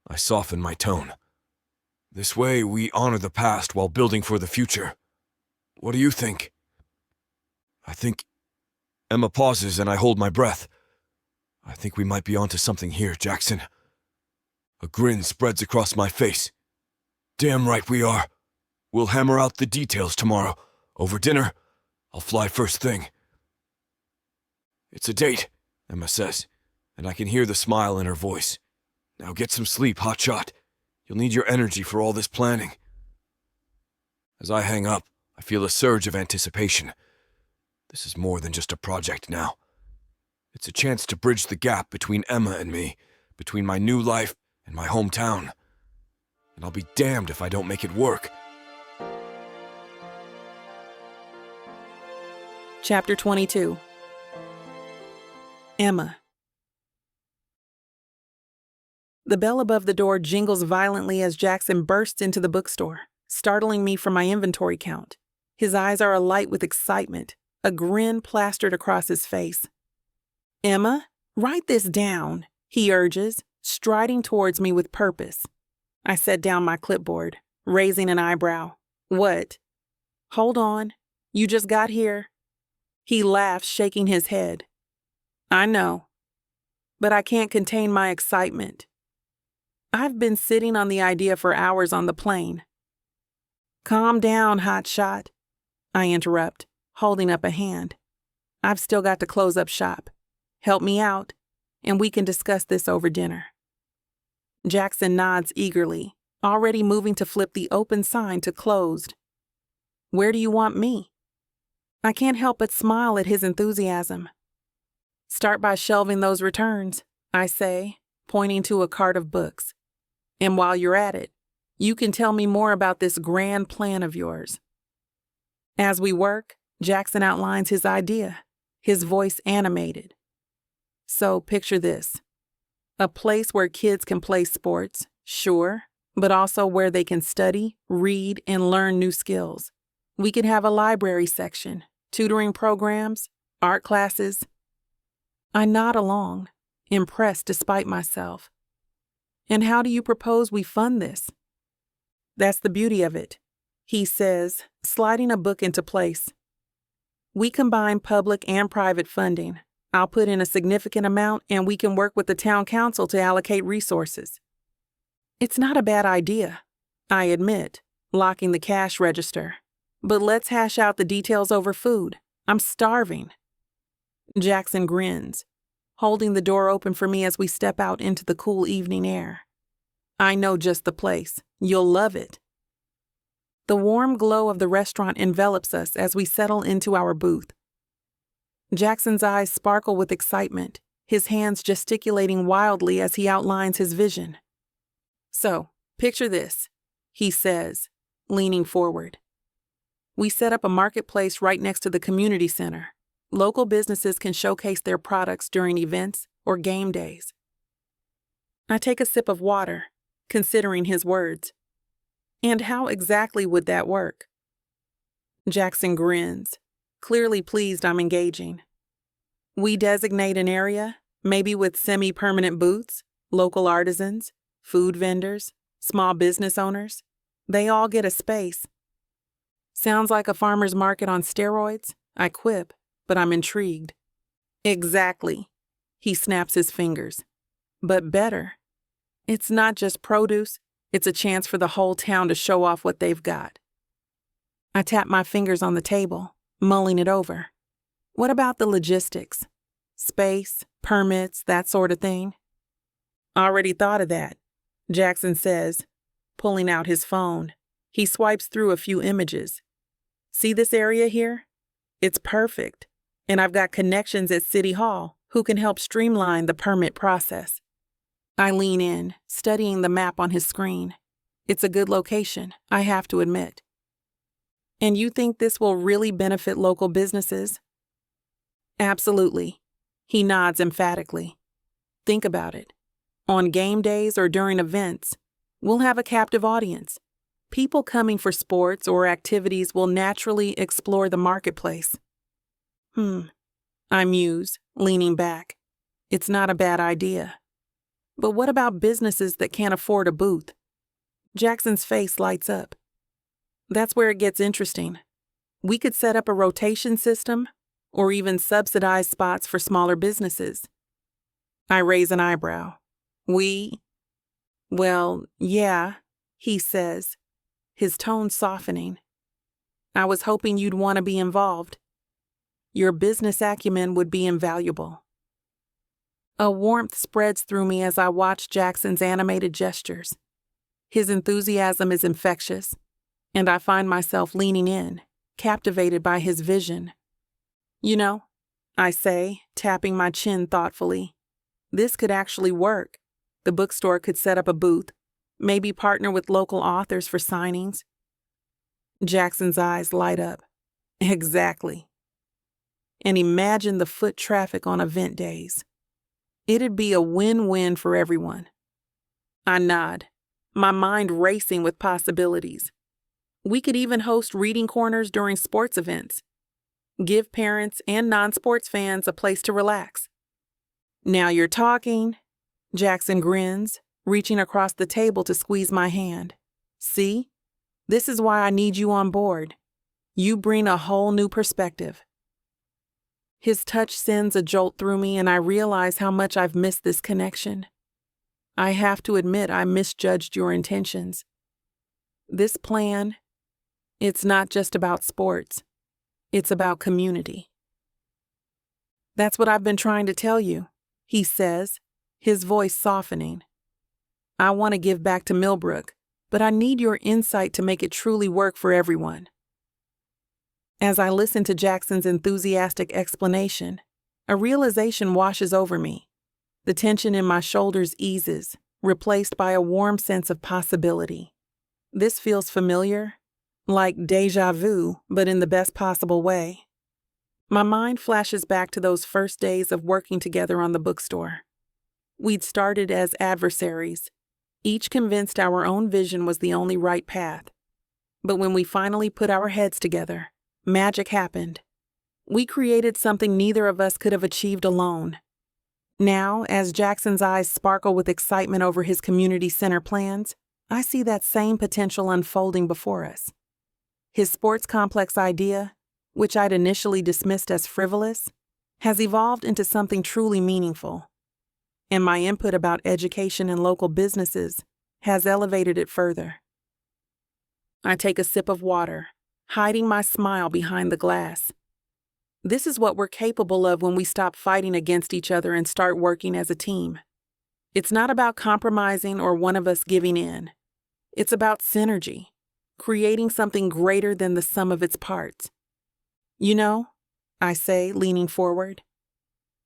I soften my tone. This way, we honor the past while building for the future. What do you think? I think... Emma pauses and I hold my breath. I think we might be onto something here, Jackson. A grin spreads across my face. Damn right we are. We'll hammer out the details tomorrow. Over dinner, I'll fly first thing. It's a date, Emma says, and I can hear the smile in her voice. Now get some sleep, hotshot. You'll need your energy for all this planning. As I hang up, I feel a surge of anticipation. This is more than just a project now. It's a chance to bridge the gap between Emma and me, between my new life and my hometown. And I'll be damned if I don't make it work. Chapter 22. Emma. The bell above the door jingles violently as Jackson bursts into the bookstore, startling me from my inventory count. His eyes are alight with excitement, a grin plastered across his face. Emma, write this down. he urges, striding towards me with purpose. I set down my clipboard, raising an eyebrow. What? Hold on. You just got here. He laughs, shaking his head. I know, but I can't contain my excitement. I've been sitting on the idea for hours on the plane. Calm down, hotshot, I interrupt, holding up a hand. I've still got to close up shop. Help me out, and we can discuss this over dinner. Jackson nods eagerly, already moving to flip the open sign to closed. Where do you want me? I can't help but smile at his enthusiasm. Start by shelving those returns, I say, pointing to a cart of books. And while you're at it, you can tell me more about this grand plan of yours. As we work, Jackson outlines his idea, his voice animated. So picture this. A place where kids can play sports, sure, but also where they can study, read, and learn new skills. We could have a library section, tutoring programs, art classes. I nod along, impressed despite myself. And how do you propose we fund this? That's the beauty of it, he says, sliding a book into place. We combine public and private funding. I'll put in a significant amount and we can work with the town council to allocate resources. It's not a bad idea, I admit, locking the cash register. But let's hash out the details over food. I'm starving. Jackson grins, holding the door open for me as we step out into the cool evening air. I know just the place. You'll love it. The warm glow of the restaurant envelops us as we settle into our booth. Jackson's eyes sparkle with excitement, his hands gesticulating wildly as he outlines his vision. So, picture this, he says, leaning forward. We set up a marketplace right next to the community center. Local businesses can showcase their products during events or game days. I take a sip of water, considering his words. And how exactly would that work? Jackson grins, clearly pleased I'm engaging. We designate an area, maybe with semi-permanent booths, local artisans, food vendors, small business owners. They all get a space. Sounds like a farmer's market on steroids, I quip, but I'm intrigued. Exactly, he snaps his fingers. But better. It's not just produce, it's a chance for the whole town to show off what they've got. I tap my fingers on the table, mulling it over. What about the logistics? Space, permits, that sort of thing? Already thought of that, Jackson says, pulling out his phone. He swipes through a few images. See this area here? It's perfect. And I've got connections at City Hall who can help streamline the permit process. I lean in, studying the map on his screen. It's a good location, I have to admit. And you think this will really benefit local businesses? Absolutely. He nods emphatically. Think about it. On game days or during events, we'll have a captive audience. People coming for sports or activities will naturally explore the marketplace. I muse, leaning back. It's not a bad idea. But what about businesses that can't afford a booth? Jackson's face lights up. That's where it gets interesting. We could set up a rotation system or even subsidize spots for smaller businesses. I raise an eyebrow. Well, yeah, he says, his tone softening. I was hoping you'd want to be involved. Your business acumen would be invaluable. A warmth spreads through me as I watch Jackson's animated gestures. His enthusiasm is infectious, and I find myself leaning in, captivated by his vision. You know, I say, tapping my chin thoughtfully, this could actually work. The bookstore could set up a booth, maybe partner with local authors for signings. Jackson's eyes light up. Exactly. And imagine the foot traffic on event days. It'd be a win-win for everyone. I nod, my mind racing with possibilities. We could even host reading corners during sports events. Give parents and non-sports fans a place to relax. Now you're talking. Jackson grins, reaching across the table to squeeze my hand. See? This is why I need you on board. You bring a whole new perspective. His touch sends a jolt through me, and I realize how much I've missed this connection. I have to admit I misjudged your intentions. This plan, it's not just about sports. It's about community. That's what I've been trying to tell you, he says, his voice softening. I want to give back to Millbrook, but I need your insight to make it truly work for everyone. As I listen to Jackson's enthusiastic explanation, a realization washes over me. The tension in my shoulders eases, replaced by a warm sense of possibility. This feels familiar, like déjà vu, but in the best possible way. My mind flashes back to those first days of working together on the bookstore. We'd started as adversaries, each convinced our own vision was the only right path. But when we finally put our heads together, magic happened. We created something neither of us could have achieved alone. Now, as Jackson's eyes sparkle with excitement over his community center plans, I see that same potential unfolding before us. His sports complex idea, which I'd initially dismissed as frivolous, has evolved into something truly meaningful. And my input about education and local businesses has elevated it further. I take a sip of water, hiding my smile behind the glass. This is what we're capable of when we stop fighting against each other and start working as a team. It's not about compromising or one of us giving in. It's about synergy, creating something greater than the sum of its parts. You know, I say, leaning forward,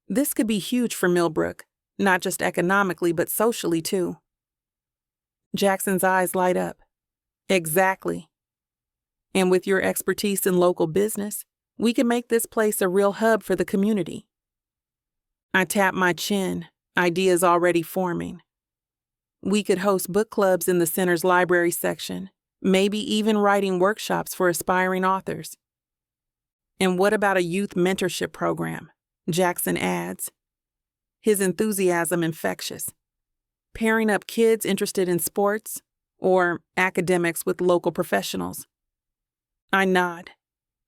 this could be huge for Millbrook, not just economically, but socially too. Jackson's eyes light up. Exactly. And with your expertise in local business, we can make this place a real hub for the community. I tap my chin, ideas already forming. We could host book clubs in the center's library section, maybe even writing workshops for aspiring authors. And what about a youth mentorship program? Jackson adds, his enthusiasm infectious. Pairing up kids interested in sports or academics with local professionals. I nod,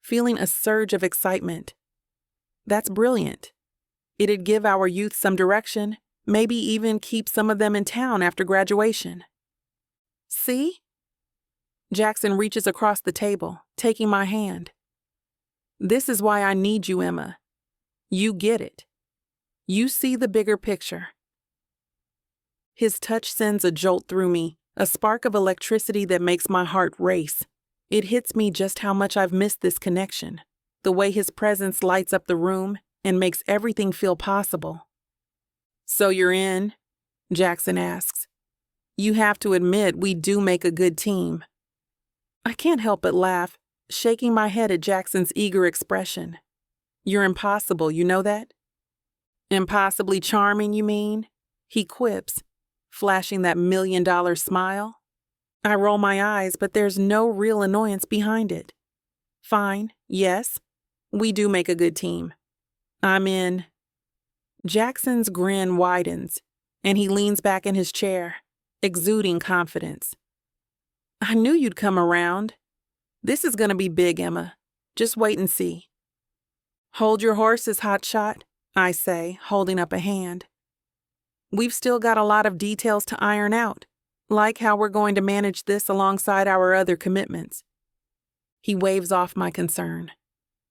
feeling a surge of excitement. That's brilliant. It'd give our youth some direction, maybe even keep some of them in town after graduation. See? Jackson reaches across the table, taking my hand. This is why I need you, Emma. You get it. You see the bigger picture. His touch sends a jolt through me, a spark of electricity that makes my heart race. It hits me just how much I've missed this connection, the way his presence lights up the room and makes everything feel possible. So you're in? Jackson asks. You have to admit we do make a good team. I can't help but laugh, shaking my head at Jackson's eager expression. You're impossible, you know that? Impossibly charming, you mean? He quips, flashing that $1 million smile. I roll my eyes, but there's no real annoyance behind it. Fine, yes, we do make a good team. I'm in. Jackson's grin widens, and he leans back in his chair, exuding confidence. I knew you'd come around. This is gonna be big, Emma. Just wait and see. Hold your horses, hotshot, I say, holding up a hand. We've still got a lot of details to iron out, like how we're going to manage this alongside our other commitments. He waves off my concern.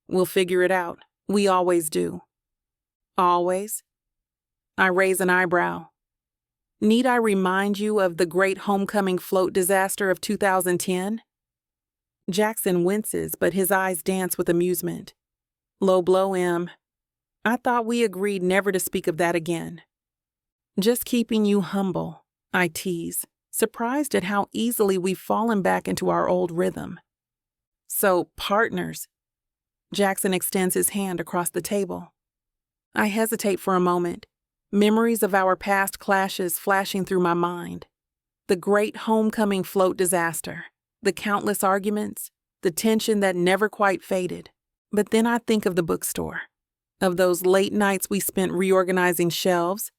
We'll figure it out. We always do. Always? I raise an eyebrow. Need I remind you of the great homecoming float disaster of 2010? Jackson winces, but his eyes dance with amusement. Low blow, Em. I thought we agreed never to speak of that again. Just keeping you humble, I tease, surprised at how easily we've fallen back into our old rhythm. So, partners. Jackson extends his hand across the table. I hesitate for a moment, memories of our past clashes flashing through my mind. The great homecoming float disaster, the countless arguments, the tension that never quite faded. But then I think of the bookstore, of those late nights we spent reorganizing shelves,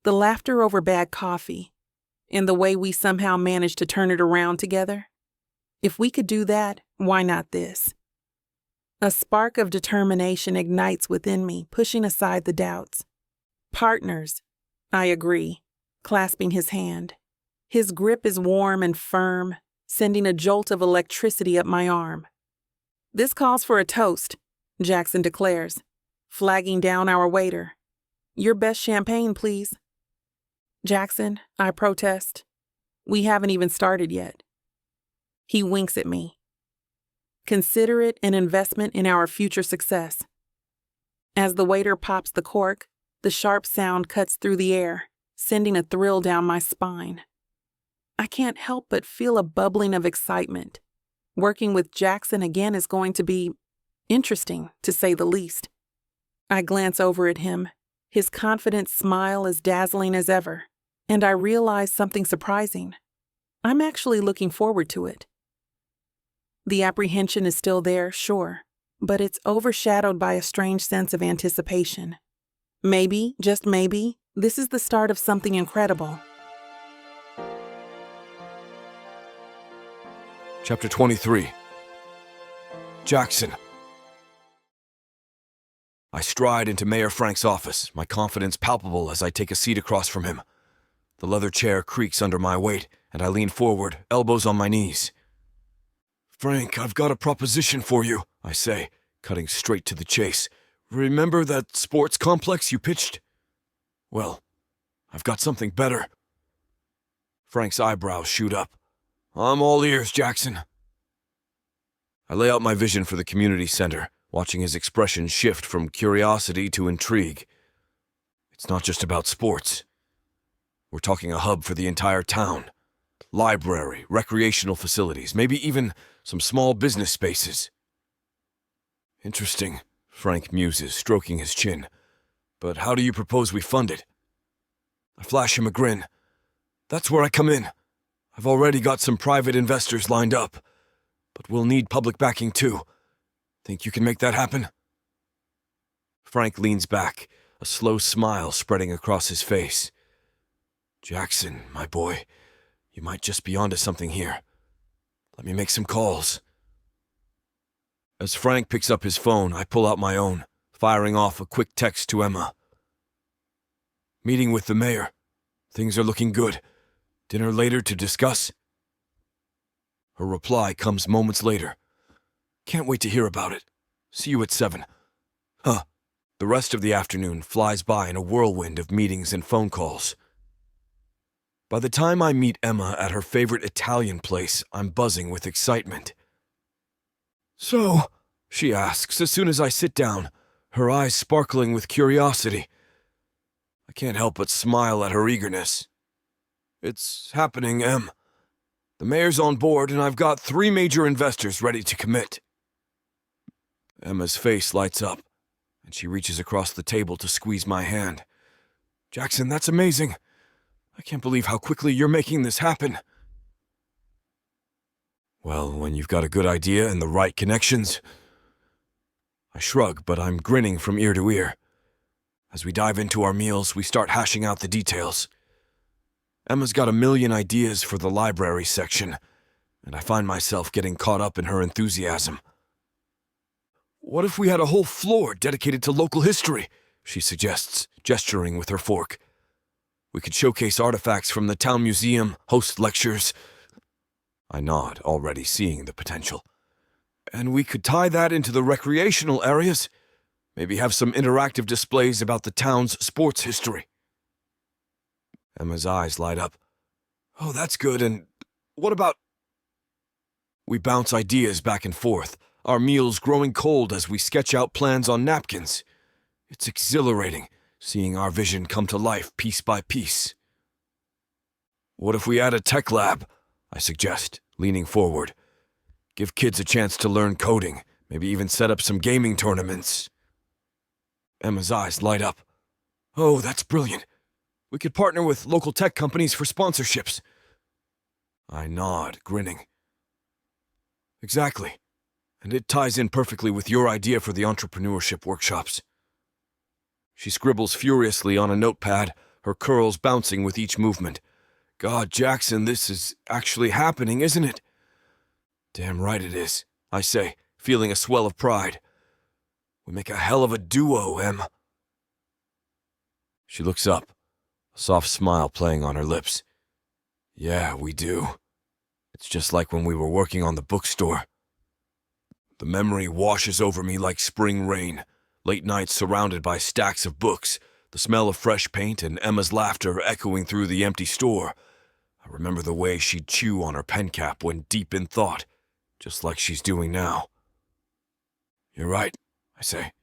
The laughter over bad coffee, and the way we somehow managed to turn it around together. If we could do that, why not this? A spark of determination ignites within me, pushing aside the doubts. Partners, I agree, clasping his hand. His grip is warm and firm, sending a jolt of electricity up my arm. This calls for a toast, Jackson declares, flagging down our waiter. Your best champagne, please. Jackson, I protest. We haven't even started yet. He winks at me. Consider it an investment in our future success. As the waiter pops the cork, the sharp sound cuts through the air, sending a thrill down my spine. I can't help but feel a bubbling of excitement. Working with Jackson again is going to be interesting, to say the least. I glance over at him, his confident smile as dazzling as ever, and I realize something surprising. I'm actually looking forward to it. The apprehension is still there, sure, but it's overshadowed by a strange sense of anticipation. Maybe, just maybe, this is the start of something incredible. Chapter 23. Jackson. I stride into Mayor Frank's office, my confidence palpable as I take a seat across from him. The leather chair creaks under my weight, and I lean forward, elbows on my knees. "Frank, I've got a proposition for you," I say, cutting straight to the chase. "Remember that sports complex you pitched? Well, I've got something better." Frank's eyebrows shoot up. "I'm all ears, Jackson." I lay out my vision for the community center, watching his expression shift from curiosity to intrigue. It's not just about sports. We're talking a hub for the entire town. Library, recreational facilities, maybe even some small business spaces. "Interesting," Frank muses, stroking his chin. "But how do you propose we fund it?" I flash him a grin. "That's where I come in. I've already got some private investors lined up, but we'll need public backing too. Think you can make that happen?" Frank leans back, a slow smile spreading across his face. "Jackson, my boy, you might just be onto something here. Let me make some calls." As Frank picks up his phone, I pull out my own, firing off a quick text to Emma. "Meeting with the mayor. Things are looking good. Dinner later to discuss?" Her reply comes moments later. "Can't wait to hear about it. See you at 7. Huh. The rest of the afternoon flies by in a whirlwind of meetings and phone calls. By the time I meet Emma at her favorite Italian place, I'm buzzing with excitement. "So," she asks as soon as I sit down, her eyes sparkling with curiosity. I can't help but smile at her eagerness. "It's happening, Em. The mayor's on board, and I've got 3 major investors ready to commit." Emma's face lights up, and she reaches across the table to squeeze my hand. "Jackson, that's amazing. I can't believe how quickly you're making this happen." "Well, when you've got a good idea and the right connections." I shrug, but I'm grinning from ear to ear. As we dive into our meals, we start hashing out the details. Emma's got a million ideas for the library section, and I find myself getting caught up in her enthusiasm. "What if we had a whole floor dedicated to local history?" she suggests, gesturing with her fork. "We could showcase artifacts from the town museum, host lectures." I nod, already seeing the potential. "And we could tie that into the recreational areas. Maybe have some interactive displays about the town's sports history." Emma's eyes light up. "Oh, that's good, and what about—" We bounce ideas back and forth, our meals growing cold as we sketch out plans on napkins. It's exhilarating, seeing our vision come to life piece by piece. "What if we add a tech lab?" I suggest, leaning forward. "Give kids a chance to learn coding, maybe even set up some gaming tournaments." Emma's eyes light up. "Oh, that's brilliant. We could partner with local tech companies for sponsorships." I nod, grinning. "Exactly. And it ties in perfectly with your idea for the entrepreneurship workshops." She scribbles furiously on a notepad, her curls bouncing with each movement. God, Jackson, this is actually happening, isn't it? Damn right it is, I say, feeling a swell of pride. We make a hell of a duo, Em. She looks up, a soft smile playing on her lips. Yeah, we do. It's just like when we were working on the bookstore. The memory washes over me like spring rain, late nights surrounded by stacks of books, the smell of fresh paint and Emma's laughter echoing through the empty store. I remember the way she'd chew on her pen cap when deep in thought, just like she's doing now. You're right, I say,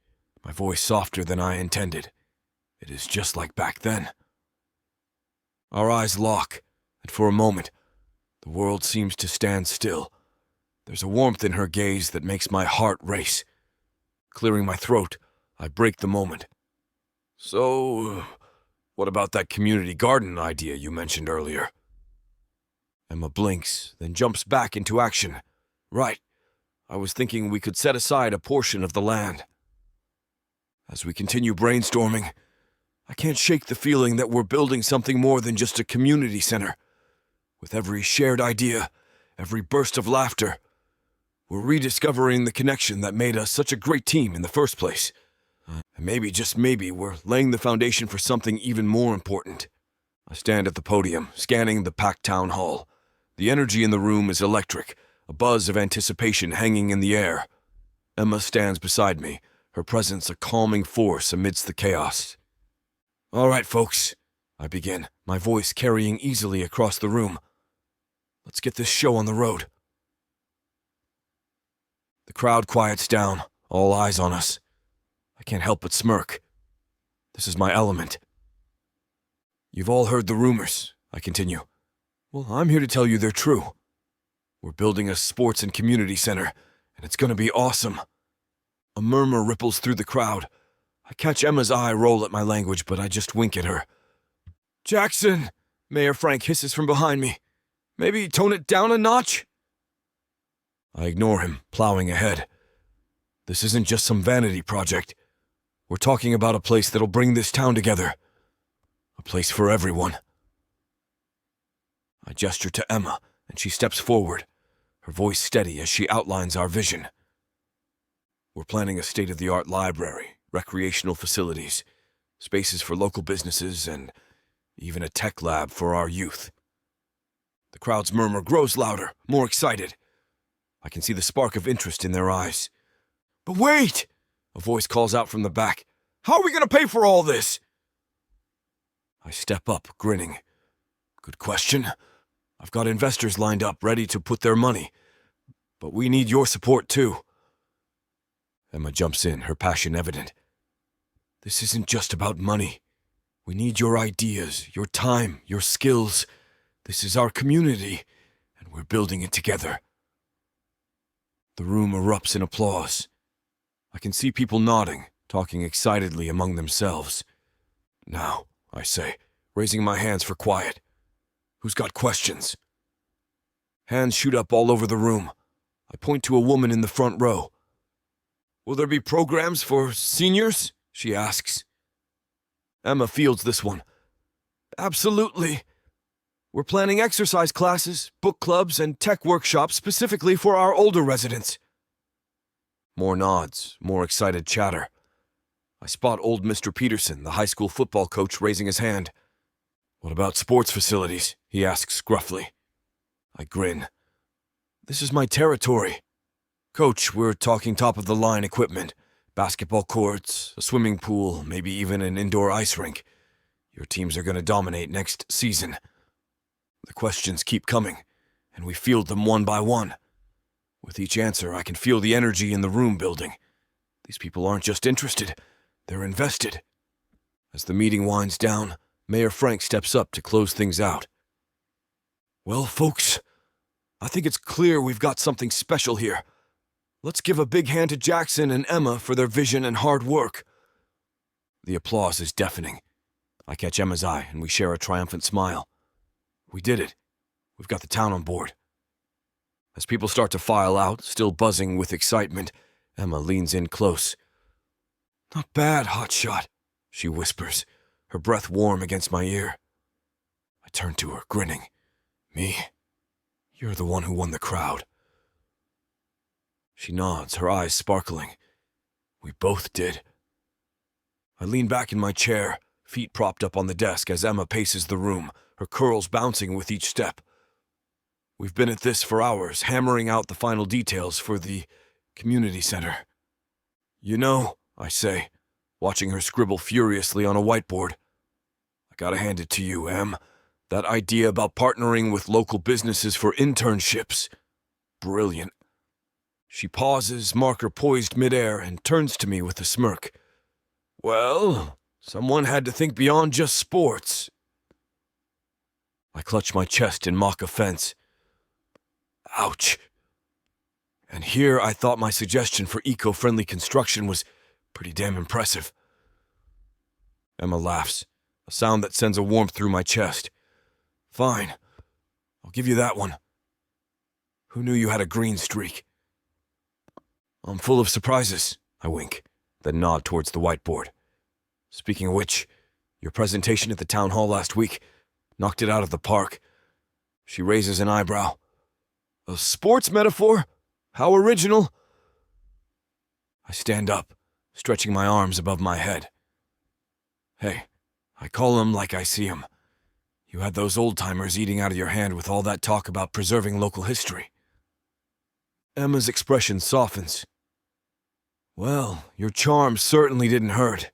my voice softer than I intended. It is just like back then. Our eyes lock, and for a moment, the world seems to stand still. There's a warmth in her gaze that makes my heart race. Clearing my throat, I break the moment. So, what about that community garden idea you mentioned earlier? Emma blinks, then jumps back into action. Right. I was thinking we could set aside a portion of the land. As we continue brainstorming, I can't shake the feeling that we're building something more than just a community center. With every shared idea, every burst of laughter, we're rediscovering the connection that made us such a great team in the first place. And maybe, just maybe, we're laying the foundation for something even more important. I stand at the podium, scanning the packed town hall. The energy in the room is electric, a buzz of anticipation hanging in the air. Emma stands beside me, her presence a calming force amidst the chaos. All right, folks, I begin, my voice carrying easily across the room. Let's get this show on the road. The crowd quiets down, all eyes on us. I can't help but smirk. This is my element. You've all heard the rumors, I continue. Well, I'm here to tell you they're true. We're building a sports and community center, and it's going to be awesome. A murmur ripples through the crowd. I catch Emma's eye roll at my language, but I just wink at her. Jackson, Mayor Frank hisses from behind me. Maybe tone it down a notch? I ignore him, plowing ahead. This isn't just some vanity project. We're talking about a place that'll bring this town together. A place for everyone. I gesture to Emma, and she steps forward, her voice steady as she outlines our vision. We're planning a state-of-the-art library, recreational facilities, spaces for local businesses, and even a tech lab for our youth. The crowd's murmur grows louder, more excited. I can see the spark of interest in their eyes. But wait! A voice calls out from the back. How are we going to pay for all this? I step up, grinning. Good question. I've got investors lined up, ready to put their money. But we need your support, too. Emma jumps in, her passion evident. This isn't just about money. We need your ideas, your time, your skills. This is our community, and we're building it together. The room erupts in applause. I can see people nodding, talking excitedly among themselves. Now, I say, raising my hands for quiet. Who's got questions? Hands shoot up all over the room. I point to a woman in the front row. Will there be programs for seniors? She asks. Emma fields this one. Absolutely. We're planning exercise classes, book clubs, and tech workshops specifically for our older residents. More nods, more excited chatter. I spot old Mr. Peterson, the high school football coach, raising his hand. What about sports facilities? He asks gruffly. I grin. This is my territory. Coach, we're talking top-of-the-line equipment. Basketball courts, a swimming pool, maybe even an indoor ice rink. Your teams are going to dominate next season. The questions keep coming, and we field them one by one. With each answer, I can feel the energy in the room building. These people aren't just interested, they're invested. As the meeting winds down, Mayor Frank steps up to close things out. Well, folks, I think it's clear we've got something special here. Let's give a big hand to Jackson and Emma for their vision and hard work. The applause is deafening. I catch Emma's eye, and we share a triumphant smile. We did it. We've got the town on board. As people start to file out, still buzzing with excitement, Emma leans in close. Not bad, hotshot, she whispers. her breath warm against my ear. I turned to her, grinning. Me? You're the one who won the crowd. She nods, her eyes sparkling. We both did. I lean back in my chair, feet propped up on the desk as Emma paces the room, her curls bouncing with each step. We've been at this for hours, hammering out the final details for the community center. You know, I say, watching her scribble furiously on a whiteboard. I gotta hand it to you, Em. That idea about partnering with local businesses for internships. Brilliant. She pauses, marker poised midair, and turns to me with a smirk. Well, someone had to think beyond just sports. I clutch my chest in mock offense. Ouch. And here I thought my suggestion for eco-friendly construction was pretty damn impressive. Emma laughs, a sound that sends a warmth through my chest. Fine, I'll give you that one. Who knew you had a green streak? I'm full of surprises, I wink, then nod towards the whiteboard. Speaking of which, your presentation at the town hall last week knocked it out of the park. She raises an eyebrow. A sports metaphor? How original. I stand up, stretching my arms above my head. Hey, I call 'em like I see 'em. You had those old-timers eating out of your hand with all that talk about preserving local history. Emma's expression softens. Well, your charm certainly didn't hurt.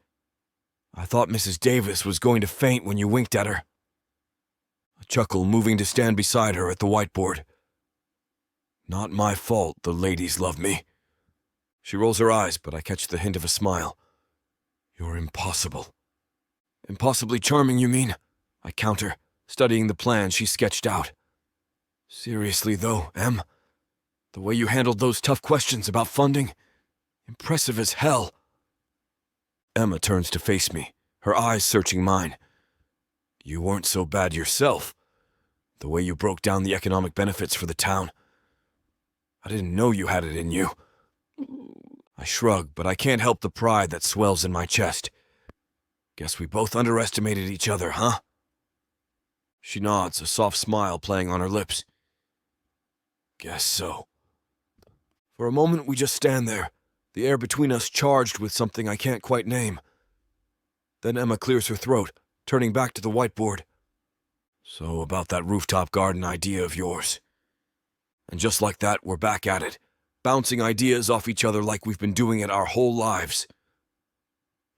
I thought Mrs. Davis was going to faint when you winked at her. A chuckle moving to stand beside her at the whiteboard. Not my fault the ladies love me. She rolls her eyes, but I catch the hint of a smile. You're impossible. Impossibly charming, you mean? I counter, studying the plan she sketched out. Seriously, though, Em, the way you handled those tough questions about funding, impressive as hell. Emma turns to face me, her eyes searching mine. You weren't so bad yourself. The way you broke down the economic benefits for the town. I didn't know you had it in you. I shrug, but I can't help the pride that swells in my chest. Guess we both underestimated each other, huh? She nods, a soft smile playing on her lips. Guess so. For a moment we just stand there, the air between us charged with something I can't quite name. Then Emma clears her throat, turning back to the whiteboard. So about that rooftop garden idea of yours. And just like that, we're back at it, bouncing ideas off each other like we've been doing it our whole lives.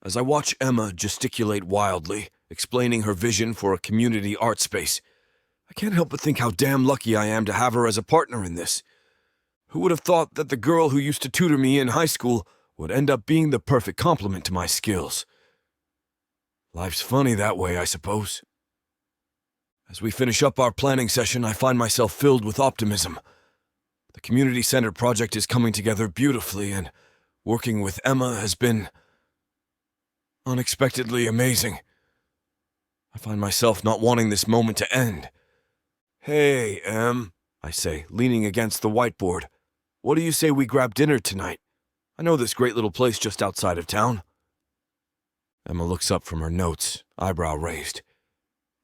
As I watch Emma gesticulate wildly, explaining her vision for a community art space, I can't help but think how damn lucky I am to have her as a partner in this. Who would have thought that the girl who used to tutor me in high school would end up being the perfect complement to my skills? Life's funny that way, I suppose. As we finish up our planning session, I find myself filled with optimism. The community center project is coming together beautifully, and working with Emma has been unexpectedly amazing. I find myself not wanting this moment to end. Hey, Em, I say, leaning against the whiteboard. What do you say we grab dinner tonight? I know this great little place just outside of town. Emma looks up from her notes, eyebrow raised.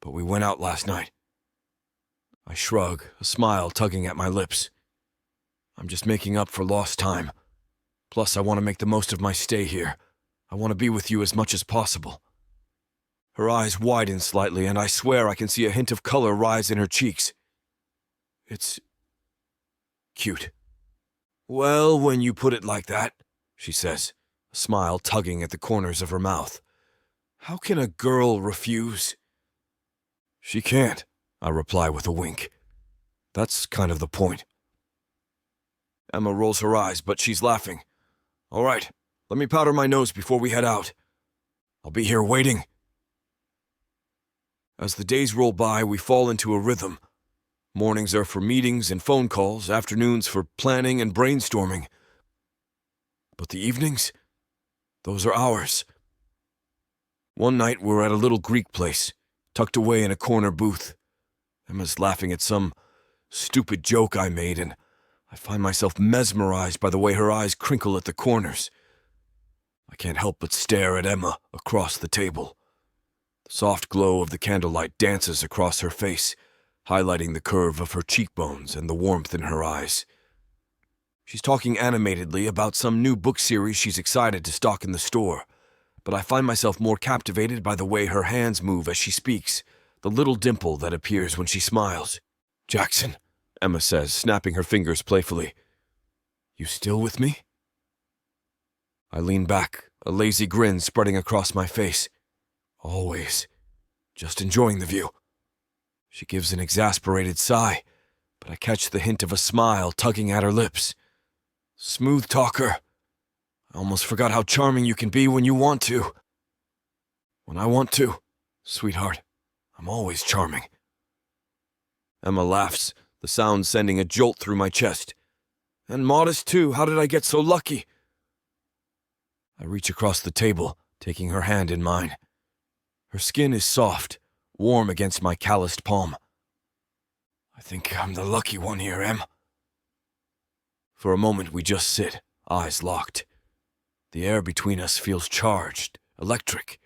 But we went out last night. I shrug, a smile tugging at my lips. I'm just making up for lost time. Plus, I want to make the most of my stay here. I want to be with you as much as possible. Her eyes widen slightly, and I swear I can see a hint of color rise in her cheeks. It's cute. Well, when you put it like that, she says, a smile tugging at the corners of her mouth. How can a girl refuse? She can't, I reply with a wink. That's kind of the point. Emma rolls her eyes, but she's laughing. All right, let me powder my nose before we head out. I'll be here waiting. As the days roll by, we fall into a rhythm. Mornings are for meetings and phone calls, afternoons for planning and brainstorming. But the evenings? Those are ours. One night we're at a little Greek place, tucked away in a corner booth. Emma's laughing at some stupid joke I made, and I find myself mesmerized by the way her eyes crinkle at the corners. I can't help but stare at Emma across the table. The soft glow of the candlelight dances across her face, highlighting the curve of her cheekbones and the warmth in her eyes. She's talking animatedly about some new book series she's excited to stock in the store, but I find myself more captivated by the way her hands move as she speaks, the little dimple that appears when she smiles. "Jackson," Emma says, snapping her fingers playfully. "You still with me?" I lean back, a lazy grin spreading across my face. "Always. Just enjoying the view." She gives an exasperated sigh, but I catch the hint of a smile tugging at her lips. "Smooth talker. I almost forgot how charming you can be when you want to." "When I want to, sweetheart, I'm always charming." Emma laughs, the sound sending a jolt through my chest. "And modest too, how did I get so lucky?" I reach across the table, taking her hand in mine. Her skin is soft, warm against my calloused palm. "I think I'm the lucky one here, Em." For a moment we just sit, eyes locked. The air between us feels charged, electric.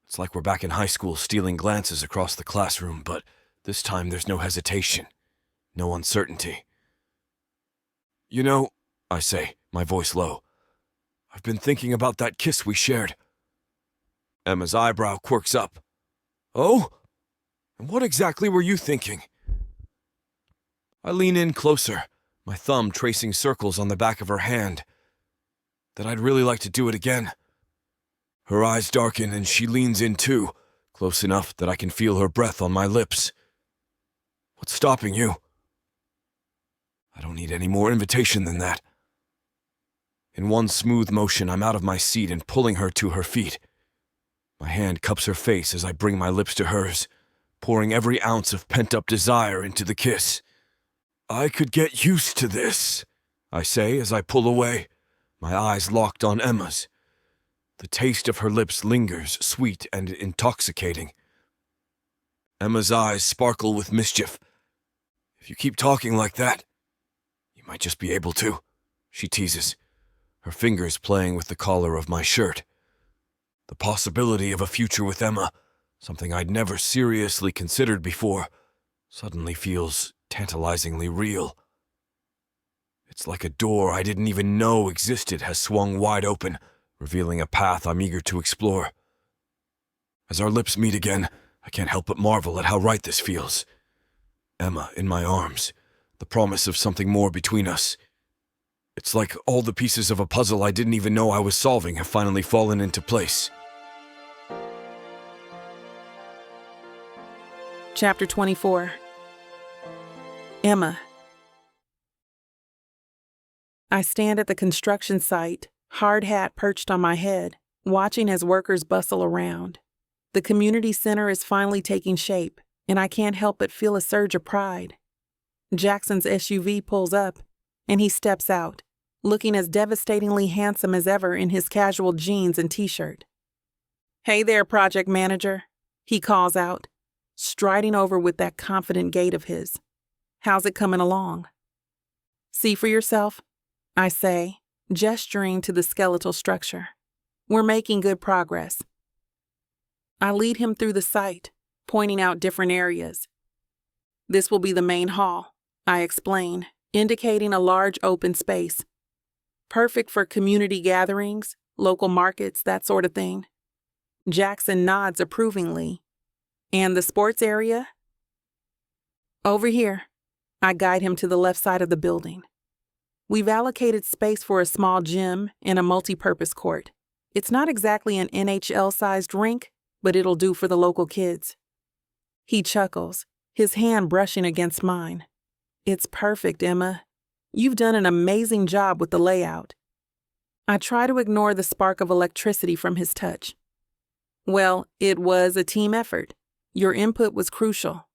It's like we're back in high school stealing glances across the classroom, but this time there's no hesitation, no uncertainty. "You know," I say, my voice low, "I've been thinking about that kiss we shared." Emma's eyebrow quirks up. "Oh? And what exactly were you thinking?" I lean in closer, my thumb tracing circles on the back of her hand. That I'd really like to do it again. Her eyes darken and she leans in too, close enough that I can feel her breath on my lips. "What's stopping you?" I don't need any more invitation than that. In one smooth motion, I'm out of my seat and pulling her to her feet. My hand cups her face as I bring my lips to hers, pouring every ounce of pent-up desire into the kiss. "I could get used to this," I say as I pull away, my eyes locked on Emma's. The taste of her lips lingers, sweet and intoxicating. Emma's eyes sparkle with mischief. "If you keep talking like that, you might just be able to," she teases, her fingers playing with the collar of my shirt. The possibility of a future with Emma, something I'd never seriously considered before, suddenly feels tantalizingly real. It's like a door I didn't even know existed has swung wide open, revealing a path I'm eager to explore. As our lips meet again, I can't help but marvel at how right this feels. Emma in my arms, the promise of something more between us. It's like all the pieces of a puzzle I didn't even know I was solving have finally fallen into place. Chapter 24. Emma. I stand at the construction site, hard hat perched on my head, watching as workers bustle around. The community center is finally taking shape, and I can't help but feel a surge of pride. Jackson's SUV pulls up, and he steps out, looking as devastatingly handsome as ever in his casual jeans and t-shirt. "Hey there, project manager," he calls out, striding over with that confident gait of his. "How's it coming along?" "See for yourself," I say, gesturing to the skeletal structure. "We're making good progress." I lead him through the site, pointing out different areas. "This will be the main hall," I explain, indicating a large open space. "Perfect for community gatherings, local markets, that sort of thing." Jackson nods approvingly. "And the sports area?" "Over here." I guide him to the left side of the building. We've allocated space for a small gym and a multi-purpose court. It's not exactly an NHL-sized rink, but it'll do for the local kids. He chuckles, his hand brushing against mine. "It's perfect, Emma. You've done an amazing job with the layout." I try to ignore the spark of electricity from his touch. "Well, it was a team effort. Your input was crucial."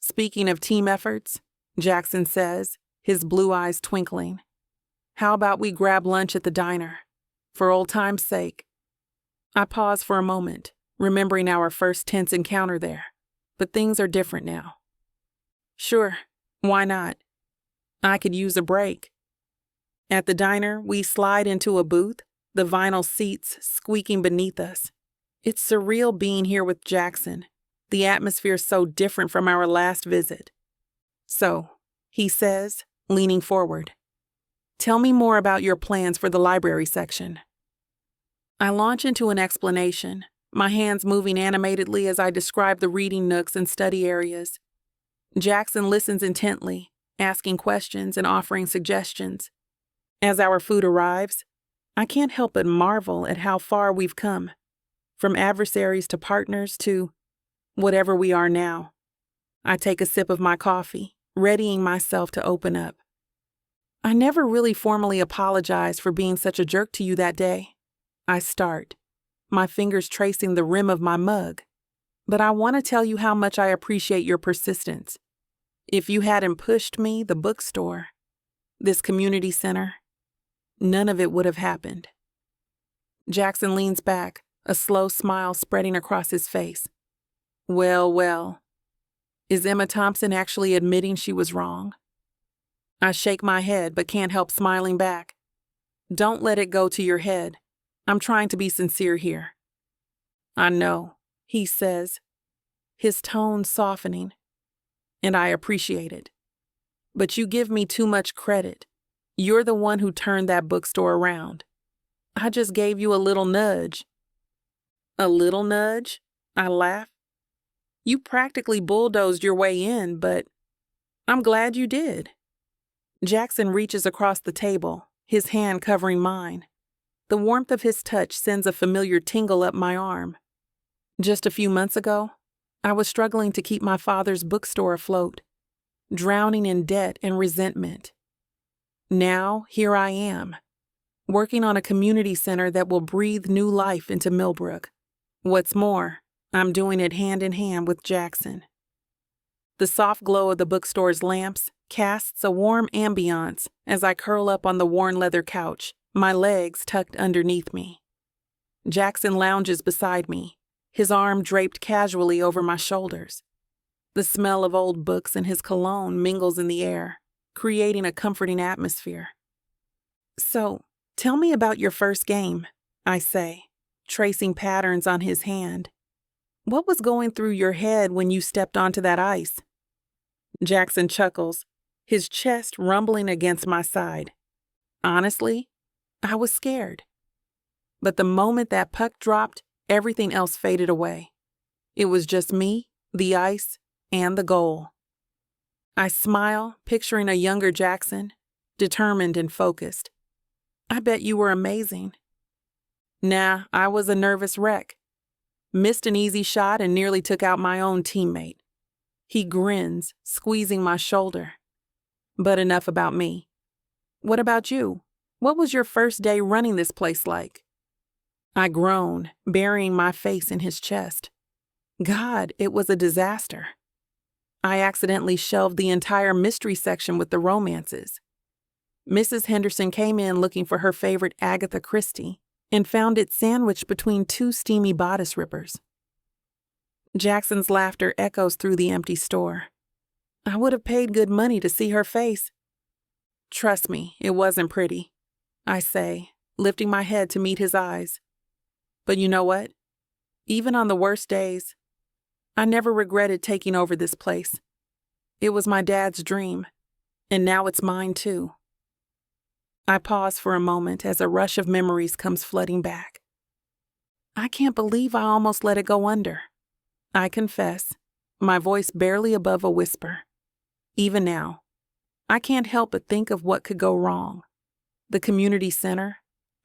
"Speaking of team efforts," Jackson says, his blue eyes twinkling, "how about we grab lunch at the diner? For old time's sake." I pause for a moment, remembering our first tense encounter there, but things are different now. "Sure, why not? I could use a break." At the diner, we slide into a booth, the vinyl seats squeaking beneath us. It's surreal being here with Jackson. The atmosphere's so different from our last visit. So, he says, leaning forward, tell me more about your plans for the library section. I launch into an explanation, my hands moving animatedly as I describe the reading nooks and study areas. Jackson listens intently, asking questions and offering suggestions. As our food arrives, I can't help but marvel at how far we've come, from adversaries to partners to whatever we are now. I take a sip of my coffee, readying myself to open up. I never really formally apologized for being such a jerk to you that day. I start, my fingers tracing the rim of my mug, but I want to tell you how much I appreciate your persistence. If you hadn't pushed me, the bookstore, this community center, none of it would have happened. Jackson leans back, a slow smile spreading across his face. Well, is Emma Thompson actually admitting she was wrong? I shake my head but can't help smiling back. Don't let it go to your head. I'm trying to be sincere here. I know, he says, his tone softening, and I appreciate it. But you give me too much credit. You're the one who turned that bookstore around. I just gave you a little nudge. A little nudge? I laugh. You practically bulldozed your way in, but I'm glad you did. Jackson reaches across the table, his hand covering mine. The warmth of his touch sends a familiar tingle up my arm. Just a few months ago, I was struggling to keep my father's bookstore afloat, drowning in debt and resentment. Now, here I am, working on a community center that will breathe new life into Millbrook. What's more, I'm doing it hand in hand with Jackson. The soft glow of the bookstore's lamps casts a warm ambiance as I curl up on the worn leather couch, my legs tucked underneath me. Jackson lounges beside me, his arm draped casually over my shoulders. The smell of old books and his cologne mingles in the air, creating a comforting atmosphere. So, tell me about your first game, I say, tracing patterns on his hand. What was going through your head when you stepped onto that ice? Jackson chuckles, his chest rumbling against my side. Honestly, I was scared. But the moment that puck dropped, everything else faded away. It was just me, the ice, and the goal. I smile, picturing a younger Jackson, determined and focused. I bet you were amazing. Nah, I was a nervous wreck. Missed an easy shot and nearly took out my own teammate. He grins, squeezing my shoulder. But enough about me. What about you? What was your first day running this place like? I groan, burying my face in his chest. God, it was a disaster. I accidentally shelved the entire mystery section with the romances. Mrs. Henderson came in looking for her favorite Agatha Christie and found it sandwiched between two steamy bodice rippers. Jackson's laughter echoes through the empty store. I would have paid good money to see her face. Trust me, it wasn't pretty, I say, lifting my head to meet his eyes. But you know what? Even on the worst days, I never regretted taking over this place. It was my dad's dream, and now it's mine too. I pause for a moment as a rush of memories comes flooding back. I can't believe I almost let it go under. I confess, my voice barely above a whisper. Even now, I can't help but think of what could go wrong. The community center,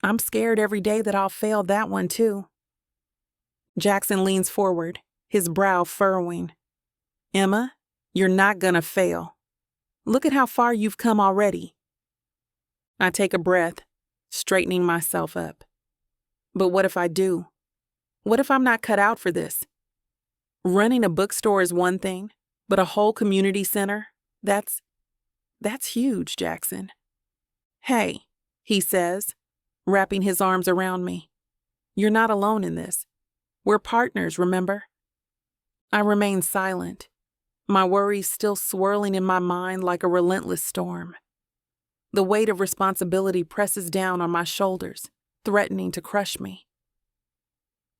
I'm scared every day that I'll fail that one too. Jackson leans forward, his brow furrowing. Emma, you're not gonna fail. Look at how far you've come already. I take a breath, straightening myself up. But what if I do? What if I'm not cut out for this? Running a bookstore is one thing, but a whole community center, that's huge, Jackson. Hey, he says, wrapping his arms around me. You're not alone in this. We're partners, remember? I remain silent, my worries still swirling in my mind like a relentless storm. The weight of responsibility presses down on my shoulders, threatening to crush me.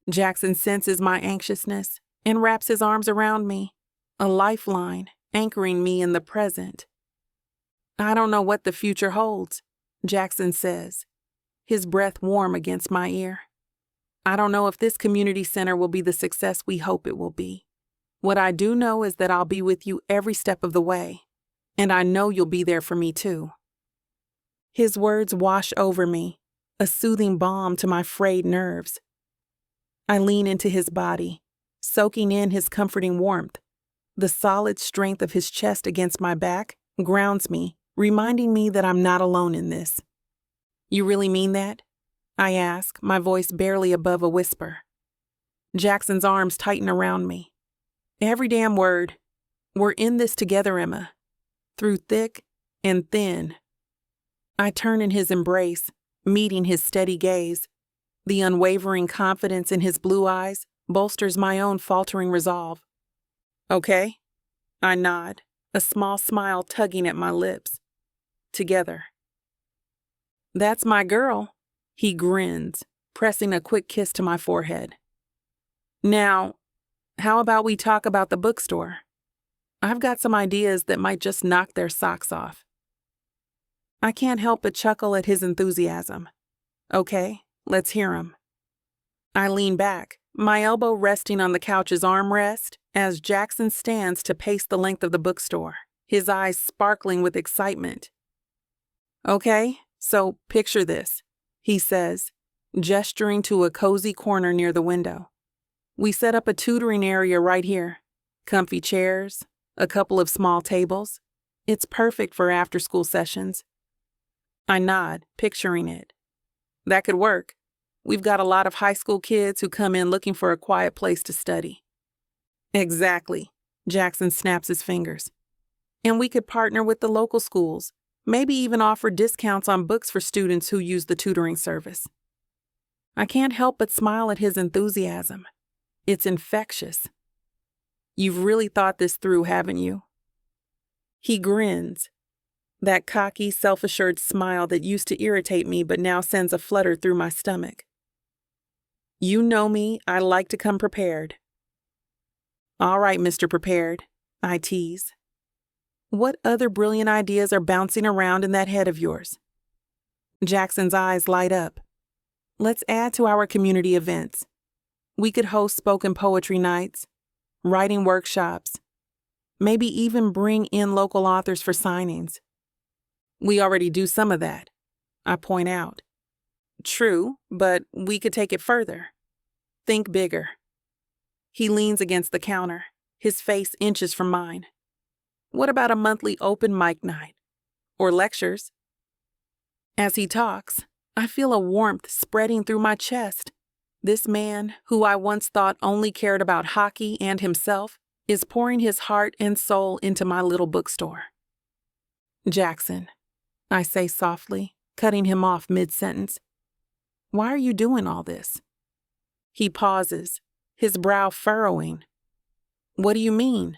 Jackson senses my anxiousness and wraps his arms around me, a lifeline anchoring me in the present. I don't know what the future holds, Jackson says, his breath warm against my ear. I don't know if this community center will be the success we hope it will be. What I do know is that I'll be with you every step of the way, and I know you'll be there for me too. His words wash over me, a soothing balm to my frayed nerves. I lean into his body, soaking in his comforting warmth. The solid strength of his chest against my back grounds me, reminding me that I'm not alone in this. You really mean that? I ask, my voice barely above a whisper. Jackson's arms tighten around me. Every damn word. We're in this together, Emma. Through thick and thin. I turn in his embrace, meeting his steady gaze. The unwavering confidence in his blue eyes bolsters my own faltering resolve. Okay? I nod, a small smile tugging at my lips. Together. That's my girl, he grins, pressing a quick kiss to my forehead. Now, how about we talk about the bookstore? I've got some ideas that might just knock their socks off. I can't help but chuckle at his enthusiasm. Okay, let's hear him. I lean back, my elbow resting on the couch's armrest, as Jackson stands to pace the length of the bookstore, his eyes sparkling with excitement. Okay, so picture this, he says, gesturing to a cozy corner near the window. We set up a tutoring area right here. Comfy chairs, a couple of small tables. It's perfect for after-school sessions. I nod, picturing it. That could work. We've got a lot of high school kids who come in looking for a quiet place to study. Exactly, Jackson snaps his fingers. And we could partner with the local schools, maybe even offer discounts on books for students who use the tutoring service. I can't help but smile at his enthusiasm. It's infectious. You've really thought this through, haven't you? He grins. That cocky, self-assured smile that used to irritate me but now sends a flutter through my stomach. You know me, I like to come prepared. All right, Mr. Prepared, I tease. What other brilliant ideas are bouncing around in that head of yours? Jackson's eyes light up. Let's add to our community events. We could host spoken poetry nights, writing workshops, maybe even bring in local authors for signings. We already do some of that, I point out. True, but we could take it further. Think bigger. He leans against the counter, his face inches from mine. What about a monthly open mic night? Or lectures? As he talks, I feel a warmth spreading through my chest. This man, who I once thought only cared about hockey and himself, is pouring his heart and soul into my little bookstore. Jackson, I say softly, cutting him off mid-sentence. Why are you doing all this? He pauses, his brow furrowing. What do you mean?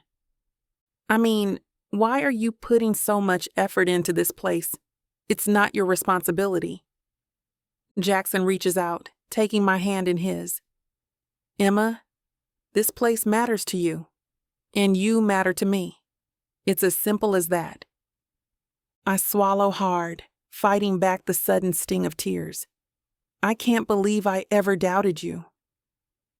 I mean, why are you putting so much effort into this place? It's not your responsibility. Jackson reaches out, taking my hand in his. Emma, this place matters to you, and you matter to me. It's as simple as that. I swallow hard, fighting back the sudden sting of tears. I can't believe I ever doubted you.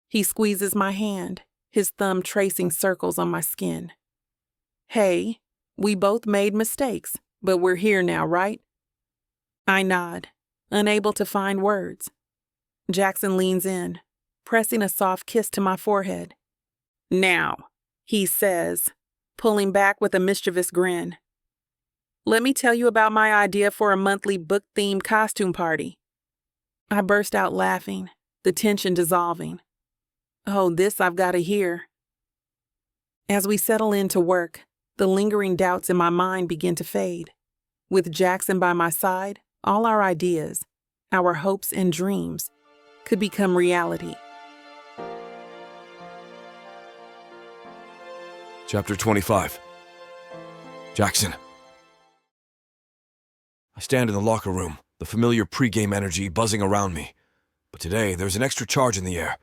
He squeezes my hand, his thumb tracing circles on my skin. Hey, we both made mistakes, but we're here now, right? I nod, unable to find words. Jackson leans in, pressing a soft kiss to my forehead. Now, he says, pulling back with a mischievous grin. Let me tell you about my idea for a monthly book-themed costume party. I burst out laughing, the tension dissolving. Oh, this I've got to hear. As we settle in to work, the lingering doubts in my mind begin to fade. With Jackson by my side, all our ideas, our hopes and dreams, could become reality. Chapter 25. Jackson. I stand in the locker room, the familiar pregame energy buzzing around me. But today, there's an extra charge in the air.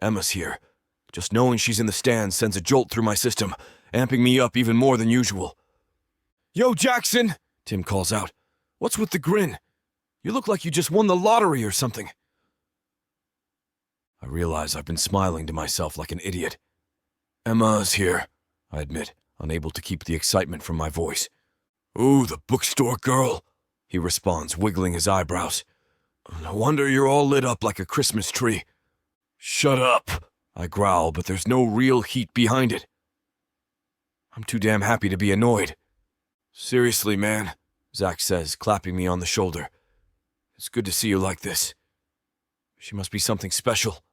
Emma's here. Just knowing she's in the stands sends a jolt through my system, amping me up even more than usual. "Yo, Jackson!" Tim calls out. "What's with the grin? You look like you just won the lottery or something." I realize I've been smiling to myself like an idiot. "Emma's here," I admit, unable to keep the excitement from my voice. "Ooh, the bookstore girl," he responds, wiggling his eyebrows. "No wonder you're all lit up like a Christmas tree." "Shut up," I growl, but there's no real heat behind it. I'm too damn happy to be annoyed. "Seriously, man," Zach says, clapping me on the shoulder. "It's good to see you like this. She must be something special."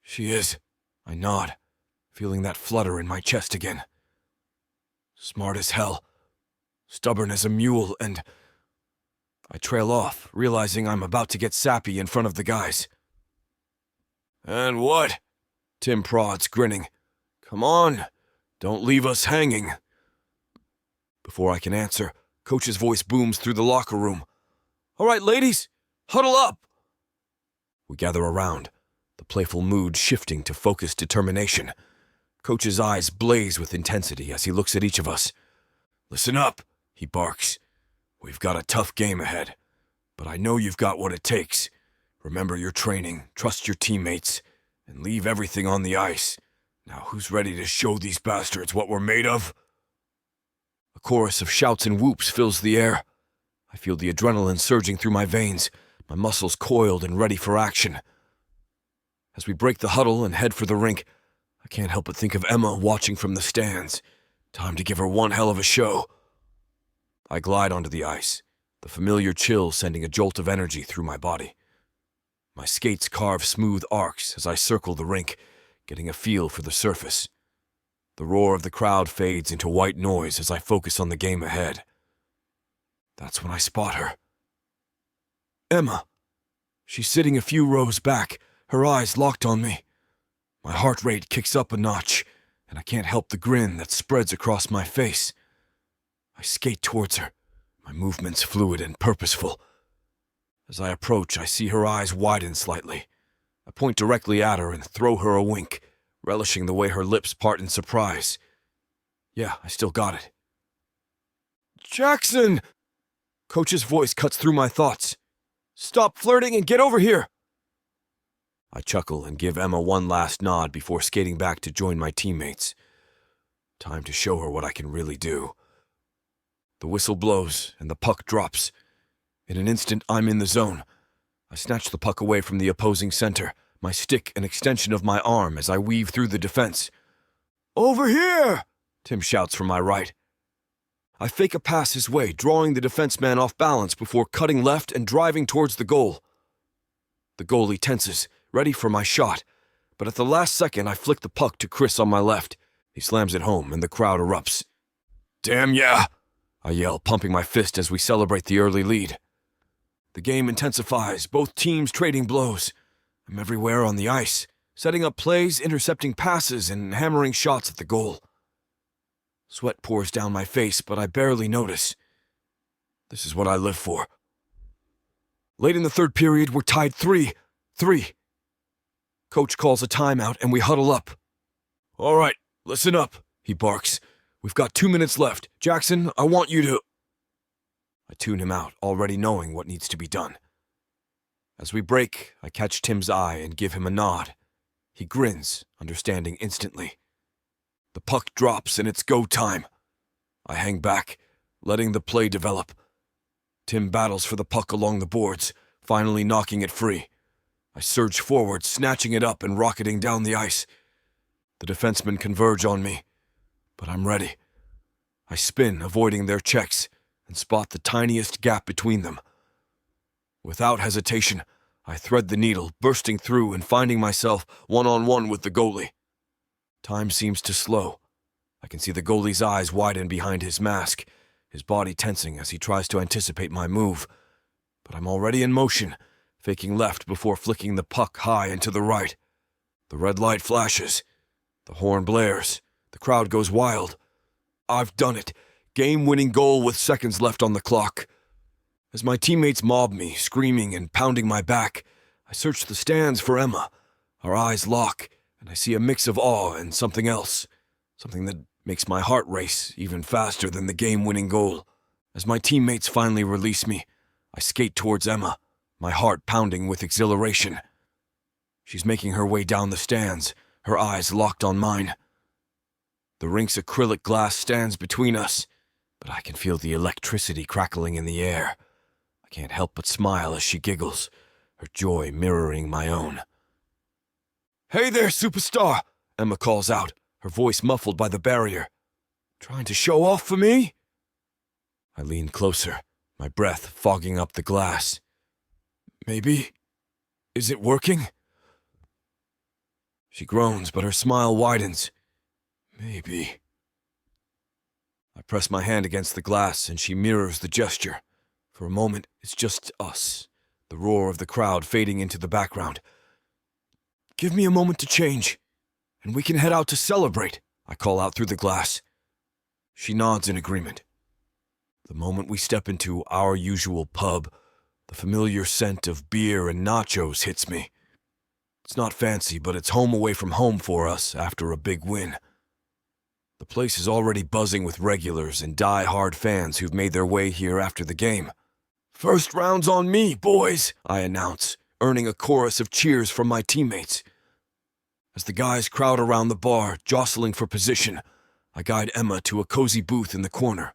"She is," I nod, feeling that flutter in my chest again. "Smart as hell, stubborn as a mule, and..." I trail off, realizing I'm about to get sappy in front of the guys. "And what?" Tim prods, grinning. "Come on, don't leave us hanging." Before I can answer, Coach's voice booms through the locker room. "All right, ladies, huddle up." We gather around, the playful mood shifting to focused determination. Coach's eyes blaze with intensity as he looks at each of us. "Listen up," he barks. "We've got a tough game ahead, but I know you've got what it takes. Remember your training, trust your teammates, and leave everything on the ice. Now who's ready to show these bastards what we're made of?" A chorus of shouts and whoops fills the air. I feel the adrenaline surging through my veins, my muscles coiled and ready for action. As we break the huddle and head for the rink, I can't help but think of Emma watching from the stands. Time to give her one hell of a show. I glide onto the ice, the familiar chill sending a jolt of energy through my body. My skates carve smooth arcs as I circle the rink, getting a feel for the surface. The roar of the crowd fades into white noise as I focus on the game ahead. That's when I spot her. Emma. She's sitting a few rows back, her eyes locked on me. My heart rate kicks up a notch, and I can't help the grin that spreads across my face. I skate towards her, my movements fluid and purposeful. As I approach, I see her eyes widen slightly. I point directly at her and throw her a wink, relishing the way her lips part in surprise. Yeah, I still got it. "Jackson!" Coach's voice cuts through my thoughts. "Stop flirting and get over here!" I chuckle and give Emma one last nod before skating back to join my teammates. Time to show her what I can really do. The whistle blows and the puck drops. In an instant, I'm in the zone. I snatch the puck away from the opposing center, my stick an extension of my arm as I weave through the defense. "Over here!" Tim shouts from my right. I fake a pass his way, drawing the defenseman off balance before cutting left and driving towards the goal. The goalie tenses, ready for my shot, but at the last second I flick the puck to Chris on my left. He slams it home and the crowd erupts. "Damn yeah!" I yell, pumping my fist as we celebrate the early lead. The game intensifies, both teams trading blows. I'm everywhere on the ice, setting up plays, intercepting passes, and hammering shots at the goal. Sweat pours down my face, but I barely notice. This is what I live for. Late in the third period, we're tied 3-3. Coach calls a timeout and we huddle up. "All right, listen up," he barks. "We've got 2 minutes left. Jackson, I want you to..." I tune him out, already knowing what needs to be done. As we break, I catch Tim's eye and give him a nod. He grins, understanding instantly. The puck drops and it's go time. I hang back, letting the play develop. Tim battles for the puck along the boards, finally knocking it free. I surge forward, snatching it up and rocketing down the ice. The defensemen converge on me, but I'm ready. I spin, avoiding their checks, and spot the tiniest gap between them. Without hesitation, I thread the needle, bursting through and finding myself one-on-one with the goalie. Time seems to slow. I can see the goalie's eyes widen behind his mask, his body tensing as he tries to anticipate my move. But I'm already in motion, faking left before flicking the puck high and to the right. The red light flashes. The horn blares. The crowd goes wild. I've done it. Game-winning goal with seconds left on the clock. As my teammates mob me, screaming and pounding my back, I search the stands for Emma, Our eyes lock, and I see a mix of awe and something else. Something that makes my heart race even faster than the game-winning goal. As my teammates finally release me, I skate towards Emma, my heart pounding with exhilaration. She's making her way down the stands, her eyes locked on mine. The rink's acrylic glass stands between us, but I can feel the electricity crackling in the air. I can't help but smile as she giggles, her joy mirroring my own. "Hey there, superstar!" Emma calls out, her voice muffled by the barrier. "Trying to show off for me?" I lean closer, my breath fogging up the glass. "Maybe. Is it working?" She groans, but her smile widens. "Maybe." I press my hand against the glass, and she mirrors the gesture. For a moment, it's just us, the roar of the crowd fading into the background. "Give me a moment to change, and we can head out to celebrate," I call out through the glass. She nods in agreement. The moment we step into our usual pub, the familiar scent of beer and nachos hits me. It's not fancy, but it's home away from home for us after a big win. The place is already buzzing with regulars and die-hard fans who've made their way here after the game. "First round's on me, boys," I announce, earning a chorus of cheers from my teammates. As the guys crowd around the bar, jostling for position, I guide Emma to a cozy booth in the corner.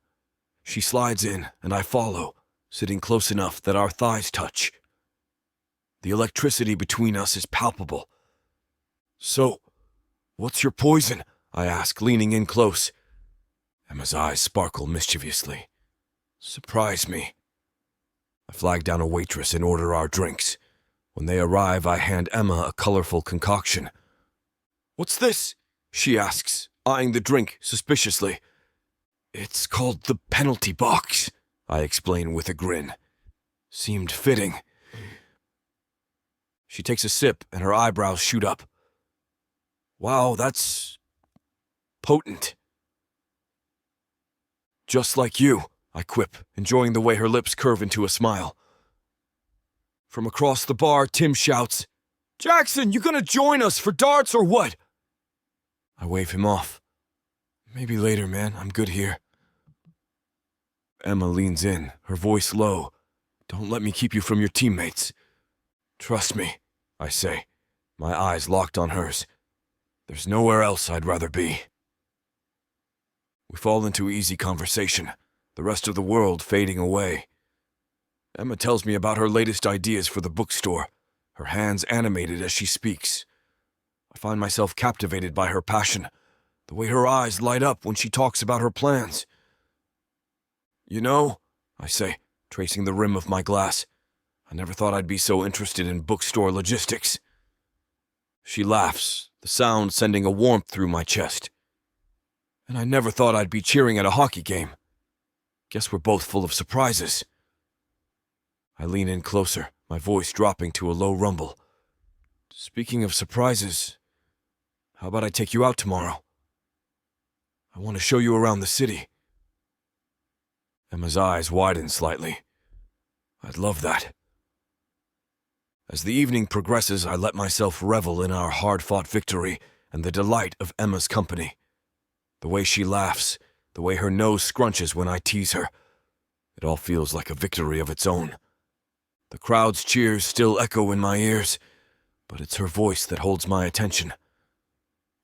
She slides in, and I follow, sitting close enough that our thighs touch. The electricity between us is palpable. "So, what's your poison?" I ask, leaning in close. Emma's eyes sparkle mischievously. "Surprise me." I flag down a waitress and order our drinks. When they arrive, I hand Emma a colorful concoction. "What's this?" she asks, eyeing the drink suspiciously. "It's called the penalty box," I explain with a grin. Seemed fitting. She takes a sip and her eyebrows shoot up. "Wow, that's potent." "Just like you," I quip, enjoying the way her lips curve into a smile. From across the bar, Tim shouts, "Jackson, you gonna join us for darts or what?" I wave him off. "Maybe later, man. I'm good here." Emma leans in, her voice low. "Don't let me keep you from your teammates." "Trust me," I say, my eyes locked on hers. "There's nowhere else I'd rather be." We fall into easy conversation, the rest of the world fading away. Emma tells me about her latest ideas for the bookstore, her hands animated as she speaks. I find myself captivated by her passion, the way her eyes light up when she talks about her plans. "You know," I say, tracing the rim of my glass, "I never thought I'd be so interested in bookstore logistics." She laughs, the sound sending a warmth through my chest. "And I never thought I'd be cheering at a hockey game. Guess we're both full of surprises." I lean in closer, my voice dropping to a low rumble. "Speaking of surprises, how about I take you out tomorrow? I want to show you around the city." Emma's eyes widen slightly. "I'd love that." As the evening progresses, I let myself revel in our hard-fought victory and the delight of Emma's company. The way she laughs, the way her nose scrunches when I tease her, it all feels like a victory of its own. The crowd's cheers still echo in my ears, but it's her voice that holds my attention.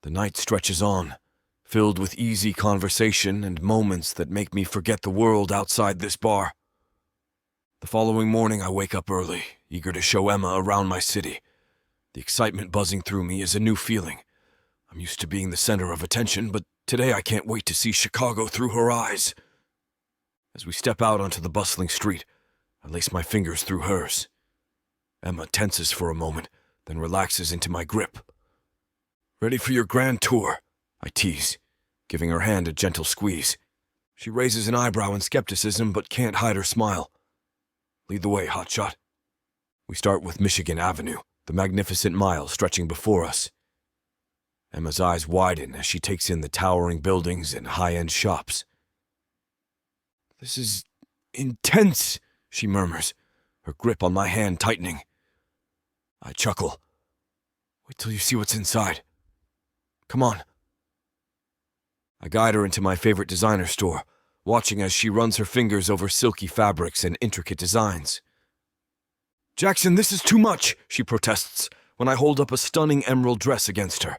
The night stretches on, filled with easy conversation and moments that make me forget the world outside this bar. The following morning, I wake up early, eager to show Emma around my city. The excitement buzzing through me is a new feeling. I'm used to being the center of attention, but today I can't wait to see Chicago through her eyes. As we step out onto the bustling street, I lace my fingers through hers. Emma tenses for a moment, then relaxes into my grip. "Ready for your grand tour?" I tease, giving her hand a gentle squeeze. She raises an eyebrow in skepticism but can't hide her smile. "Lead the way, hotshot." We start with Michigan Avenue, the magnificent mile stretching before us. Emma's eyes widen as she takes in the towering buildings and high-end shops. "This is intense," she murmurs, her grip on my hand tightening. I chuckle. Wait till you see what's inside. Come on. I guide her into my favorite designer store, watching as she runs her fingers over silky fabrics and intricate designs. Jackson, this is too much, she protests when I hold up a stunning emerald dress against her.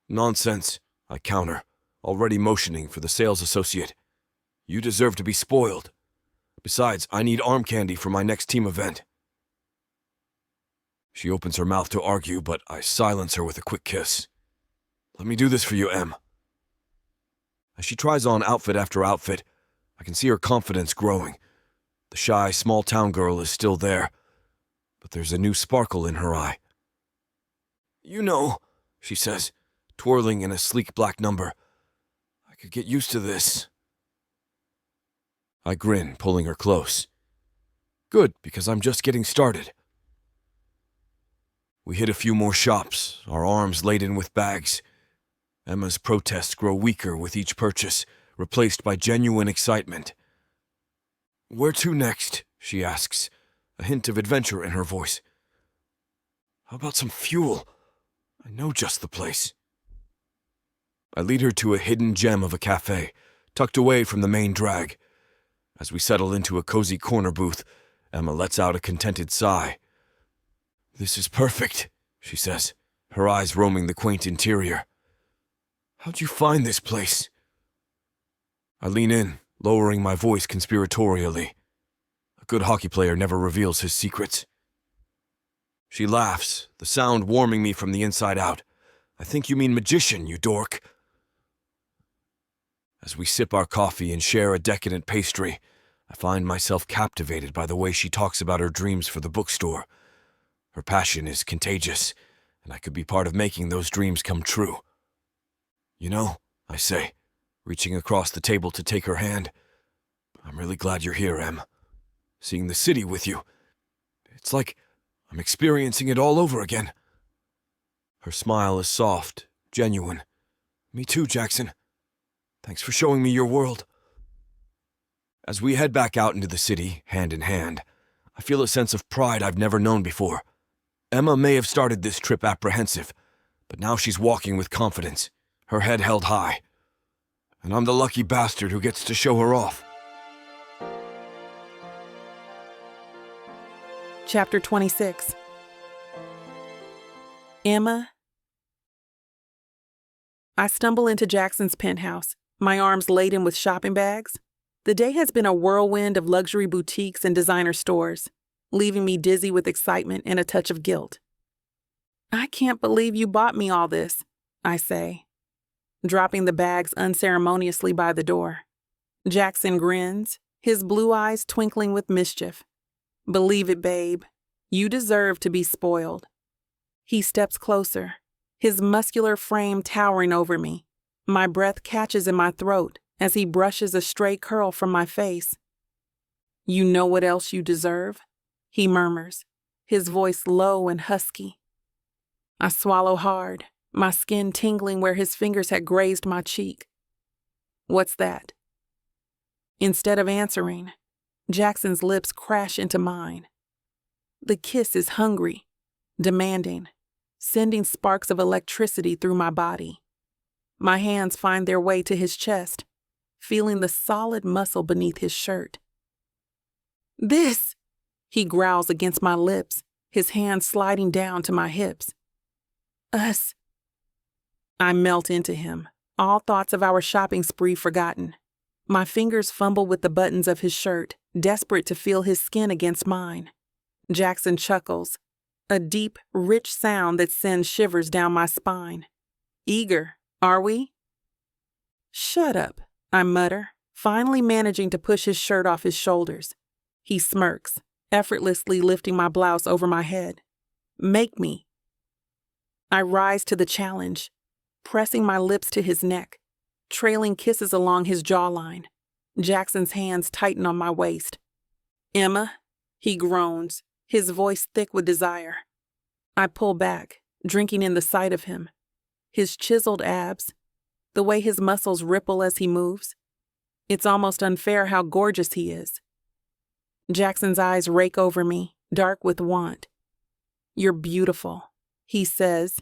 Nonsense, I counter, already motioning for the sales associate. You deserve to be spoiled. Besides, I need arm candy for my next team event. She opens her mouth to argue, but I silence her with a quick kiss. Let me do this for you, Em. As she tries on outfit after outfit, I can see her confidence growing. The shy, small-town girl is still there, but there's a new sparkle in her eye. You know, she says, twirling in a sleek black number. I could get used to this. I grin, pulling her close. Good, because I'm just getting started. We hit a few more shops, our arms laden with bags. Emma's protests grow weaker with each purchase, replaced by genuine excitement. Where to next? She asks, a hint of adventure in her voice. How about some fuel? I know just the place. I lead her to a hidden gem of a cafe, tucked away from the main drag. As we settle into a cozy corner booth, Emma lets out a contented sigh. This is perfect, she says, her eyes roaming the quaint interior. How'd you find this place? I lean in, lowering my voice conspiratorially. A good hockey player never reveals his secrets. She laughs, the sound warming me from the inside out. I think you mean magician, you dork. As we sip our coffee and share a decadent pastry, I find myself captivated by the way she talks about her dreams for the bookstore. Her passion is contagious, and I could be part of making those dreams come true. You know, I say, reaching across the table to take her hand, I'm really glad you're here, Em. Seeing the city with you, it's like I'm experiencing it all over again. Her smile is soft, genuine. Me too, Jackson. Thanks for showing me your world. As we head back out into the city, hand in hand, I feel a sense of pride I've never known before. Emma may have started this trip apprehensive, but now she's walking with confidence, her head held high. And I'm the lucky bastard who gets to show her off. Chapter 26. Emma. I stumble into Jackson's penthouse, my arms laden with shopping bags. The day has been a whirlwind of luxury boutiques and designer stores, leaving me dizzy with excitement and a touch of guilt. I can't believe you bought me all this, I say, dropping the bags unceremoniously by the door. Jackson grins, his blue eyes twinkling with mischief. Believe it, babe. You deserve to be spoiled. He steps closer, his muscular frame towering over me. My breath catches in my throat as he brushes a stray curl from my face. You know what else you deserve? He murmurs, his voice low and husky. I swallow hard, my skin tingling where his fingers had grazed my cheek. What's that? Instead of answering, Jackson's lips crash into mine. The kiss is hungry, demanding, sending sparks of electricity through my body. My hands find their way to his chest, feeling the solid muscle beneath his shirt. This, he growls against my lips, his hands sliding down to my hips. Us. I melt into him, all thoughts of our shopping spree forgotten. My fingers fumble with the buttons of his shirt, desperate to feel his skin against mine. Jackson chuckles, a deep, rich sound that sends shivers down my spine. Eager, are we? Shut up, I mutter, finally managing to push his shirt off his shoulders. He smirks, effortlessly lifting my blouse over my head. Make me. I rise to the challenge, pressing my lips to his neck, trailing kisses along his jawline. Jackson's hands tighten on my waist. Emma, he groans, his voice thick with desire. I pull back, drinking in the sight of him. His chiseled abs, the way his muscles ripple as he moves. It's almost unfair how gorgeous he is. Jackson's eyes rake over me, dark with want. You're beautiful, he says,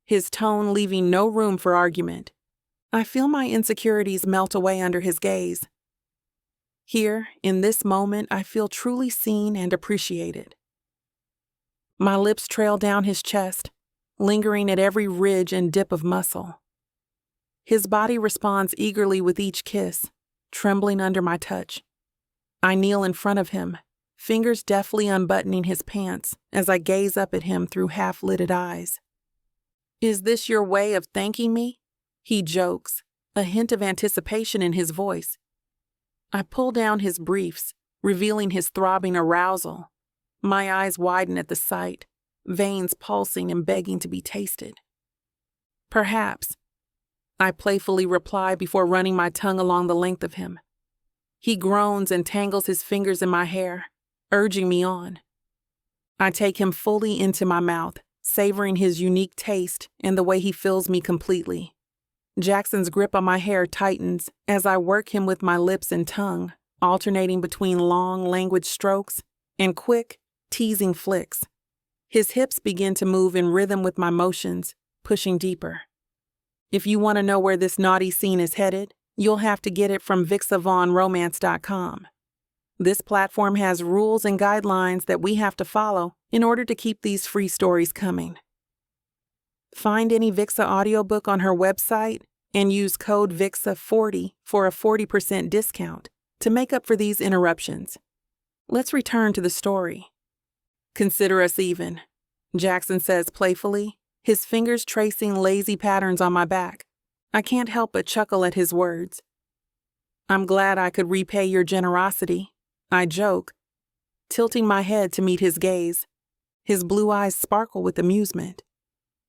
his tone leaving no room for argument. I feel my insecurities melt away under his gaze. Here, in this moment, I feel truly seen and appreciated. My lips trail down his chest, lingering at every ridge and dip of muscle. His body responds eagerly with each kiss, trembling under my touch. I kneel in front of him, fingers deftly unbuttoning his pants as I gaze up at him through half-lidded eyes. "Is this your way of thanking me?" he jokes, a hint of anticipation in his voice. I pull down his briefs, revealing his throbbing arousal. My eyes widen at the sight, veins pulsing and begging to be tasted. "Perhaps," I playfully reply before running my tongue along the length of him. He groans and tangles his fingers in my hair, urging me on. I take him fully into my mouth, savoring his unique taste and the way he fills me completely. Jackson's grip on my hair tightens as I work him with my lips and tongue, alternating between long, languid strokes and quick, teasing flicks. His hips begin to move in rhythm with my motions, pushing deeper. If you want to know where this naughty scene is headed, you'll have to get it from bookstore.com. This platform has rules and guidelines that we have to follow in order to keep these free stories coming. Find any Vixa audiobook on her website and use code VIXA40 for a 40% discount to make up for these interruptions. Let's return to the story. "Consider us even," Jackson says playfully, his fingers tracing lazy patterns on my back. I can't help but chuckle at his words. "I'm glad I could repay your generosity," I joke, tilting my head to meet his gaze. His blue eyes sparkle with amusement.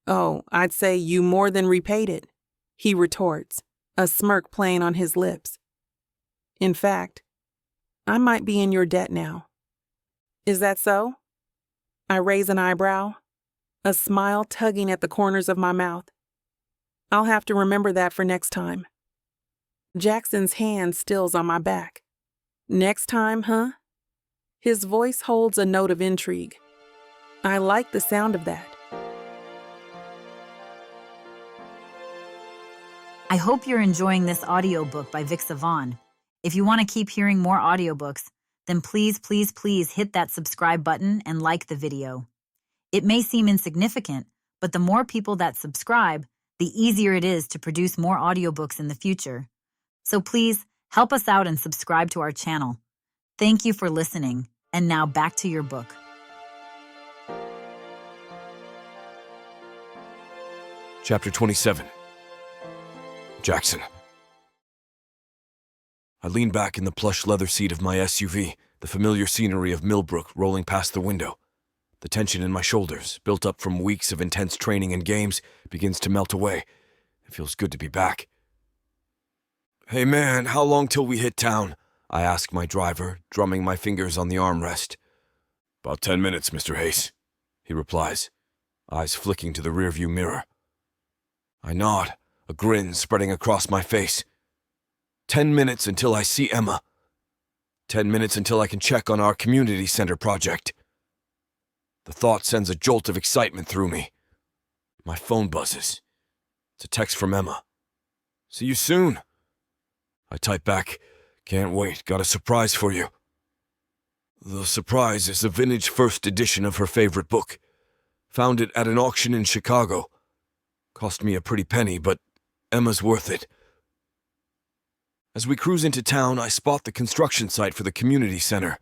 "Oh, I'd say you more than repaid it," he retorts, a smirk playing on his lips. "In fact, I might be in your debt now." "Is that so?" I raise an eyebrow, a smile tugging at the corners of my mouth. "I'll have to remember that for next time." Jackson's hand stills on my back. "Next time, huh?" His voice holds a note of intrigue. I like the sound of that. I hope you're enjoying this audiobook by Vixa Vaughn. If you want to keep hearing more audiobooks, then please hit that subscribe button and like the video. It may seem insignificant, but the more people that subscribe, the easier it is to produce more audiobooks in the future. So please help us out and subscribe to our channel. Thank you for listening, and now back to your book. Chapter 27. Jackson. I lean back in the plush leather seat of my SUV, the familiar scenery of Millbrook rolling past the window. The tension in my shoulders, built up from weeks of intense training and games, begins to melt away. It feels good to be back. "Hey man, how long till we hit town?" I ask my driver, drumming my fingers on the armrest. "About 10 minutes, Mr. Hayes," he replies, eyes flicking to the rearview mirror. I nod, a grin spreading across my face. 10 minutes until I see Emma. 10 minutes until I can check on our community center project. The thought sends a jolt of excitement through me. My phone buzzes. It's a text from Emma. "See you soon." I type back, "Can't wait, got a surprise for you." The surprise is a vintage first edition of her favorite book. Found it at an auction in Chicago. Cost me a pretty penny, but Emma's worth it. As we cruise into town, I spot the construction site for the community center.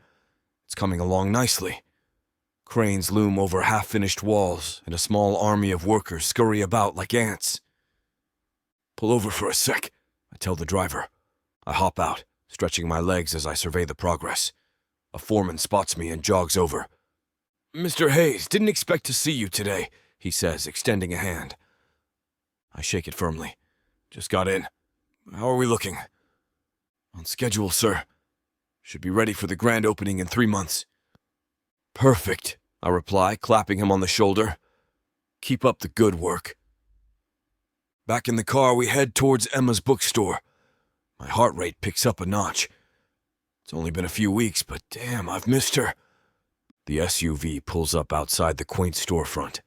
It's coming along nicely. Cranes loom over half-finished walls, and a small army of workers scurry about like ants. "Pull over for a sec," I tell the driver. I hop out, stretching my legs as I survey the progress. A foreman spots me and jogs over. "Mr. Hayes, didn't expect to see you today," he says, extending a hand. I shake it firmly. "Just got in. How are we looking?" "On schedule, sir. Should be ready for the grand opening in 3 months. "Perfect," I reply, clapping him on the shoulder. "Keep up the good work." Back in the car, we head towards Emma's bookstore. My heart rate picks up a notch. It's only been a few weeks, but damn, I've missed her. The SUV pulls up outside the quaint storefront.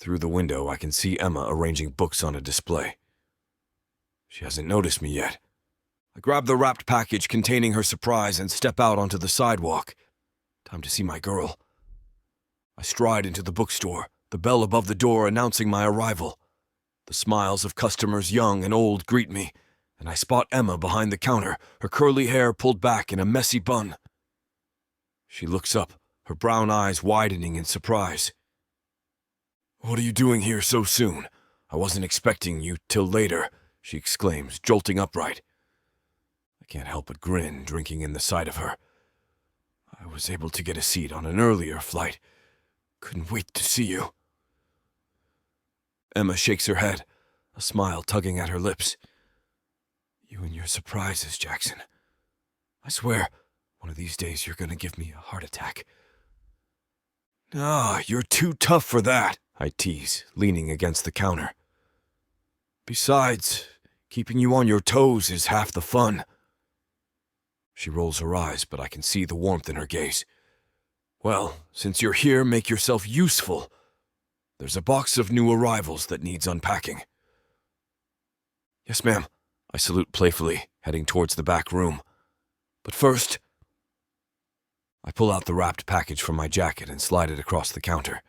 Through the window, I can see Emma arranging books on a display. She hasn't noticed me yet. I grab the wrapped package containing her surprise and step out onto the sidewalk. Time to see my girl. I stride into the bookstore, the bell above the door announcing my arrival. The smiles of customers young and old greet me, and I spot Emma behind the counter, her curly hair pulled back in a messy bun. She looks up, her brown eyes widening in surprise. "What are you doing here so soon? I wasn't expecting you till later," she exclaims, jolting upright. I can't help but grin, drinking in the sight of her. I was able to get a seat on an earlier flight. Couldn't wait to see you. Emma shakes her head, a smile tugging at her lips. "You and your surprises, Jackson. I swear, one of these days you're gonna give me a heart attack." "Ah, you're too tough for that," I tease, leaning against the counter. "Besides, keeping you on your toes is half the fun." She rolls her eyes, but I can see the warmth in her gaze. "Well, since you're here, make yourself useful. There's a box of new arrivals that needs unpacking." "Yes, ma'am," I salute playfully, heading towards the back room. "But first..." I pull out the wrapped package from my jacket and slide it across the counter.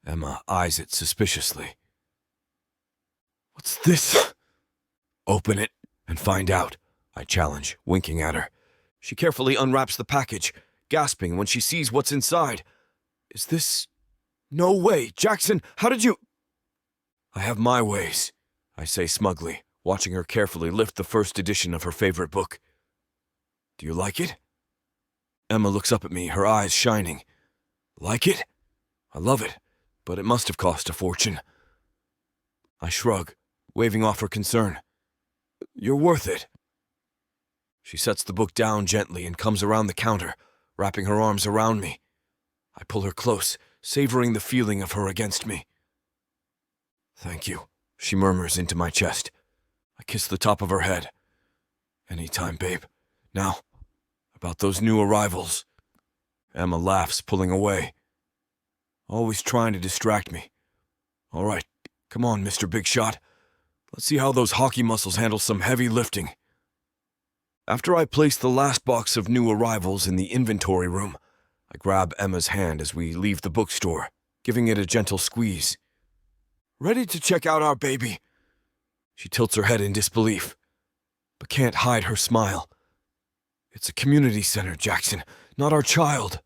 Emma eyes it suspiciously. "What's this?" "Open it and find out," I challenge, winking at her. She carefully unwraps the package, gasping when she sees what's inside. "Is this... No way! Jackson, how did you..." "I have my ways," I say smugly, watching her carefully lift the first edition of her favorite book. "Do you like it?" Emma looks up at me, her eyes shining. "Like it? I love it, but it must have cost a fortune." I shrug, waving off her concern. "You're worth it." She sets the book down gently and comes around the counter, wrapping her arms around me. I pull her close, savoring the feeling of her against me. "Thank you," she murmurs into my chest. I kiss the top of her head. "Anytime, babe. Now, about those new arrivals." Emma laughs, pulling away. Always trying to distract me. "All right, come on, Mr. Big Shot. Let's see how those hockey muscles handle some heavy lifting." After I place the last box of new arrivals in the inventory room, I grab Emma's hand as we leave the bookstore, giving it a gentle squeeze. "Ready to check out our baby?" She tilts her head in disbelief, but can't hide her smile. "It's a community center, Jackson, not our child."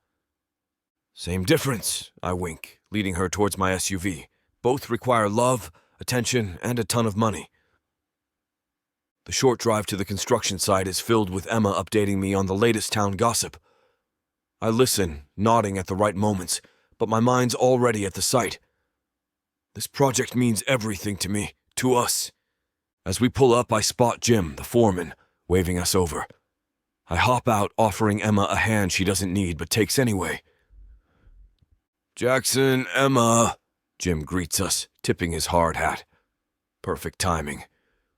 "Same difference," I wink, leading her towards my SUV. "Both require love, attention, and a ton of money." The short drive to the construction site is filled with Emma updating me on the latest town gossip. I listen, nodding at the right moments, but my mind's already at the site. This project means everything to me, to us. As we pull up, I spot Jim, the foreman, waving us over. I hop out, offering Emma a hand she doesn't need but takes anyway. "Jackson, Emma," Jim greets us, tipping his hard hat. Perfect timing.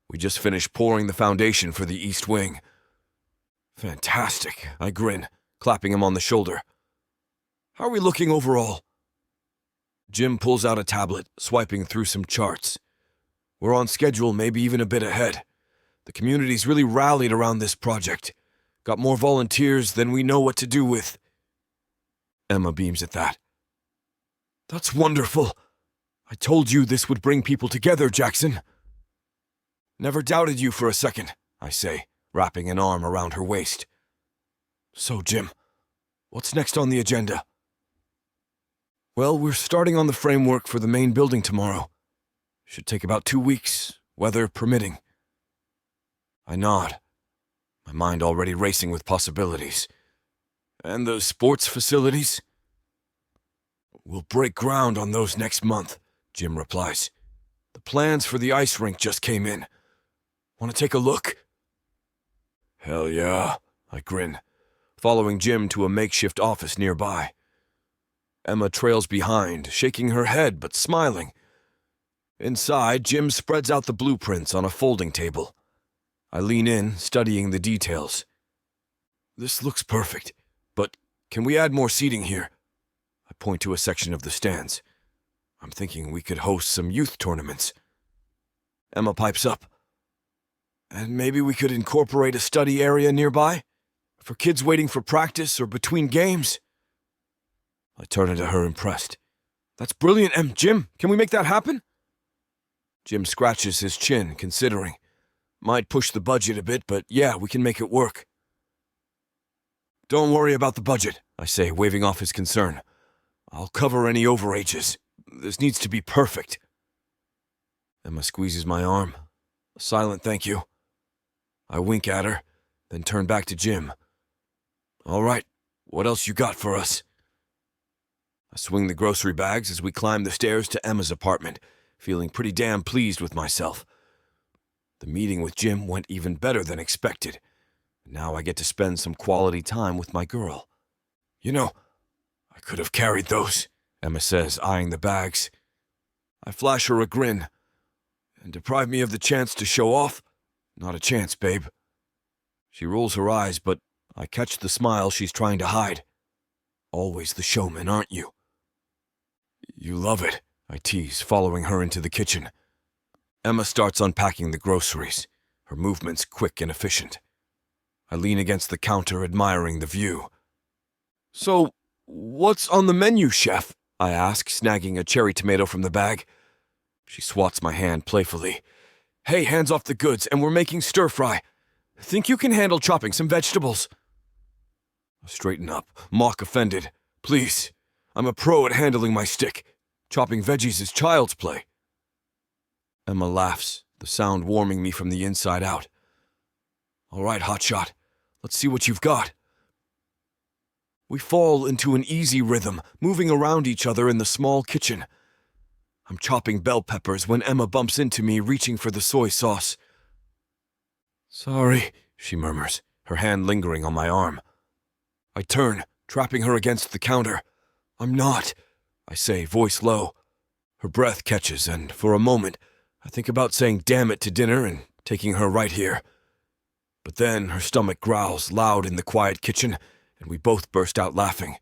We just finished pouring the foundation for the east wing. "Fantastic," I grin, clapping him on the shoulder. "How are we looking overall?" Jim pulls out a tablet, swiping through some charts. "We're on schedule, maybe even a bit ahead. The community's really rallied around this project. Got more volunteers than we know what to do with." Emma beams at that. "That's wonderful. I told you this would bring people together, Jackson." "Never doubted you for a second," I say, wrapping an arm around her waist. "So, Jim, what's next on the agenda?" "Well, we're starting on the framework for the main building tomorrow. Should take about 2 weeks, weather permitting." I nod, my mind already racing with possibilities. "And the sports facilities?" "We'll break ground on those next month," Jim replies. "The plans for the ice rink just came in. Want to take a look?" "Hell yeah," I grin, following Jim to a makeshift office nearby. Emma trails behind, shaking her head but smiling. Inside, Jim spreads out the blueprints on a folding table. I lean in, studying the details. "This looks perfect, but can we add more seating here?" I point to a section of the stands. I'm thinking we could host some youth tournaments. Emma pipes up. And maybe we could incorporate a study area nearby? For kids waiting for practice or between games? I turn to her impressed. That's brilliant, Em. Jim, can we make that happen? Jim scratches his chin, considering. Might push the budget a bit, but yeah, we can make it work. Don't worry about the budget, I say, waving off his concern. I'll cover any overages. This needs to be perfect. Emma squeezes my arm. A silent thank you. I wink at her, then turn back to Jim. All right, what else you got for us? I swing the grocery bags as we climb the stairs to Emma's apartment, feeling pretty damn pleased with myself. The meeting with Jim went even better than expected. Now I get to spend some quality time with my girl. You know, I could have carried those, Emma says, eyeing the bags. I flash her a grin. And deprive me of the chance to show off? Not a chance, babe. She rolls her eyes, but I catch the smile she's trying to hide. Always the showman, aren't you? You love it, I tease, following her into the kitchen. Emma starts unpacking the groceries, her movements quick and efficient. I lean against the counter, admiring the view. So, what's on the menu, chef? I ask, snagging a cherry tomato from the bag. She swats my hand playfully. Hey, hands off the goods, and we're making stir-fry. Think you can handle chopping some vegetables? I straighten up, mock offended. Please, I'm a pro at handling my stick. Chopping veggies is child's play. Emma laughs, the sound warming me from the inside out. All right, hotshot, let's see what you've got. We fall into an easy rhythm, moving around each other in the small kitchen. I'm chopping bell peppers when Emma bumps into me, reaching for the soy sauce. Sorry, she murmurs, her hand lingering on my arm. I turn, trapping her against the counter. I'm not, I say, voice low. Her breath catches, and for a moment, I think about saying damn it to dinner and taking her right here. But then her stomach growls loud in the quiet kitchen, and we both burst out laughing.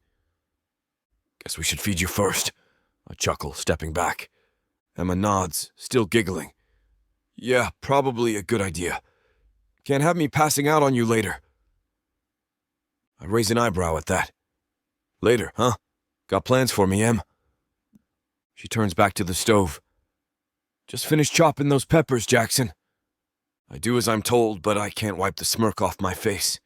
Guess we should feed you first, I chuckle, stepping back. Emma nods, still giggling. Yeah, probably a good idea. Can't have me passing out on you later. I raise an eyebrow at that. Later, huh? Got plans for me, Em? She turns back to the stove. Just finished chopping those peppers, Jackson. I do as I'm told, but I can't wipe the smirk off my face.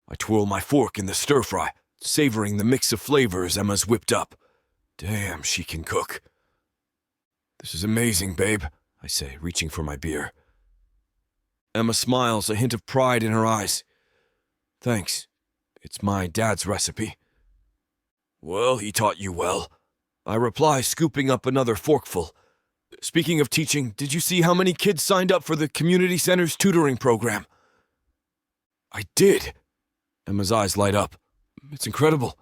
I twirl my fork in the stir-fry, savoring the mix of flavors Emma's whipped up. Damn, she can cook. This is amazing, babe, I say, reaching for my beer. Emma smiles, a hint of pride in her eyes. Thanks. It's my dad's recipe. Well, he taught you well. I reply, scooping up another forkful. Speaking of teaching, did you see how many kids signed up for the community center's tutoring program? I did. Emma's eyes light up. It's incredible.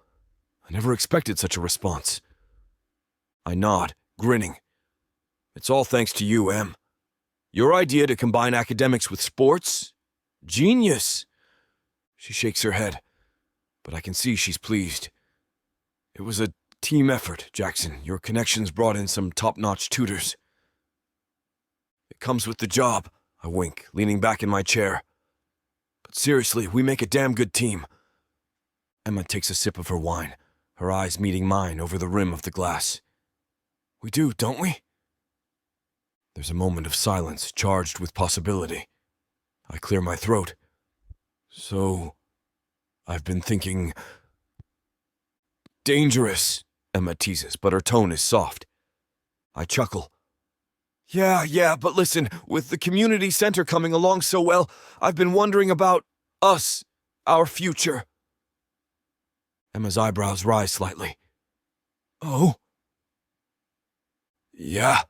I never expected such a response. I nod, grinning. It's all thanks to you, Em. Your idea to combine academics with sports? Genius! She shakes her head, but I can see she's pleased. It was a team effort, Jackson. Your connections brought in some top-notch tutors. It comes with the job, I wink, leaning back in my chair. But seriously, we make a damn good team. Emma takes a sip of her wine, her eyes meeting mine over the rim of the glass. We do, don't we? There's a moment of silence charged with possibility. I clear my throat. So, I've been thinking... Dangerous, Emma teases, but her tone is soft. I chuckle. Yeah, but listen, with the community center coming along so well, I've been wondering about us, our future. Emma's eyebrows rise slightly. Oh? Yeah,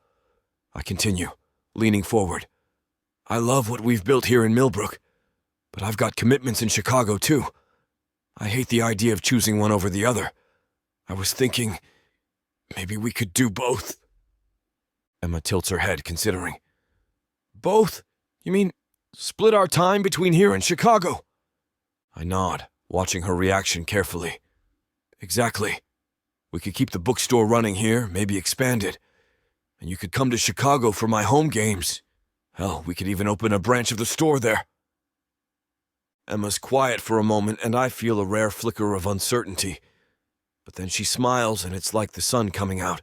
I continue, leaning forward. I love what we've built here in Millbrook, but I've got commitments in Chicago too. I hate the idea of choosing one over the other. I was thinking, maybe we could do both. Emma tilts her head, considering. Both? You mean split our time between here and Chicago? I nod, watching her reaction carefully. Exactly. We could keep the bookstore running here, maybe expand it. And you could come to Chicago for my home games. Hell, we could even open a branch of the store there. Emma's quiet for a moment, and I feel a rare flicker of uncertainty. But then she smiles, and it's like the sun coming out.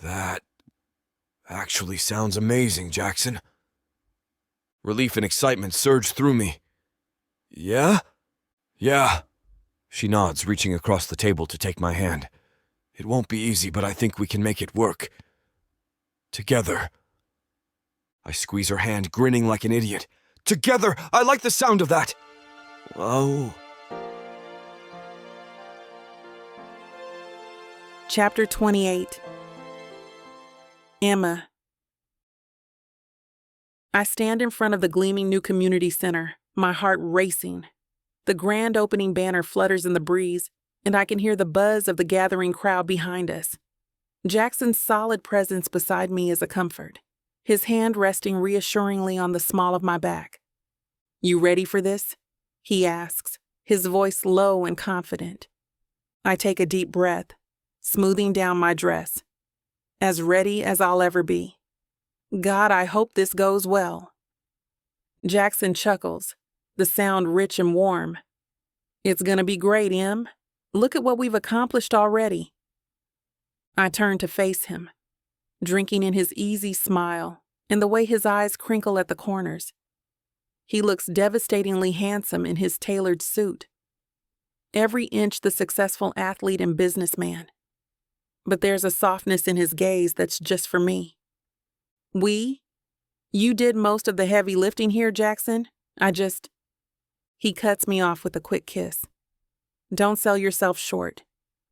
That actually sounds amazing, Jackson. Relief and excitement surge through me. Yeah? Yeah. She nods, reaching across the table to take my hand. It won't be easy, but I think we can make it work. Together. I squeeze her hand, grinning like an idiot. Together! I like the sound of that! Oh. Chapter 28. Emma. I stand in front of the gleaming new community center, my heart racing. The grand opening banner flutters in the breeze, and I can hear the buzz of the gathering crowd behind us. Jackson's solid presence beside me is a comfort, his hand resting reassuringly on the small of my back. "You ready for this?" he asks, his voice low and confident. I take a deep breath, smoothing down my dress. As ready as I'll ever be. God, I hope this goes well. Jackson chuckles, the sound rich and warm. "It's gonna be great, Em. Look at what we've accomplished already." I turn to face him, drinking in his easy smile and the way his eyes crinkle at the corners. He looks devastatingly handsome in his tailored suit. Every inch the successful athlete and businessman. But there's a softness in his gaze that's just for me. You did most of the heavy lifting here, Jackson. He cuts me off with a quick kiss. "Don't sell yourself short.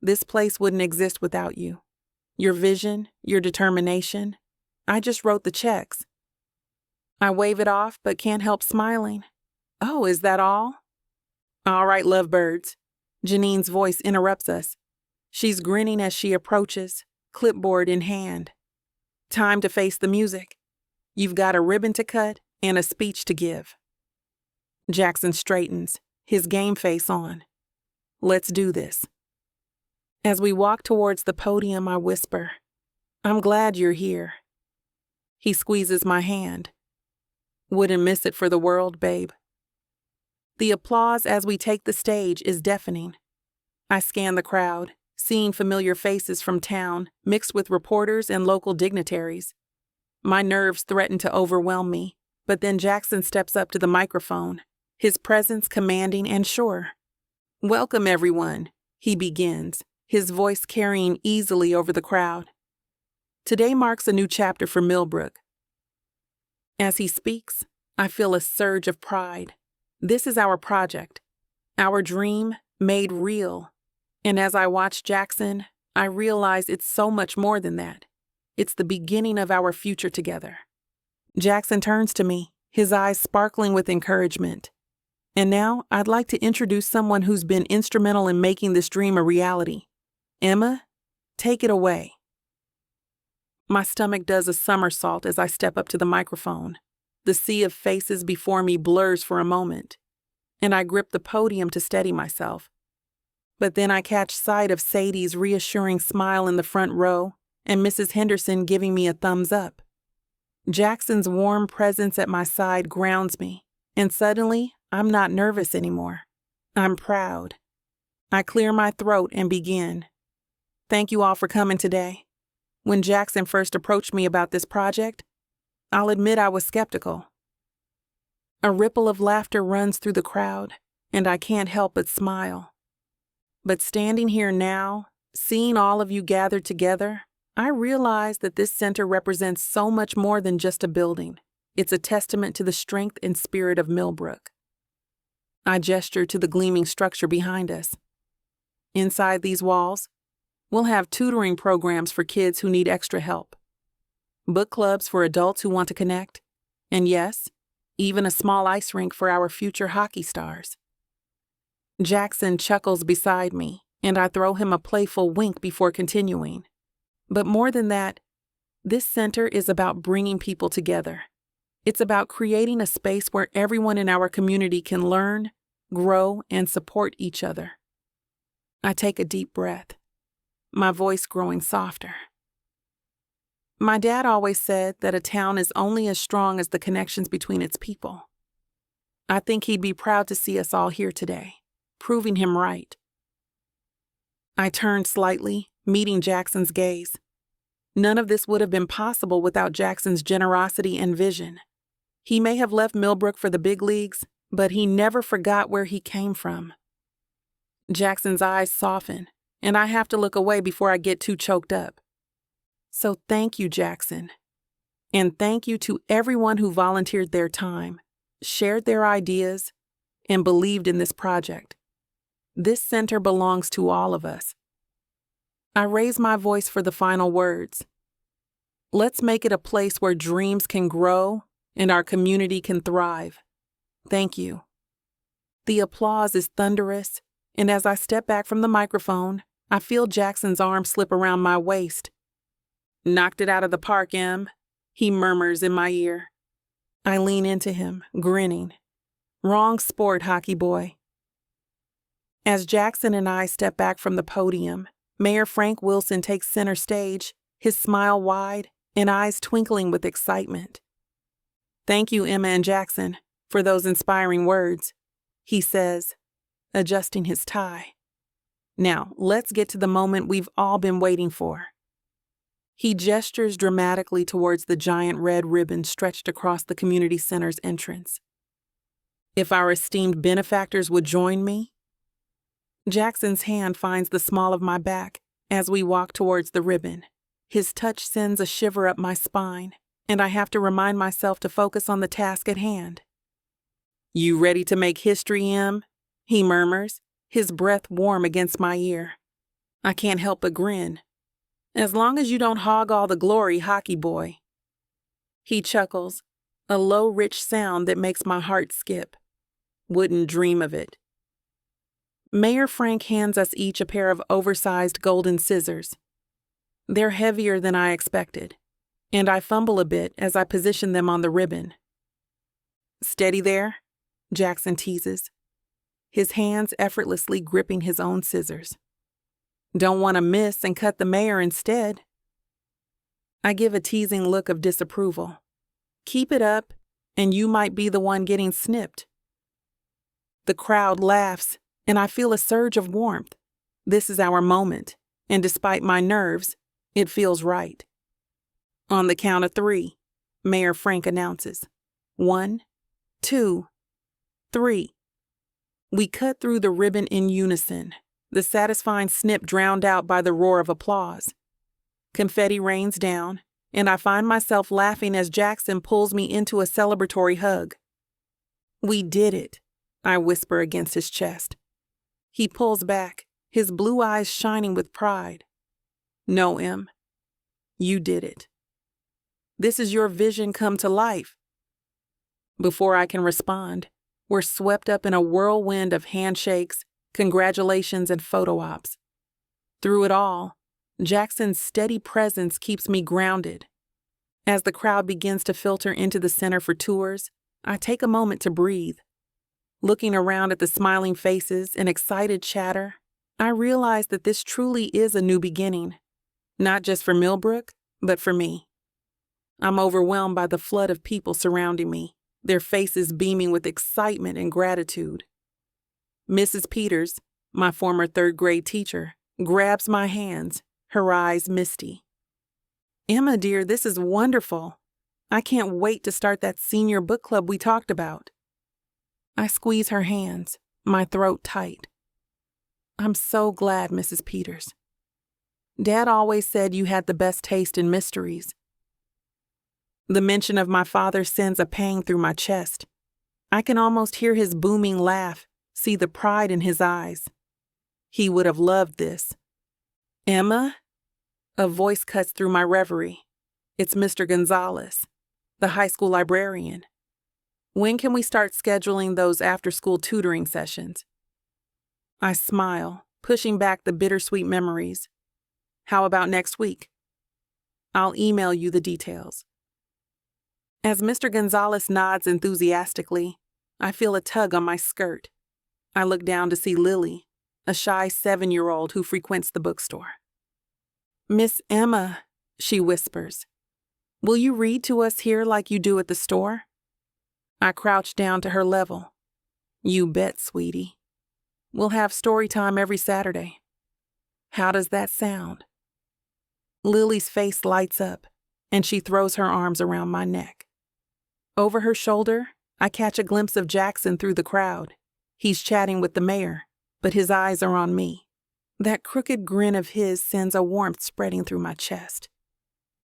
This place wouldn't exist without you. Your vision, your determination. I just wrote the checks." I wave it off, but can't help smiling. "Oh, is that all?" "All right, lovebirds." Janine's voice interrupts us. She's grinning as she approaches, clipboard in hand. "Time to face the music. You've got a ribbon to cut and a speech to give." Jackson straightens, his game face on. "Let's do this." As we walk towards the podium, I whisper, "I'm glad you're here." He squeezes my hand. "Wouldn't miss it for the world, babe." The applause as we take the stage is deafening. I scan the crowd, seeing familiar faces from town mixed with reporters and local dignitaries. My nerves threaten to overwhelm me, but then Jackson steps up to the microphone, his presence commanding and sure. "Welcome, everyone," he begins, his voice carrying easily over the crowd. "Today marks a new chapter for Millbrook." As he speaks, I feel a surge of pride. This is our project, our dream made real. And as I watch Jackson, I realize it's so much more than that. It's the beginning of our future together. Jackson turns to me, his eyes sparkling with encouragement. "And now I'd like to introduce someone who's been instrumental in making this dream a reality. Emma, take it away." My stomach does a somersault as I step up to the microphone. The sea of faces before me blurs for a moment, and I grip the podium to steady myself. But then I catch sight of Sadie's reassuring smile in the front row and Mrs. Henderson giving me a thumbs up. Jackson's warm presence at my side grounds me, and suddenly I'm not nervous anymore. I'm proud. I clear my throat and begin. "Thank you all for coming today. When Jackson first approached me about this project, I'll admit I was skeptical." A ripple of laughter runs through the crowd, and I can't help but smile. But standing here now, seeing all of you gathered together, I realize that this center represents so much more than just a building. It's a testament to the strength and spirit of Millbrook. I gesture to the gleaming structure behind us. Inside these walls, we'll have tutoring programs for kids who need extra help, book clubs for adults who want to connect, and yes, even a small ice rink for our future hockey stars. Jackson chuckles beside me, and I throw him a playful wink before continuing. But more than that, this center is about bringing people together. It's about creating a space where everyone in our community can learn, grow, and support each other. I take a deep breath. my voice growing softer. My dad always said that a town is only as strong as the connections between its people. I think he'd be proud to see us all here today, proving him right. I turned slightly, meeting Jackson's gaze. None of this would have been possible without Jackson's generosity and vision. He may have left Millbrook for the big leagues, but he never forgot where he came from. Jackson's eyes soften, and I have to look away before I get too choked up. So thank you, Jackson. And thank you to everyone who volunteered their time, shared their ideas, and believed in this project. This center belongs to all of us. I raise my voice for the final words. Let's make it a place where dreams can grow and our community can thrive. Thank you. The applause is thunderous, and as I step back from the microphone, I feel Jackson's arm slip around my waist. "Knocked it out of the park, Em," he murmurs in my ear. I lean into him, grinning. Wrong sport, hockey boy. As Jackson and I step back from the podium, Mayor Frank Wilson takes center stage, his smile wide and eyes twinkling with excitement. "Thank you, Emma and Jackson, for those inspiring words," he says, adjusting his tie. "Now, let's get to the moment we've all been waiting for." He gestures dramatically towards the giant red ribbon stretched across the community center's entrance. "If our esteemed benefactors would join me?" Jackson's hand finds the small of my back as we walk towards the ribbon. His touch sends a shiver up my spine, and I have to remind myself to focus on the task at hand. "You ready to make history, Em?" he murmurs, his breath warm against my ear. I can't help but grin. "As long as you don't hog all the glory, hockey boy." He chuckles, a low, rich sound that makes my heart skip. Wouldn't dream of it. Mayor Frank hands us each a pair of oversized golden scissors. They're heavier than I expected, and I fumble a bit as I position them on the ribbon. "Steady there," Jackson teases, his hands effortlessly gripping his own scissors. "Don't want to miss and cut the mayor instead." I give a teasing look of disapproval. "Keep it up, and you might be the one getting snipped." The crowd laughs, and I feel a surge of warmth. This is our moment, and despite my nerves, it feels right. "On the count of 3, Mayor Frank announces. 1, 2, 3. We cut through the ribbon in unison, the satisfying snip drowned out by the roar of applause. Confetti rains down, and I find myself laughing as Jackson pulls me into a celebratory hug. "We did it," I whisper against his chest. He pulls back, his blue eyes shining with pride. "No, Em. You did it. This is your vision come to life." Before I can respond, we're swept up in a whirlwind of handshakes, congratulations, and photo ops. Through it all, Jackson's steady presence keeps me grounded. As the crowd begins to filter into the center for tours, I take a moment to breathe. Looking around at the smiling faces and excited chatter, I realize that this truly is a new beginning, not just for Millbrook, but for me. I'm overwhelmed by the flood of people surrounding me, their faces beaming with excitement and gratitude. Mrs. Peters, my former third-grade teacher, grabs my hands, her eyes misty. "Emma, dear, this is wonderful. I can't wait to start that senior book club we talked about." I squeeze her hands, my throat tight. "I'm so glad, Mrs. Peters. Dad always said you had the best taste in mysteries." The mention of my father sends a pang through my chest. I can almost hear his booming laugh, see the pride in his eyes. He would have loved this. "Emma?" A voice cuts through my reverie. It's Mr. Gonzalez, the high school librarian. "When can we start scheduling those after-school tutoring sessions?" I smile, pushing back the bittersweet memories. "How about next week?" "I'll email you the details." As Mr. Gonzalez nods enthusiastically, I feel a tug on my skirt. I look down to see Lily, a shy 7-year-old who frequents the bookstore. Miss Emma, she whispers, will you read to us here like you do at the store? I crouch down to her level. You bet, sweetie. We'll have story time every Saturday. How does that sound? Lily's face lights up, and she throws her arms around my neck. Over her shoulder, I catch a glimpse of Jackson through the crowd. He's chatting with the mayor, but his eyes are on me. That crooked grin of his sends a warmth spreading through my chest.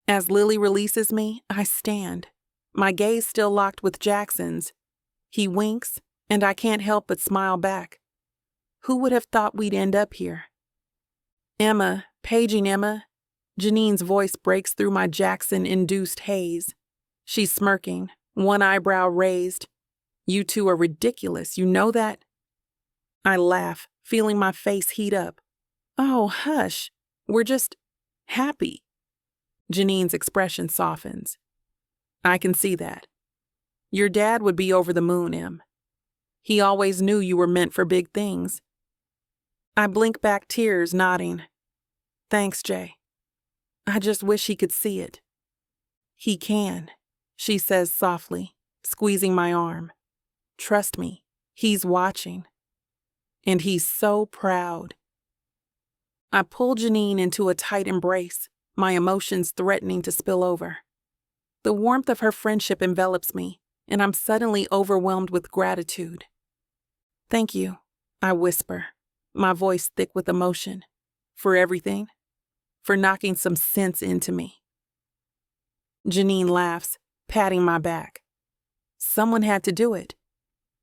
As Lily releases me, I stand, my gaze still locked with Jackson's. He winks, and I can't help but smile back. Who would have thought we'd end up here? Emma, paging Emma. Janine's voice breaks through my Jackson-induced haze. She's smirking, one eyebrow raised. You two are ridiculous, you know that? I laugh, feeling my face heat up. Oh, hush. We're just happy. Janine's expression softens. I can see that. Your dad would be over the moon, Em. He always knew you were meant for big things. I blink back tears, nodding. Thanks, Jay. I just wish he could see it. He can, she says softly, squeezing my arm. Trust me, he's watching. And he's so proud. I pull Janine into a tight embrace, my emotions threatening to spill over. The warmth of her friendship envelops me, and I'm suddenly overwhelmed with gratitude. Thank you, I whisper, my voice thick with emotion. For everything. For knocking some sense into me. Janine laughs, patting my back. Someone had to do it.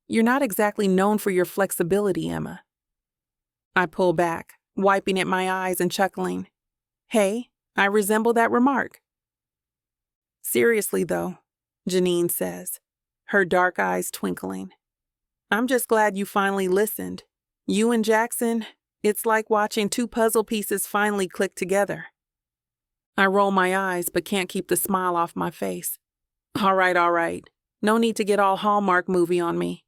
You're not exactly known for your flexibility, Emma. I pull back, wiping at my eyes and chuckling. Hey, I resemble that remark. Seriously, though, Janine says, her dark eyes twinkling. I'm just glad you finally listened. You and Jackson, it's like watching two puzzle pieces finally click together. I roll my eyes but can't keep the smile off my face. All right. No need to get all Hallmark movie on me.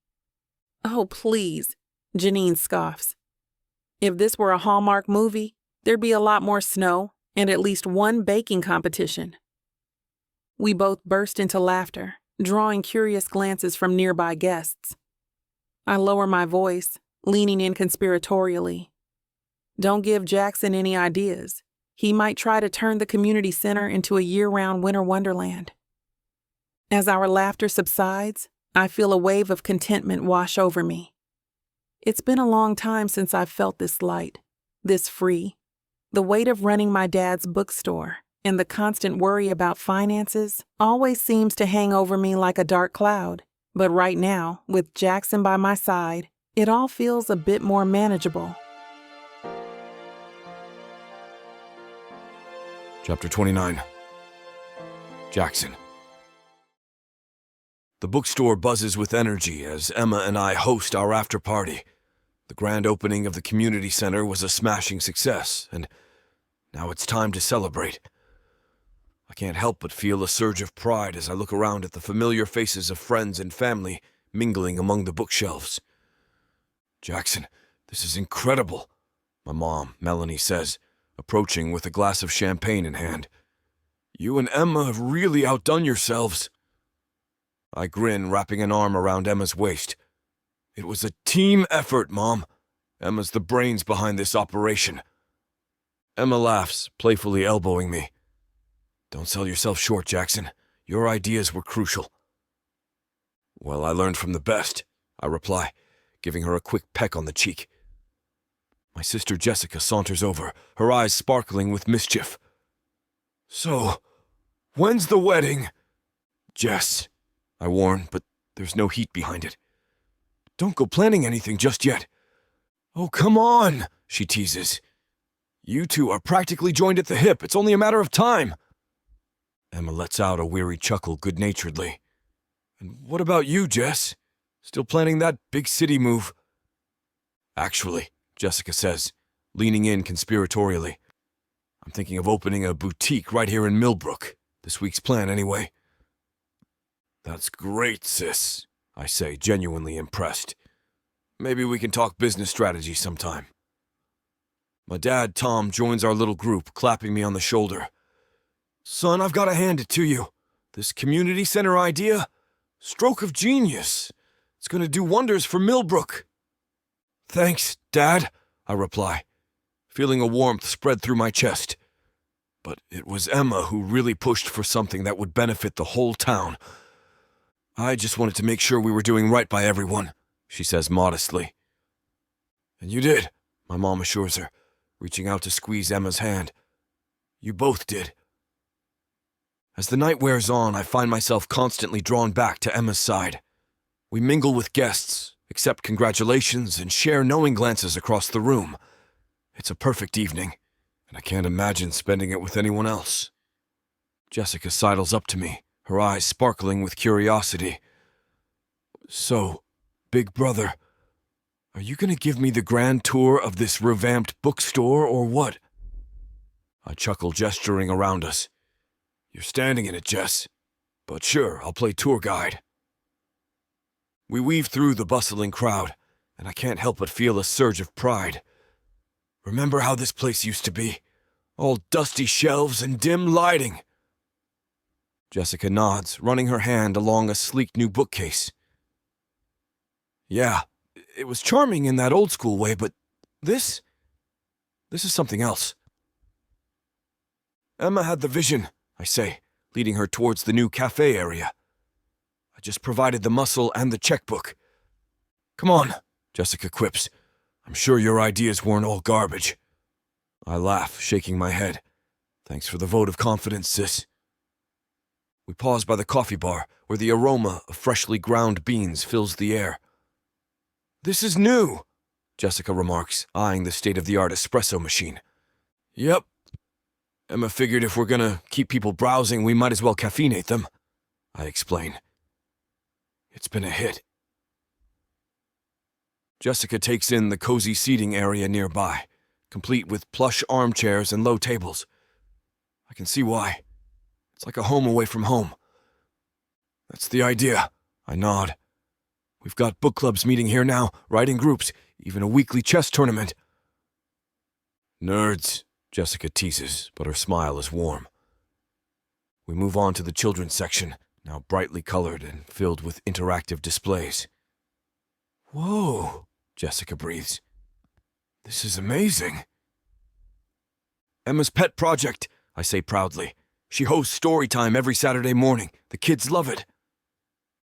Oh, please, Janine scoffs. If this were a Hallmark movie, there'd be a lot more snow and at least one baking competition. We both burst into laughter, drawing curious glances from nearby guests. I lower my voice, leaning in conspiratorially. Don't give Jackson any ideas. He might try to turn the community center into a year-round winter wonderland. As our laughter subsides, I feel a wave of contentment wash over me. It's been a long time since I've felt this light, this free. The weight of running my dad's bookstore and the constant worry about finances always seems to hang over me like a dark cloud. But right now, with Jackson by my side, it all feels a bit more manageable. Chapter 29. Jackson. The bookstore buzzes with energy as Emma and I host our after-party. The grand opening of the community center was a smashing success, and now it's time to celebrate. I can't help but feel a surge of pride as I look around at the familiar faces of friends and family mingling among the bookshelves. Jackson, this is incredible, my mom, Melanie, says, approaching with a glass of champagne in hand. You and Emma have really outdone yourselves. I grin, wrapping an arm around Emma's waist. It was a team effort, Mom. Emma's the brains behind this operation. Emma laughs, playfully elbowing me. Don't sell yourself short, Jackson. Your ideas were crucial. Well, I learned from the best, I reply, giving her a quick peck on the cheek. My sister Jessica saunters over, her eyes sparkling with mischief. So, when's the wedding? Jess, I warn, but there's no heat behind it. Don't go planning anything just yet. Oh, come on, she teases. You two are practically joined at the hip. It's only a matter of time. Emma lets out a weary chuckle good-naturedly. And what about you, Jess? Still planning that big city move? Actually, Jessica says, leaning in conspiratorially. I'm thinking of opening a boutique right here in Millbrook. This week's plan, anyway. That's great, sis, I say, genuinely impressed. Maybe we can talk business strategy sometime. My dad, Tom, joins our little group, clapping me on the shoulder. Son, I've got to hand it to you. This community center idea? Stroke of genius. It's going to do wonders for Millbrook. Thanks, Dad, I reply, feeling a warmth spread through my chest. But it was Emma who really pushed for something that would benefit the whole town. I just wanted to make sure we were doing right by everyone, she says modestly. And you did, my mom assures her, reaching out to squeeze Emma's hand. You both did. As the night wears on, I find myself constantly drawn back to Emma's side. We mingle with guests, accept congratulations, and share knowing glances across the room. It's a perfect evening, and I can't imagine spending it with anyone else. Jessica sidles up to me, her eyes sparkling with curiosity. So, big brother, are you going to give me the grand tour of this revamped bookstore or what? I chuckle, gesturing around us. You're standing in it, Jess. But sure, I'll play tour guide. We weave through the bustling crowd, and I can't help but feel a surge of pride. Remember how this place used to be? All dusty shelves and dim lighting. Jessica nods, running her hand along a sleek new bookcase. Yeah, it was charming in that old school way, but this is something else. Emma had the vision, I say, leading her towards the new cafe area. I just provided the muscle and the checkbook. Come on, Jessica quips. I'm sure your ideas weren't all garbage. I laugh, shaking my head. Thanks for the vote of confidence, sis. We pause by the coffee bar, where the aroma of freshly ground beans fills the air. This is new, Jessica remarks, eyeing the state-of-the-art espresso machine. Yep. Emma figured if we're gonna keep people browsing, we might as well caffeinate them, I explain. It's been a hit. Jessica takes in the cozy seating area nearby, complete with plush armchairs and low tables. I can see why. It's like a home away from home. That's the idea, I nod. We've got book clubs meeting here now, writing groups, even a weekly chess tournament. Nerds, Jessica teases, but her smile is warm. We move on to the children's section, now brightly colored and filled with interactive displays. Whoa, Jessica breathes. This is amazing. Emma's pet project, I say proudly. She hosts story time every Saturday morning. The kids love it.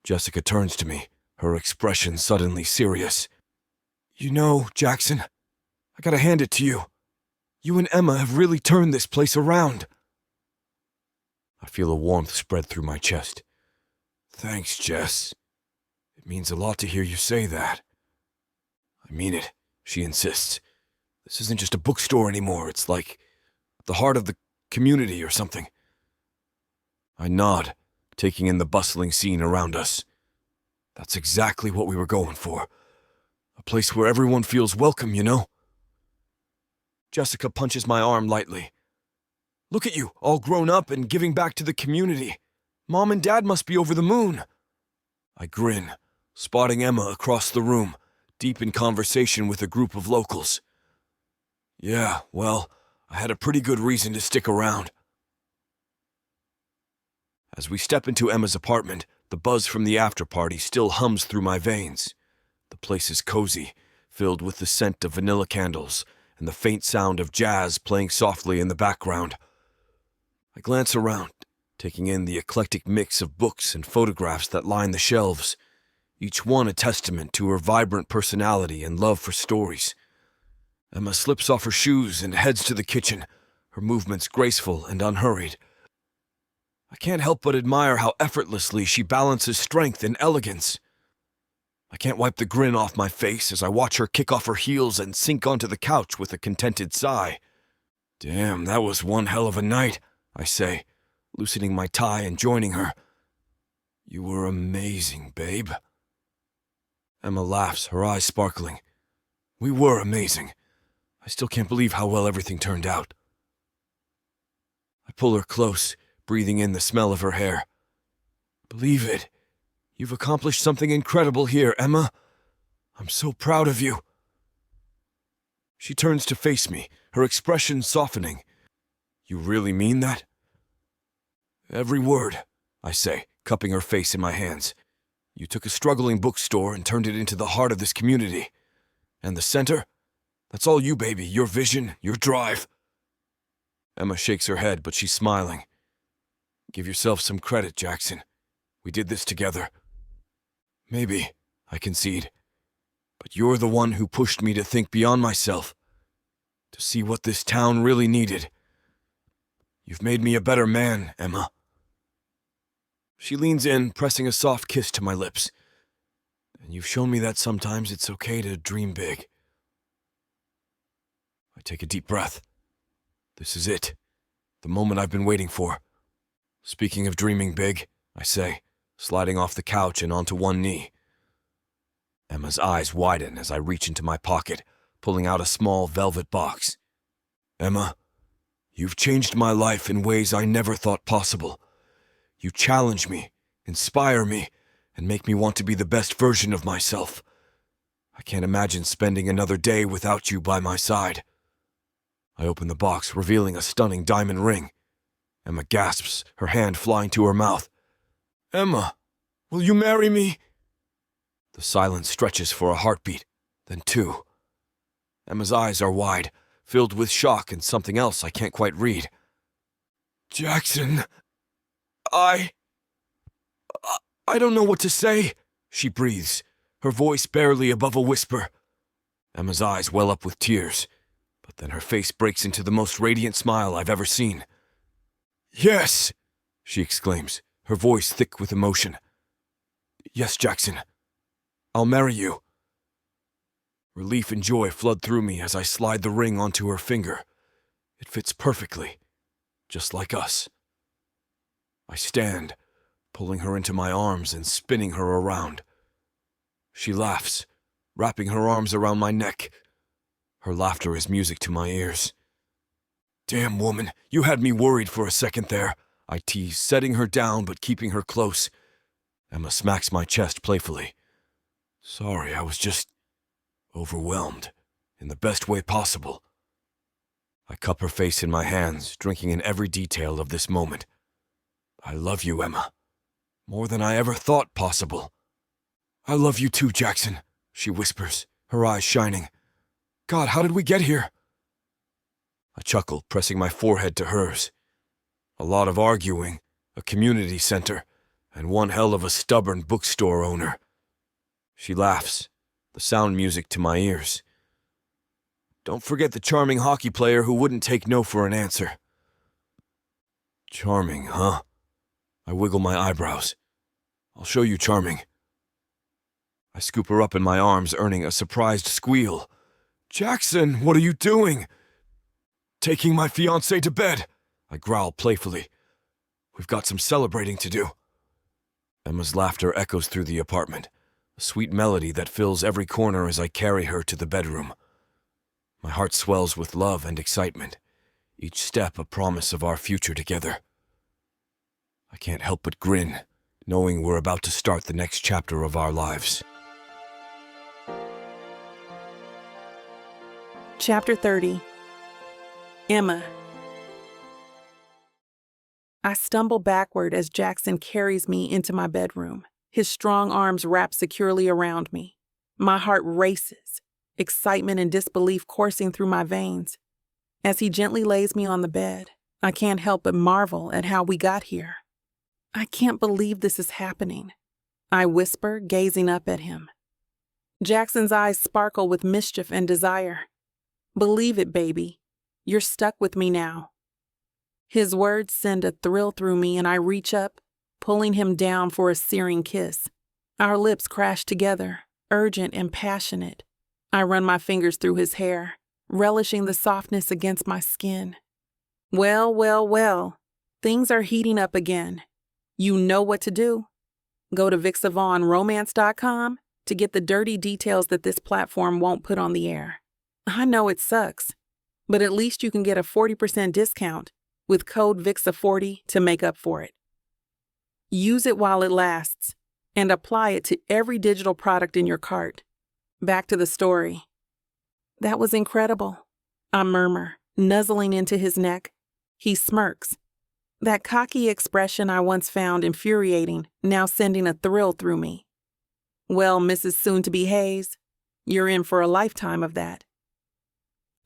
Jessica turns to me, her expression suddenly serious. You know, Jackson, I gotta hand it to you. You and Emma have really turned this place around. I feel a warmth spread through my chest. Thanks, Jess. It means a lot to hear you say that. I mean it, she insists. This isn't just a bookstore anymore. It's like the heart of the community or something. I nod, taking in the bustling scene around us. That's exactly what we were going for. A place where everyone feels welcome, you know? Jessica punches my arm lightly. Look at you, all grown up and giving back to the community. Mom and Dad must be over the moon. I grin, spotting Emma across the room, deep in conversation with a group of locals. Yeah, well, I had a pretty good reason to stick around. As we step into Emma's apartment, the buzz from the after-party still hums through my veins. The place is cozy, filled with the scent of vanilla candles and the faint sound of jazz playing softly in the background. I glance around, taking in the eclectic mix of books and photographs that line the shelves, each one a testament to her vibrant personality and love for stories. Emma slips off her shoes and heads to the kitchen, her movements graceful and unhurried. I can't help but admire how effortlessly she balances strength and elegance. I can't wipe the grin off my face as I watch her kick off her heels and sink onto the couch with a contented sigh. Damn, that was one hell of a night, I say, loosening my tie and joining her. You were amazing, babe. Emma laughs, her eyes sparkling. We were amazing. I still can't believe how well everything turned out. I pull her close, breathing in the smell of her hair. Believe it. You've accomplished something incredible here, Emma. I'm so proud of you. She turns to face me, her expression softening. You really mean that? Every word, I say, cupping her face in my hands. You took a struggling bookstore and turned it into the heart of this community. And the center? That's all you, baby. Your vision, your drive. Emma shakes her head, but she's smiling. Give yourself some credit, Jackson. We did this together. Maybe, I concede. But you're the one who pushed me to think beyond myself, to see what this town really needed. You've made me a better man, Emma. She leans in, pressing a soft kiss to my lips. And you've shown me that sometimes it's okay to dream big. I take a deep breath. This is it. The moment I've been waiting for. Speaking of dreaming big, I say, sliding off the couch and onto one knee. Emma's eyes widen as I reach into my pocket, pulling out a small velvet box. Emma, you've changed my life in ways I never thought possible. You challenge me, inspire me, and make me want to be the best version of myself. I can't imagine spending another day without you by my side. I open the box, revealing a stunning diamond ring. Emma gasps, her hand flying to her mouth. Emma, will you marry me? The silence stretches for a heartbeat, then two. Emma's eyes are wide, filled with shock and something else I can't quite read. Jackson, I don't know what to say, she breathes, her voice barely above a whisper. Emma's eyes well up with tears, but then her face breaks into the most radiant smile I've ever seen. Yes, she exclaims, her voice thick with emotion. Yes, Jackson. I'll marry you. Relief and joy flood through me as I slide the ring onto her finger. It fits perfectly, just like us. I stand, pulling her into my arms and spinning her around. She laughs, wrapping her arms around my neck. Her laughter is music to my ears. Damn, woman, you had me worried for a second there, I tease, setting her down but keeping her close. Emma smacks my chest playfully. Sorry, I was just overwhelmed, in the best way possible. I cup her face in my hands, drinking in every detail of this moment. I love you, Emma, more than I ever thought possible. I love you too, Jackson, she whispers, her eyes shining. God, how did we get here? I chuckle, pressing my forehead to hers. A lot of arguing, a community center, and one hell of a stubborn bookstore owner. She laughs, the sound music to my ears. Don't forget the charming hockey player who wouldn't take no for an answer. Charming, huh? I wiggle my eyebrows. I'll show you charming. I scoop her up in my arms, earning a surprised squeal. Jackson, what are you doing? Taking my fiancée to bed, I growl playfully. We've got some celebrating to do. Emma's laughter echoes through the apartment, a sweet melody that fills every corner as I carry her to the bedroom. My heart swells with love and excitement, each step a promise of our future together. I can't help but grin, knowing we're about to start the next chapter of our lives. Chapter 30. Emma. I stumble backward as Jackson carries me into my bedroom, his strong arms wrapped securely around me. My heart races, excitement and disbelief coursing through my veins. As he gently lays me on the bed, I can't help but marvel at how we got here. I can't believe this is happening, I whisper, gazing up at him. Jackson's eyes sparkle with mischief and desire. Believe it, baby. You're stuck with me now. His words send a thrill through me and I reach up, pulling him down for a searing kiss. Our lips crash together, urgent and passionate. I run my fingers through his hair, relishing the softness against my skin. Well, things are heating up again. You know what to do. Go to BWWM to get the dirty details that this platform won't put on the air. I know it sucks, but at least you can get a 40% discount with code VIXA40 to make up for it. Use it while it lasts and apply it to every digital product in your cart. Back to the story. That was incredible, I murmur, nuzzling into his neck. He smirks. That cocky expression I once found infuriating, now sending a thrill through me. Well, Mrs. Soon-to-be Hayes, you're in for a lifetime of that.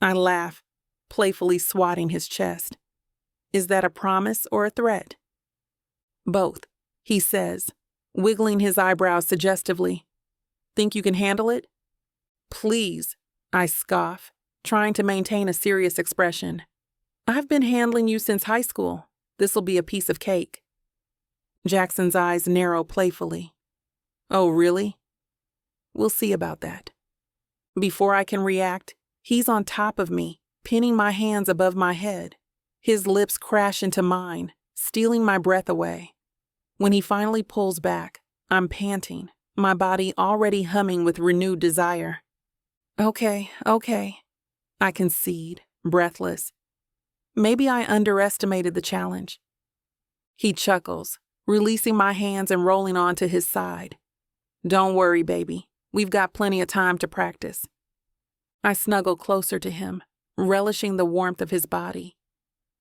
I laugh, playfully swatting his chest. Is that a promise or a threat? Both, he says, wiggling his eyebrows suggestively. Think you can handle it? Please, I scoff, trying to maintain a serious expression. I've been handling you since high school. This'll be a piece of cake. Jackson's eyes narrow playfully. Oh, really? We'll see about that. Before I can react, he's on top of me, pinning my hands above my head. His lips crash into mine, stealing my breath away. When he finally pulls back, I'm panting, my body already humming with renewed desire. Okay, I concede, breathless. Maybe I underestimated the challenge. He chuckles, releasing my hands and rolling onto his side. Don't worry, baby. We've got plenty of time to practice. I snuggle closer to him, relishing the warmth of his body.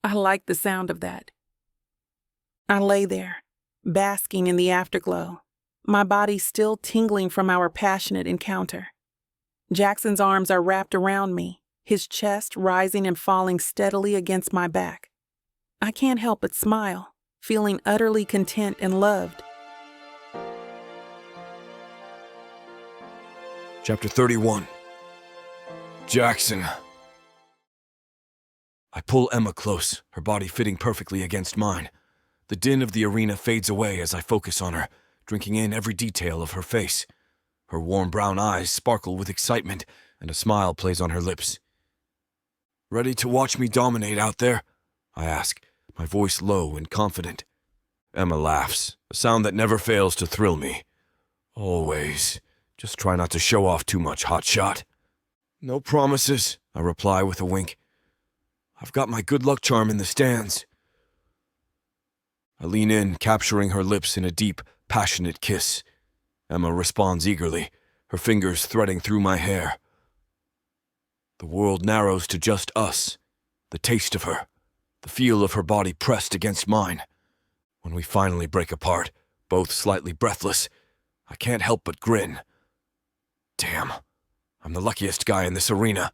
I like the sound of that. I lay there, basking in the afterglow, my body still tingling from our passionate encounter. Jackson's arms are wrapped around me, his chest rising and falling steadily against my back. I can't help but smile, feeling utterly content and loved. Chapter 31. Jackson. I pull Emma close, her body fitting perfectly against mine. The din of the arena fades away as I focus on her, drinking in every detail of her face. Her warm brown eyes sparkle with excitement, and a smile plays on her lips. Ready to watch me dominate out there? I ask, my voice low and confident. Emma laughs, a sound that never fails to thrill me. Always. Just try not to show off too much, hotshot. No promises, I reply with a wink. I've got my good luck charm in the stands. I lean in, capturing her lips in a deep, passionate kiss. Emma responds eagerly, her fingers threading through my hair. The world narrows to just us, the taste of her, the feel of her body pressed against mine. When we finally break apart, both slightly breathless, I can't help but grin. Damn, I'm the luckiest guy in this arena.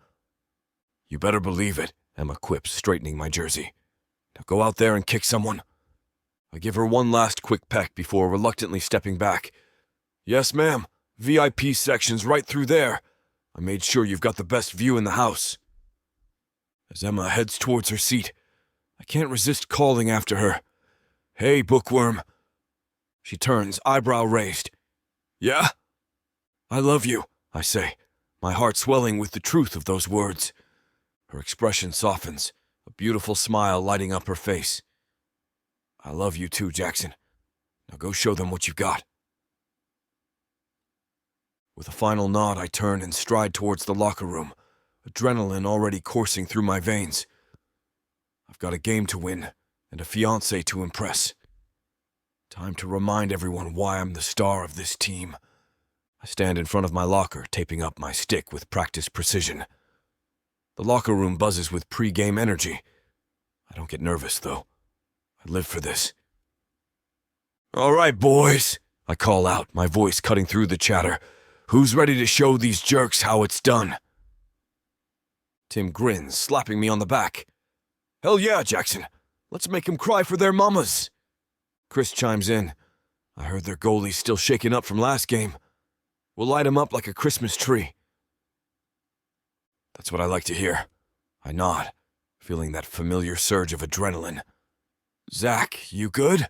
You better believe it, Emma quips, straightening my jersey. Now go out there and kick someone. I give her one last quick peck before reluctantly stepping back. Yes, ma'am. VIP section's right through there. I made sure you've got the best view in the house. As Emma heads towards her seat, I can't resist calling after her. Hey, bookworm. She turns, eyebrow raised. Yeah? I love you, I say, my heart swelling with the truth of those words. Her expression softens, a beautiful smile lighting up her face. I love you too, Jackson. Now go show them what you've got. With a final nod, I turn and stride towards the locker room, adrenaline already coursing through my veins. I've got a game to win and a fiancé to impress. Time to remind everyone why I'm the star of this team. I stand in front of my locker, taping up my stick with practiced precision. The locker room buzzes with pre-game energy. I don't get nervous, though. I live for this. All right, boys, I call out, my voice cutting through the chatter. Who's ready to show these jerks how it's done? Tim grins, slapping me on the back. Hell yeah, Jackson. Let's make 'em cry for their mamas. Chris chimes in. I heard their goalie's still shaken up from last game. We'll light 'em up like a Christmas tree. That's what I like to hear. I nod, feeling that familiar surge of adrenaline. Zach, you good?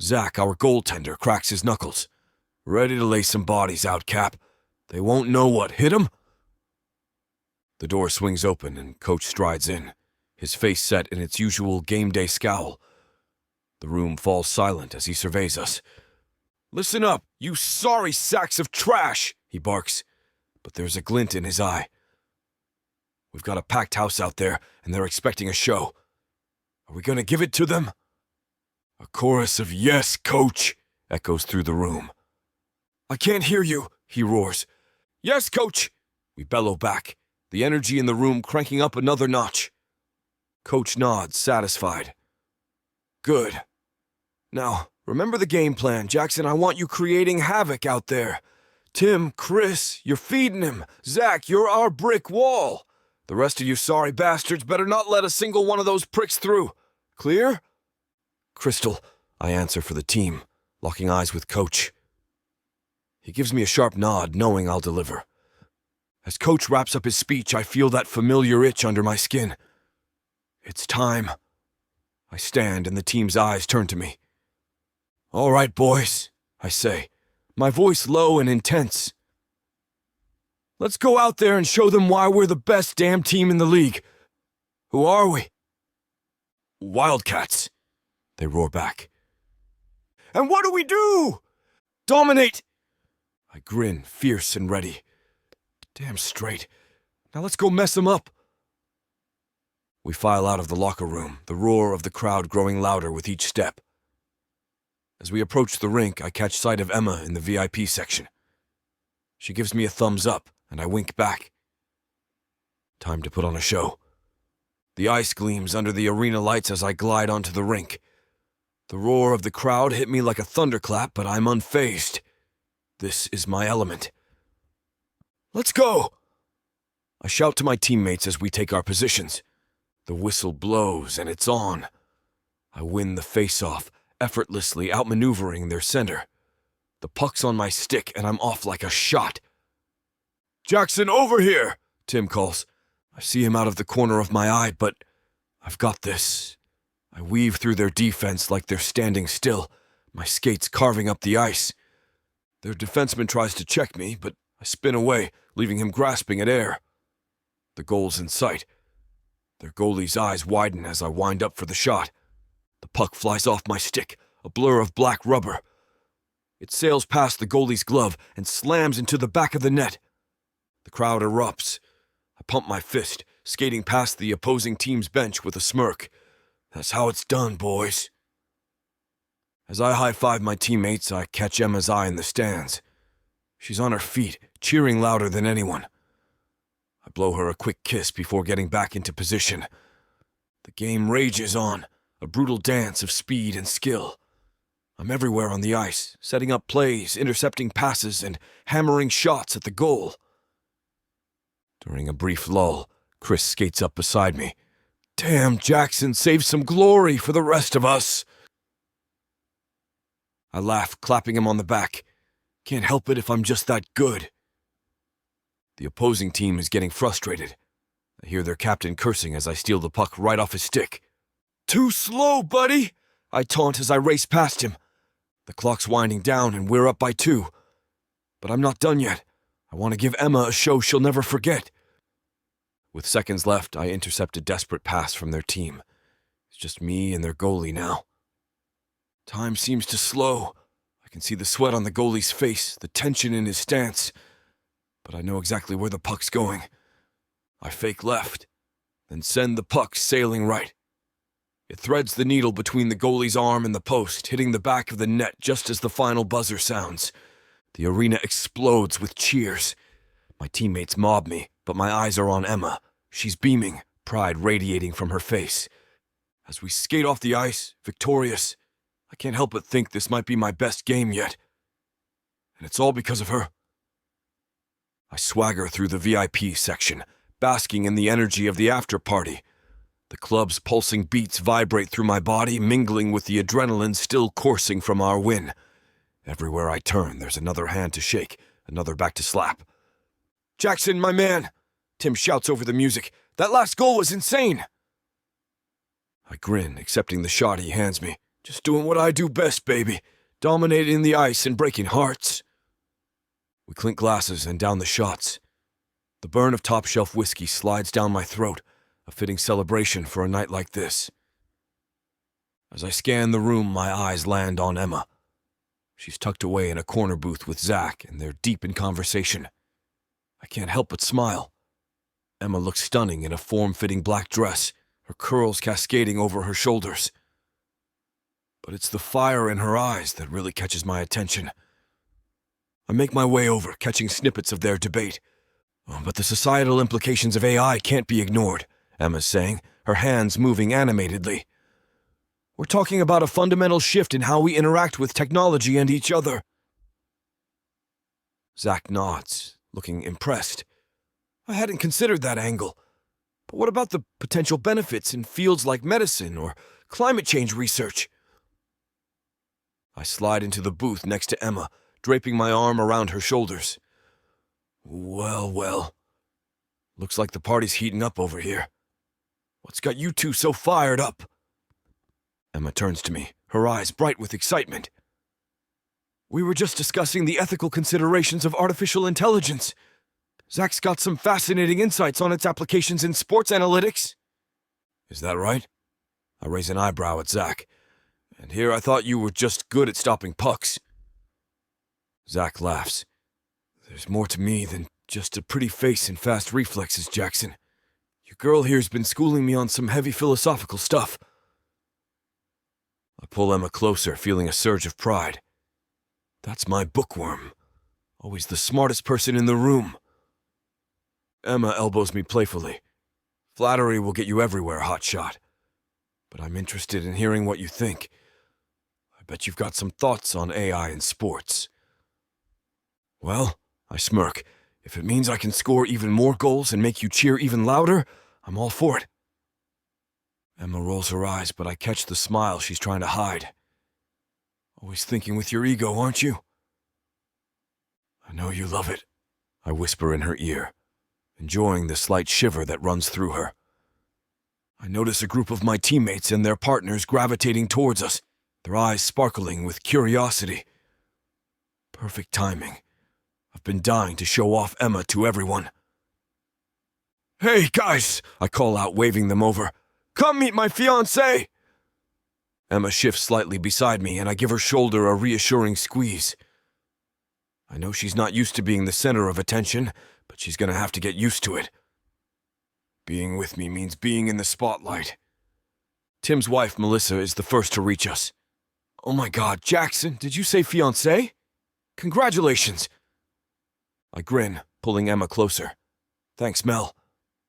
Zach, our goaltender, cracks his knuckles. Ready to lay some bodies out, Cap. They won't know what hit 'em. The door swings open and Coach strides in, his face set in its usual game day scowl. The room falls silent as he surveys us. Listen up, you sorry sacks of trash, he barks, but there's a glint in his eye. We've got a packed house out there, and they're expecting a show. Are we gonna give it to them? A chorus of "Yes, Coach," echoes through the room. I can't hear you, he roars. Yes, Coach! We bellow back, the energy in the room cranking up another notch. Coach nods, satisfied. Good. Now, remember the game plan, Jackson. I want you creating havoc out there. Tim, Chris, you're feeding him. Zach, you're our brick wall. The rest of you sorry bastards better not let a single one of those pricks through. Clear? Crystal, I answer for the team, locking eyes with Coach. He gives me a sharp nod, knowing I'll deliver. As Coach wraps up his speech, I feel that familiar itch under my skin. It's time. I stand, and the team's eyes turn to me. All right, boys, I say, my voice low and intense. Let's go out there and show them why we're the best damn team in the league. Who are we? Wildcats, they roar back. And what do we do? Dominate! I grin, fierce and ready. Damn straight. Now let's go mess them up. We file out of the locker room, the roar of the crowd growing louder with each step. As we approach the rink, I catch sight of Emma in the VIP section. She gives me a thumbs up, and I wink back. Time to put on a show. The ice gleams under the arena lights as I glide onto the rink. The roar of the crowd hit me like a thunderclap, but I'm unfazed. This is my element. Let's go! I shout to my teammates as we take our positions. The whistle blows, and it's on. I win the face-off, effortlessly outmaneuvering their center. The puck's on my stick, and I'm off like a shot. Jackson, over here, Tim calls. I see him out of the corner of my eye, but I've got this. I weave through their defense like they're standing still, my skates carving up the ice. Their defenseman tries to check me, but I spin away, leaving him grasping at air. The goal's in sight. Their goalie's eyes widen as I wind up for the shot. The puck flies off my stick, a blur of black rubber. It sails past the goalie's glove and slams into the back of the net. The crowd erupts. I pump my fist, skating past the opposing team's bench with a smirk. That's how it's done, boys. As I high-five my teammates, I catch Emma's eye in the stands. She's on her feet, cheering louder than anyone. I blow her a quick kiss before getting back into position. The game rages on, a brutal dance of speed and skill. I'm everywhere on the ice, setting up plays, intercepting passes, and hammering shots at the goal. During a brief lull, Chris skates up beside me. Damn, Jackson, save some glory for the rest of us. I laugh, clapping him on the back. Can't help it if I'm just that good. The opposing team is getting frustrated. I hear their captain cursing as I steal the puck right off his stick. Too slow, buddy! I taunt as I race past him. The clock's winding down and we're up by 2. But I'm not done yet. I want to give Emma a show she'll never forget. With seconds left, I intercept a desperate pass from their team. It's just me and their goalie now. Time seems to slow. I can see the sweat on the goalie's face, the tension in his stance. But I know exactly where the puck's going. I fake left, then send the puck sailing right. It threads the needle between the goalie's arm and the post, hitting the back of the net just as the final buzzer sounds. The arena explodes with cheers. My teammates mob me, but my eyes are on Emma. She's beaming, pride radiating from her face. As we skate off the ice, victorious, I can't help but think this might be my best game yet. And it's all because of her. I swagger through the VIP section, basking in the energy of the after-party. The club's pulsing beats vibrate through my body, mingling with the adrenaline still coursing from our win. Everywhere I turn, there's another hand to shake, another back to slap. Jackson, my man! Tim shouts over the music. That last goal was insane! I grin, accepting the shot he hands me. Just doing what I do best, baby. Dominating the ice and breaking hearts. We clink glasses and down the shots. The burn of top-shelf whiskey slides down my throat, a fitting celebration for a night like this. As I scan the room, my eyes land on Emma. She's tucked away in a corner booth with Zach, and they're deep in conversation. I can't help but smile. Emma looks stunning in a form-fitting black dress, her curls cascading over her shoulders. But it's the fire in her eyes that really catches my attention. I make my way over, catching snippets of their debate. Oh, but the societal implications of AI can't be ignored, Emma's saying, her hands moving animatedly. We're talking about a fundamental shift in how we interact with technology and each other. Zach nods, looking impressed. I hadn't considered that angle. But what about the potential benefits in fields like medicine or climate change research? I slide into the booth next to Emma, draping my arm around her shoulders. Well. Looks like the party's heating up over here. What's got you two so fired up? Emma turns to me, her eyes bright with excitement. We were just discussing the ethical considerations of artificial intelligence. Zach's got some fascinating insights on its applications in sports analytics. Is that right? I raise an eyebrow at Zach. And here I thought you were just good at stopping pucks. Zach laughs. There's more to me than just a pretty face and fast reflexes, Jackson. Your girl here's been schooling me on some heavy philosophical stuff. I pull Emma closer, feeling a surge of pride. That's my bookworm. Always the smartest person in the room. Emma elbows me playfully. Flattery will get you everywhere, hotshot. But I'm interested in hearing what you think. I bet you've got some thoughts on AI in sports. Well, I smirk. If it means I can score even more goals and make you cheer even louder, I'm all for it. Emma rolls her eyes, but I catch the smile she's trying to hide. Always thinking with your ego, aren't you? I know you love it, I whisper in her ear, enjoying the slight shiver that runs through her. I notice a group of my teammates and their partners gravitating towards us, their eyes sparkling with curiosity. Perfect timing. I've been dying to show off Emma to everyone. Hey, guys, I call out, waving them over. Come meet my fiancée! Emma shifts slightly beside me, and I give her shoulder a reassuring squeeze. I know she's not used to being the center of attention, but she's gonna have to get used to it. Being with me means being in the spotlight. Tim's wife, Melissa, is the first to reach us. Oh my God, Jackson, did you say fiancé? Congratulations! I grin, pulling Emma closer. Thanks, Mel.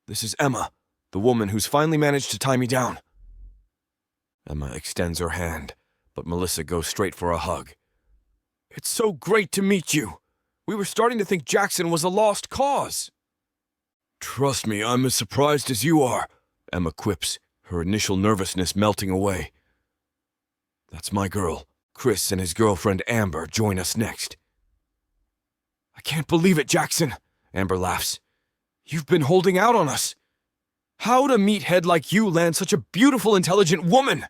This is Emma, the woman who's finally managed to tie me down. Emma extends her hand, but Melissa goes straight for a hug. It's so great to meet you. We were starting to think Jackson was a lost cause. Trust me, I'm as surprised as you are, Emma quips, her initial nervousness melting away. That's my girl. Chris and his girlfriend Amber join us next. I can't believe it, Jackson, Amber laughs. You've been holding out on us. How'd a meathead like you land such a beautiful, intelligent woman?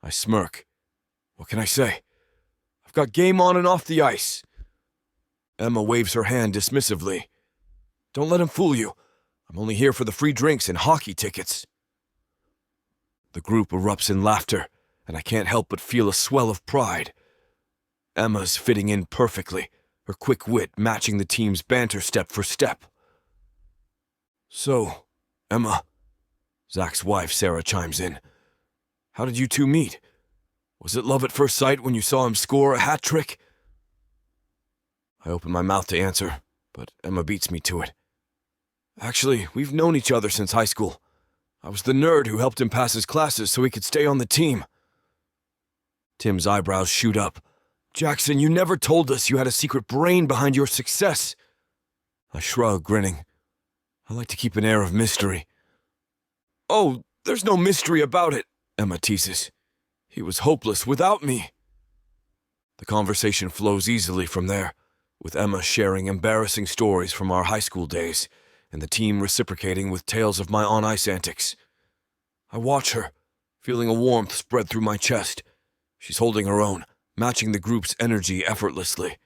I smirk. What can I say? I've got game on and off the ice. Emma waves her hand dismissively. Don't let him fool you. I'm only here for the free drinks and hockey tickets. The group erupts in laughter, and I can't help but feel a swell of pride. Emma's fitting in perfectly, her quick wit matching the team's banter step for step. So, Emma, Zach's wife Sarah chimes in. How did you two meet? Was it love at first sight when you saw him score a hat trick? I open my mouth to answer, but Emma beats me to it. Actually, we've known each other since high school. I was the nerd who helped him pass his classes so he could stay on the team. Tim's eyebrows shoot up. Jackson, you never told us you had a secret brain behind your success. I shrug, grinning. I like to keep an air of mystery. Oh, there's no mystery about it, Emma teases. He was hopeless without me. The conversation flows easily from there, with Emma sharing embarrassing stories from our high school days, and the team reciprocating with tales of my on-ice antics. I watch her, feeling a warmth spread through my chest. She's holding her own, matching the group's energy effortlessly.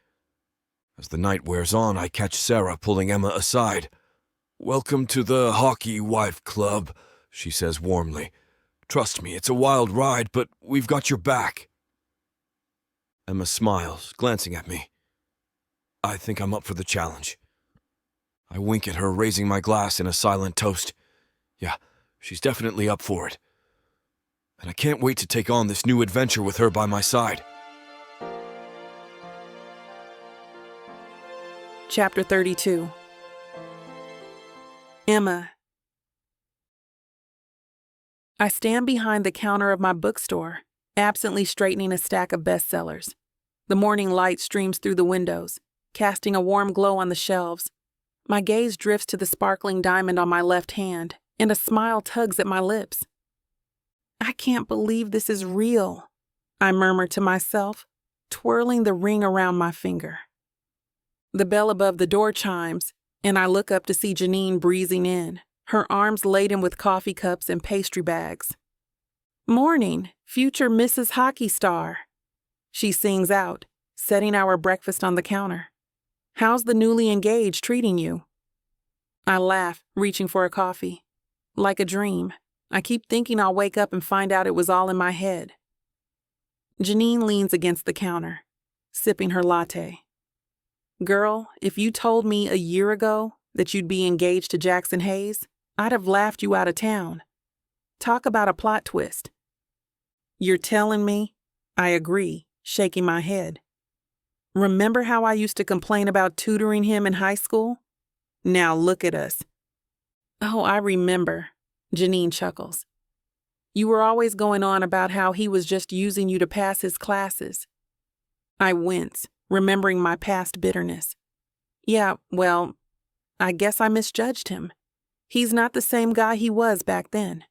As the night wears on, I catch Sarah pulling Emma aside. Welcome to the Hockey Wife Club, she says warmly. Trust me, it's a wild ride, but we've got your back. Emma smiles, glancing at me. I think I'm up for the challenge. I wink at her, raising my glass in a silent toast. Yeah, she's definitely up for it. And I can't wait to take on this new adventure with her by my side. Chapter 32. Emma. I stand behind the counter of my bookstore, absently straightening a stack of bestsellers. The morning light streams through the windows, casting a warm glow on the shelves. My gaze drifts to the sparkling diamond on my left hand, and a smile tugs at my lips. I can't believe this is real, I murmur to myself, twirling the ring around my finger. The bell above the door chimes, and I look up to see Janine breezing in, her arms laden with coffee cups and pastry bags. "Morning, future Mrs. Hockey Star," she sings out, setting our breakfast on the counter. "How's the newly engaged treating you?" I laugh, reaching for a coffee. Like a dream, I keep thinking I'll wake up and find out it was all in my head. Janine leans against the counter, sipping her latte. "Girl, if you told me a year ago that you'd be engaged to Jackson Hayes, I'd have laughed you out of town. Talk about a plot twist." "You're telling me?" I agree, shaking my head. "Remember how I used to complain about tutoring him in high school? Now look at us." "Oh, I remember," Janine chuckles. "You were always going on about how he was just using you to pass his classes." I wince, remembering my past bitterness. "Yeah, well, I guess I misjudged him. He's not the same guy he was back then."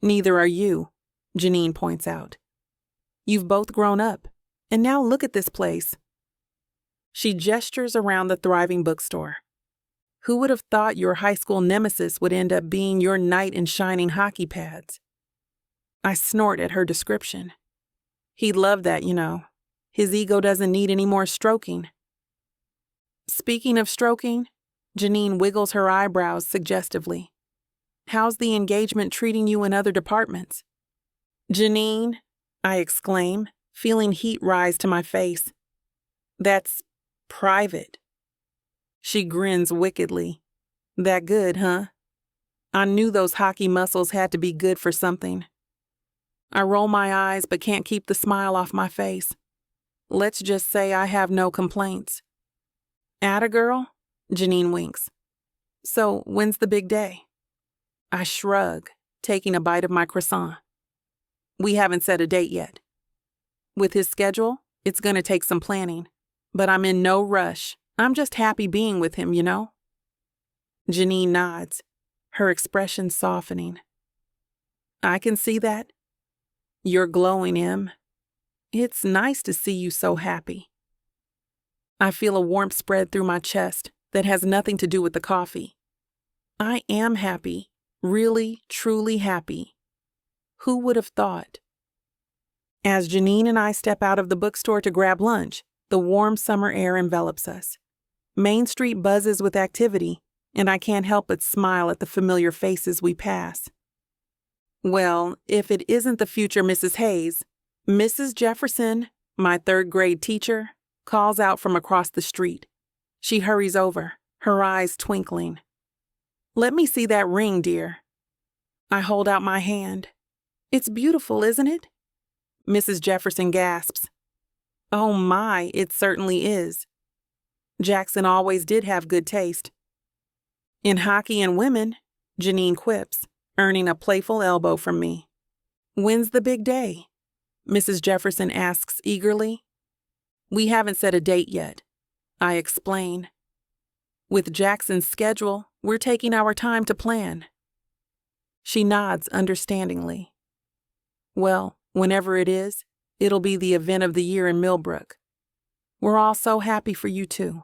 "Neither are you," Janine points out. "You've both grown up, and now look at this place." She gestures around the thriving bookstore. "Who would have thought your high school nemesis would end up being your knight in shining hockey pads?" I snort at her description. "He'd love that, you know. His ego doesn't need any more stroking." Speaking of stroking, Janine wiggles her eyebrows suggestively. "How's the engagement treating you in other departments?" "Janine," I exclaim, feeling heat rise to my face. "That's private." She grins wickedly. "That good, huh? I knew those hockey muscles had to be good for something." I roll my eyes but can't keep the smile off my face. Let's just say I have no complaints. "Atta girl?" Janine winks. "So, when's the big day?" I shrug, taking a bite of my croissant. "We haven't set a date yet. With his schedule, it's going to take some planning. But I'm in no rush. I'm just happy being with him, you know?" Janine nods, her expression softening. "I can see that. You're glowing, Em. It's nice to see you so happy." I feel a warmth spread through my chest that has nothing to do with the coffee. I am happy, really, truly happy. Who would have thought? As Janine and I step out of the bookstore to grab lunch, the warm summer air envelops us. Main Street buzzes with activity, and I can't help but smile at the familiar faces we pass. Well, if it isn't the future Mrs. Hayes, Mrs. Jefferson, my third-grade teacher, calls out from across the street. She hurries over, her eyes twinkling. "Let me see that ring, dear." I hold out my hand. "It's beautiful, isn't it?" Mrs. Jefferson gasps. "Oh my, it certainly is." Jackson always did have good taste. "In hockey and women," Janine quips, earning a playful elbow from me. "When's the big day?" Mrs. Jefferson asks eagerly. "We haven't set a date yet," I explain. "With Jackson's schedule, we're taking our time to plan." She nods understandingly. "Well, whenever it is, it'll be the event of the year in Millbrook. We're all so happy for you too."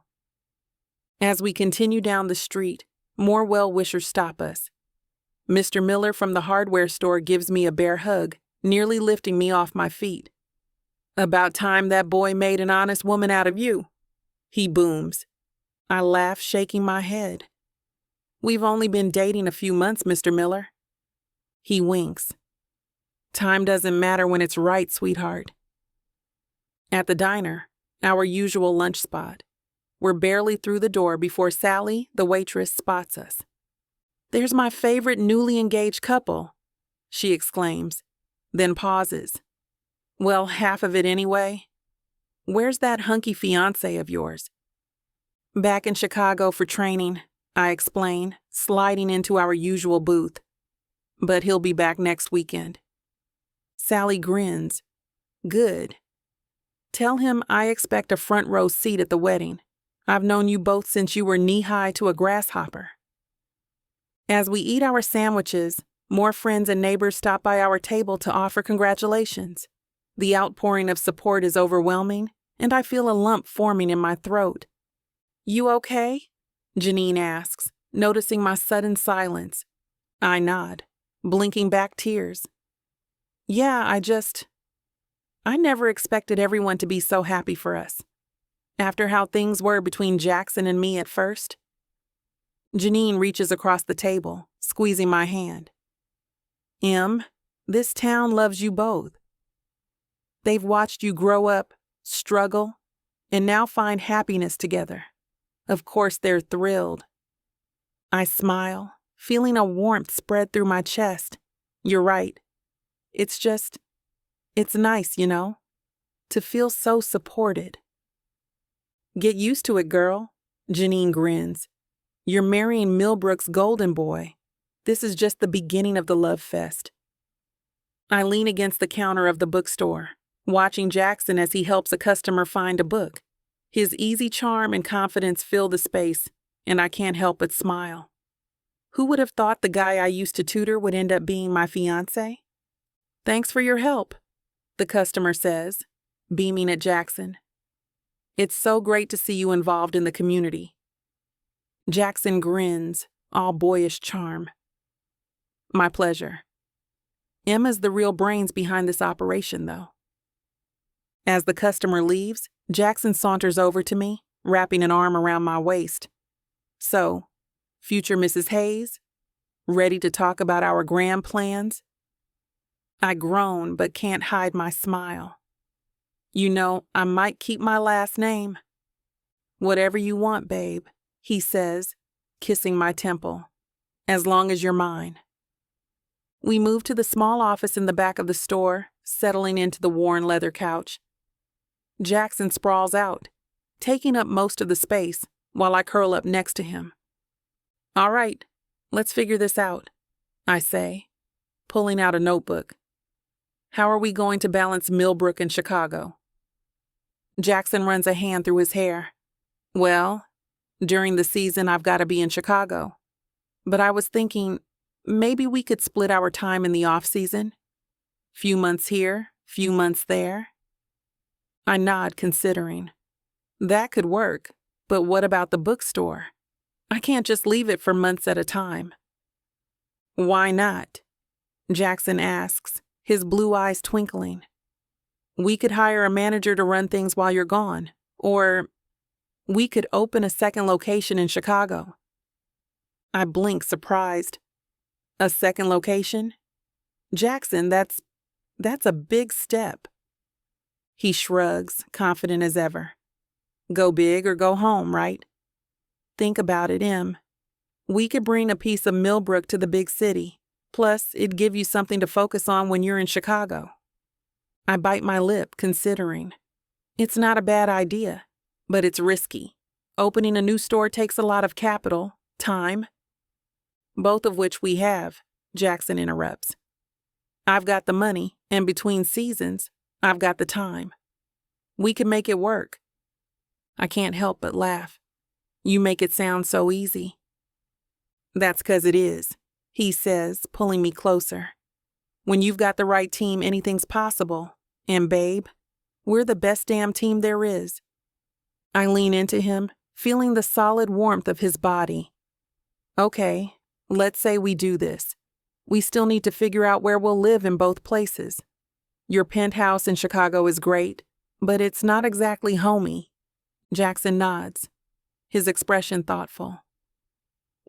As we continue down the street, more well-wishers stop us. Mr. Miller from the hardware store gives me a bear hug, nearly lifting me off my feet. "About time that boy made an honest woman out of you," he booms. I laugh, shaking my head. "We've only been dating a few months, Mr. Miller." He winks. "Time doesn't matter when it's right, sweetheart." At the diner, our usual lunch spot, we're barely through the door before Sally, the waitress, spots us. "There's my favorite newly engaged couple," she exclaims, then pauses. "Well, half of it anyway. Where's that hunky fiancé of yours?" "Back in Chicago for training," I explain, sliding into our usual booth. But he'll be back next weekend. Sally grins. Good. Tell him I expect a front row seat at the wedding. I've known you both since you were knee-high to a grasshopper. As we eat our sandwiches, more friends and neighbors stop by our table to offer congratulations. The outpouring of support is overwhelming, and I feel a lump forming in my throat. You okay? Janine asks, noticing my sudden silence. I nod, blinking back tears. Yeah, I never expected everyone to be so happy for us. After how things were between Jackson and me at first. Janine reaches across the table, squeezing my hand. Em, this town loves you both. They've watched you grow up, struggle, and now find happiness together. Of course they're thrilled. I smile, feeling a warmth spread through my chest. You're right. It's nice, to feel so supported. Get used to it, girl, Janine grins. You're marrying Millbrook's golden boy. This is just the beginning of the love fest. I lean against the counter of the bookstore, watching Jackson as he helps a customer find a book. His easy charm and confidence fill the space, and I can't help but smile. Who would have thought the guy I used to tutor would end up being my fiancé? Thanks for your help, the customer says, beaming at Jackson. It's so great to see you involved in the community. Jackson grins, all boyish charm. My pleasure. Emma's the real brains behind this operation, though. As the customer leaves, Jackson saunters over to me, wrapping an arm around my waist. So, future Mrs. Hayes, ready to talk about our grand plans? I groan but can't hide my smile. I might keep my last name. Whatever you want, babe, he says, kissing my temple, as long as you're mine. We move to the small office in the back of the store, settling into the worn leather couch. Jackson sprawls out, taking up most of the space, while I curl up next to him. All right, let's figure this out, I say, pulling out a notebook. How are we going to balance Millbrook and Chicago? Jackson runs a hand through his hair. Well, during the season I've got to be in Chicago. But I was thinking, maybe we could split our time in the off-season. Few months here, few months there. I nod, considering. That could work, but what about the bookstore? I can't just leave it for months at a time. Why not? Jackson asks, his blue eyes twinkling. We could hire a manager to run things while you're gone, or we could open a second location in Chicago. I blink, surprised. A second location? Jackson, that's a big step. He shrugs, confident as ever. Go big or go home, right? Think about it, Em. We could bring a piece of Millbrook to the big city. Plus, it'd give you something to focus on when you're in Chicago. I bite my lip, considering. It's not a bad idea, but it's risky. Opening a new store takes a lot of capital, time. Both of which we have, Jackson interrupts. I've got the money, and between seasons, I've got the time. We can make it work. I can't help but laugh. You make it sound so easy. That's 'cause it is, he says, pulling me closer. When you've got the right team, anything's possible. And babe, we're the best damn team there is. I lean into him, feeling the solid warmth of his body. Okay, let's say we do this. We still need to figure out where we'll live in both places. Your penthouse in Chicago is great, but it's not exactly homey. Jackson nods, his expression thoughtful.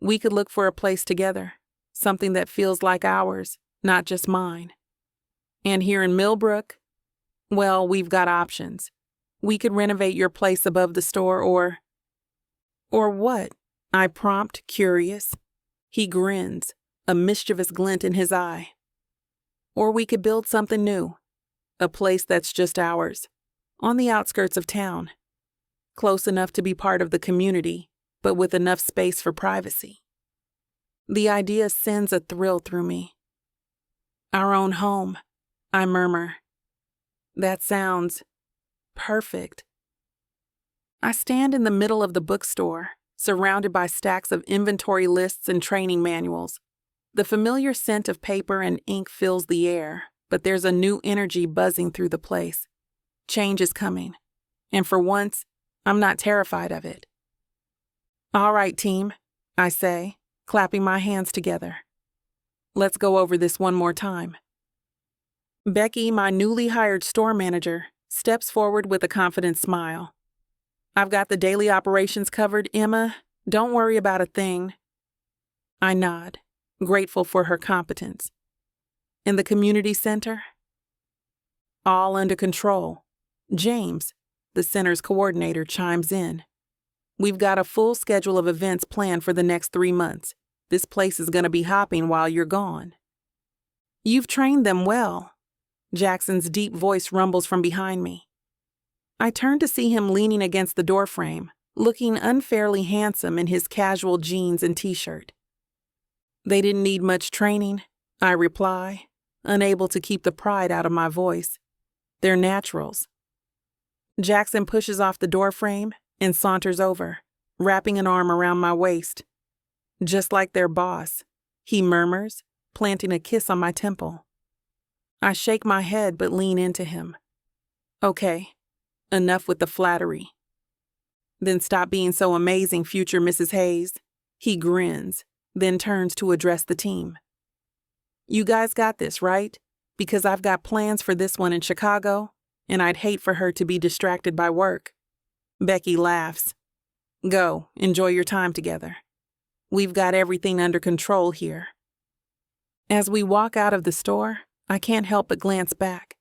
We could look for a place together, something that feels like ours, not just mine. And here in Millbrook, well, we've got options. We could renovate your place above the store or what? I prompt, curious. He grins, a mischievous glint in his eye. Or we could build something new, a place that's just ours, on the outskirts of town. Close enough to be part of the community, but with enough space for privacy. The idea sends a thrill through me. Our own home, I murmur. That sounds perfect. I stand in the middle of the bookstore, surrounded by stacks of inventory lists and training manuals. The familiar scent of paper and ink fills the air, but there's a new energy buzzing through the place. Change is coming, and for once, I'm not terrified of it. All right, team, I say, clapping my hands together. Let's go over this one more time. Becky, my newly hired store manager, steps forward with a confident smile. I've got the daily operations covered, Emma. Don't worry about a thing. I nod, grateful for her competence. In the community center? All under control. James, the center's coordinator, chimes in. We've got a full schedule of events planned for the next 3 months. This place is going to be hopping while you're gone. You've trained them well. Jackson's deep voice rumbles from behind me. I turn to see him leaning against the doorframe, looking unfairly handsome in his casual jeans and t-shirt. They didn't need much training, I reply, unable to keep the pride out of my voice. They're naturals. Jackson pushes off the doorframe and saunters over, wrapping an arm around my waist. Just like their boss, he murmurs, planting a kiss on my temple. I shake my head but lean into him. Okay, enough with the flattery. Then stop being so amazing, future Mrs. Hayes. He grins, then turns to address the team. You guys got this, right? Because I've got plans for this one in Chicago, and I'd hate for her to be distracted by work. Becky laughs. Go, enjoy your time together. We've got everything under control here. As we walk out of the store, I can't help but glance back.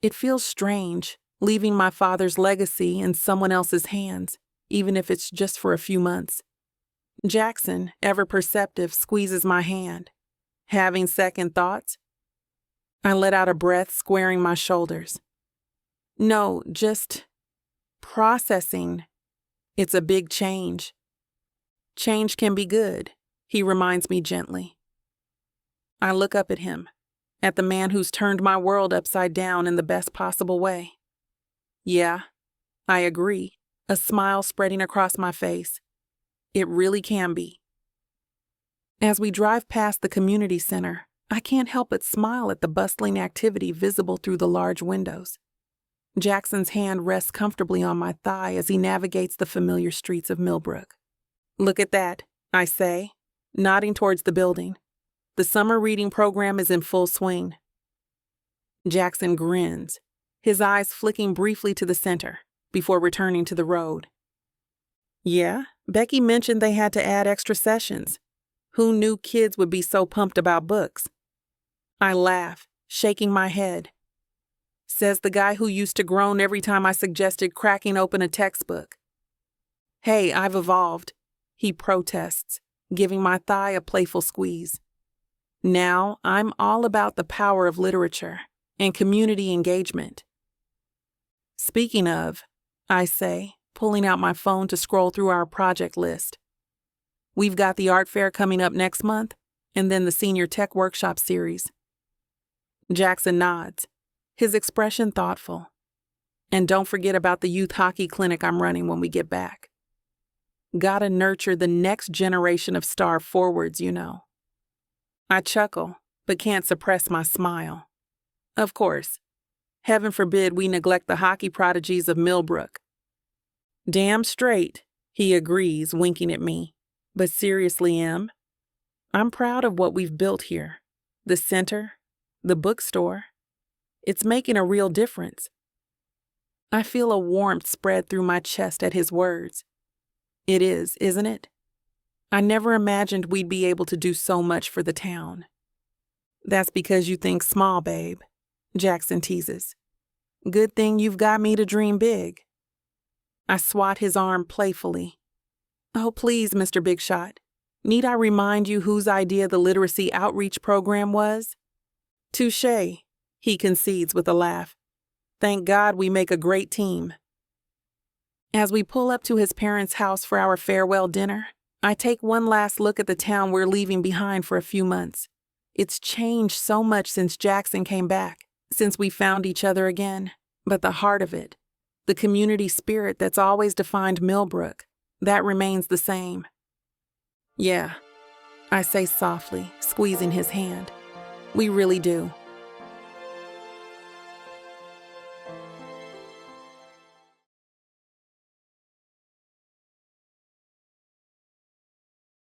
It feels strange, leaving my father's legacy in someone else's hands, even if it's just for a few months. Jackson, ever perceptive, squeezes my hand. Having second thoughts? I let out a breath, squaring my shoulders. No, just processing. It's a big change. Change can be good, he reminds me gently. I look up at him, at the man who's turned my world upside down in the best possible way. Yeah, I agree, a smile spreading across my face. It really can be. As we drive past the community center, I can't help but smile at the bustling activity visible through the large windows. Jackson's hand rests comfortably on my thigh as he navigates the familiar streets of Millbrook. Look at that, I say, nodding towards the building. The summer reading program is in full swing. Jackson grins, his eyes flicking briefly to the center before returning to the road. Yeah, Becky mentioned they had to add extra sessions. Who knew kids would be so pumped about books? I laugh, shaking my head. Says the guy who used to groan every time I suggested cracking open a textbook. Hey, I've evolved, he protests, giving my thigh a playful squeeze. Now I'm all about the power of literature and community engagement. Speaking of, I say, pulling out my phone to scroll through our project list. We've got the art fair coming up next month, and then the senior tech workshop series. Jackson nods, his expression thoughtful. And don't forget about the youth hockey clinic I'm running when we get back. Gotta nurture the next generation of star forwards, you know. I chuckle, but can't suppress my smile. Of course. Heaven forbid we neglect the hockey prodigies of Millbrook. Damn straight, he agrees, winking at me. But seriously, Em, I'm proud of what we've built here. The center, the bookstore. It's making a real difference. I feel a warmth spread through my chest at his words. It is, isn't it? I never imagined we'd be able to do so much for the town. That's because you think small, babe, Jackson teases. Good thing you've got me to dream big. I swat his arm playfully. Oh, please, Mr. Big Shot. Need I remind you whose idea the literacy outreach program was? Touché, he concedes with a laugh. Thank God we make a great team. As we pull up to his parents' house for our farewell dinner, I take one last look at the town we're leaving behind for a few months. It's changed so much since Jackson came back, since we found each other again. But the heart of it, the community spirit that's always defined Millbrook, that remains the same. Yeah, I say softly, squeezing his hand. We really do.